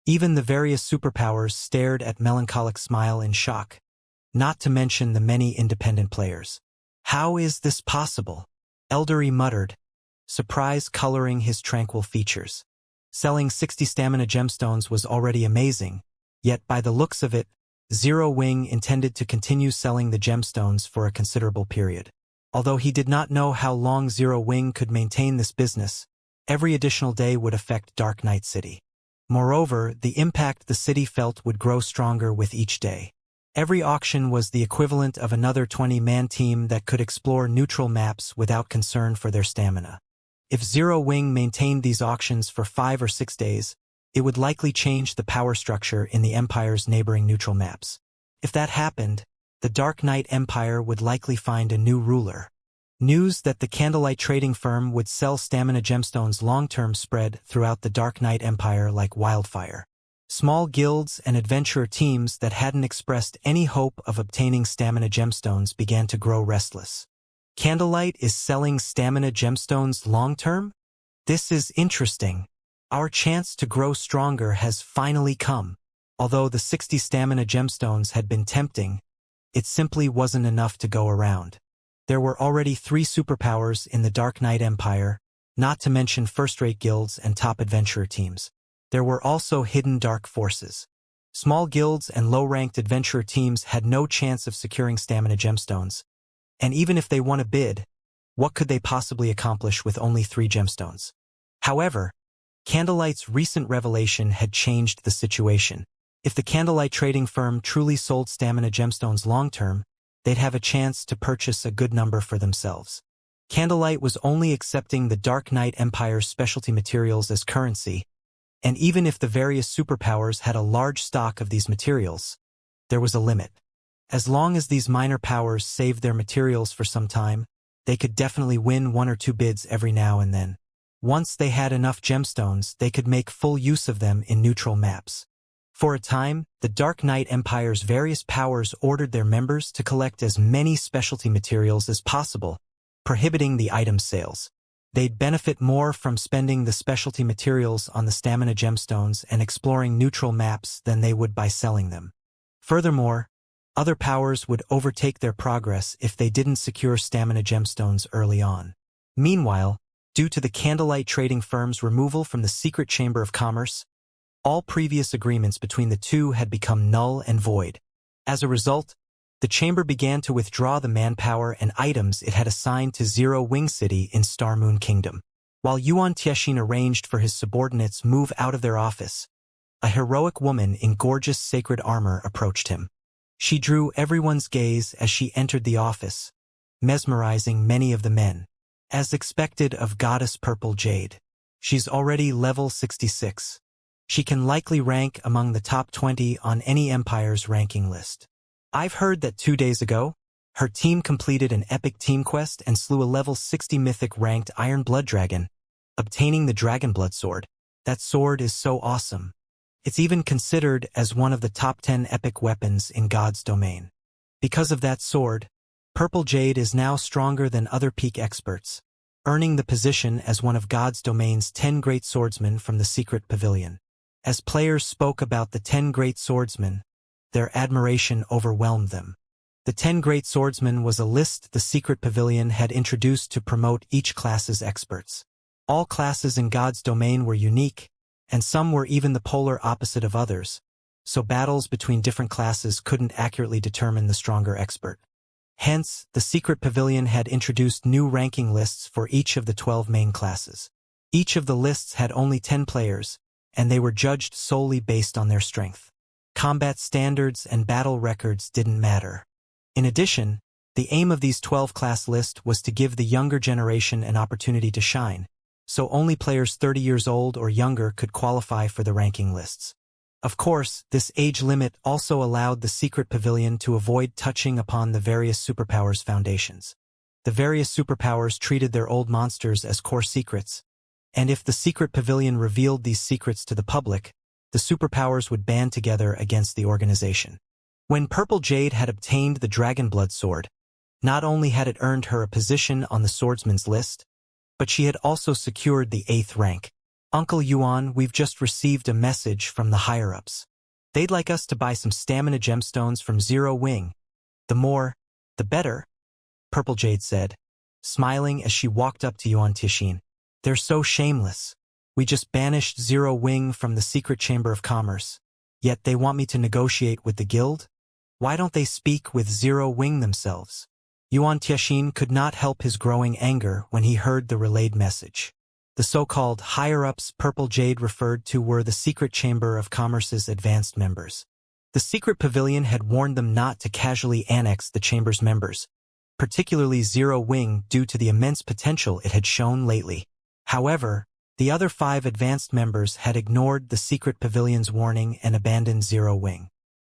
Even the various superpowers stared at Melancholic Smile in shock, not to mention the many independent players. How is this possible? Eldery muttered, surprise coloring his tranquil features. Selling 60 Stamina Gemstones was already amazing, yet by the looks of it, Zero Wing intended to continue selling the gemstones for a considerable period. Although he did not know how long Zero Wing could maintain this business, every additional day would affect Dark Knight City. Moreover, the impact the city felt would grow stronger with each day. Every auction was the equivalent of another 20-man team that could explore neutral maps without concern for their stamina. If Zero Wing maintained these auctions for 5 or 6 days, it would likely change the power structure in the Empire's neighboring neutral maps. If that happened, the Dark Knight Empire would likely find a new ruler. News that the Candlelight trading firm would sell stamina gemstones long-term spread throughout the Dark Knight Empire like wildfire. Small guilds and adventurer teams that hadn't expressed any hope of obtaining stamina gemstones began to grow restless. Candlelight is selling stamina gemstones long-term? This is interesting. Our chance to grow stronger has finally come. Although the 60 stamina gemstones had been tempting, it simply wasn't enough to go around. There were already 3 superpowers in the Dark Knight Empire, not to mention first-rate guilds and top adventurer teams. There were also hidden dark forces. Small guilds and low-ranked adventurer teams had no chance of securing stamina gemstones. And even if they won a bid, what could they possibly accomplish with only 3 gemstones? However, Candlelight's recent revelation had changed the situation. If the Candlelight trading firm truly sold stamina gemstones long-term, they'd have a chance to purchase a good number for themselves. Candlelight was only accepting the Dark Knight Empire's specialty materials as currency, and even if the various superpowers had a large stock of these materials, there was a limit. As long as these minor powers saved their materials for some time, they could definitely win 1 or 2 bids every now and then. Once they had enough gemstones, they could make full use of them in neutral maps. For a time, the Dark Knight Empire's various powers ordered their members to collect as many specialty materials as possible, prohibiting the item sales. They'd benefit more from spending the specialty materials on the stamina gemstones and exploring neutral maps than they would by selling them. Furthermore, other powers would overtake their progress if they didn't secure stamina gemstones early on. Meanwhile, due to the Candlelight trading firm's removal from the secret chamber of commerce, all previous agreements between the two had become null and void. As a result, the chamber began to withdraw the manpower and items it had assigned to Zero Wing City in Star Moon Kingdom. While Yuan Tianxin arranged for his subordinates move out of their office, a heroic woman in gorgeous sacred armor approached him. She drew everyone's gaze as she entered the office, mesmerizing many of the men. As expected of Goddess Purple Jade, she's already level 66. She can likely rank among the top 20 on any empire's ranking list. I've heard that 2 days ago, her team completed an epic team quest and slew a level 60 mythic ranked Iron Blood Dragon, obtaining the Dragon Blood Sword. That sword is so awesome. It's even considered as one of the top 10 epic weapons in God's domain. Because of that sword, Purple Jade is now stronger than other peak experts, earning the position as one of God's domain's 10 great swordsmen from the secret pavilion. As players spoke about the 10 great swordsmen, their admiration overwhelmed them. The 10 great swordsmen was a list the secret pavilion had introduced to promote each class's experts. All classes in God's domain were unique, and some were even the polar opposite of others, so battles between different classes couldn't accurately determine the stronger expert. Hence, the secret pavilion had introduced new ranking lists for each of the 12 main classes. Each of the lists had only 10 players, and they were judged solely based on their strength. Combat standards and battle records didn't matter. In addition, the aim of these 12-class lists was to give the younger generation an opportunity to shine, so only players 30 years old or younger could qualify for the ranking lists. Of course, this age limit also allowed the secret pavilion to avoid touching upon the various superpowers' foundations. The various superpowers treated their old monsters as core secrets, and if the secret pavilion revealed these secrets to the public, the superpowers would band together against the organization. When Purple Jade had obtained the Dragon Blood Sword, not only had it earned her a position on the swordsman's list, but she had also secured the 8th rank. Uncle Yuan, we've just received a message from the higher-ups. They'd like us to buy some stamina gemstones from Zero Wing. The more, the better, Purple Jade said, smiling as she walked up to Yuan Tianxin. They're so shameless. We just banished Zero Wing from the secret chamber of commerce, yet they want me to negotiate with the guild? Why don't they speak with Zero Wing themselves? Yuan Tianxin could not help his growing anger when he heard the relayed message. The so-called higher-ups Purple Jade referred to were the secret chamber of commerce's advanced members. The secret pavilion had warned them not to casually annex the chamber's members, particularly Zero Wing, due to the immense potential it had shown lately. However, the other 5 advanced members had ignored the secret pavilion's warning and abandoned Zero Wing.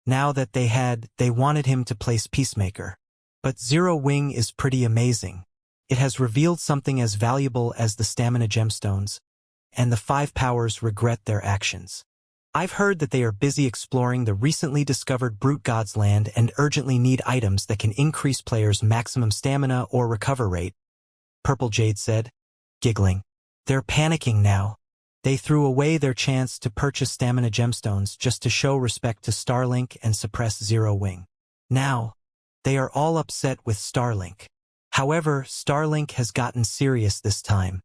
Now that they wanted him to place Peacemaker. But Zero Wing is pretty amazing. It has revealed something as valuable as the stamina gemstones, and the 5 powers regret their actions. I've heard that they are busy exploring the recently discovered Brute God's land and urgently need items that can increase players' maximum stamina or recover rate, Purple Jade said, giggling. They're panicking now. They threw away their chance to purchase stamina gemstones just to show respect to Starlink and suppress Zero Wing. Now, they are all upset with Starlink. However, Starlink has gotten serious this time.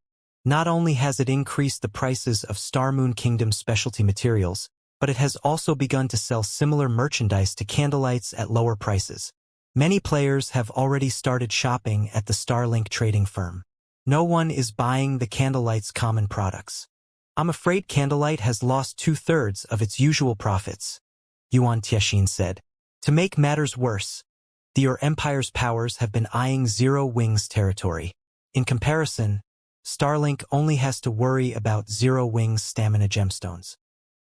Not only has it increased the prices of Star Moon Kingdom's specialty materials, but it has also begun to sell similar merchandise to Candlelights at lower prices. Many players have already started shopping at the Starlink trading firm. No one is buying the Candlelight's common products. I'm afraid Candlelight has lost 2/3 of its usual profits, Yuan Tiexin said. To make matters worse, your Empire's powers have been eyeing Zero Wing's territory. In comparison, Starlink only has to worry about Zero Wing's stamina gemstones.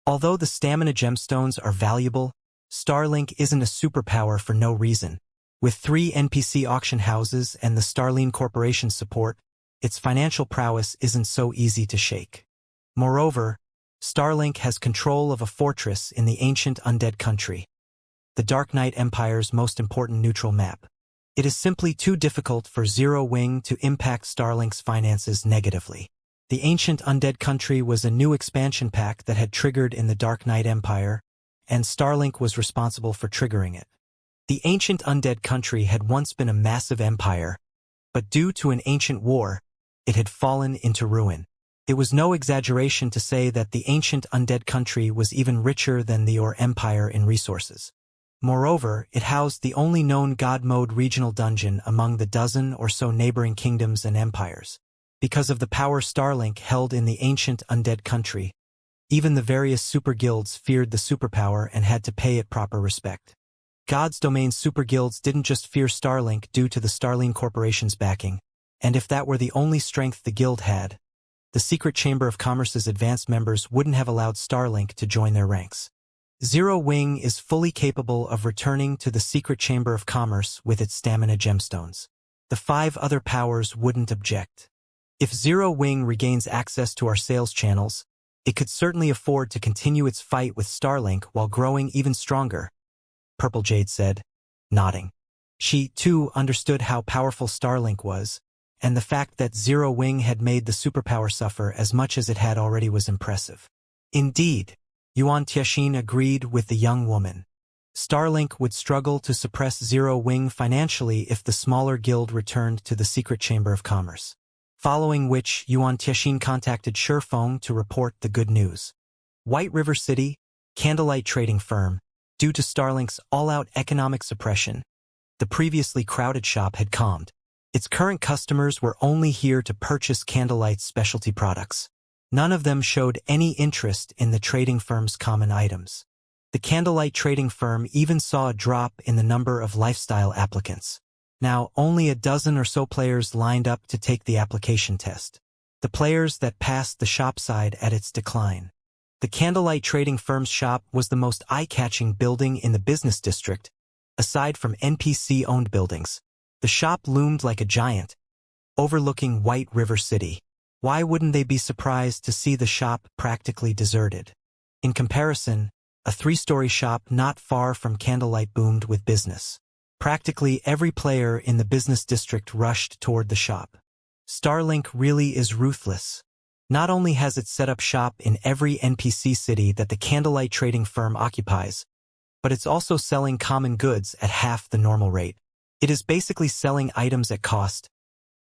Although the stamina gemstones are valuable, Starlink isn't a superpower for no reason. With 3 NPC auction houses and the Starline Corporation's support, its financial prowess isn't so easy to shake. Moreover, Starlink has control of a fortress in the ancient undead country, the Dark Knight Empire's most important neutral map. It is simply too difficult for Zero Wing to impact Starlink's finances negatively. The ancient undead country was a new expansion pack that had triggered in the Dark Knight Empire, and Starlink was responsible for triggering it. The ancient undead country had once been a massive empire, but due to an ancient war, it had fallen into ruin. It was no exaggeration to say that the ancient undead country was even richer than the Empire in resources. Moreover, it housed the only known God Mode regional dungeon among the dozen or so neighboring kingdoms and empires. Because of the power Starlink held in the ancient undead country, even the various super guilds feared the superpower and had to pay it proper respect. God's Domain super guilds didn't just fear Starlink due to the Starline Corporation's backing, and if that were the only strength the guild had, the Secret Chamber of Commerce's advanced members wouldn't have allowed Starlink to join their ranks. Zero Wing is fully capable of returning to the Secret Chamber of Commerce with its stamina gemstones. The 5 other powers wouldn't object. If Zero Wing regains access to our sales channels, it could certainly afford to continue its fight with Starlink while growing even stronger, Purple Jade said, nodding. She, too, understood how powerful Starlink was, and the fact that Zero Wing had made the superpower suffer as much as it had already was impressive. Indeed, Yuan Tiexin agreed with the young woman. Starlink would struggle to suppress Zero Wing financially if the smaller guild returned to the Secret Chamber of Commerce. Following which, Yuan Tiexin contacted Shurfeng to report the good news. White River City, Candlelight trading firm, due to Starlink's all-out economic suppression, the previously crowded shop had calmed. Its current customers were only here to purchase Candlelight's specialty products. None of them showed any interest in the trading firm's common items. The Candlelight trading firm even saw a drop in the number of lifestyle applicants. Now, only a dozen or so players lined up to take the application test. The players that passed the shop side at its decline. The Candlelight trading firm's shop was the most eye-catching building in the business district, aside from NPC-owned buildings. The shop loomed like a giant, overlooking White River City. Why wouldn't they be surprised to see the shop practically deserted? In comparison, a 3-story shop not far from Candlelight boomed with business. Practically every player in the business district rushed toward the shop. Starlink really is ruthless. Not only has it set up shop in every NPC city that the Candlelight trading firm occupies, but it's also selling common goods at half the normal rate. It is basically selling items at cost.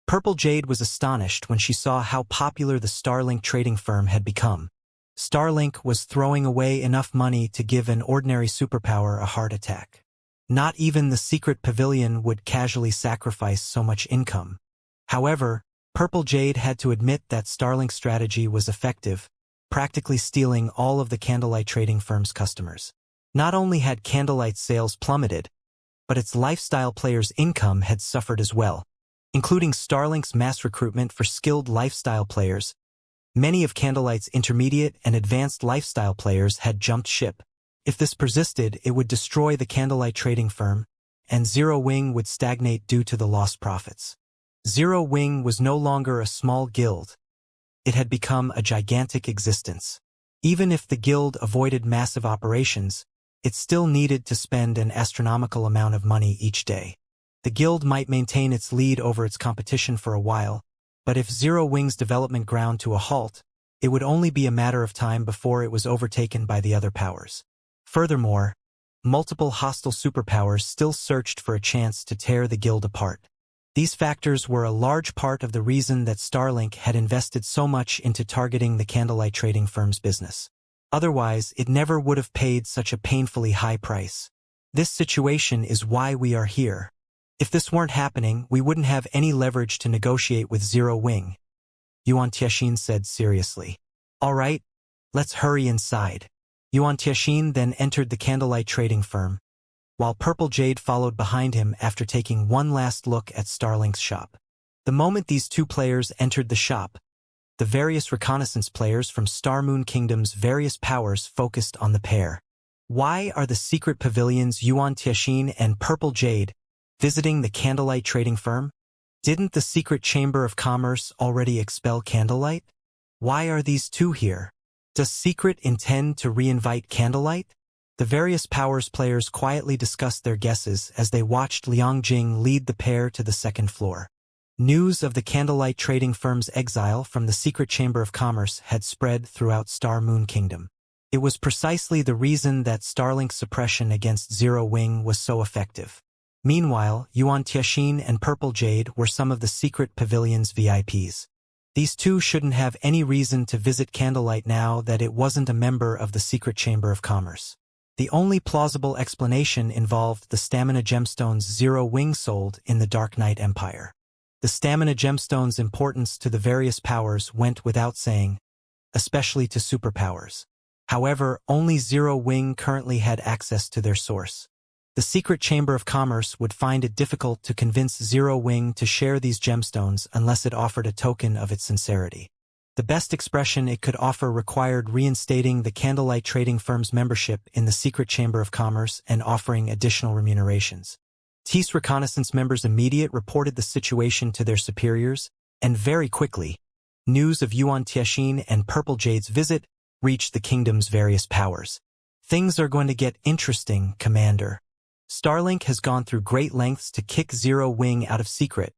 Purple Jade was astonished when she saw how popular the Starlink trading firm had become. Starlink was throwing away enough money to give an ordinary superpower a heart attack. Not even the secret pavilion would casually sacrifice so much income. However, Purple Jade had to admit that Starlink's strategy was effective, practically stealing all of the Candlelight trading firm's customers. Not only had Candlelight sales plummeted, but its lifestyle players' income had suffered as well, including Starlink's mass recruitment for skilled lifestyle players. Many of Candlelight's intermediate and advanced lifestyle players had jumped ship. If this persisted, it would destroy the candlelight trading firm, and Zero Wing would stagnate due to the lost profits. Zero Wing was no longer a small guild. It had become a gigantic existence. Even if the guild avoided massive operations, it still needed to spend an astronomical amount of money each day. The guild might maintain its lead over its competition for a while, but if Zero Wing's development ground to a halt, it would only be a matter of time before it was overtaken by the other powers. Furthermore, multiple hostile superpowers still searched for a chance to tear the guild apart. These factors were a large part of the reason that Starlink had invested so much into targeting the candlelight trading firm's business. Otherwise, it never would have paid such a painfully high price. This situation is why we are here. If this weren't happening, we wouldn't have any leverage to negotiate with Zero Wing, Yuan Tianxin said seriously. All right, let's hurry inside. Yuan Tianxin then entered the candlelight trading firm, while Purple Jade followed behind him after taking one last look at Starlink's shop. The moment these two players entered the shop, the various reconnaissance players from Star Moon Kingdom's various powers focused on the pair. Why are the secret pavilions Yuan Tianxin and Purple Jade visiting the candlelight trading firm? Didn't the secret chamber of commerce already expel Candlelight? Why are these two here? Does Secret intend to reinvite Candlelight? The various powers players quietly discussed their guesses as they watched Liang Jing lead the pair to the second floor. News of the candlelight trading firm's exile from the secret chamber of commerce had spread throughout Star Moon Kingdom. It was precisely the reason that Starlink's suppression against Zero Wing was so effective. Meanwhile, Yuan Tianxin and Purple Jade were some of the secret pavilion's VIPs. These two shouldn't have any reason to visit Candlelight now that it wasn't a member of the secret chamber of commerce. The only plausible explanation involved the stamina gemstones Zero Wing sold in the Dark Knight Empire. The stamina gemstones' importance to the various powers went without saying, especially to superpowers. However, only Zero Wing currently had access to their source. The secret chamber of commerce would find it difficult to convince Zero Wing to share these gemstones unless it offered a token of its sincerity. The best expression it could offer required reinstating the candlelight trading firm's membership in the secret chamber of commerce and offering additional remunerations. TIS reconnaissance members immediately reported the situation to their superiors, and very quickly, news of Yuan Tianxin and Purple Jade's visit reached the kingdom's various powers. Things are going to get interesting, Commander. Starlink has gone through great lengths to kick Zero Wing out of secret.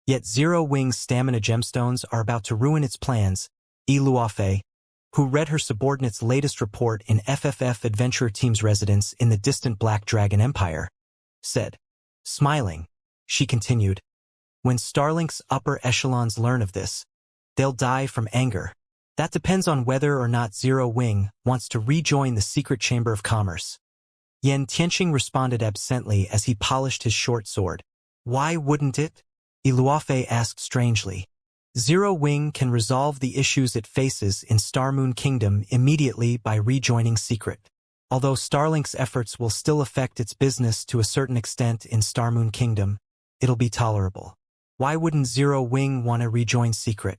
Yet Zero Wing's stamina gemstones are about to ruin its plans, Luofei, who read her subordinate's latest report in FFF Adventurer Team's residence in the distant Black Dragon Empire, said. Smiling, she continued, when Starlink's upper echelons learn of this, they'll die from anger. That depends on whether or not Zero Wing wants to rejoin the secret chamber of commerce. Yan Tianxing responded absently as he polished his short sword. Why wouldn't it? Luofei asked strangely. Zero Wing can resolve the issues it faces in Star Moon Kingdom immediately by rejoining Secret. Although Starlink's efforts will still affect its business to a certain extent in Star Moon Kingdom, it'll be tolerable. Why wouldn't Zero Wing want to rejoin Secret?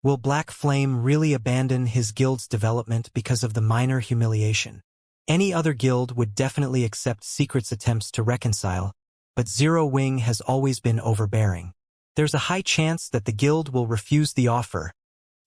Will Black Flame really abandon his guild's development because of the minor humiliation? Any other guild would definitely accept Secret's attempts to reconcile, but Zero Wing has always been overbearing. There's a high chance that the guild will refuse the offer,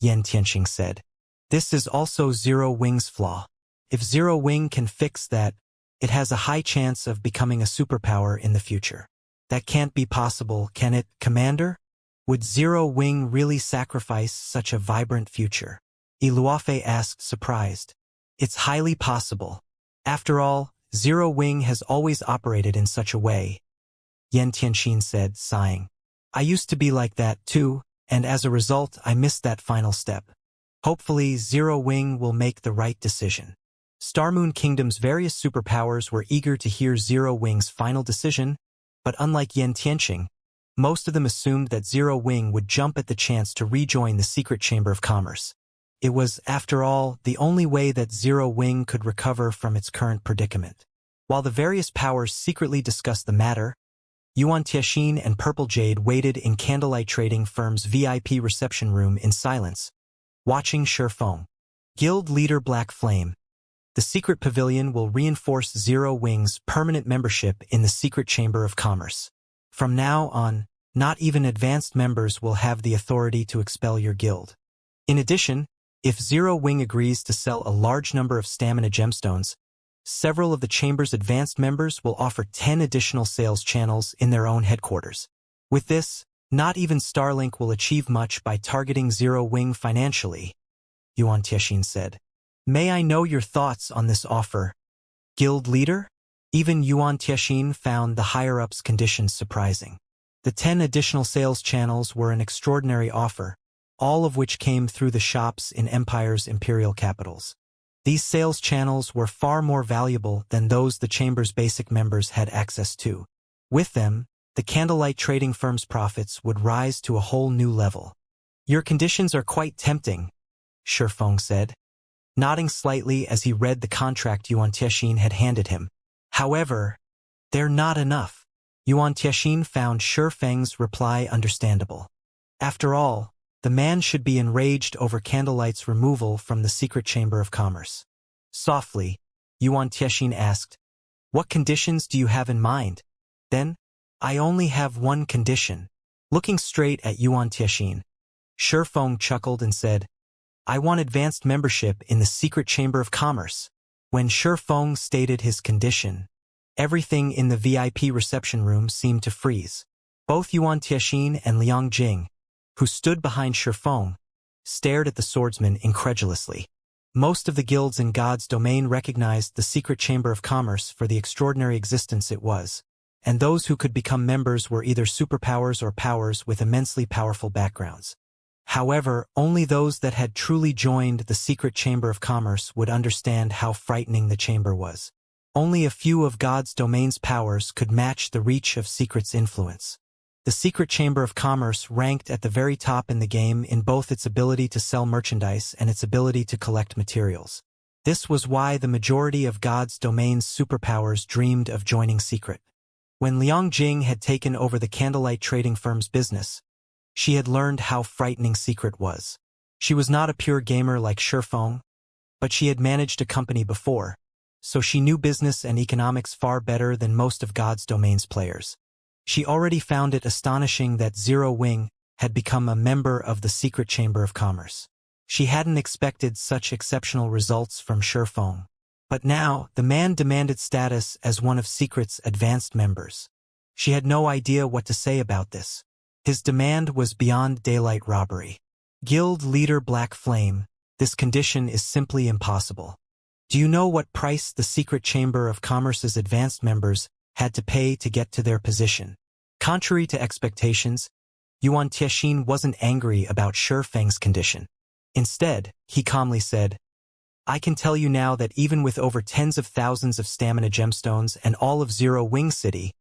Yan Tianxing said. This is also Zero Wing's flaw. If Zero Wing can fix that, it has a high chance of becoming a superpower in the future. That can't be possible, can it, Commander? Would Zero Wing really sacrifice such a vibrant future? Luofei asked, surprised. It's highly possible. After all, Zero Wing has always operated in such a way, Yan Tianxin said, sighing. I used to be like that too, and as a result I missed that final step. Hopefully Zero Wing will make the right decision. Star Moon Kingdom's various superpowers were eager to hear Zero Wing's final decision, but unlike Yan Tianxing, most of them assumed that Zero Wing would jump at the chance to rejoin the secret chamber of commerce. It was, after all, the only way that Zero Wing could recover from its current predicament. While the various powers secretly discussed the matter, Yuan Tianxin and Purple Jade waited in Candlelight Trading Firm's VIP reception room in silence, watching Shifeng. Guild leader Black Flame, The secret pavilion will reinforce Zero Wing's permanent membership in the secret chamber of commerce. From now on, not even advanced members will have the authority to expel your guild. In addition, if Zero Wing agrees to sell a large number of stamina gemstones, several of the chamber's advanced members will offer 10 additional sales channels in their own headquarters. With this, not even Starlink will achieve much by targeting Zero Wing financially, Yuan Tiexin said. May I know your thoughts on this offer, guild leader? Even Yuan Tiexin found the higher-ups' conditions surprising. The 10 additional sales channels were an extraordinary offer, all of which came through the shops in Empire's imperial capitals. These sales channels were far more valuable than those the chamber's basic members had access to. With them, the candlelight trading firm's profits would rise to a whole new level. Your conditions are quite tempting, Shifeng said, nodding slightly as he read the contract Yuan Tiexin had handed him. However, they're not enough. Yuan Tiexin found Shifeng's reply understandable. After all, the man should be enraged over Candlelight's removal from the secret chamber of commerce. Softly, Yuan Tiexin asked, "What conditions do you have in mind?" Then, "I only have one condition." Looking straight at Yuan Tiexin, Shifeng chuckled and said, "I want advanced membership in the secret chamber of commerce." When Shifeng stated his condition, everything in the VIP reception room seemed to freeze. Both Yuan Tiexin and Liang Jing, who stood behind Shifeng, stared at the swordsman incredulously. Most of the guilds in God's domain recognized the secret chamber of commerce for the extraordinary existence it was, and those who could become members were either superpowers or powers with immensely powerful backgrounds. However, only those that had truly joined the secret chamber of commerce would understand how frightening the chamber was. Only a few of God's domain's powers could match the reach of Secret's influence. The secret chamber of commerce ranked at the very top in the game in both its ability to sell merchandise and its ability to collect materials. This was why the majority of God's domain's superpowers dreamed of joining Secret. When Liang Jing had taken over the candlelight trading firm's business, she had learned how frightening Secret was. She was not a pure gamer like Shifeng, but she had managed a company before, so she knew business and economics far better than most of God's domain's players. She already found it astonishing that Zero Wing had become a member of the secret chamber of commerce. She hadn't expected such exceptional results from Shifeng. But now, the man demanded status as one of Secret's advanced members. She had no idea what to say about this. His demand was beyond daylight robbery. Guild leader Black Flame, this condition is simply impossible. Do you know what price the secret chamber of commerce's advanced members had to pay to get to their position? Contrary to expectations, Yuan Tiexin wasn't angry about Shifeng's condition. Instead, he calmly said, "I can tell you now that even with over tens of thousands of stamina gemstones and all of Zero Wing City,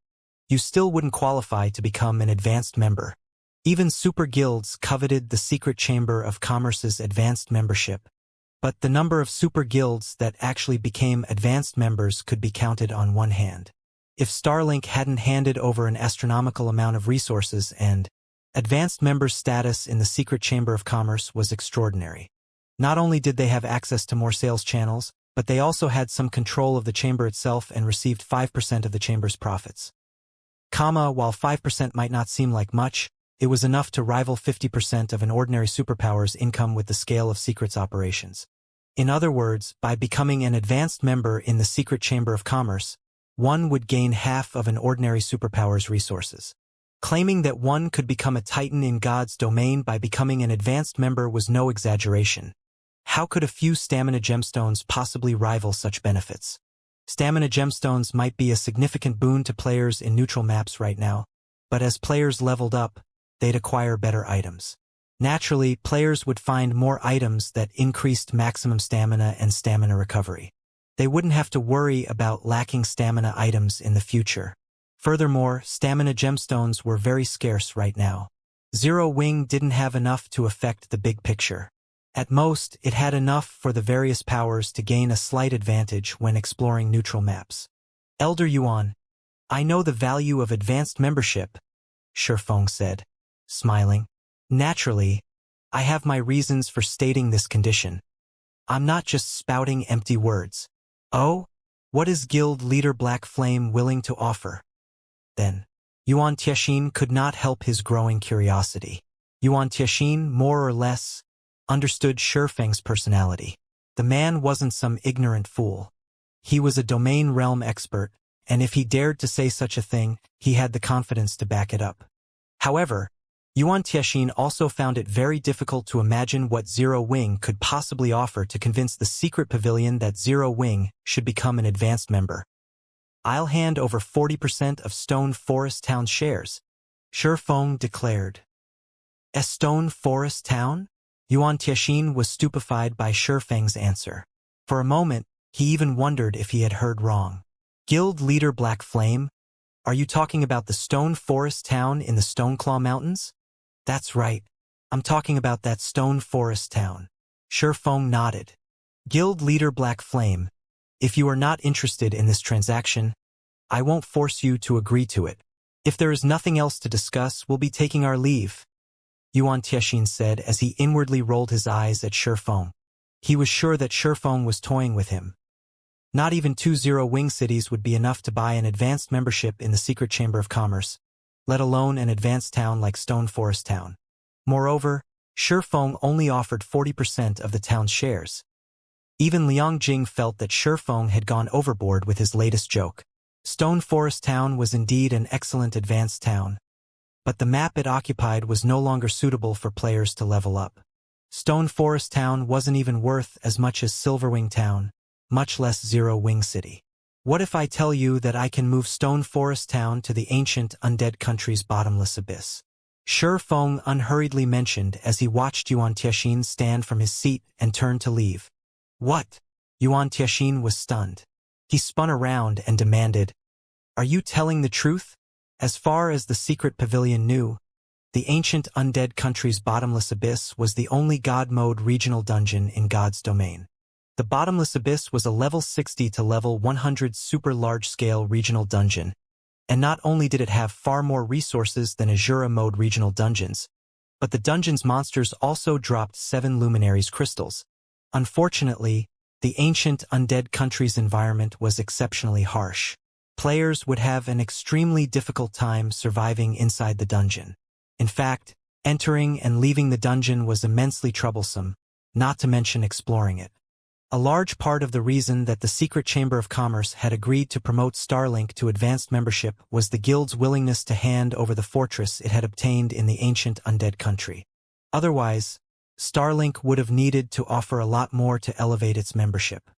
you still wouldn't qualify to become an advanced member. Even super guilds coveted the secret chamber of commerce's advanced membership. But the number of super guilds that actually became advanced members could be counted on one hand. If Starlink hadn't handed over an astronomical amount of resources and advanced members' status in the secret chamber of commerce was extraordinary. Not only did they have access to more sales channels, but they also had some control of the chamber itself and received 5% of the chamber's profits. While 5% might not seem like much, it was enough to rival 50% of an ordinary superpower's income with the scale of Secret's operations. In other words, by becoming an advanced member in the secret chamber of commerce, one would gain half of an ordinary superpower's resources. Claiming that one could become a titan in God's domain by becoming an advanced member was no exaggeration. How could a few stamina gemstones possibly rival such benefits? Stamina gemstones might be a significant boon to players in neutral maps right now, but as players leveled up, they'd acquire better items. Naturally, players would find more items that increased maximum stamina and stamina recovery. They wouldn't have to worry about lacking stamina items in the future. Furthermore, stamina gemstones were very scarce right now. Zero Wing didn't have enough to affect the big picture. At most, it had enough for the various powers to gain a slight advantage when exploring neutral maps. Elder Yuan, I know the value of advanced membership, Shifeng said, smiling. Naturally, I have my reasons for stating this condition. I'm not just spouting empty words. Oh, what is guild leader Black Flame willing to offer? Then, Yuan Tianxin could not help his growing curiosity. Yuan Tianxin, more or less, understood Shifeng's personality. The man wasn't some ignorant fool. He was a domain realm expert, and if he dared to say such a thing, he had the confidence to back it up. However, Yuan Tianxin also found it very difficult to imagine what Zero Wing could possibly offer to convince the secret pavilion that Zero Wing should become an advanced member. I'll hand over 40% of Stone Forest Town's shares, Shifeng declared. A Stone Forest Town? Yuan Tianxin was stupefied by Shifeng's answer. For a moment, he even wondered if he had heard wrong. Guild leader Black Flame? Are you talking about the Stone Forest Town in the Stoneclaw Mountains? That's right. I'm talking about that Stone Forest Town. Shifeng nodded. Guild leader Black Flame, if you are not interested in this transaction, I won't force you to agree to it. If there is nothing else to discuss, we'll be taking our leave, Yuan Tianxin said as he inwardly rolled his eyes at Shifeng. He was sure that Shifeng was toying with him. Not even 2 Zero-Wing cities would be enough to buy an advanced membership in the Secret Chamber of Commerce, let alone an advanced town like Stone Forest Town. Moreover, Shifeng only offered 40% of the town's shares. Even Liang Jing felt that Shifeng had gone overboard with his latest joke. Stone Forest Town was indeed an excellent advanced town, but the map it occupied was no longer suitable for players to level up. Stone Forest Town wasn't even worth as much as Silverwing Town, much less Zero-Wing City. What if I tell you that I can move Stone Forest Town to the ancient undead country's bottomless abyss? Shifeng unhurriedly mentioned as he watched Yuan Tianxin stand from his seat and turn to leave. What? Yuan Tianxin was stunned. He spun around and demanded, Are you telling the truth? As far as the secret pavilion knew, the ancient undead country's bottomless abyss was the only God mode regional dungeon in God's domain. The bottomless abyss was a level 60 to level 100 super large-scale regional dungeon, and not only did it have far more resources than Azura mode regional dungeons, but the dungeon's monsters also dropped 7 luminaries crystals. Unfortunately, the ancient undead country's environment was exceptionally harsh. Players would have an extremely difficult time surviving inside the dungeon. In fact, entering and leaving the dungeon was immensely troublesome, not to mention exploring it. A large part of the reason that the Secret Chamber of Commerce had agreed to promote Starlink to advanced membership was the guild's willingness to hand over the fortress it had obtained in the ancient undead country. Otherwise, Starlink would have needed to offer a lot more to elevate its membership.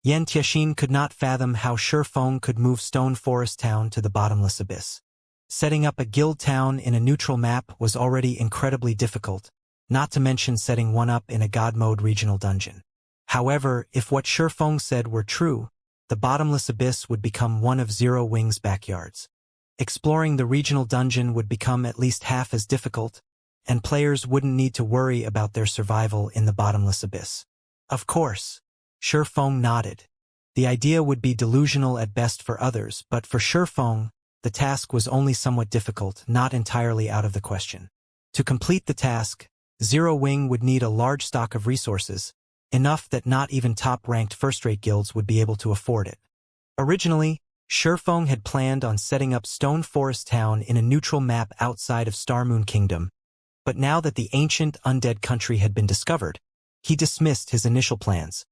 Yuan Tianxin could not fathom how Shifeng could move Stone Forest Town to the bottomless abyss. Setting up a guild town in a neutral map was already incredibly difficult, not to mention setting one up in a God mode regional dungeon. However, if what Shifeng said were true, the bottomless abyss would become one of Zero-Wing's backyards. Exploring the regional dungeon would become at least half as difficult, and players wouldn't need to worry about their survival in the bottomless abyss. Of course, Shifeng nodded. The idea would be delusional at best for others, but for Shifeng, the task was only somewhat difficult, not entirely out of the question. To complete the task, Zero-Wing would need a large stock of resources, enough that not even top-ranked first-rate guilds would be able to afford it. Originally, Shifeng had planned on setting up Stone Forest Town in a neutral map outside of Starmoon Kingdom, but now that the ancient undead country had been discovered, he dismissed his initial plans.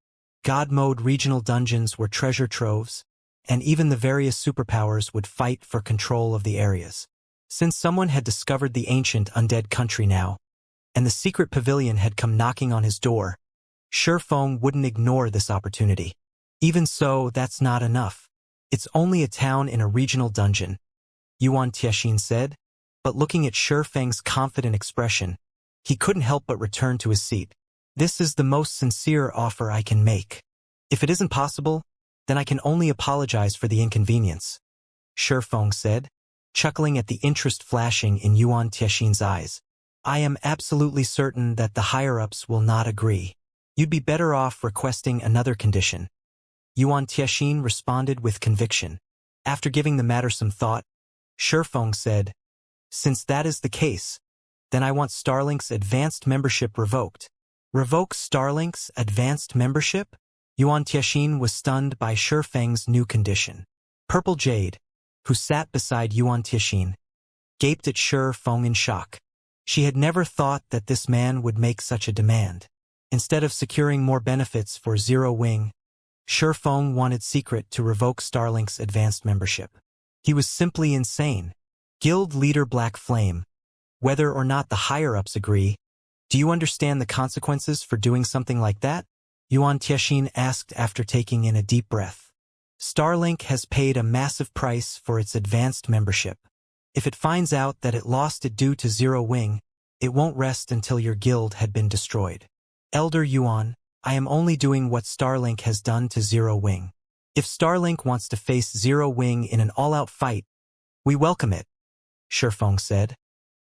God mode regional dungeons were treasure troves, and even the various superpowers would fight for control of the areas. Since someone had discovered the ancient undead country now, and the secret pavilion had come knocking on his door, Shifeng wouldn't ignore this opportunity. Even so, that's not enough. It's only a town in a regional dungeon, Yuan Tianxin said, but looking at Shifeng's confident expression, he couldn't help but return to his seat. This is the most sincere offer I can make. If it isn't possible, then I can only apologize for the inconvenience, Shifeng said, chuckling at the interest flashing in Yuan Tianxin's eyes. I am absolutely certain that the higher-ups will not agree. You'd be better off requesting another condition. Yuan Tianxin responded with conviction. After giving the matter some thought, Shifeng said, Since that is the case, then I want Starlink's advanced membership revoked. Revoke Starlink's advanced membership? Yuan Tianxin was stunned by Shi Feng's new condition. Purple Jade, who sat beside Yuan Tianxin, gaped at Shi Feng in shock. She had never thought that this man would make such a demand. Instead of securing more benefits for Zero Wing, Shi Feng wanted Secret to revoke Starlink's advanced membership. He was simply insane. Guild leader Black Flame, whether or not the higher-ups agree, do you understand the consequences for doing something like that? Yuan Tianxin asked after taking in a deep breath. Starlink has paid a massive price for its advanced membership. If it finds out that it lost it due to Zero Wing, it won't rest until your guild had been destroyed. Elder Yuan, I am only doing what Starlink has done to Zero Wing. If Starlink wants to face Zero Wing in an all-out fight, we welcome it, Shi Feng said,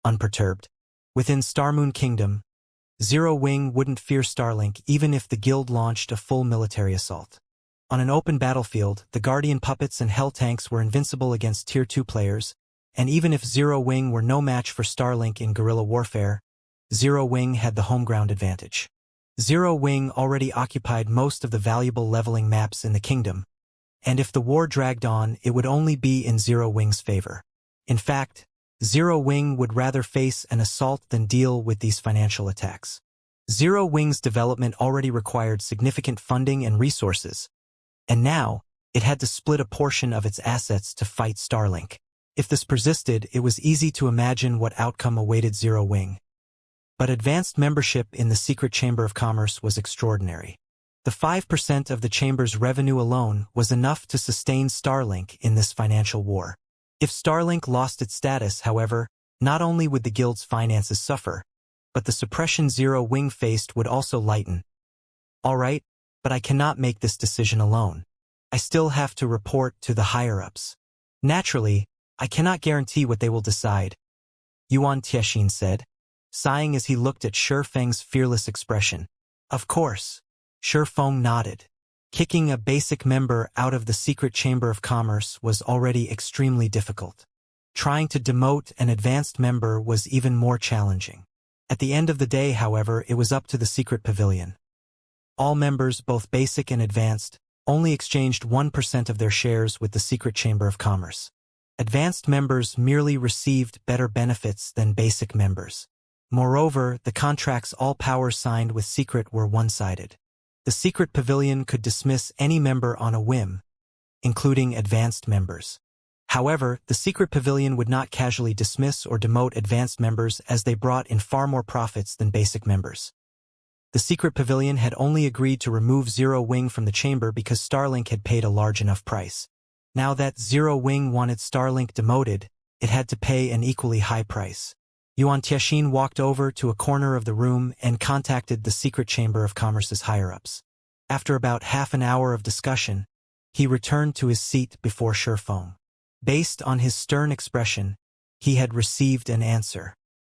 unperturbed. Within Starmoon Kingdom, Zero Wing wouldn't fear Starlink even if the guild launched a full military assault. On an open battlefield, the Guardian puppets and Hell tanks were invincible against Tier 2 players, and even if Zero Wing were no match for Starlink in guerrilla warfare, Zero Wing had the home ground advantage. Zero Wing already occupied most of the valuable leveling maps in the kingdom, and if the war dragged on, it would only be in Zero Wing's favor. In fact, Zero Wing would rather face an assault than deal with these financial attacks. Zero Wing's development already required significant funding and resources, and now it had to split a portion of its assets to fight Starlink. If this persisted, it was easy to imagine what outcome awaited Zero Wing. But advanced membership in the Secret Chamber of Commerce was extraordinary. The 5% of the chamber's revenue alone was enough to sustain Starlink in this financial war. If Starlink lost its status, however, not only would the guild's finances suffer, but the suppression Zero Wing faced would also lighten. All right, but I cannot make this decision alone. I still have to report to the higher-ups. Naturally, I cannot guarantee what they will decide, Yuan Tianxin said, sighing as he looked at Shi Feng's fearless expression. Of course, Shi Feng nodded. Kicking a basic member out of the Secret Chamber of Commerce was already extremely difficult. Trying to demote an advanced member was even more challenging. At the end of the day, however, it was up to the Secret Pavilion. All members, both basic and advanced, only exchanged 1% of their shares with the Secret Chamber of Commerce. Advanced members merely received better benefits than basic members. Moreover, the contracts all powers signed with Secret were one-sided. The Secret Pavilion could dismiss any member on a whim, including advanced members. However, the Secret Pavilion would not casually dismiss or demote advanced members as they brought in far more profits than basic members. The Secret Pavilion had only agreed to remove Zero Wing from the chamber because Starlink had paid a large enough price. Now that Zero Wing wanted Starlink demoted, it had to pay an equally high price. Yuan Tianxin walked over to a corner of the room and contacted the Secret Chamber of Commerce's higher-ups. After about half an hour of discussion, he returned to his seat before Shi Feng. Based on his stern expression, he had received an answer.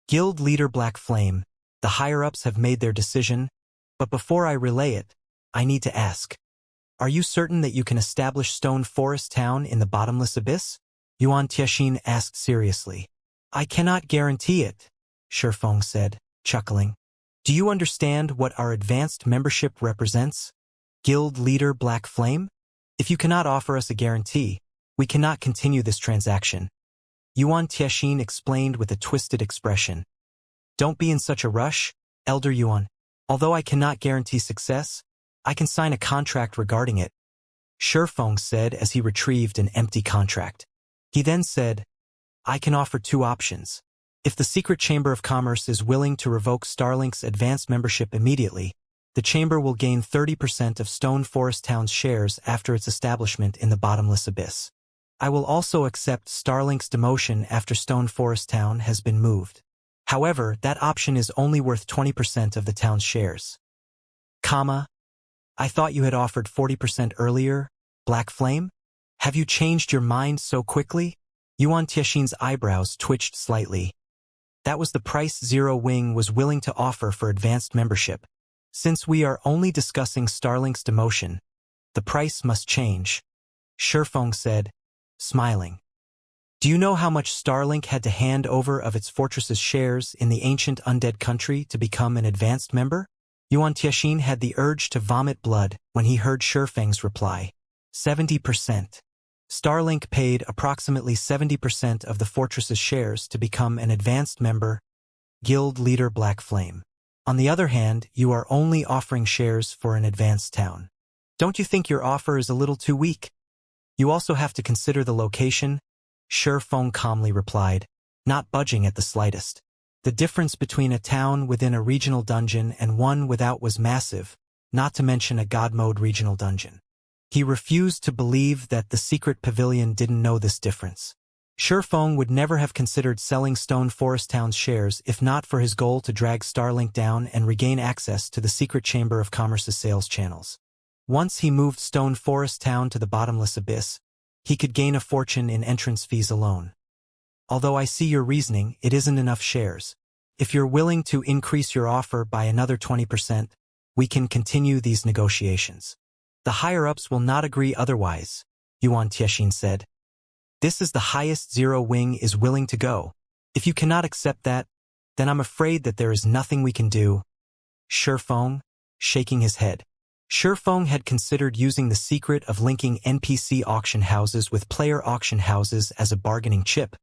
Guild leader Black Flame, the higher-ups have made their decision, but before I relay it, I need to ask. Are you certain that you can establish Stone Forest Town in the bottomless abyss? Yuan Tianxin asked seriously. I cannot guarantee it, Shi Feng said, chuckling. Do you understand what our advanced membership represents? Guild leader Black Flame? If you cannot offer us a guarantee, we cannot continue this transaction. Yuan Tianxin explained with a twisted expression. Don't be in such a rush, Elder Yuan. Although I cannot guarantee success, I can sign a contract regarding it, Shi Feng said as he retrieved an empty contract. He then said, I can offer two options. If the Secret Chamber of Commerce is willing to revoke Starlink's advanced membership immediately, the chamber will gain 30% of Stone Forest Town's shares after its establishment in the bottomless abyss. I will also accept Starlink's demotion after Stone Forest Town has been moved. However, that option is only worth 20% of the town's shares. I thought you had offered 40% earlier, Black Flame? Have you changed your mind so quickly? Yuan Tianxin's eyebrows twitched slightly. That was the price Zero Wing was willing to offer for advanced membership. Since we are only discussing Starlink's demotion, the price must change, Shi Feng said, smiling. Do you know how much Starlink had to hand over of its fortress's shares in the ancient undead country to become an advanced member? Yuan Tianxin had the urge to vomit blood when he heard Shifeng's reply. 70%. Starlink paid approximately 70% of the fortress's shares to become an advanced member, Guild Leader Black Flame. On the other hand, you are only offering shares for an advanced town. Don't you think your offer is a little too weak? You also have to consider the location, Shifeng calmly replied, not budging at the slightest. The difference between a town within a regional dungeon and one without was massive, not to mention a God mode regional dungeon. He refused to believe that the secret pavilion didn't know this difference. Shifeng would never have considered selling Stone Forest Town's shares if not for his goal to drag Starlink down and regain access to the secret Chamber of Commerce's sales channels. Once he moved Stone Forest Town to the bottomless abyss, he could gain a fortune in entrance fees alone. Although I see your reasoning, it isn't enough shares. If you're willing to increase your offer by another 20%, we can continue these negotiations. The higher-ups will not agree otherwise, Yuan Tianxin said. This is the highest Zero Wing is willing to go. If you cannot accept that, then I'm afraid that there is nothing we can do. Shifeng, shaking his head. Shifeng had considered using the secret of linking NPC auction houses with player auction houses as a bargaining chip,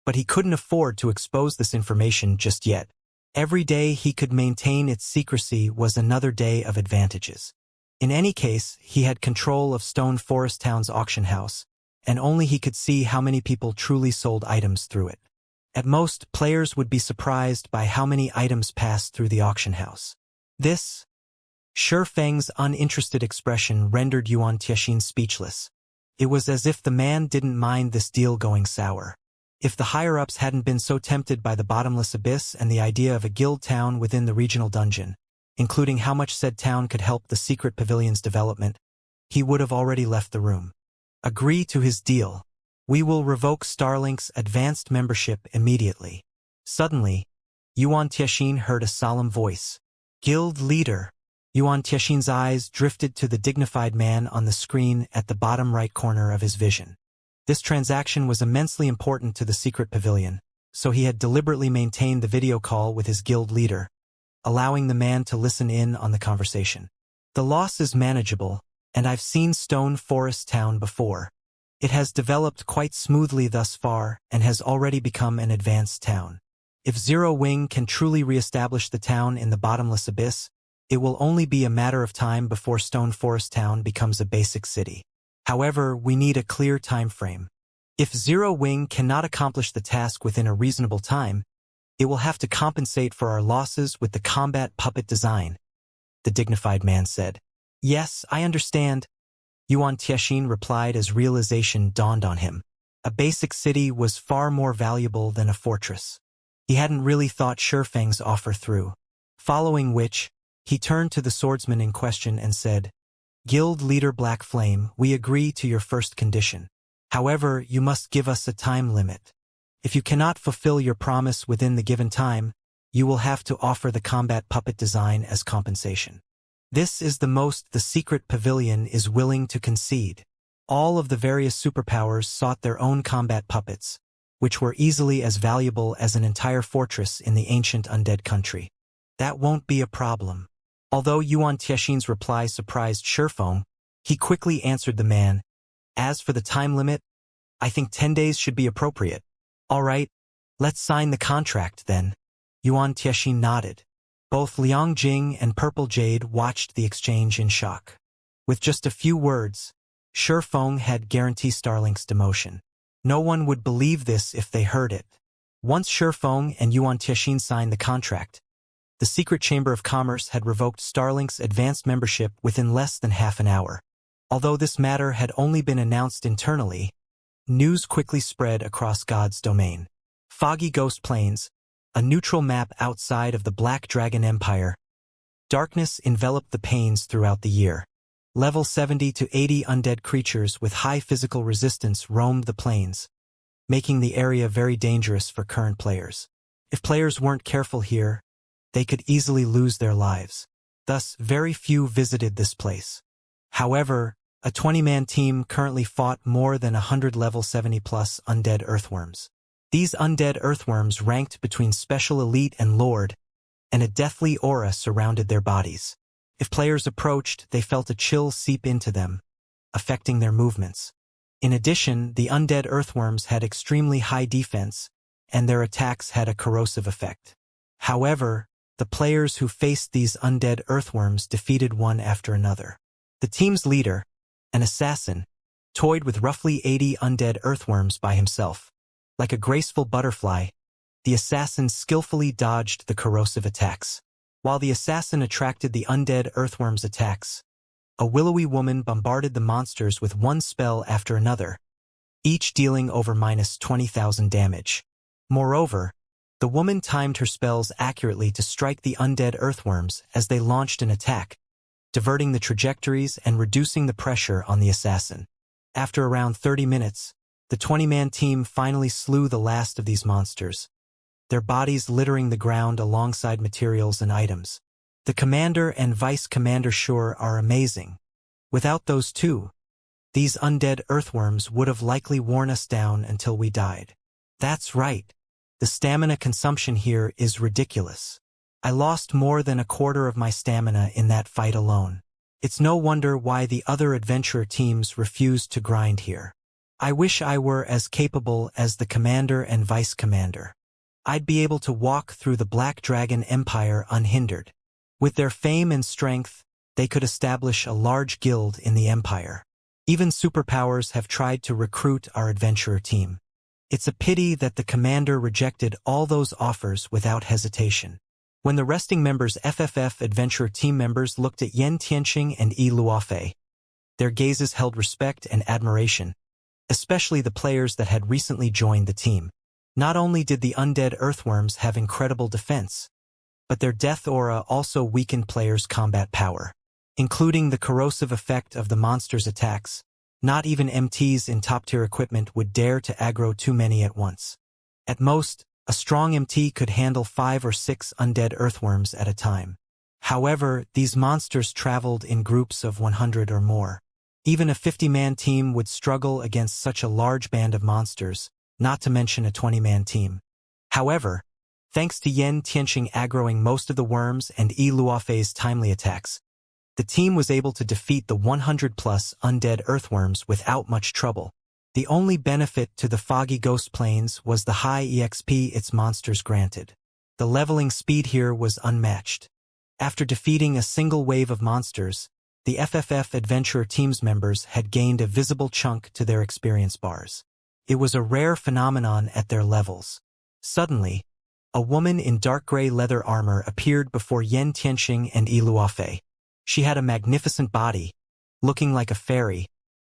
but he couldn't afford to expose this information just yet. Every day he could maintain its secrecy was another day of advantages. In any case, he had control of Stone Forest Town's auction house, and only he could see how many people truly sold items through it. At most, players would be surprised by how many items passed through the auction house. This, Shifeng's uninterested expression rendered Yuan Tianxin speechless. It was as if the man didn't mind this deal going sour. If the higher-ups hadn't been so tempted by the bottomless abyss and the idea of a guild town within the regional dungeon, including how much said town could help the secret pavilion's development, he would have already left the room. Agree to his deal. We will revoke Starlink's advanced membership immediately. Suddenly, Yuan Tianxin heard a solemn voice. Guild leader. Yuan Tianxin's eyes drifted to the dignified man on the screen at the bottom right corner of his vision. This transaction was immensely important to the secret pavilion, so he had deliberately maintained the video call with his guild leader, allowing the man to listen in on the conversation. The loss is manageable, and I've seen Stone Forest Town before. It has developed quite smoothly thus far and has already become an advanced town. If Zero Wing can truly re-establish the town in the bottomless abyss, it will only be a matter of time before Stone Forest Town becomes a basic city. However, we need a clear time frame. If Zero Wing cannot accomplish the task within a reasonable time, it will have to compensate for our losses with the combat puppet design, the dignified man said. Yes, I understand, Yuan Tianxin replied as realization dawned on him. A basic city was far more valuable than a fortress. He hadn't really thought Shifeng's offer through. Following which, he turned to the swordsman in question and said, Guild Leader Black Flame, we agree to your first condition. However, you must give us a time limit. If you cannot fulfill your promise within the given time, you will have to offer the combat puppet design as compensation. This is the most the secret pavilion is willing to concede. All of the various superpowers sought their own combat puppets, which were easily as valuable as an entire fortress in the ancient undead country. That won't be a problem. Although Yuan Tianxin's reply surprised Shifeng, he quickly answered the man, As for the time limit, I think 10 days should be appropriate. All right, let's sign the contract then. Yuan Tianxin nodded. Both Liang Jing and Purple Jade watched the exchange in shock. With just a few words, Shifeng had guaranteed Starlink's demotion. No one would believe this if they heard it. Once Shifeng and Yuan Tianxin signed the contract, the secret Chamber of Commerce had revoked Starlink's advanced membership within less than half an hour. Although this matter had only been announced internally, news quickly spread across God's domain. Foggy Ghost Plains, a neutral map outside of the Black Dragon Empire. Darkness enveloped the plains throughout the year. Level 70 to 80 undead creatures with high physical resistance roamed the plains, making the area very dangerous for current players. If players weren't careful here, they could easily lose their lives. Thus, very few visited this place. However, a 20-man team currently fought more than 100 level 70-plus undead earthworms. These undead earthworms ranked between Special Elite and Lord, and a deathly aura surrounded their bodies. If players approached, they felt a chill seep into them, affecting their movements. In addition, the undead earthworms had extremely high defense, and their attacks had a corrosive effect. However, the players who faced these undead earthworms defeated one after another. The team's leader, an assassin, toyed with roughly 80 undead earthworms by himself. Like a graceful butterfly, the assassin skillfully dodged the corrosive attacks. While the assassin attracted the undead earthworms' attacks, a willowy woman bombarded the monsters with one spell after another, each dealing over -20,000 damage. Moreover, the woman timed her spells accurately to strike the undead earthworms as they launched an attack, diverting the trajectories and reducing the pressure on the assassin. After around 30 minutes, the 20-man team finally slew the last of these monsters, their bodies littering the ground alongside materials and items. The commander and vice commander sure are amazing. Without those two, these undead earthworms would have likely worn us down until we died. That's right. The stamina consumption here is ridiculous. I lost more than a quarter of my stamina in that fight alone. It's no wonder why the other adventurer teams refused to grind here. I wish I were as capable as the commander and vice commander. I'd be able to walk through the Black Dragon Empire unhindered. With their fame and strength, they could establish a large guild in the empire. Even superpowers have tried to recruit our adventurer team. It's a pity that the commander rejected all those offers without hesitation. When the resting members' FFF adventurer team members looked at Yen Tianqing and Yi Luofei, their gazes held respect and admiration, especially the players that had recently joined the team. Not only did the undead earthworms have incredible defense, but their death aura also weakened players' combat power, including the corrosive effect of the monsters' attacks. Not even MTs in top-tier equipment would dare to aggro too many at once. At most, a strong MT could handle 5 or 6 undead earthworms at a time. However, these monsters traveled in groups of 100 or more. Even a 50-man team would struggle against such a large band of monsters, not to mention a 20-man team. However, thanks to Yen Tianqing aggroing most of the worms and Yi Luofei's timely attacks, the team was able to defeat the 100-plus undead earthworms without much trouble. The only benefit to the foggy ghost plains was the high EXP its monsters granted. The leveling speed here was unmatched. After defeating a single wave of monsters, the FFF Adventurer Team's members had gained a visible chunk to their experience bars. It was a rare phenomenon at their levels. Suddenly, a woman in dark gray leather armor appeared before Yen Tianqing and Yi Luofei. She had a magnificent body, looking like a fairy,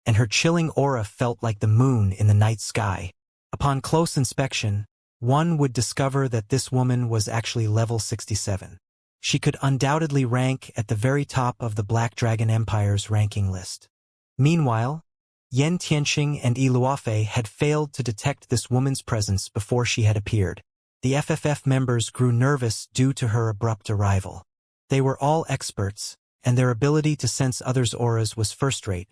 and her chilling aura felt like the moon in the night sky. Upon close inspection, one would discover that this woman was actually level 67. She could undoubtedly rank at the very top of the Black Dragon Empire's ranking list. Meanwhile, Yen Tianqing and Yi Luofei had failed to detect this woman's presence before she had appeared. The FFF members grew nervous due to her abrupt arrival. They were all experts, and their ability to sense others' auras was first-rate,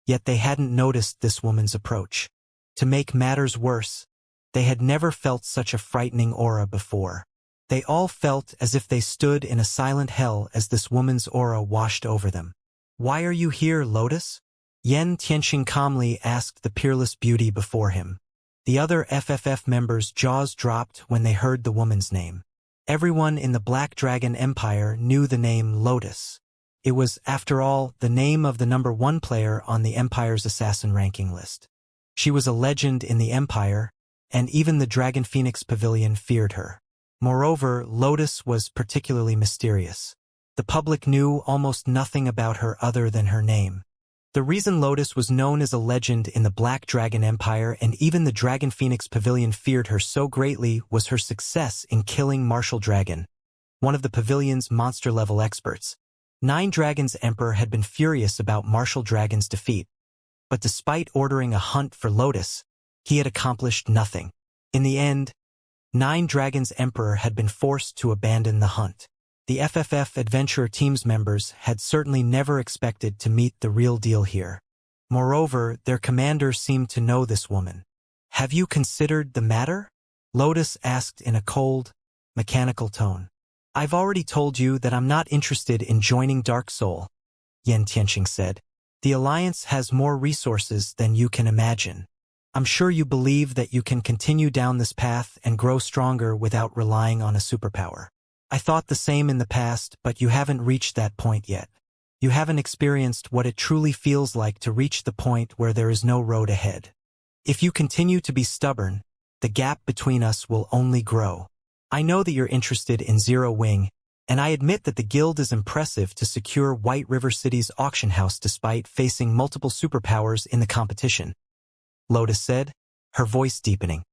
yet they hadn't noticed this woman's approach. To make matters worse, they had never felt such a frightening aura before. They all felt as if they stood in a silent hell as this woman's aura washed over them. "Why are you here, Lotus?" Yen Tianqing calmly asked the peerless beauty before him. The other FFF members' jaws dropped when they heard the woman's name. Everyone in the Black Dragon Empire knew the name Lotus. It was, after all, the name of the #1 player on the Empire's assassin ranking list. She was a legend in the Empire, and even the Dragon Phoenix Pavilion feared her. Moreover, Lotus was particularly mysterious. The public knew almost nothing about her other than her name. The reason Lotus was known as a legend in the Black Dragon Empire and even the Dragon Phoenix Pavilion feared her so greatly was her success in killing Martial Dragon, one of the pavilion's monster-level experts. 9 Dragons Emperor had been furious about Martial Dragon's defeat, but despite ordering a hunt for Lotus, he had accomplished nothing. In the end, 9 Dragons Emperor had been forced to abandon the hunt. The FFF Adventurer Team's members had certainly never expected to meet the real deal here. Moreover, their commander seemed to know this woman. "Have you considered the matter?" Lotus asked in a cold, mechanical tone. I've already told you that I'm not interested in joining Dark Soul, Yan Tianqing said. The Alliance has more resources than you can imagine. I'm sure you believe that you can continue down this path and grow stronger without relying on a superpower. I thought the same in the past, but you haven't reached that point yet. You haven't experienced what it truly feels like to reach the point where there is no road ahead. If you continue to be stubborn, the gap between us will only grow. I know that you're interested in Zero Wing, and I admit that the guild is impressive to secure White River City's auction house despite facing multiple superpowers in the competition, Lotus said, her voice deepening.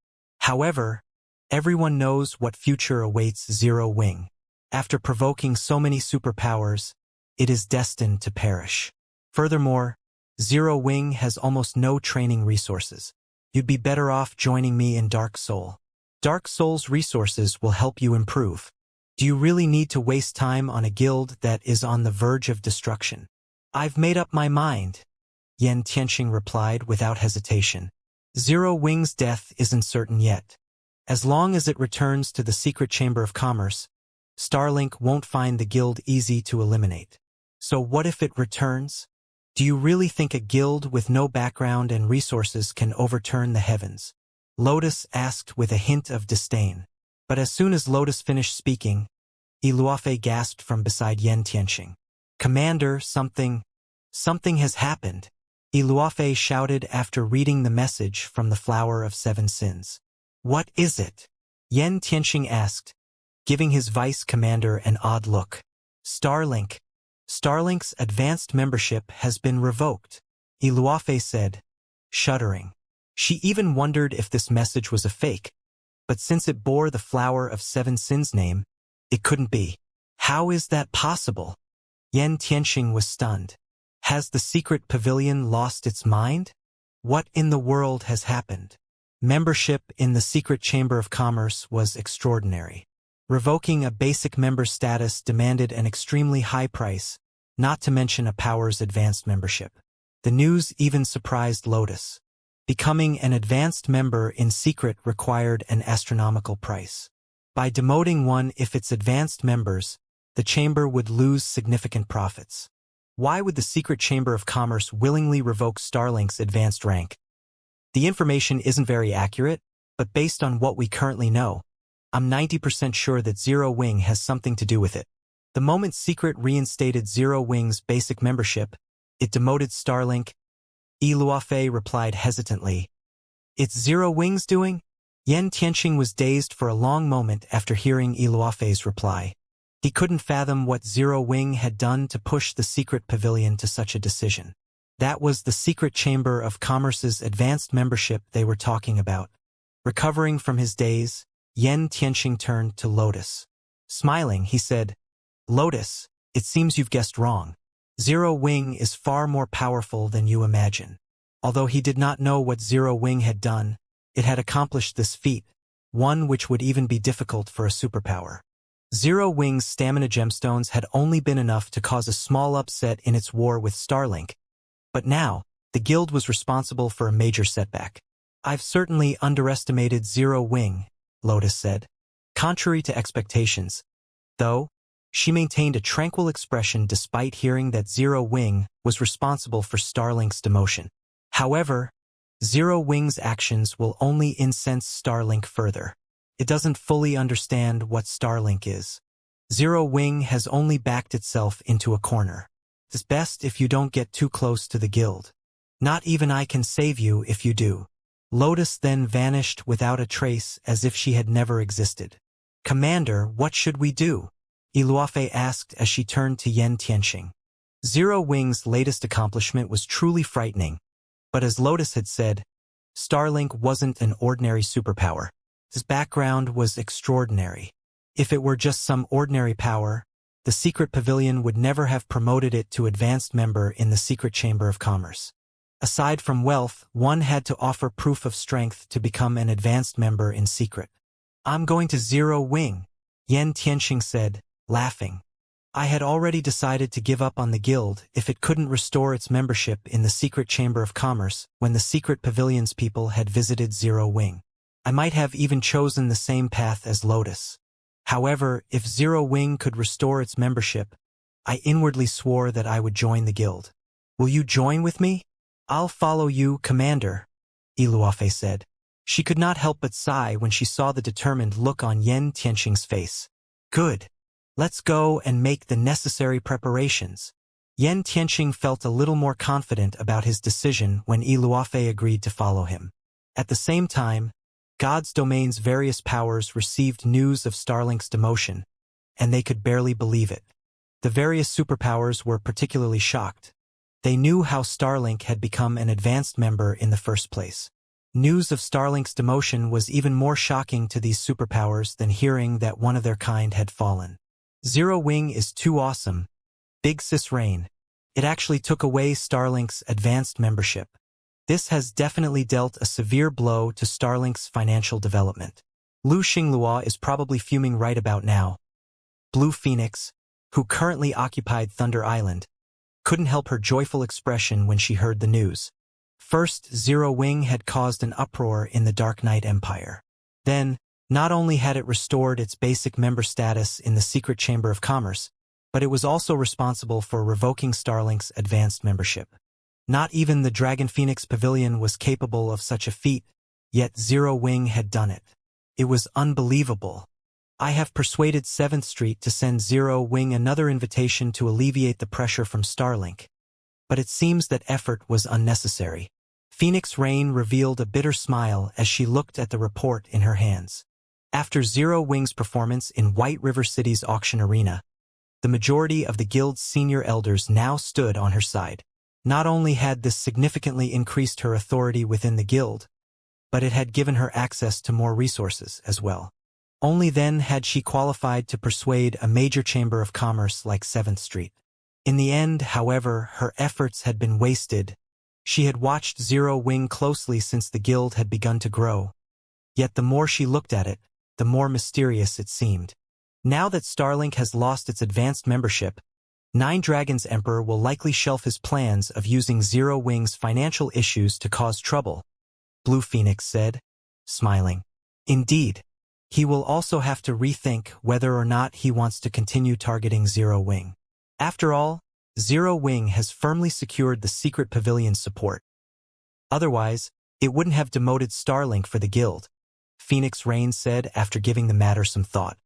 However, everyone knows what future awaits Zero Wing. After provoking so many superpowers, it is destined to perish. Furthermore, Zero Wing has almost no training resources. You'd be better off joining me in Dark Soul. Dark Soul's resources will help you improve. Do you really need to waste time on a guild that is on the verge of destruction? I've made up my mind, Yan Tianqing replied without hesitation. Zero Wing's death isn't certain yet. As long as it returns to the secret chamber of commerce, Starlink won't find the guild easy to eliminate. So what if it returns? Do you really think a guild with no background and resources can overturn the heavens? Lotus asked with a hint of disdain. But as soon as Lotus finished speaking, Iluofe gasped from beside Yan Tianqing. Commander, something has happened, Iluofe shouted after reading the message from the Flower of Seven Sins. What is it? Yan Tianqing asked, giving his vice commander an odd look. Starlink's advanced membership has been revoked, Iluofe said, shuddering. She even wondered if this message was a fake, but since it bore the Flower of Seven Sins name, it couldn't be. How is that possible? Yan Tianqing was stunned. Has the secret pavilion lost its mind? What in the world has happened? Membership in the secret chamber of commerce was extraordinary. Revoking a basic member status demanded an extremely high price, not to mention a power's advanced membership. The news even surprised Lotus. Becoming an advanced member in secret required an astronomical price. By demoting one of its advanced members, the chamber would lose significant profits. Why would the secret chamber of commerce willingly revoke Starlink's advanced rank? The information isn't very accurate, but based on what we currently know, I'm 90% sure that Zero Wing has something to do with it. The moment Secret reinstated Zero Wing's basic membership, it demoted Starlink. Iluofe replied hesitantly. It's Zero Wing's doing? Yan Tianqing was dazed for a long moment after hearing Iluofe's reply. He couldn't fathom what Zero Wing had done to push the secret pavilion to such a decision. That was the secret chamber of commerce's advanced membership they were talking about. Recovering from his daze, Yan Tianqing turned to Lotus. Smiling, he said, Lotus, it seems you've guessed wrong. Zero Wing is far more powerful than you imagine. Although he did not know what Zero Wing had done, it had accomplished this feat, one which would even be difficult for a superpower. Zero Wing's stamina gemstones had only been enough to cause a small upset in its war with Starlink, but now, the guild was responsible for a major setback. I've certainly underestimated Zero Wing, Lotus said. Contrary to expectations, though, she maintained a tranquil expression despite hearing that Zero Wing was responsible for Starlink's demotion. However, Zero Wing's actions will only incense Starlink further. It doesn't fully understand what Starlink is. Zero Wing has only backed itself into a corner. It's best if you don't get too close to the guild. Not even I can save you if you do. Lotus then vanished without a trace as if she had never existed. Commander, what should we do? Iluofe asked as she turned to Yan Tianqing. Zero Wing's latest accomplishment was truly frightening, but as Lotus had said, Starlink wasn't an ordinary superpower. His background was extraordinary. If it were just some ordinary power, the secret pavilion would never have promoted it to advanced member in the secret chamber of commerce. Aside from wealth, one had to offer proof of strength to become an advanced member in secret. I'm going to Zero Wing, Yan Tianqing said, laughing. I had already decided to give up on the guild if it couldn't restore its membership in the secret chamber of commerce when the secret pavilion's people had visited Zero Wing. I might have even chosen the same path as Lotus. However, if Zero Wing could restore its membership, I inwardly swore that I would join the guild. Will you join with me? I'll follow you, Commander, Iluofe said. She could not help but sigh when she saw the determined look on Yen Tianqing's face. Good. Let's go and make the necessary preparations. Yen Tianqing felt a little more confident about his decision when Iluofe agreed to follow him. At the same time, God's domain's various powers received news of Starlink's demotion, and they could barely believe it. The various superpowers were particularly shocked. They knew how Starlink had become an advanced member in the first place. News of Starlink's demotion was even more shocking to these superpowers than hearing that one of their kind had fallen. Zero Wing is too awesome. Big Sis Rain. It actually took away Starlink's advanced membership. This has definitely dealt a severe blow to Starlink's financial development. Lu Xinglua is probably fuming right about now. Blue Phoenix, who currently occupied Thunder Island, couldn't help her joyful expression when she heard the news. First, Zero Wing had caused an uproar in the Dark Knight Empire. Then, not only had it restored its basic member status in the Secret Chamber of Commerce, but it was also responsible for revoking Starlink's advanced membership. Not even the Dragon Phoenix Pavilion was capable of such a feat, yet Zero Wing had done it. It was unbelievable. I have persuaded 7th Street to send Zero Wing another invitation to alleviate the pressure from Starlink. But it seems that effort was unnecessary. Phoenix Rain revealed a bitter smile as she looked at the report in her hands. After Zero Wing's performance in White River City's auction arena, the majority of the guild's senior elders now stood on her side. Not only had this significantly increased her authority within the guild, but it had given her access to more resources as well. Only then had she qualified to persuade a major chamber of commerce like 7th Street. In the end, however, her efforts had been wasted. She had watched Zero Wing closely since the guild had begun to grow. Yet the more she looked at it, the more mysterious it seemed. Now that Starlink has lost its advanced membership, Nine Dragons Emperor will likely shelf his plans of using Zero Wing's financial issues to cause trouble, Blue Phoenix said, smiling. Indeed, he will also have to rethink whether or not he wants to continue targeting Zero Wing. After all, Zero Wing has firmly secured the Secret Pavilion's support. Otherwise, it wouldn't have demoted Starlink for the guild, Phoenix Rain said after giving the matter some thought.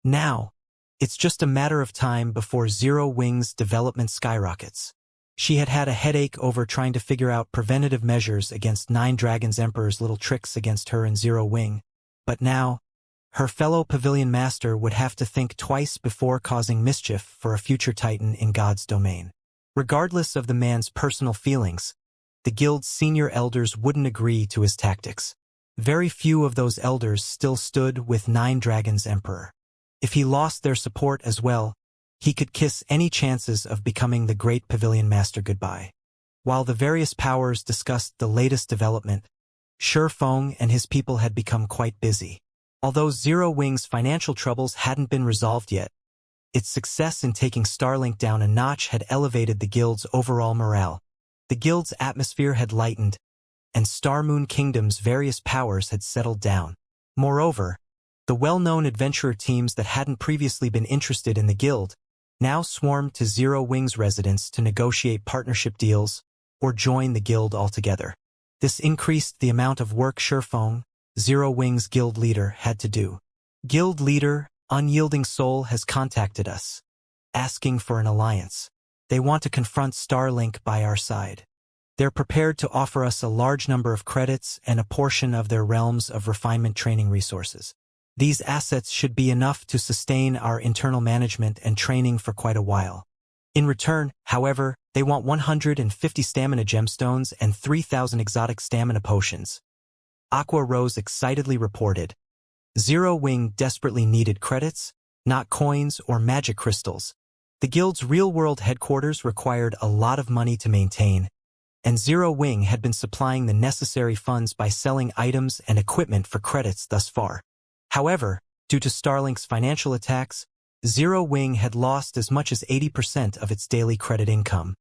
Now, it's just a matter of time before Zero Wing's development skyrockets. She had had a headache over trying to figure out preventative measures against Nine Dragons Emperor's little tricks against her and Zero Wing, but now, her fellow Pavilion Master would have to think twice before causing mischief for a future Titan in God's domain. Regardless of the man's personal feelings, the guild's senior elders wouldn't agree to his tactics. Very few of those elders still stood with Nine Dragons Emperor. If he lost their support as well, he could kiss any chances of becoming the great Pavilion Master goodbye. While the various powers discussed the latest development, Shifeng and his people had become quite busy. Although Zero Wing's financial troubles hadn't been resolved yet, its success in taking Starlink down a notch had elevated the guild's overall morale. The guild's atmosphere had lightened, and Star Moon Kingdom's various powers had settled down. Moreover, the well-known adventurer teams that hadn't previously been interested in the guild now swarmed to Zero Wing's residence to negotiate partnership deals or join the guild altogether. This increased the amount of work Shifeng, Zero Wing's guild leader, had to do. Guild leader, Unyielding Soul, has contacted us, asking for an alliance. They want to confront Starlink by our side. They're prepared to offer us a large number of credits and a portion of their realms of refinement training resources. These assets should be enough to sustain our internal management and training for quite a while. In return, however, they want 150 stamina gemstones and 3,000 exotic stamina potions. Aqua Rose excitedly reported. Zero Wing desperately needed credits, not coins or magic crystals. The guild's real-world headquarters required a lot of money to maintain, and Zero Wing had been supplying the necessary funds by selling items and equipment for credits thus far. However, due to Starlink's financial attacks, Zero Wing had lost as much as 80% of its daily credit income.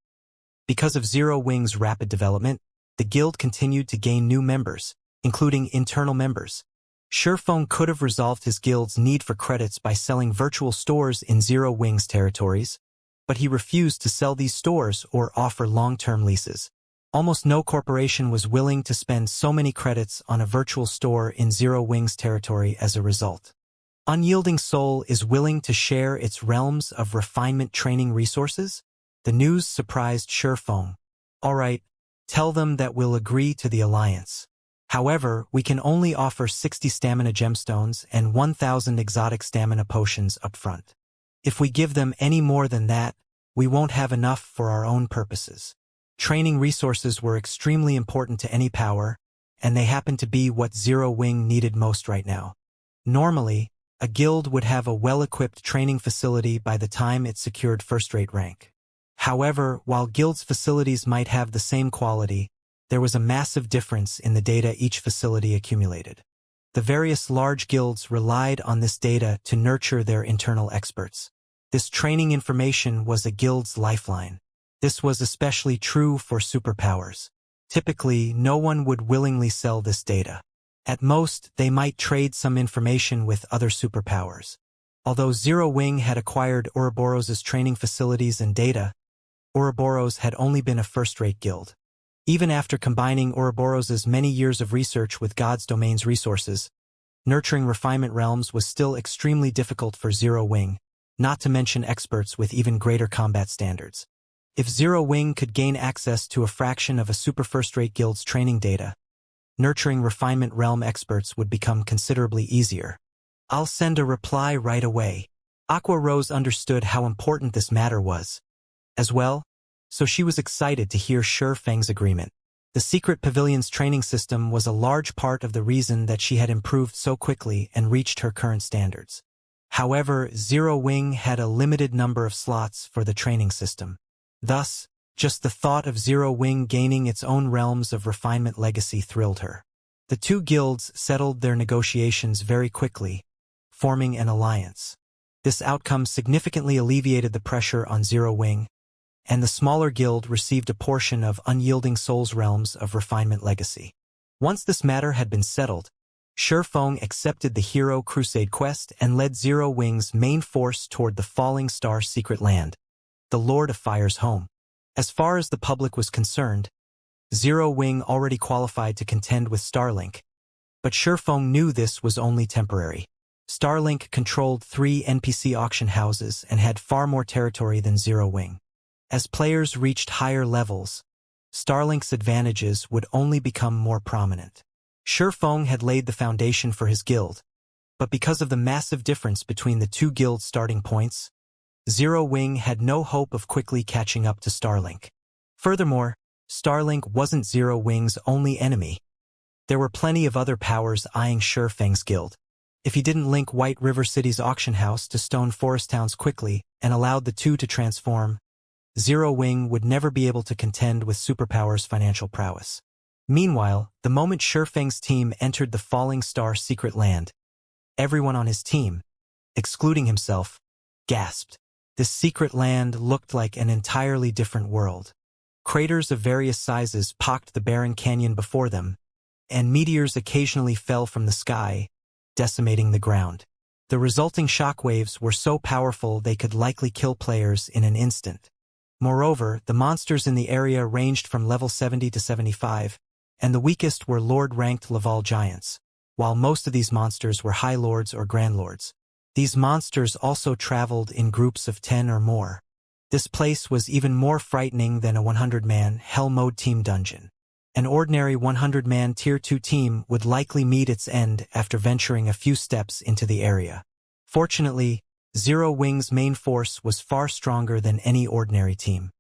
Because of Zero Wing's rapid development, the guild continued to gain new members, including internal members. Shurfeng could have resolved his guild's need for credits by selling virtual stores in Zero Wing's territories, but he refused to sell these stores or offer long-term leases. Almost no corporation was willing to spend so many credits on a virtual store in Zero Wing's territory as a result. Unyielding Soul is willing to share its realms of refinement training resources? The news surprised Shurfeng. All right, tell them that we'll agree to the alliance. However, we can only offer 60 stamina gemstones and 1,000 exotic stamina potions up front. If we give them any more than that, we won't have enough for our own purposes. Training resources were extremely important to any power, and they happened to be what Zero Wing needed most right now. Normally, a guild would have a well-equipped training facility by the time it secured first-rate rank. However, while guilds' facilities might have the same quality, there was a massive difference in the data each facility accumulated. The various large guilds relied on this data to nurture their internal experts. This training information was a guild's lifeline. This was especially true for superpowers. Typically, no one would willingly sell this data. At most, they might trade some information with other superpowers. Although Zero Wing had acquired Ouroboros' training facilities and data, Ouroboros had only been a first-rate guild. Even after combining Ouroboros' many years of research with God's Domain's resources, nurturing refinement realms was still extremely difficult for Zero Wing, not to mention experts with even greater combat standards. If Zero Wing could gain access to a fraction of a super first-rate guild's training data, nurturing refinement realm experts would become considerably easier. I'll send a reply right away. Aqua Rose understood how important this matter was, as well, so she was excited to hear Shurfeng's agreement. The Secret Pavilion's training system was a large part of the reason that she had improved so quickly and reached her current standards. However, Zero Wing had a limited number of slots for the training system. Thus, just the thought of Zero Wing gaining its own realms of refinement legacy thrilled her. The two guilds settled their negotiations very quickly, forming an alliance. This outcome significantly alleviated the pressure on Zero Wing, and the smaller guild received a portion of Unyielding Soul's realms of refinement legacy. Once this matter had been settled, Shurfeng accepted the Hero Crusade quest and led Zero Wing's main force toward the Falling Star secret land, the Lord of Fire's home. As far as the public was concerned, Zero Wing already qualified to contend with Starlink, but Shurfeng knew this was only temporary. Starlink controlled 3 NPC auction houses and had far more territory than Zero Wing. As players reached higher levels, Starlink's advantages would only become more prominent. Shurfeng had laid the foundation for his guild, but because of the massive difference between the two guilds' starting points, Zero Wing had no hope of quickly catching up to Starlink. Furthermore, Starlink wasn't Zero Wing's only enemy. There were plenty of other powers eyeing Shurfeng's guild. If he didn't link White River City's auction house to Stone Forest Towns quickly and allowed the two to transform, Zero Wing would never be able to contend with Superpower's financial prowess. Meanwhile, the moment Shurfeng's team entered the Falling Star secret land, everyone on his team, excluding himself, gasped. This secret land looked like an entirely different world. Craters of various sizes pocked the barren canyon before them, and meteors occasionally fell from the sky, decimating the ground. The resulting shockwaves were so powerful they could likely kill players in an instant. Moreover, the monsters in the area ranged from level 70 to 75, and the weakest were Lord-ranked Laval giants, while most of these monsters were High Lords or Grand Lords. These monsters also traveled in groups of 10 or more. This place was even more frightening than a 100-man Hell Mode team dungeon. An ordinary 100-man Tier 2 team would likely meet its end after venturing a few steps into the area. Fortunately, Zero Wing's main force was far stronger than any ordinary team.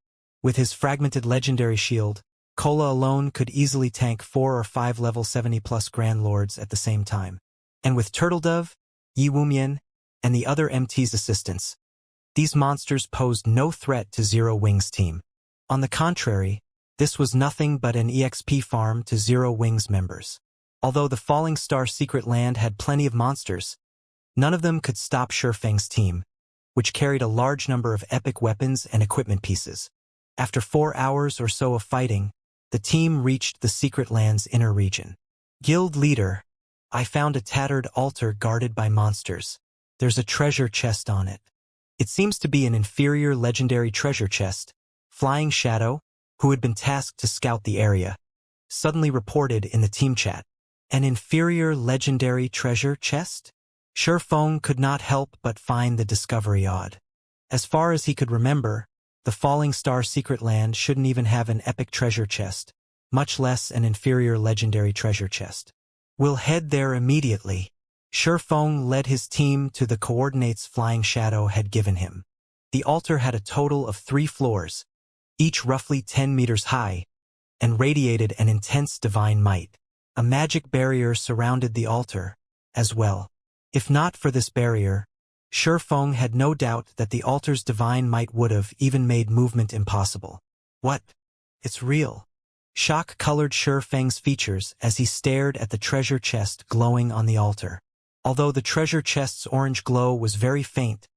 With his fragmented legendary shield, Kola alone could easily tank 4 or 5 level 70+ Grand Lords at the same time. And with Turtledove, Yi Wumian, and the other MT's assistants, these monsters posed no threat to Zero Wing's team. On the contrary, this was nothing but an EXP farm to Zero Wing's members. Although the Falling Star secret land had plenty of monsters, none of them could stop Shurfeng's team, which carried a large number of epic weapons and equipment pieces. After 4 hours or so of fighting, the team reached the secret land's inner region. Guild leader, I found a tattered altar guarded by monsters. There's a treasure chest on it. It seems to be an inferior legendary treasure chest. Flying Shadow, who had been tasked to scout the area, suddenly reported in the team chat. An inferior legendary treasure chest? Shurfeng could not help but find the discovery odd. As far as he could remember, the Falling Star Secret Land shouldn't even have an epic treasure chest, much less an inferior legendary treasure chest. We'll head there immediately. Shurfeng led his team to the coordinates Flying Shadow had given him. The altar had a total of 3 floors, each roughly 10 meters high, and radiated an intense divine might. A magic barrier surrounded the altar, as well. If not for this barrier, Shurfeng had no doubt that the altar's divine might would have even made movement impossible. What? It's real. Shock colored Shurfeng's features as he stared at the treasure chest glowing on the altar. Although the treasure chest's orange glow was very faint,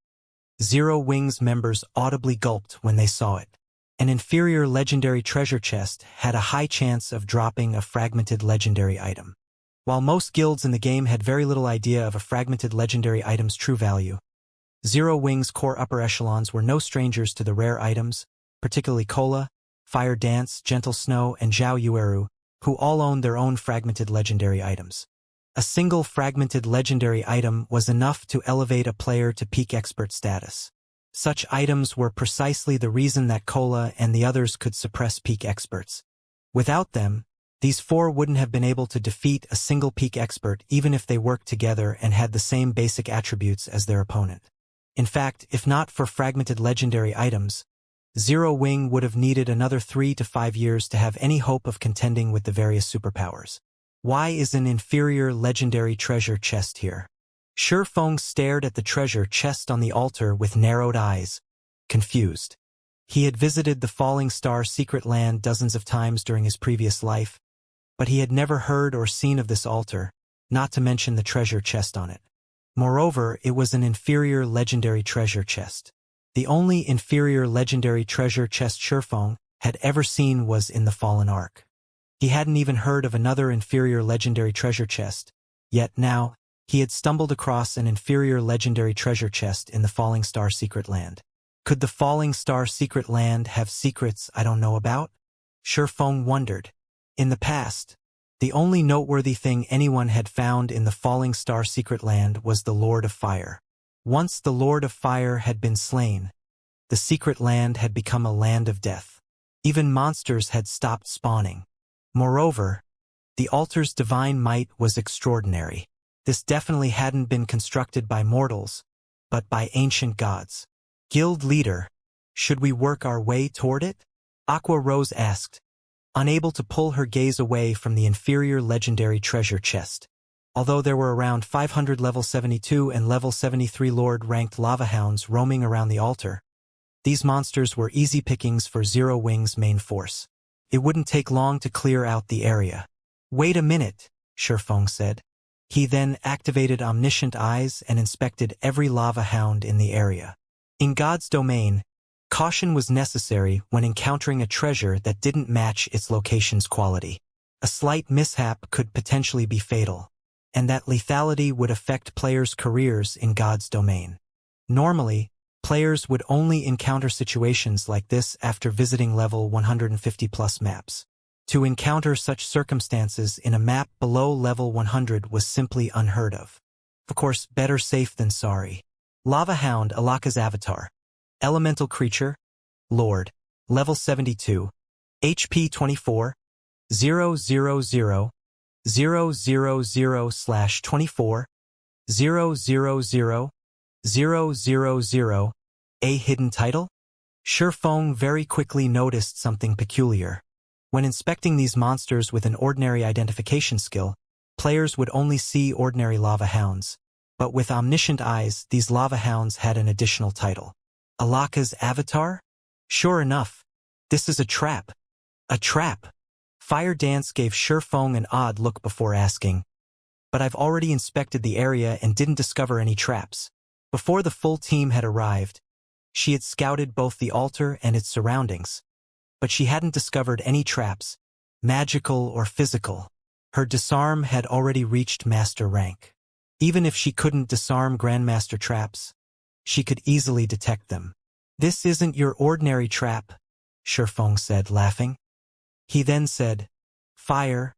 Zero Wings members audibly gulped when they saw it. An inferior legendary treasure chest had a high chance of dropping a fragmented legendary item. While most guilds in the game had very little idea of a fragmented legendary item's true value, Zero Wings' core upper echelons were no strangers to the rare items, particularly Cola, Fire Dance, Gentle Snow, and Zhao Yueru, who all owned their own fragmented legendary items. A single fragmented legendary item was enough to elevate a player to peak expert status. Such items were precisely the reason that Cola and the others could suppress peak experts. Without them, these 4 wouldn't have been able to defeat a single peak expert even if they worked together and had the same basic attributes as their opponent. In fact, if not for fragmented legendary items, Zero Wing would have needed another 3 to 5 years to have any hope of contending with the various superpowers. Why is an inferior legendary treasure chest here? Shurfeng stared at the treasure chest on the altar with narrowed eyes, confused. He had visited the Falling Star Secret Land dozens of times during his previous life, but he had never heard or seen of this altar, not to mention the treasure chest on it. Moreover, it was an inferior legendary treasure chest. The only inferior legendary treasure chest Shurfeng had ever seen was in the Fallen Ark. He hadn't even heard of another inferior legendary treasure chest, yet now, he had stumbled across an inferior legendary treasure chest in the Falling Star Secret Land. Could the Falling Star Secret Land have secrets I don't know about? Shurfeng wondered. In the past, the only noteworthy thing anyone had found in the Falling Star Secret Land was the Lord of Fire. Once the Lord of Fire had been slain, the Secret Land had become a land of death. Even monsters had stopped spawning. Moreover, the altar's divine might was extraordinary. This definitely hadn't been constructed by mortals, but by ancient gods. Guild leader, should we work our way toward it? Aqua Rose asked, unable to pull her gaze away from the inferior legendary treasure chest. Although there were around 500 level 72 and level 73 Lord-ranked lava hounds roaming around the altar, these monsters were easy pickings for Zero Wing's main force. It wouldn't take long to clear out the area. Wait a minute, Shurfeng said. He then activated Omniscient Eyes and inspected every lava hound in the area. In God's domain, caution was necessary when encountering a treasure that didn't match its location's quality. A slight mishap could potentially be fatal, and that lethality would affect players' careers in God's domain. Normally, players would only encounter situations like this after visiting level 150+ maps. To encounter such circumstances in a map below level 100 was simply unheard of. Of course, better safe than sorry. Lava Hound Alaka's avatar. Elemental creature. Lord. Level 72. HP 24. 000 000/24. 000 A hidden title? Shurfeng very quickly noticed something peculiar. When inspecting these monsters with an ordinary identification skill, players would only see ordinary lava hounds. But with Omniscient Eyes, these lava hounds had an additional title. Alaka's avatar? Sure enough, this is a trap. A trap. Fire Dance gave Shurfeng an odd look before asking, but I've already inspected the area and didn't discover any traps. Before the full team had arrived, she had scouted both the altar and its surroundings, but she hadn't discovered any traps, magical or physical. Her disarm had already reached master rank. Even if she couldn't disarm Grandmaster traps, she could easily detect them. "This isn't your ordinary trap," Shifeng said, laughing. He then said, "Fire,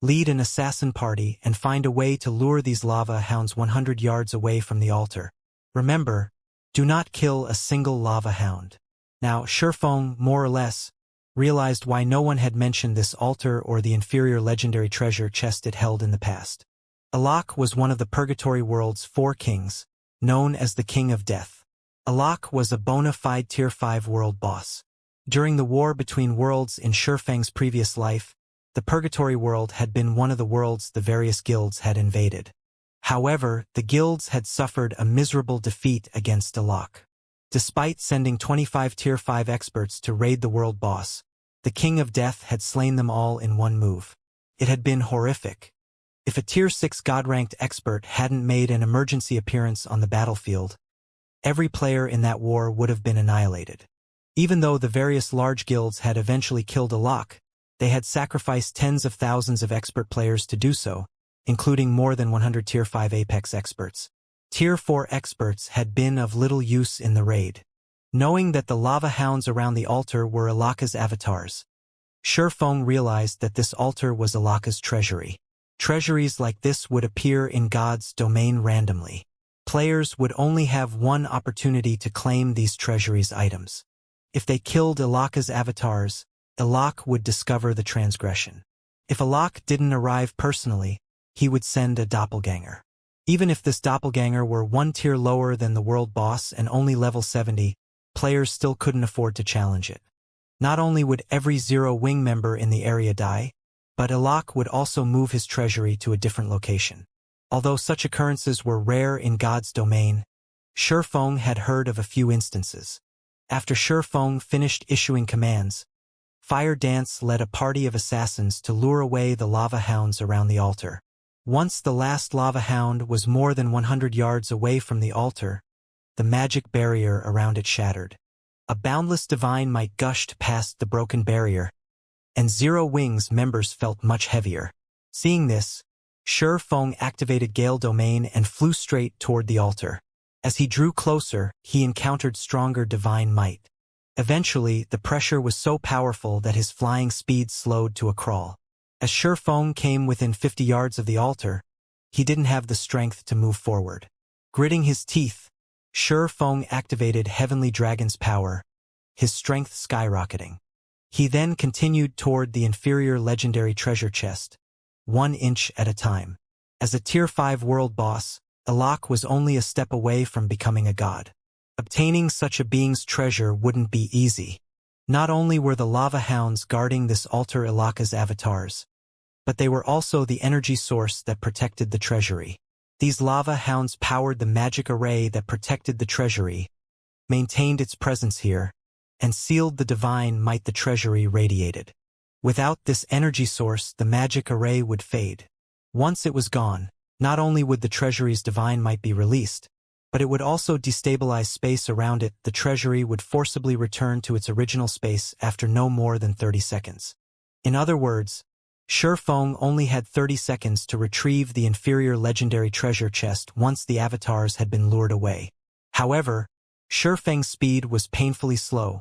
lead an assassin party and find a way to lure these lava hounds 100 yards away from the altar. Remember, do not kill a single lava hound." Now, Shifeng, more or less, realized why no one had mentioned this altar or the inferior legendary treasure chest it held in the past. Alak was one of the Purgatory World's 4 kings, known as the King of Death. Alak was a bona fide Tier 5 world boss. During the war between worlds in Shifeng's previous life, the Purgatory World had been one of the worlds the various guilds had invaded. However, the guilds had suffered a miserable defeat against Alak. Despite sending 25 Tier 5 experts to raid the world boss, the King of Death had slain them all in one move. It had been horrific. If a Tier 6 God-ranked expert hadn't made an emergency appearance on the battlefield, every player in that war would have been annihilated. Even though the various large guilds had eventually killed Alak, they had sacrificed tens of thousands of expert players to do so, including more than 100 Tier 5 Apex experts. Tier 4 experts had been of little use in the raid. Knowing that the lava hounds around the altar were Alaka's avatars, Shifeng realized that this altar was Alaka's treasury. Treasuries like this would appear in God's domain randomly. Players would only have one opportunity to claim these treasuries' items. If they killed Alaka's avatars, Alak would discover the transgression. If Alak didn't arrive personally, he would send a doppelganger. Even if this doppelganger were 1 tier lower than the world boss and only level 70, players still couldn't afford to challenge it. Not only would every Zero Wing member in the area die, but Alak would also move his treasury to a different location. Although such occurrences were rare in God's domain, Shifeng had heard of a few instances. After Shifeng finished issuing commands, Fire Dance led a party of assassins to lure away the lava hounds around the altar. Once the last lava hound was more than 100 yards away from the altar, the magic barrier around it shattered. A boundless divine might gushed past the broken barrier, and Zero Wing's members felt much heavier. Seeing this, Shifeng activated Gale Domain and flew straight toward the altar. As he drew closer, he encountered stronger divine might. Eventually, the pressure was so powerful that his flying speed slowed to a crawl. As Shifeng came within 50 yards of the altar, he didn't have the strength to move forward. Gritting his teeth, Shifeng activated Heavenly Dragon's power, his strength skyrocketing. He then continued toward the inferior legendary treasure chest, 1 inch at a time. As a Tier 5 world boss, Alak was only a step away from becoming a god. Obtaining such a being's treasure wouldn't be easy. Not only were the lava hounds guarding this altar Alaka's avatars, but they were also the energy source that protected the treasury. These lava hounds powered the magic array that protected the treasury, maintained its presence here, and sealed the divine might the treasury radiated. Without this energy source, the magic array would fade. Once it was gone, not only would the treasury's divine might be released, but it would also destabilize space around it. The treasury would forcibly return to its original space after no more than 30 seconds. In other words, Shifeng only had 30 seconds to retrieve the inferior legendary treasure chest once the avatars had been lured away. However, Shifeng's speed was painfully slow,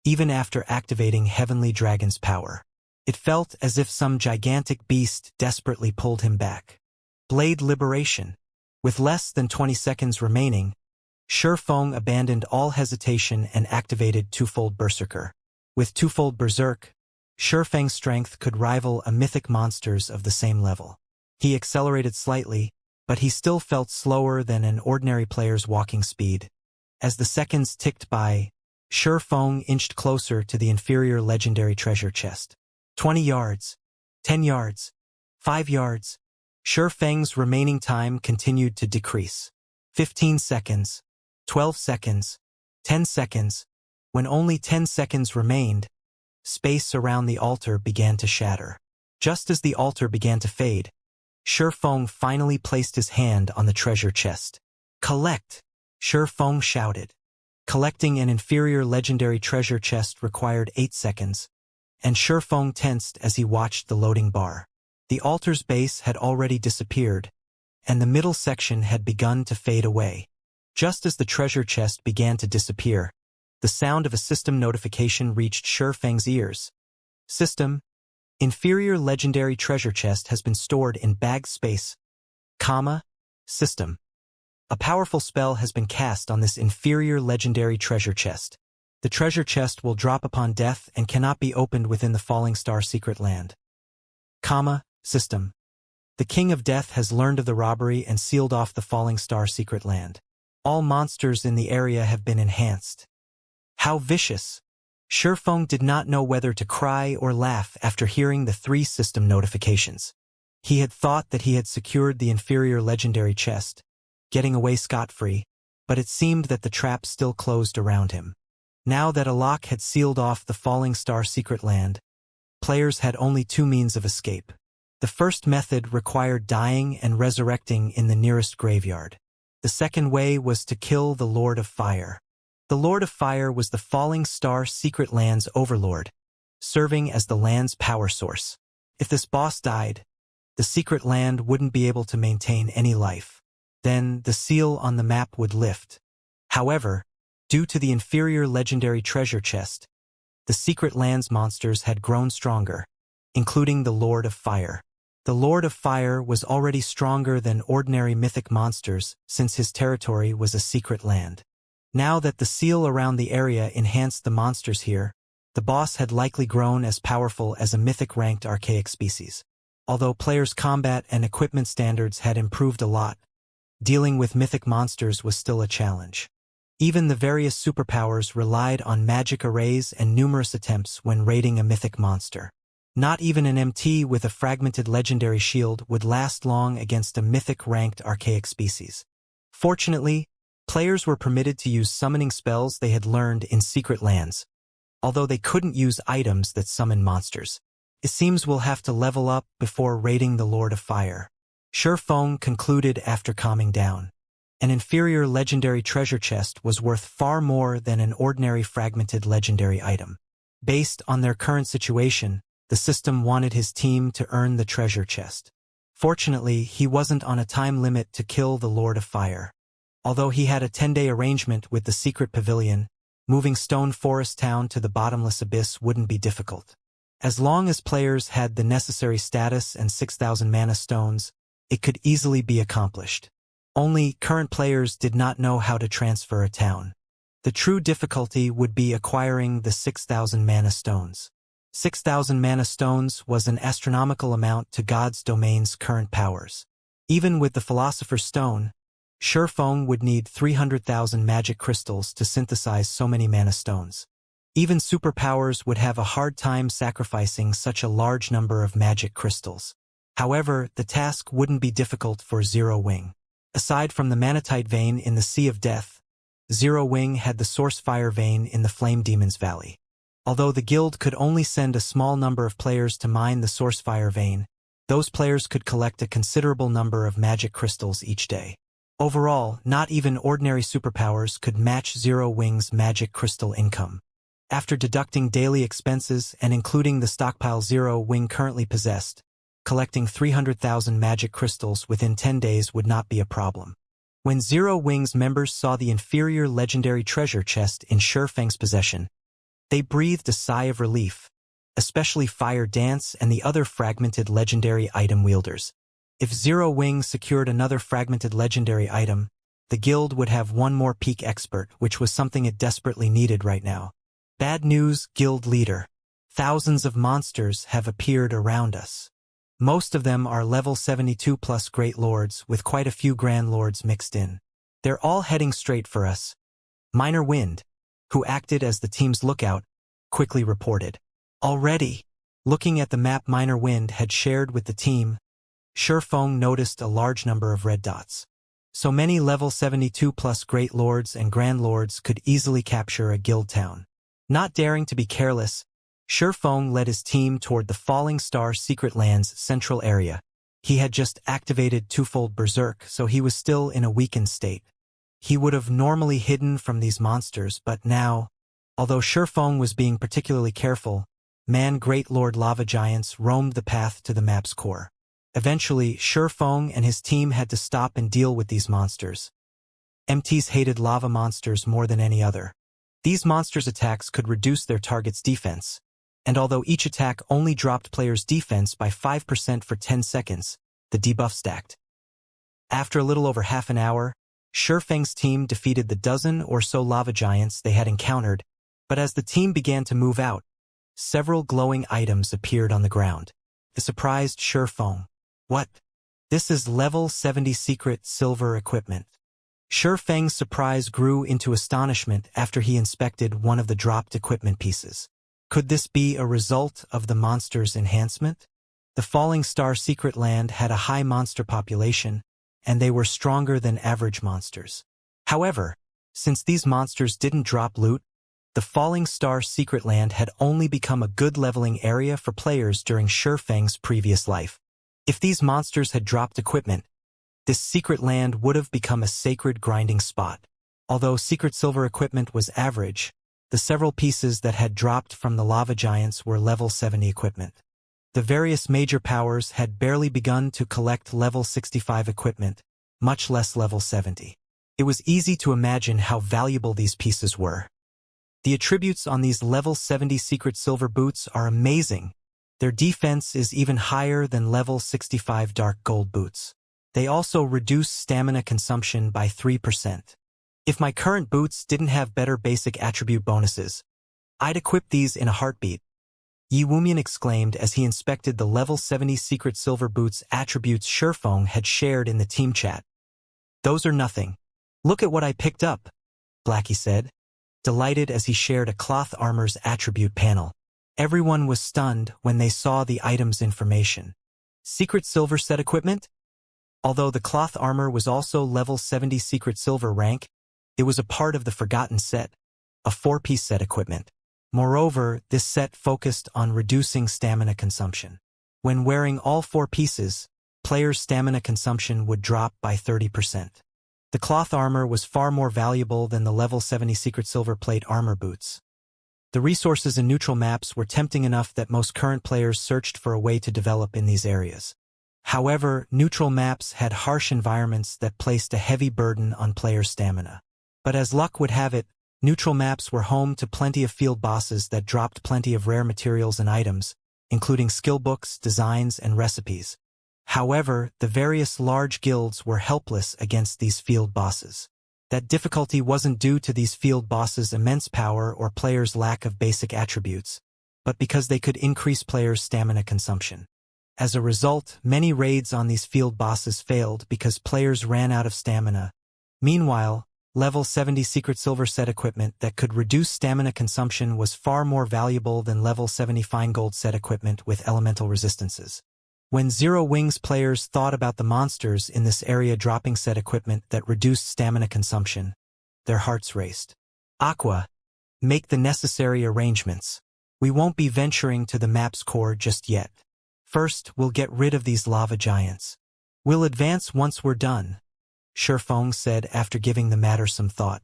even after activating Heavenly Dragon's power. It felt as if some gigantic beast desperately pulled him back. Blade Liberation. With less than 20 seconds remaining, Shifeng abandoned all hesitation and activated Twofold Berserker. With Twofold Berserk, Shifeng's strength could rival a mythic monster's of the same level. He accelerated slightly, but he still felt slower than an ordinary player's walking speed. As the seconds ticked by, Shifeng inched closer to the inferior legendary treasure chest. 20 yards, 10 yards, 5 yards. Shifeng's remaining time continued to decrease. 15 seconds, 12 seconds, 10 seconds. When only 10 seconds remained, space around the altar began to shatter. Just as the altar began to fade, Shifeng finally placed his hand on the treasure chest. "Collect!" Shifeng shouted. Collecting an inferior legendary treasure chest required 8 seconds, and Shifeng tensed as he watched the loading bar. The altar's base had already disappeared, and the middle section had begun to fade away. Just as the treasure chest began to disappear, the sound of a system notification reached Shifeng's ears. System: inferior legendary treasure chest has been stored in bag space, system. A powerful spell has been cast on this inferior legendary treasure chest. The treasure chest will drop upon death and cannot be opened within the Falling Star secret land. System. The King of Death has learned of the robbery and sealed off the Falling Star secret land. All monsters in the area have been enhanced. How vicious! Shifeng did not know whether to cry or laugh after hearing the 3 system notifications. He had thought that he had secured the inferior legendary chest, getting away scot-free, but it seemed that the trap still closed around him. Now that a lock had sealed off the Falling Star secret land, players had only 2 means of escape. The first method required dying and resurrecting in the nearest graveyard. The second way was to kill the Lord of Fire. The Lord of Fire was the Falling Star secret land's overlord, serving as the land's power source. If this boss died, the secret land wouldn't be able to maintain any life. Then the seal on the map would lift. However, due to the inferior legendary treasure chest, the secret land's monsters had grown stronger, including the Lord of Fire. The Lord of Fire was already stronger than ordinary mythic monsters since his territory was a secret land. Now that the seal around the area enhanced the monsters here, the boss had likely grown as powerful as a mythic-ranked archaic species. Although players' combat and equipment standards had improved a lot, dealing with mythic monsters was still a challenge. Even the various superpowers relied on magic arrays and numerous attempts when raiding a mythic monster. Not even an MT with a fragmented legendary shield would last long against a mythic-ranked archaic species. Fortunately, players were permitted to use summoning spells they had learned in secret lands, although they couldn't use items that summon monsters. It seems we'll have to level up before raiding the Lord of Fire. Shifeng concluded after calming down. An inferior legendary treasure chest was worth far more than an ordinary fragmented legendary item. Based on their current situation, the system wanted his team to earn the treasure chest. Fortunately, he wasn't on a time limit to kill the Lord of Fire. Although he had a 10-day arrangement with the secret pavilion, moving Stone Forest Town to the bottomless abyss wouldn't be difficult. As long as players had the necessary status and 6,000 mana stones, it could easily be accomplished. Only current players did not know how to transfer a town. The true difficulty would be acquiring the 6,000 mana stones. 6,000 mana stones was an astronomical amount to God's domain's current powers. Even with the Philosopher's Stone, Shifeng would need 300,000 magic crystals to synthesize so many mana stones. Even superpowers would have a hard time sacrificing such a large number of magic crystals. However, the task wouldn't be difficult for Zero Wing. Aside from the manatite vein in the Sea of Death, Zero Wing had the source fire vein in the Flame Demon's Valley. Although the guild could only send a small number of players to mine the source fire vein, those players could collect a considerable number of magic crystals each day. Overall, not even ordinary superpowers could match Zero Wing's magic crystal income. After deducting daily expenses and including the stockpile Zero Wing currently possessed, collecting 300,000 magic crystals within 10 days would not be a problem. When Zero Wing's members saw the inferior legendary treasure chest in Shifeng's possession, they breathed a sigh of relief, especially Fire Dance and the other fragmented legendary item wielders. If Zero Wing secured another fragmented legendary item, the guild would have one more peak expert, which was something it desperately needed right now. Bad news, guild leader. Thousands of monsters have appeared around us. Most of them are level 72 plus Great Lords with quite a few Grand Lords mixed in. They're all heading straight for us. Minor Wind, who acted as the team's lookout, quickly reported. Already, looking at the map Minor Wind had shared with the team, Shifeng noticed a large number of red dots. So many level 72 plus Great Lords and Grand Lords could easily capture a guild town. Not daring to be careless, Shifeng led his team toward the Falling Star Secret Land's central area. He had just activated Twofold Berserk, so he was still in a weakened state. He would have normally hidden from these monsters, but now, although Shifeng was being particularly careful, Great Lord Lava Giants roamed the path to the map's core. Eventually, Shifeng and his team had to stop and deal with these monsters. MTs hated lava monsters more than any other. These monsters' attacks could reduce their target's defense, and although each attack only dropped players' defense by 5% for 10 seconds, the debuff stacked. After a little over half an hour, Shifeng's team defeated the dozen or so lava giants they had encountered, but as the team began to move out, several glowing items appeared on the ground. It surprised Shifeng. What? This is level 70 secret silver equipment. Shifeng's surprise grew into astonishment after he inspected one of the dropped equipment pieces. Could this be a result of the monster's enhancement? The Falling Star Secret Land had a high monster population, and they were stronger than average monsters. However, since these monsters didn't drop loot, the Falling Star Secret Land had only become a good leveling area for players during Shifeng's previous life. If these monsters had dropped equipment, this secret land would have become a sacred grinding spot. Although secret silver equipment was average, the several pieces that had dropped from the lava giants were level 70 equipment. The various major powers had barely begun to collect level 65 equipment, much less level 70. It was easy to imagine how valuable these pieces were. The attributes on these level 70 secret silver boots are amazing. Their defense is even higher than level 65 dark gold boots. They also reduce stamina consumption by 3%. If my current boots didn't have better basic attribute bonuses, I'd equip these in a heartbeat. Yi Wumian exclaimed as he inspected the level 70 secret silver boots attributes Shifeng had shared in the team chat. Those are nothing. Look at what I picked up, Blackie said, delighted as he shared a cloth armor's attribute panel. Everyone was stunned when they saw the item's information. Secret silver set equipment? Although the cloth armor was also level 70 secret silver rank, it was a part of the Forgotten set, a 4-piece set equipment. Moreover, this set focused on reducing stamina consumption. When wearing all 4 pieces, players' stamina consumption would drop by 30%. The cloth armor was far more valuable than the level 70 secret silver plate armor boots. The resources in neutral maps were tempting enough that most current players searched for a way to develop in these areas. However, neutral maps had harsh environments that placed a heavy burden on player stamina. But as luck would have it, neutral maps were home to plenty of field bosses that dropped plenty of rare materials and items, including skill books, designs, and recipes. However, the various large guilds were helpless against these field bosses. That difficulty wasn't due to these field bosses' immense power or players' lack of basic attributes, but because they could increase players' stamina consumption. As a result, many raids on these field bosses failed because players ran out of stamina. Meanwhile, level 70 secret silver set equipment that could reduce stamina consumption was far more valuable than level 70 fine gold set equipment with elemental resistances. When Zero Wings players thought about the monsters in this area dropping set equipment that reduced stamina consumption, their hearts raced. Aqua, make the necessary arrangements. We won't be venturing to the map's core just yet. First, we'll get rid of these lava giants. We'll advance once we're done, Shifeng said after giving the matter some thought.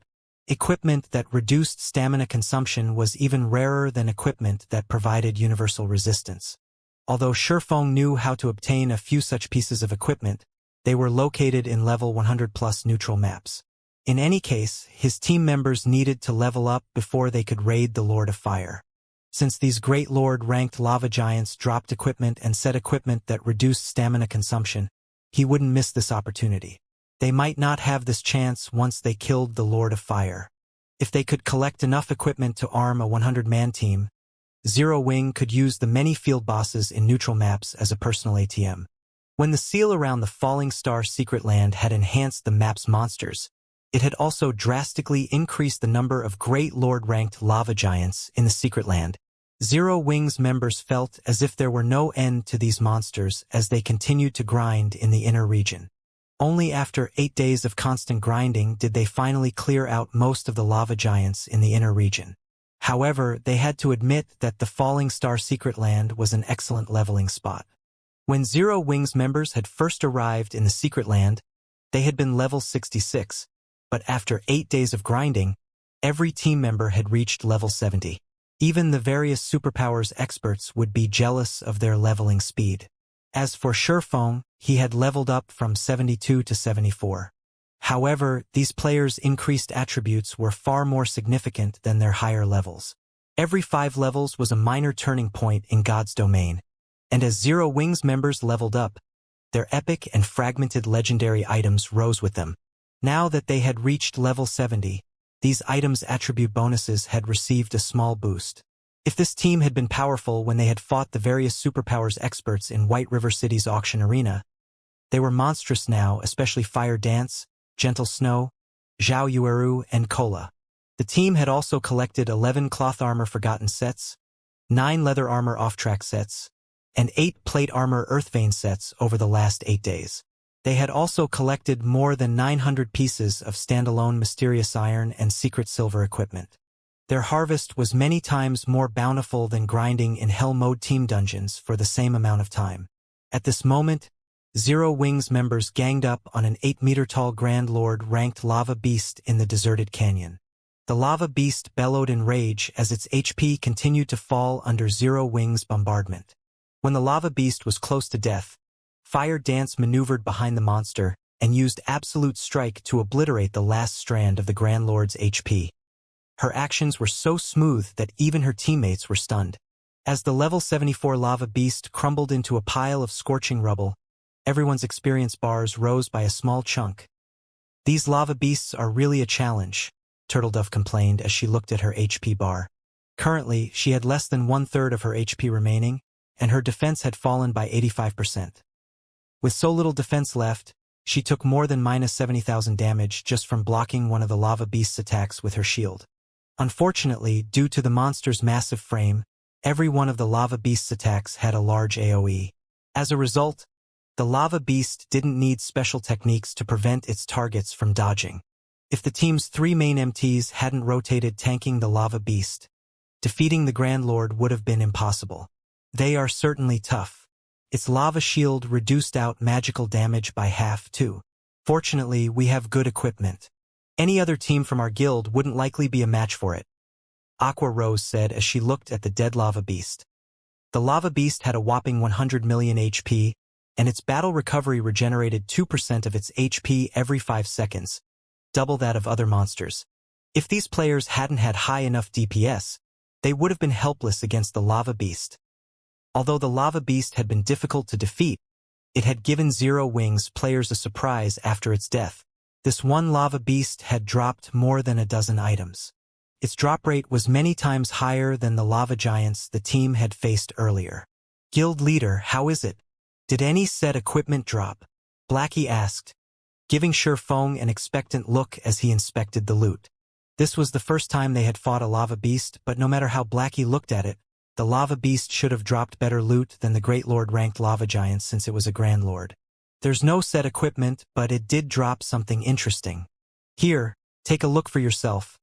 Equipment that reduced stamina consumption was even rarer than equipment that provided universal resistance. Although Shifeng knew how to obtain a few such pieces of equipment, they were located in level 100+ neutral maps. In any case, his team members needed to level up before they could raid the Lord of Fire. Since these Great Lord-ranked lava giants dropped equipment and set equipment that reduced stamina consumption, he wouldn't miss this opportunity. They might not have this chance once they killed the Lord of Fire. If they could collect enough equipment to arm a 100-man team, Zero Wing could use the many field bosses in neutral maps as a personal ATM. When the seal around the Falling Star Secret Land had enhanced the map's monsters, it had also drastically increased the number of Great Lord-ranked lava giants in the Secret Land. Zero Wing's members felt as if there were no end to these monsters as they continued to grind in the inner region. Only after 8 days of constant grinding did they finally clear out most of the lava giants in the inner region. However, they had to admit that the Falling Star Secret Land was an excellent leveling spot. When Zero Wings members had first arrived in the Secret Land, they had been level 66, but after 8 days of grinding, every team member had reached level 70. Even the various superpowers experts would be jealous of their leveling speed. As for Shifeng, he had leveled up from 72 to 74. However, these players' increased attributes were far more significant than their higher levels. Every 5 levels was a minor turning point in God's domain, and as Zero Wings members leveled up, their epic and fragmented legendary items rose with them. Now that they had reached level 70, these items' attribute bonuses had received a small boost. If this team had been powerful when they had fought the various superpowers experts in White River City's auction arena, they were monstrous now, especially Fire Dance, Gentle Snow, Zhao Yueru, and Kola. The team had also collected 11 cloth armor forgotten sets, 9 leather armor off-track sets, and 8 plate armor earthvein sets over the last 8 days. They had also collected more than 900 pieces of standalone mysterious iron and secret silver equipment. Their harvest was many times more bountiful than grinding in Hell Mode team dungeons for the same amount of time. At this moment, Zero Wings members ganged up on an 8-meter-tall Grand Lord-ranked lava beast in the deserted canyon. The lava beast bellowed in rage as its HP continued to fall under Zero Wings' bombardment. When the lava beast was close to death, Fire Dance maneuvered behind the monster and used Absolute Strike to obliterate the last strand of the Grand Lord's HP. Her actions were so smooth that even her teammates were stunned. As the level 74 lava beast crumbled into a pile of scorching rubble, everyone's experience bars rose by a small chunk. "These lava beasts are really a challenge," Turtledove complained as she looked at her HP bar. Currently, she had less than 1/3 of her HP remaining, and her defense had fallen by 85%. With so little defense left, she took more than minus 70,000 damage just from blocking one of the lava beast's attacks with her shield. Unfortunately, due to the monster's massive frame, every one of the lava beast's attacks had a large AoE. As a result, the lava beast didn't need special techniques to prevent its targets from dodging. If the team's 3 main MTs hadn't rotated tanking the lava beast, defeating the Grand Lord would have been impossible. They are certainly tough. Its lava shield reduced out magical damage by half too. Fortunately, we have good equipment. Any other team from our guild wouldn't likely be a match for it, Aqua Rose said as she looked at the dead lava beast. The lava beast had a whopping 100 million HP, and its battle recovery regenerated 2% of its HP every 5 seconds, double that of other monsters. If these players hadn't had high enough DPS, they would have been helpless against the lava beast. Although the lava beast had been difficult to defeat, it had given Zero Wings players a surprise after its death. This one lava beast had dropped more than a dozen items. Its drop rate was many times higher than the lava giants the team had faced earlier. "Guild leader, how is it? Did any set equipment drop?" Blackie asked, giving Shifeng an expectant look as he inspected the loot. This was the first time they had fought a lava beast, but no matter how Blackie looked at it, the lava beast should have dropped better loot than the Great Lord-ranked lava giants since it was a Grand Lord. "There's no set equipment, but it did drop something interesting. Here, take a look for yourself,"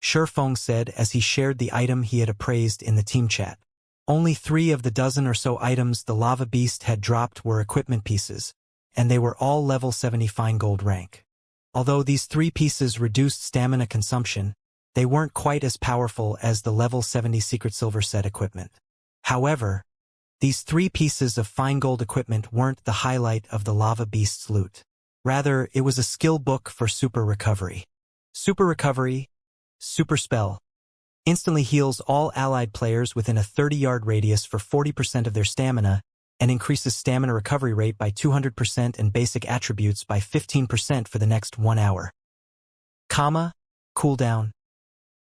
Shifeng said as he shared the item he had appraised in the team chat. Only 3 of the dozen or so items the lava beast had dropped were equipment pieces, and they were all level 70 fine gold rank. Although these 3 pieces reduced stamina consumption, they weren't quite as powerful as the level 70 secret silver set equipment. However, these 3 pieces of fine gold equipment weren't the highlight of the lava beast's loot. Rather, it was a skill book for super recovery. Super recovery, super spell, instantly heals all allied players within a 30-yard radius for 40% of their stamina and increases stamina recovery rate by 200% and basic attributes by 15% for the next 1 hour. Cooldown,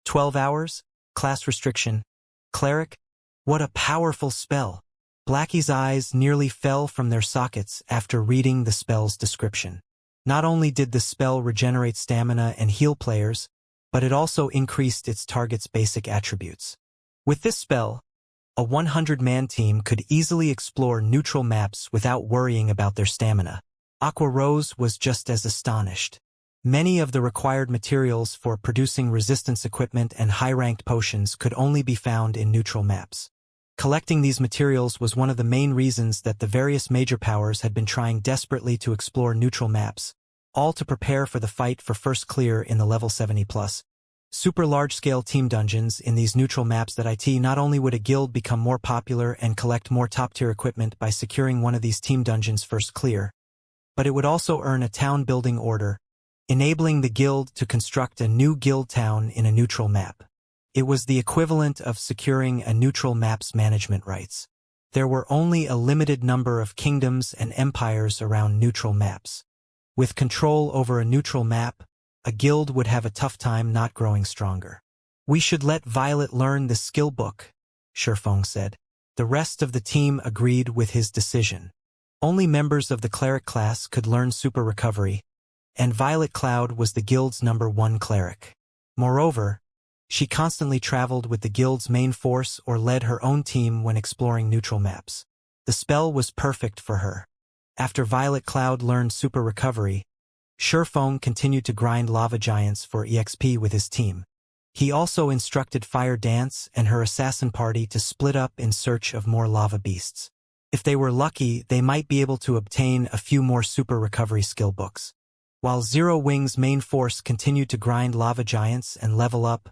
12 hours, class restriction, cleric. What a powerful spell. Blackie's eyes nearly fell from their sockets after reading the spell's description. Not only did the spell regenerate stamina and heal players, but it also increased its target's basic attributes. With this spell, a 100-man team could easily explore neutral maps without worrying about their stamina. Aqua Rose was just as astonished. Many of the required materials for producing resistance equipment and high-ranked potions could only be found in neutral maps. Collecting these materials was one of the main reasons that the various major powers had been trying desperately to explore neutral maps, all to prepare for the fight for first clear in the level 70+. Super large-scale team dungeons in these neutral maps that not only would a guild become more popular and collect more top-tier equipment by securing one of these team dungeons first clear, but it would also earn a town-building order, enabling the guild to construct a new guild town in a neutral map. It was the equivalent of securing a neutral map's management rights. There were only a limited number of kingdoms and empires around neutral maps. With control over a neutral map, a guild would have a tough time not growing stronger. "We should let Violet learn the skill book," Shifeng said. The rest of the team agreed with his decision. Only members of the cleric class could learn super recovery, and Violet Cloud was the guild's #1 cleric. Moreover, she constantly traveled with the guild's main force or led her own team when exploring neutral maps. The spell was perfect for her. After Violet Cloud learned super recovery, Shifeng continued to grind lava giants for EXP with his team. He also instructed Fire Dance and her assassin party to split up in search of more lava beasts. If they were lucky, they might be able to obtain a few more super recovery skill books. While Zero Wing's main force continued to grind lava giants and level up,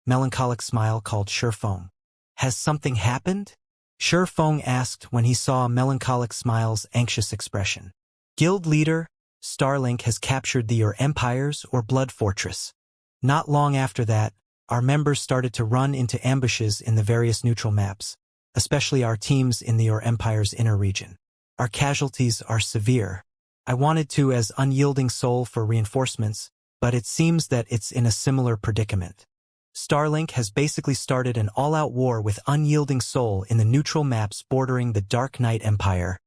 Melancholic Smile called Shifeng. "Has something happened?" Shifeng asked when he saw Melancholic Smile's anxious expression. "Guild leader, Starlink has captured your empires or Blood Fortress." Not long after that, our members started to run into ambushes in the various neutral maps, especially our teams in your empire's inner region. Our casualties are severe. I wanted to as Unyielding Soul for reinforcements, but it seems that it's in a similar predicament. Starlink has basically started an all-out war with Unyielding Soul in the neutral maps bordering the Dark Knight Empire,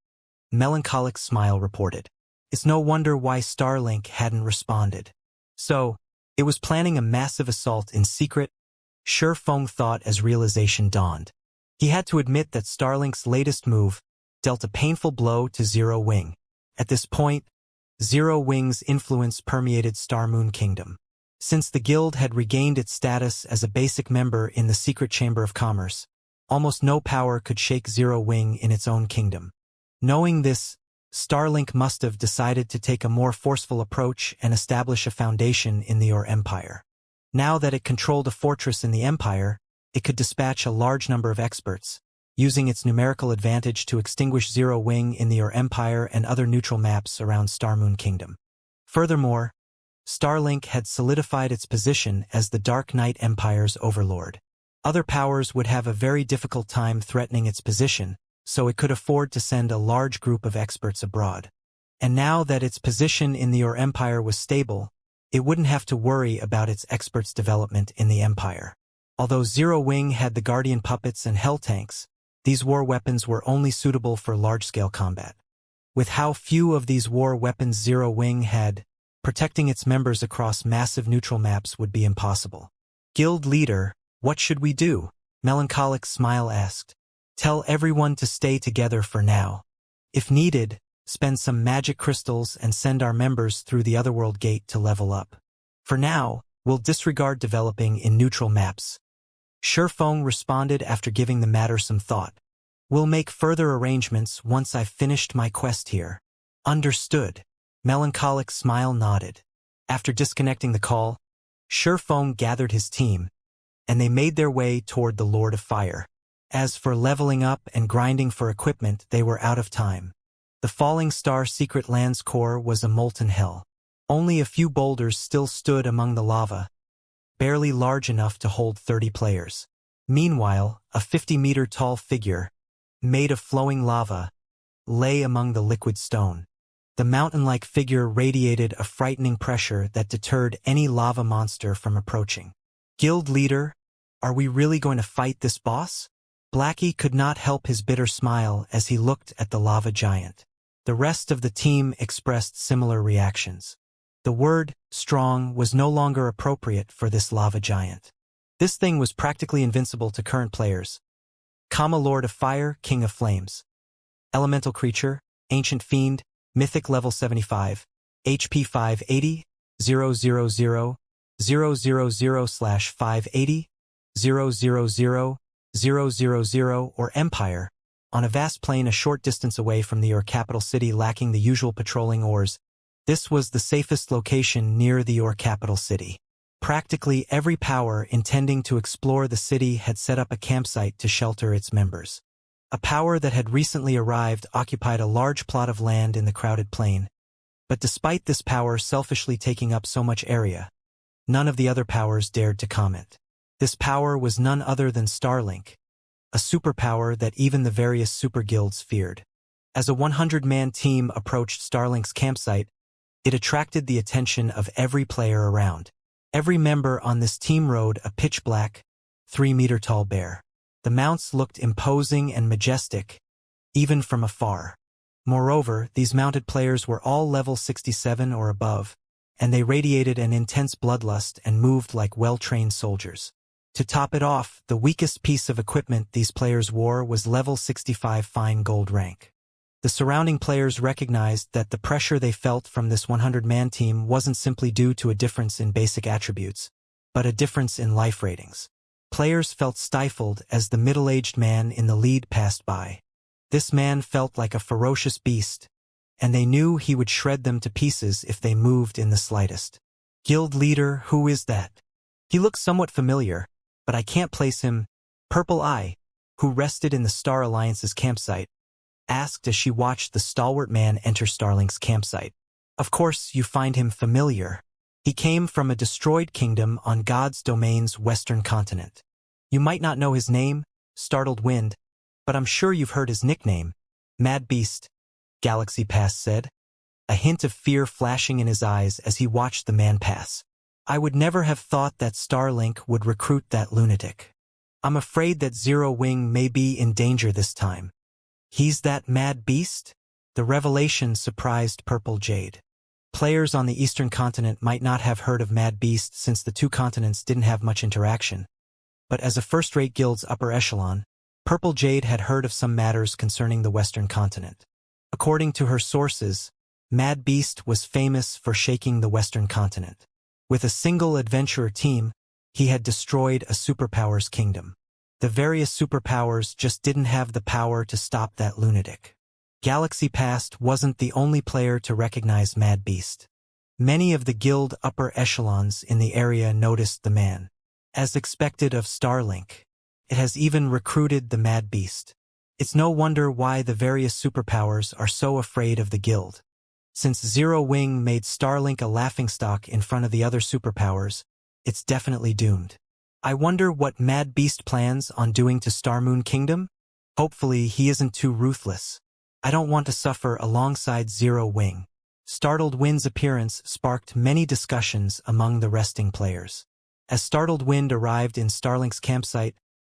Melancholic Smile reported. It's no wonder why Starlink hadn't responded. So, it was planning a massive assault in secret, Shifeng thought as realization dawned. He had to admit that Starlink's latest move dealt a painful blow to Zero Wing. At this point, Zero Wing's influence permeated Star Moon Kingdom. Since the guild had regained its status as a basic member in the Secret Chamber of Commerce, almost no power could shake Zero Wing in its own kingdom. Knowing this, Starlink must have decided to take a more forceful approach and establish a foundation in your empire. Now that it controlled a fortress in the empire, it could dispatch a large number of experts, using its numerical advantage to extinguish Zero Wing in your empire and other neutral maps around Star Moon Kingdom. Furthermore, Starlink had solidified its position as the Dark Knight Empire's overlord. Other powers would have a very difficult time threatening its position, so it could afford to send a large group of experts abroad. And now that its position in your empire was stable, it wouldn't have to worry about its experts' development in the empire. Although Zero Wing had the Guardian Puppets and Hell Tanks, these war weapons were only suitable for large-scale combat. With how few of these war weapons Zero Wing had, protecting its members across massive neutral maps would be impossible. "Guild leader, what should we do?" Melancholic Smile asked. "Tell everyone to stay together for now. If needed, spend some magic crystals and send our members through the Otherworld Gate to level up. For now, we'll disregard developing in neutral maps." Shifeng responded after giving the matter some thought. "We'll make further arrangements once I've finished my quest here." "Understood." Melancholic Smile nodded. After disconnecting the call, Shifeng gathered his team, and they made their way toward the Lord of Fire. As for leveling up and grinding for equipment, they were out of time. The Falling Star Secret Lands core was a molten hell. Only a few boulders still stood among the lava, barely large enough to hold 30 players. Meanwhile, a 50-meter-tall figure, made of flowing lava, lay among the liquid stone. The mountain-like figure radiated a frightening pressure that deterred any lava monster from approaching. "Guild leader, are we really going to fight this boss?" Blackie could not help his bitter smile as he looked at the lava giant. The rest of the team expressed similar reactions. The word strong was no longer appropriate for this lava giant. This thing was practically invincible to current players. Lord of Fire, King of Flames. Elemental creature, Ancient Fiend, Mythic level 75, HP 580, 000, 000/580, 000, 000, or Empire, on a vast plain a short distance away from your capital city lacking the usual patrolling oars. This was the safest location near your capital city. Practically every power intending to explore the city had set up a campsite to shelter its members. A power that had recently arrived occupied a large plot of land in the crowded plain. But despite this power selfishly taking up so much area, none of the other powers dared to comment. This power was none other than Starlink, a superpower that even the various super guilds feared. As a 100-man team approached Starlink's campsite, it attracted the attention of every player around. Every member on this team rode a pitch-black, 3-meter-tall bear. The mounts looked imposing and majestic, even from afar. Moreover, these mounted players were all level 67 or above, and they radiated an intense bloodlust and moved like well-trained soldiers. To top it off, the weakest piece of equipment these players wore was level 65 fine gold rank. The surrounding players recognized that the pressure they felt from this 100-man team wasn't simply due to a difference in basic attributes, but a difference in life ratings. Players felt stifled as the middle-aged man in the lead passed by. This man felt like a ferocious beast, and they knew he would shred them to pieces if they moved in the slightest. Guild leader, who is that? He looks somewhat familiar, but I can't place him. Purple Eye, who rested in the Star Alliance's campsite, asked as she watched the stalwart man enter Starlink's campsite. Of course, you find him familiar. He came from a destroyed kingdom on God's domain's western continent. You might not know his name, Startled Wind, but I'm sure you've heard his nickname, Mad Beast, Galaxy Pass said, a hint of fear flashing in his eyes as he watched the man pass. I would never have thought that Starlink would recruit that lunatic. I'm afraid that Zero Wing may be in danger this time. He's that Mad Beast? The revelation surprised Purple Jade. Players on the eastern continent might not have heard of Mad Beast since the two continents didn't have much interaction. But as a first-rate guild's upper echelon, Purple Jade had heard of some matters concerning the western continent. According to her sources, Mad Beast was famous for shaking the western continent. With a single adventurer team, he had destroyed a superpower's kingdom. The various superpowers just didn't have the power to stop that lunatic. Galaxy Past wasn't the only player to recognize Mad Beast. Many of the guild upper echelons in the area noticed the man. As expected of Starlink, it has even recruited the Mad Beast. It's no wonder why the various superpowers are so afraid of the guild. Since Zero Wing made Starlink a laughingstock in front of the other superpowers, it's definitely doomed. I wonder what Mad Beast plans on doing to Starmoon Kingdom? Hopefully he isn't too ruthless. I don't want to suffer alongside Zero Wing. Startled Wind's appearance sparked many discussions among the resting players. As Startled Wind arrived in Starlink's campsite,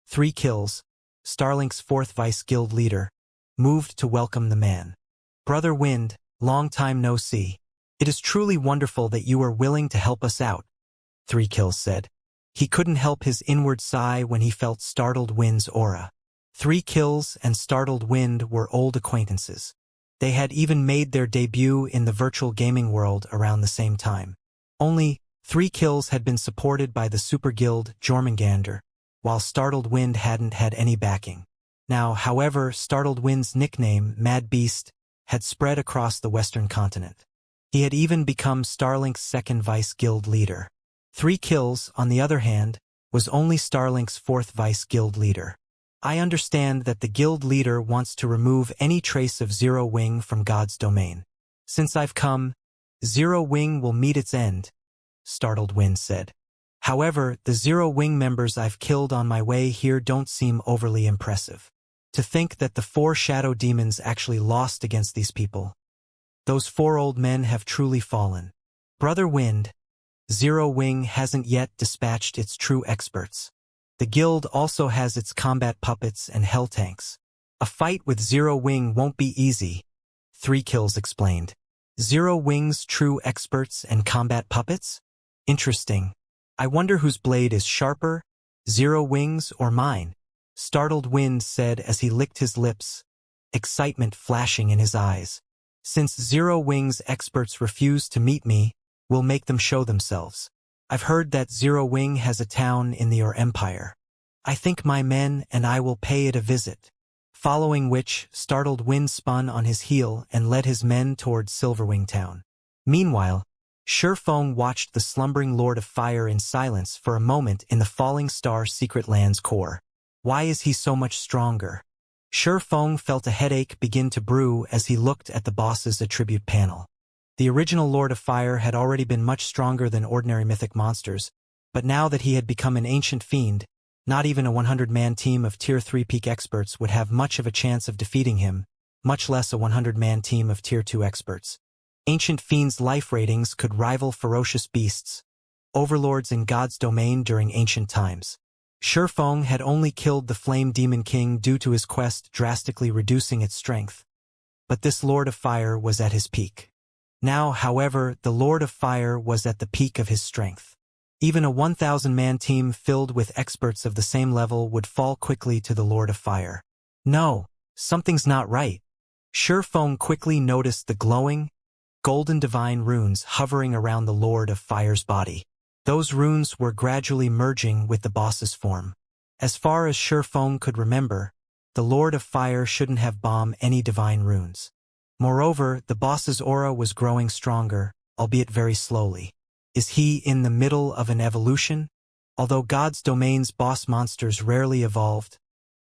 3 Kills, Starlink's 4th Vice Guild leader, moved to welcome the man. Brother Wind, long time no see. It is truly wonderful that you are willing to help us out, 3 Kills said. He couldn't help his inward sigh when he felt Startled Wind's aura. 3 Kills and Startled Wind were old acquaintances. They had even made their debut in the virtual gaming world around the same time. Only 3 Kills had been supported by the super guild Jormungandr, while Startled Wind hadn't had any backing. Now, however, Startled Wind's nickname, Mad Beast, had spread across the western continent. He had even become Starlink's 2nd Vice Guild leader. 3 Kills, on the other hand, was only Starlink's 4th Vice Guild leader. I understand that the guild leader wants to remove any trace of Zero Wing from God's domain. Since I've come, Zero Wing will meet its end, Startled Wind said. However, the Zero Wing members I've killed on my way here don't seem overly impressive. To think that the 4 shadow demons actually lost against these people. Those 4 old men have truly fallen. Brother Wind, Zero Wing hasn't yet dispatched its true experts. The guild also has its combat puppets and hell tanks. A fight with Zero Wing won't be easy, 3 Kills explained. Zero Wing's true experts and combat puppets? Interesting. I wonder whose blade is sharper, Zero Wing's or mine, Startled Wind said as he licked his lips, excitement flashing in his eyes. Since Zero Wing's experts refuse to meet me, we'll make them show themselves. I've heard that Zero Wing has a town in the Empire. I think my men and I will pay it a visit. Following which, Startled Wind spun on his heel and led his men towards Silverwing Town. Meanwhile, Feng watched the slumbering Lord of Fire in silence for a moment in the falling star secret land's core. Why is he so much stronger? Feng felt a headache begin to brew as he looked at the boss's attribute panel. The original Lord of Fire had already been much stronger than ordinary mythic monsters, but now that he had become an ancient fiend, not even a 100-man team of Tier 3 peak experts would have much of a chance of defeating him, much less a 100-man team of Tier 2 experts. Ancient fiends' life ratings could rival ferocious beasts, overlords in God's domain during ancient times. Feng had only killed the Flame Demon King due to his quest drastically reducing its strength, but this Lord of Fire was at his peak. Now, however, the Lord of Fire was at the peak of his strength. Even a 1,000-man team filled with experts of the same level would fall quickly to the Lord of Fire. No, something's not right. Feng quickly noticed the glowing, golden divine runes hovering around the Lord of Fire's body. Those runes were gradually merging with the boss's form. As far as Feng could remember, the Lord of Fire shouldn't have bombed any divine runes. Moreover, the boss's aura was growing stronger, albeit very slowly. Is he in the middle of an evolution? Although God's domain's boss monsters rarely evolved,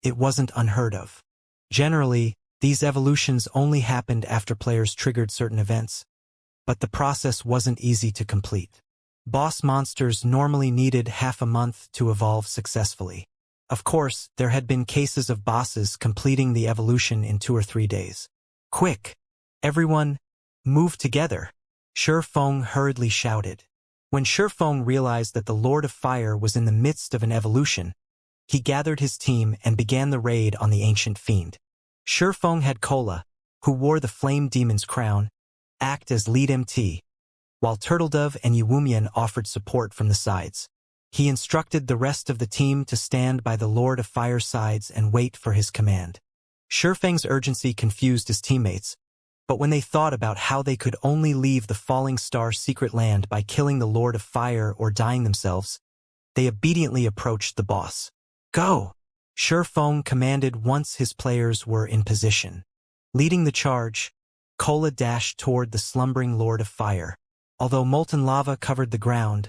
it wasn't unheard of. Generally, these evolutions only happened after players triggered certain events, but the process wasn't easy to complete. Boss monsters normally needed half a month to evolve successfully. Of course, there had been cases of bosses completing the evolution in 2 or 3 days. Quick! Everyone, move together! Feng hurriedly shouted. When Feng realized that the Lord of Fire was in the midst of an evolution, he gathered his team and began the raid on the ancient fiend. Feng had Kola, who wore the Flame Demon's crown, act as lead MT, while Turtledove and Yuwumian offered support from the sides. He instructed the rest of the team to stand by the Lord of Fire's sides and wait for his command. Feng's urgency confused his teammates, but when they thought about how they could only leave the Falling Star secret land by killing the Lord of Fire or dying themselves, they obediently approached the boss. Go! Feng commanded once his players were in position. Leading the charge, Kola dashed toward the slumbering Lord of Fire. Although molten lava covered the ground,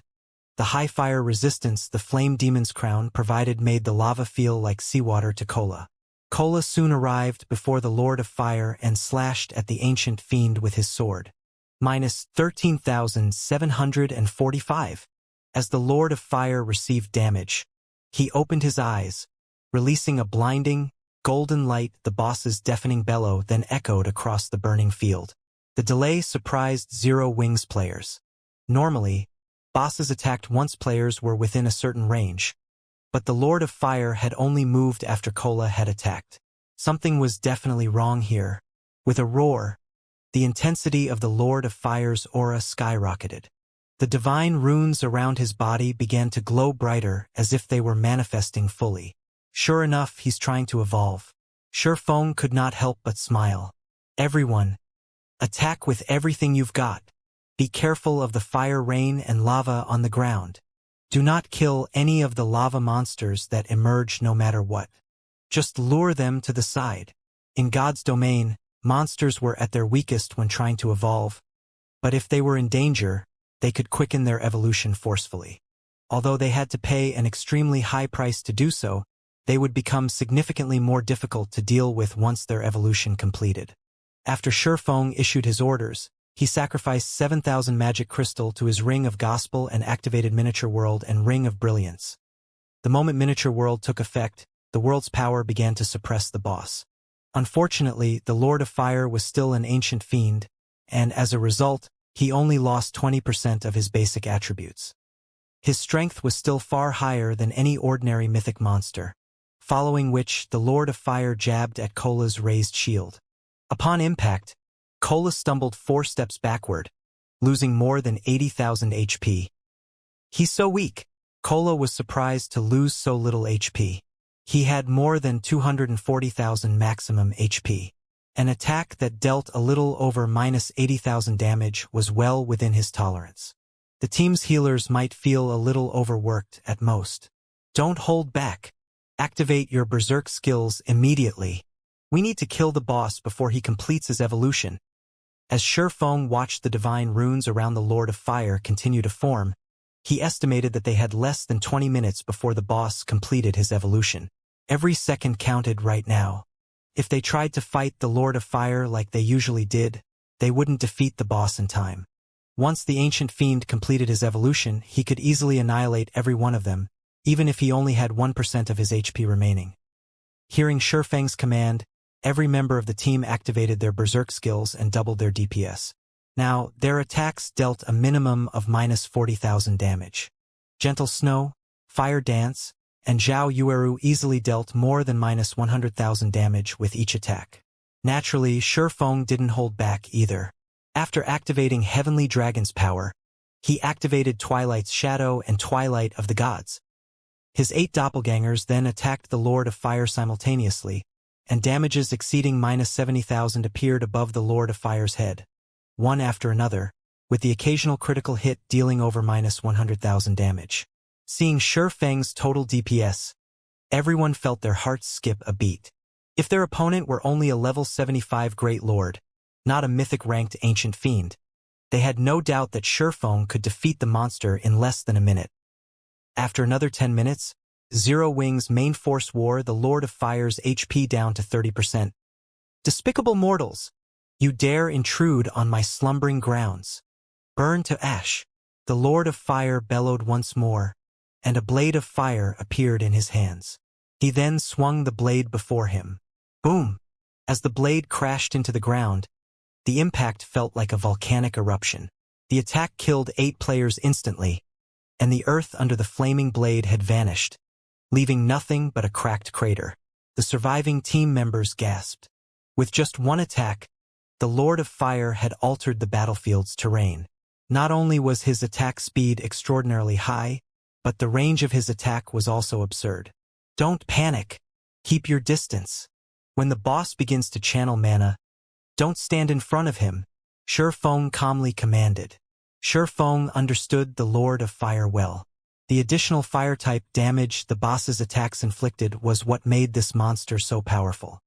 the high fire resistance the Flame Demon's crown provided made the lava feel like seawater to Kola. Kola soon arrived before the Lord of Fire and slashed at the ancient fiend with his sword. Minus 13,745. As the Lord of Fire received damage, he opened his eyes, releasing a blinding, golden light. The boss's deafening bellow then echoed across the burning field. The delay surprised Zero Wings players. Normally, bosses attacked once players were within a certain range, but the Lord of Fire had only moved after Kola had attacked. Something was definitely wrong here. With a roar, the intensity of the Lord of Fire's aura skyrocketed. The divine runes around his body began to glow brighter as if they were manifesting fully. Sure enough, he's trying to evolve. Feng could not help but smile. Everyone, attack with everything you've got. Be careful of the fire rain and lava on the ground. Do not kill any of the lava monsters that emerge no matter what. Just lure them to the side. In God's domain, monsters were at their weakest when trying to evolve, but if they were in danger, they could quicken their evolution forcefully. Although they had to pay an extremely high price to do so, they would become significantly more difficult to deal with once their evolution completed. After Feng issued his orders, he sacrificed 7,000 magic crystal to his Ring of Gospel and activated Miniature World and Ring of Brilliance. The moment Miniature World took effect, the world's power began to suppress the boss. Unfortunately, the Lord of Fire was still an ancient fiend, and as a result, he only lost 20% of his basic attributes. His strength was still far higher than any ordinary mythic monster, following which the Lord of Fire jabbed at Kola's raised shield. Upon impact, Kola stumbled 4 steps backward, losing more than 80,000 HP. He's so weak. Kola was surprised to lose so little HP. He had more than 240,000 maximum HP. An attack that dealt a little over minus 80,000 damage was well within his tolerance. The team's healers might feel a little overworked at most. Don't hold back. Activate your berserk skills immediately. We need to kill the boss before he completes his evolution. As Shifeng watched the divine runes around the Lord of Fire continue to form, he estimated that they had less than 20 minutes before the boss completed his evolution. Every second counted right now. If they tried to fight the Lord of Fire like they usually did, they wouldn't defeat the boss in time. Once the ancient fiend completed his evolution, he could easily annihilate every one of them, even if he only had 1% of his HP remaining. Hearing Shifeng's command, every member of the team activated their berserk skills and doubled their DPS. Now, their attacks dealt a minimum of minus 40,000 damage. Gentle Snow, Fire Dance, and Zhao Yueru easily dealt more than minus 100,000 damage with each attack. Naturally, Shifeng didn't hold back either. After activating Heavenly Dragon's power, he activated Twilight's Shadow and Twilight of the Gods. His 8 doppelgangers then attacked the Lord of Fire simultaneously, and damages exceeding minus 70,000 appeared above the Lord of Fire's head, one after another, with the occasional critical hit dealing over minus 100,000 damage. Seeing Shifeng's total DPS, everyone felt their hearts skip a beat. If their opponent were only a level 75 Great Lord, not a mythic-ranked ancient fiend, they had no doubt that Shifeng could defeat the monster in less than a minute. After another 10 minutes, Zero Wing's main force wore the Lord of Fire's HP down to 30%. Despicable mortals! You dare intrude on my slumbering grounds. Burn to ash! The Lord of Fire bellowed once more, and a blade of fire appeared in his hands. He then swung the blade before him. Boom! As the blade crashed into the ground, the impact felt like a volcanic eruption. The attack killed 8 players instantly, and the earth under the flaming blade had vanished, leaving nothing but a cracked crater. The surviving team members gasped. With just one attack, the Lord of Fire had altered the battlefield's terrain. Not only was his attack speed extraordinarily high, but the range of his attack was also absurd. Don't panic. Keep your distance. When the boss begins to channel mana, don't stand in front of him, Shifeng calmly commanded. Shifeng understood the Lord of Fire well. The additional fire-type damage the boss's attacks inflicted was what made this monster so powerful.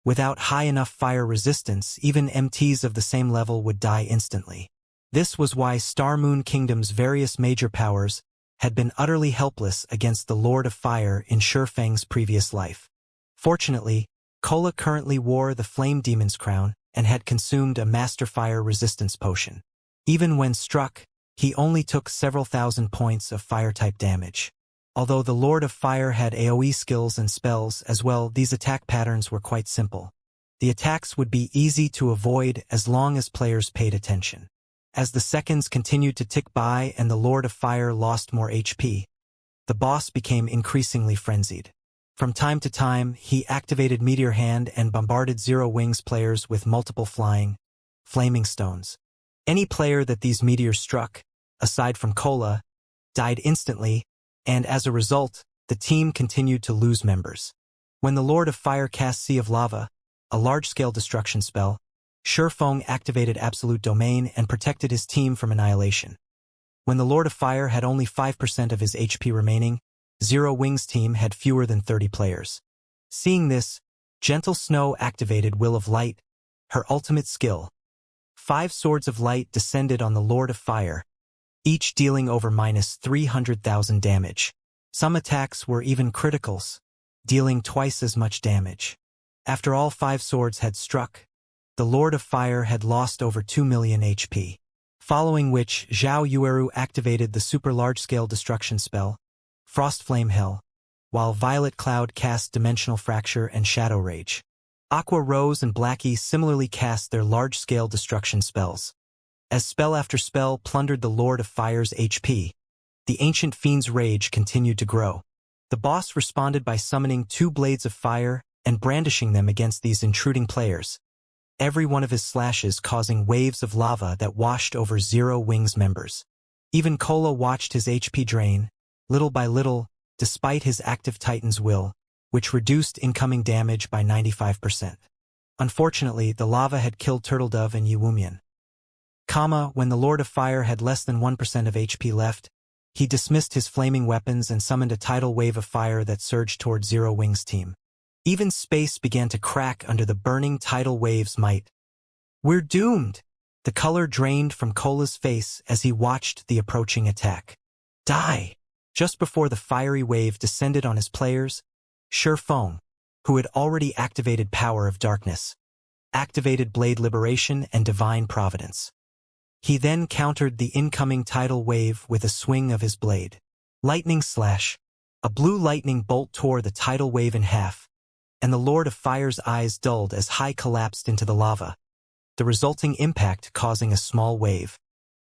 Without high enough fire resistance, even MTs of the same level would die instantly. This was why Star Moon Kingdom's various major powers had been utterly helpless against the Lord of Fire in Shifeng's previous life. Fortunately, Kola currently wore the Flame Demon's crown and had consumed a Master Fire resistance potion. Even when struck, he only took several thousand points of fire-type damage. Although the Lord of Fire had AoE skills and spells as well, these attack patterns were quite simple. The attacks would be easy to avoid as long as players paid attention. As the seconds continued to tick by and the Lord of Fire lost more HP, the boss became increasingly frenzied. From time to time, he activated Meteor Hand and bombarded Zero Wings players with multiple flaming stones. Any player that these meteors struck, aside from Kola, died instantly, and as a result, the team continued to lose members. When the Lord of Fire cast Sea of Lava, a large-scale destruction spell, Shifeng activated Absolute Domain and protected his team from annihilation. When the Lord of Fire had only 5% of his HP remaining, Zero Wings' team had fewer than 30 players. Seeing this, Gentle Snow activated Will of Light, her ultimate skill. 5 swords of light descended on the Lord of Fire, each dealing over minus 300,000 damage. Some attacks were even criticals, dealing twice as much damage. After all 5 swords had struck, the Lord of Fire had lost over 2 million HP. Following which, Zhao Yueru activated the super large-scale destruction spell, Frost Flame Hell, while Violet Cloud cast Dimensional Fracture and Shadow Rage. Aqua Rose and Blackie similarly cast their large-scale destruction spells. As spell after spell plundered the Lord of Fire's HP, the Ancient Fiend's rage continued to grow. The boss responded by summoning 2 blades of fire and brandishing them against these intruding players, every one of his slashes causing waves of lava that washed over Zero Wings members. Even Kola watched his HP drain, little by little, despite his active Titan's will, which reduced incoming damage by 95%. Unfortunately, the lava had killed Turtledove and Yuwumian. When the Lord of Fire had less than 1% of HP left, he dismissed his flaming weapons and summoned a tidal wave of fire that surged toward Zero Wings' team. Even space began to crack under the burning tidal wave's might. "We're doomed!" The color drained from Cola's face as he watched the approaching attack. Die! Just before the fiery wave descended on his players, Feng, who had already activated Power of Darkness, activated Blade Liberation and Divine Providence. He then countered the incoming tidal wave with a swing of his blade. Lightning Slash. A blue lightning bolt tore the tidal wave in half, and the Lord of Fire's eyes dulled as Hai collapsed into the lava, the resulting impact causing a small wave.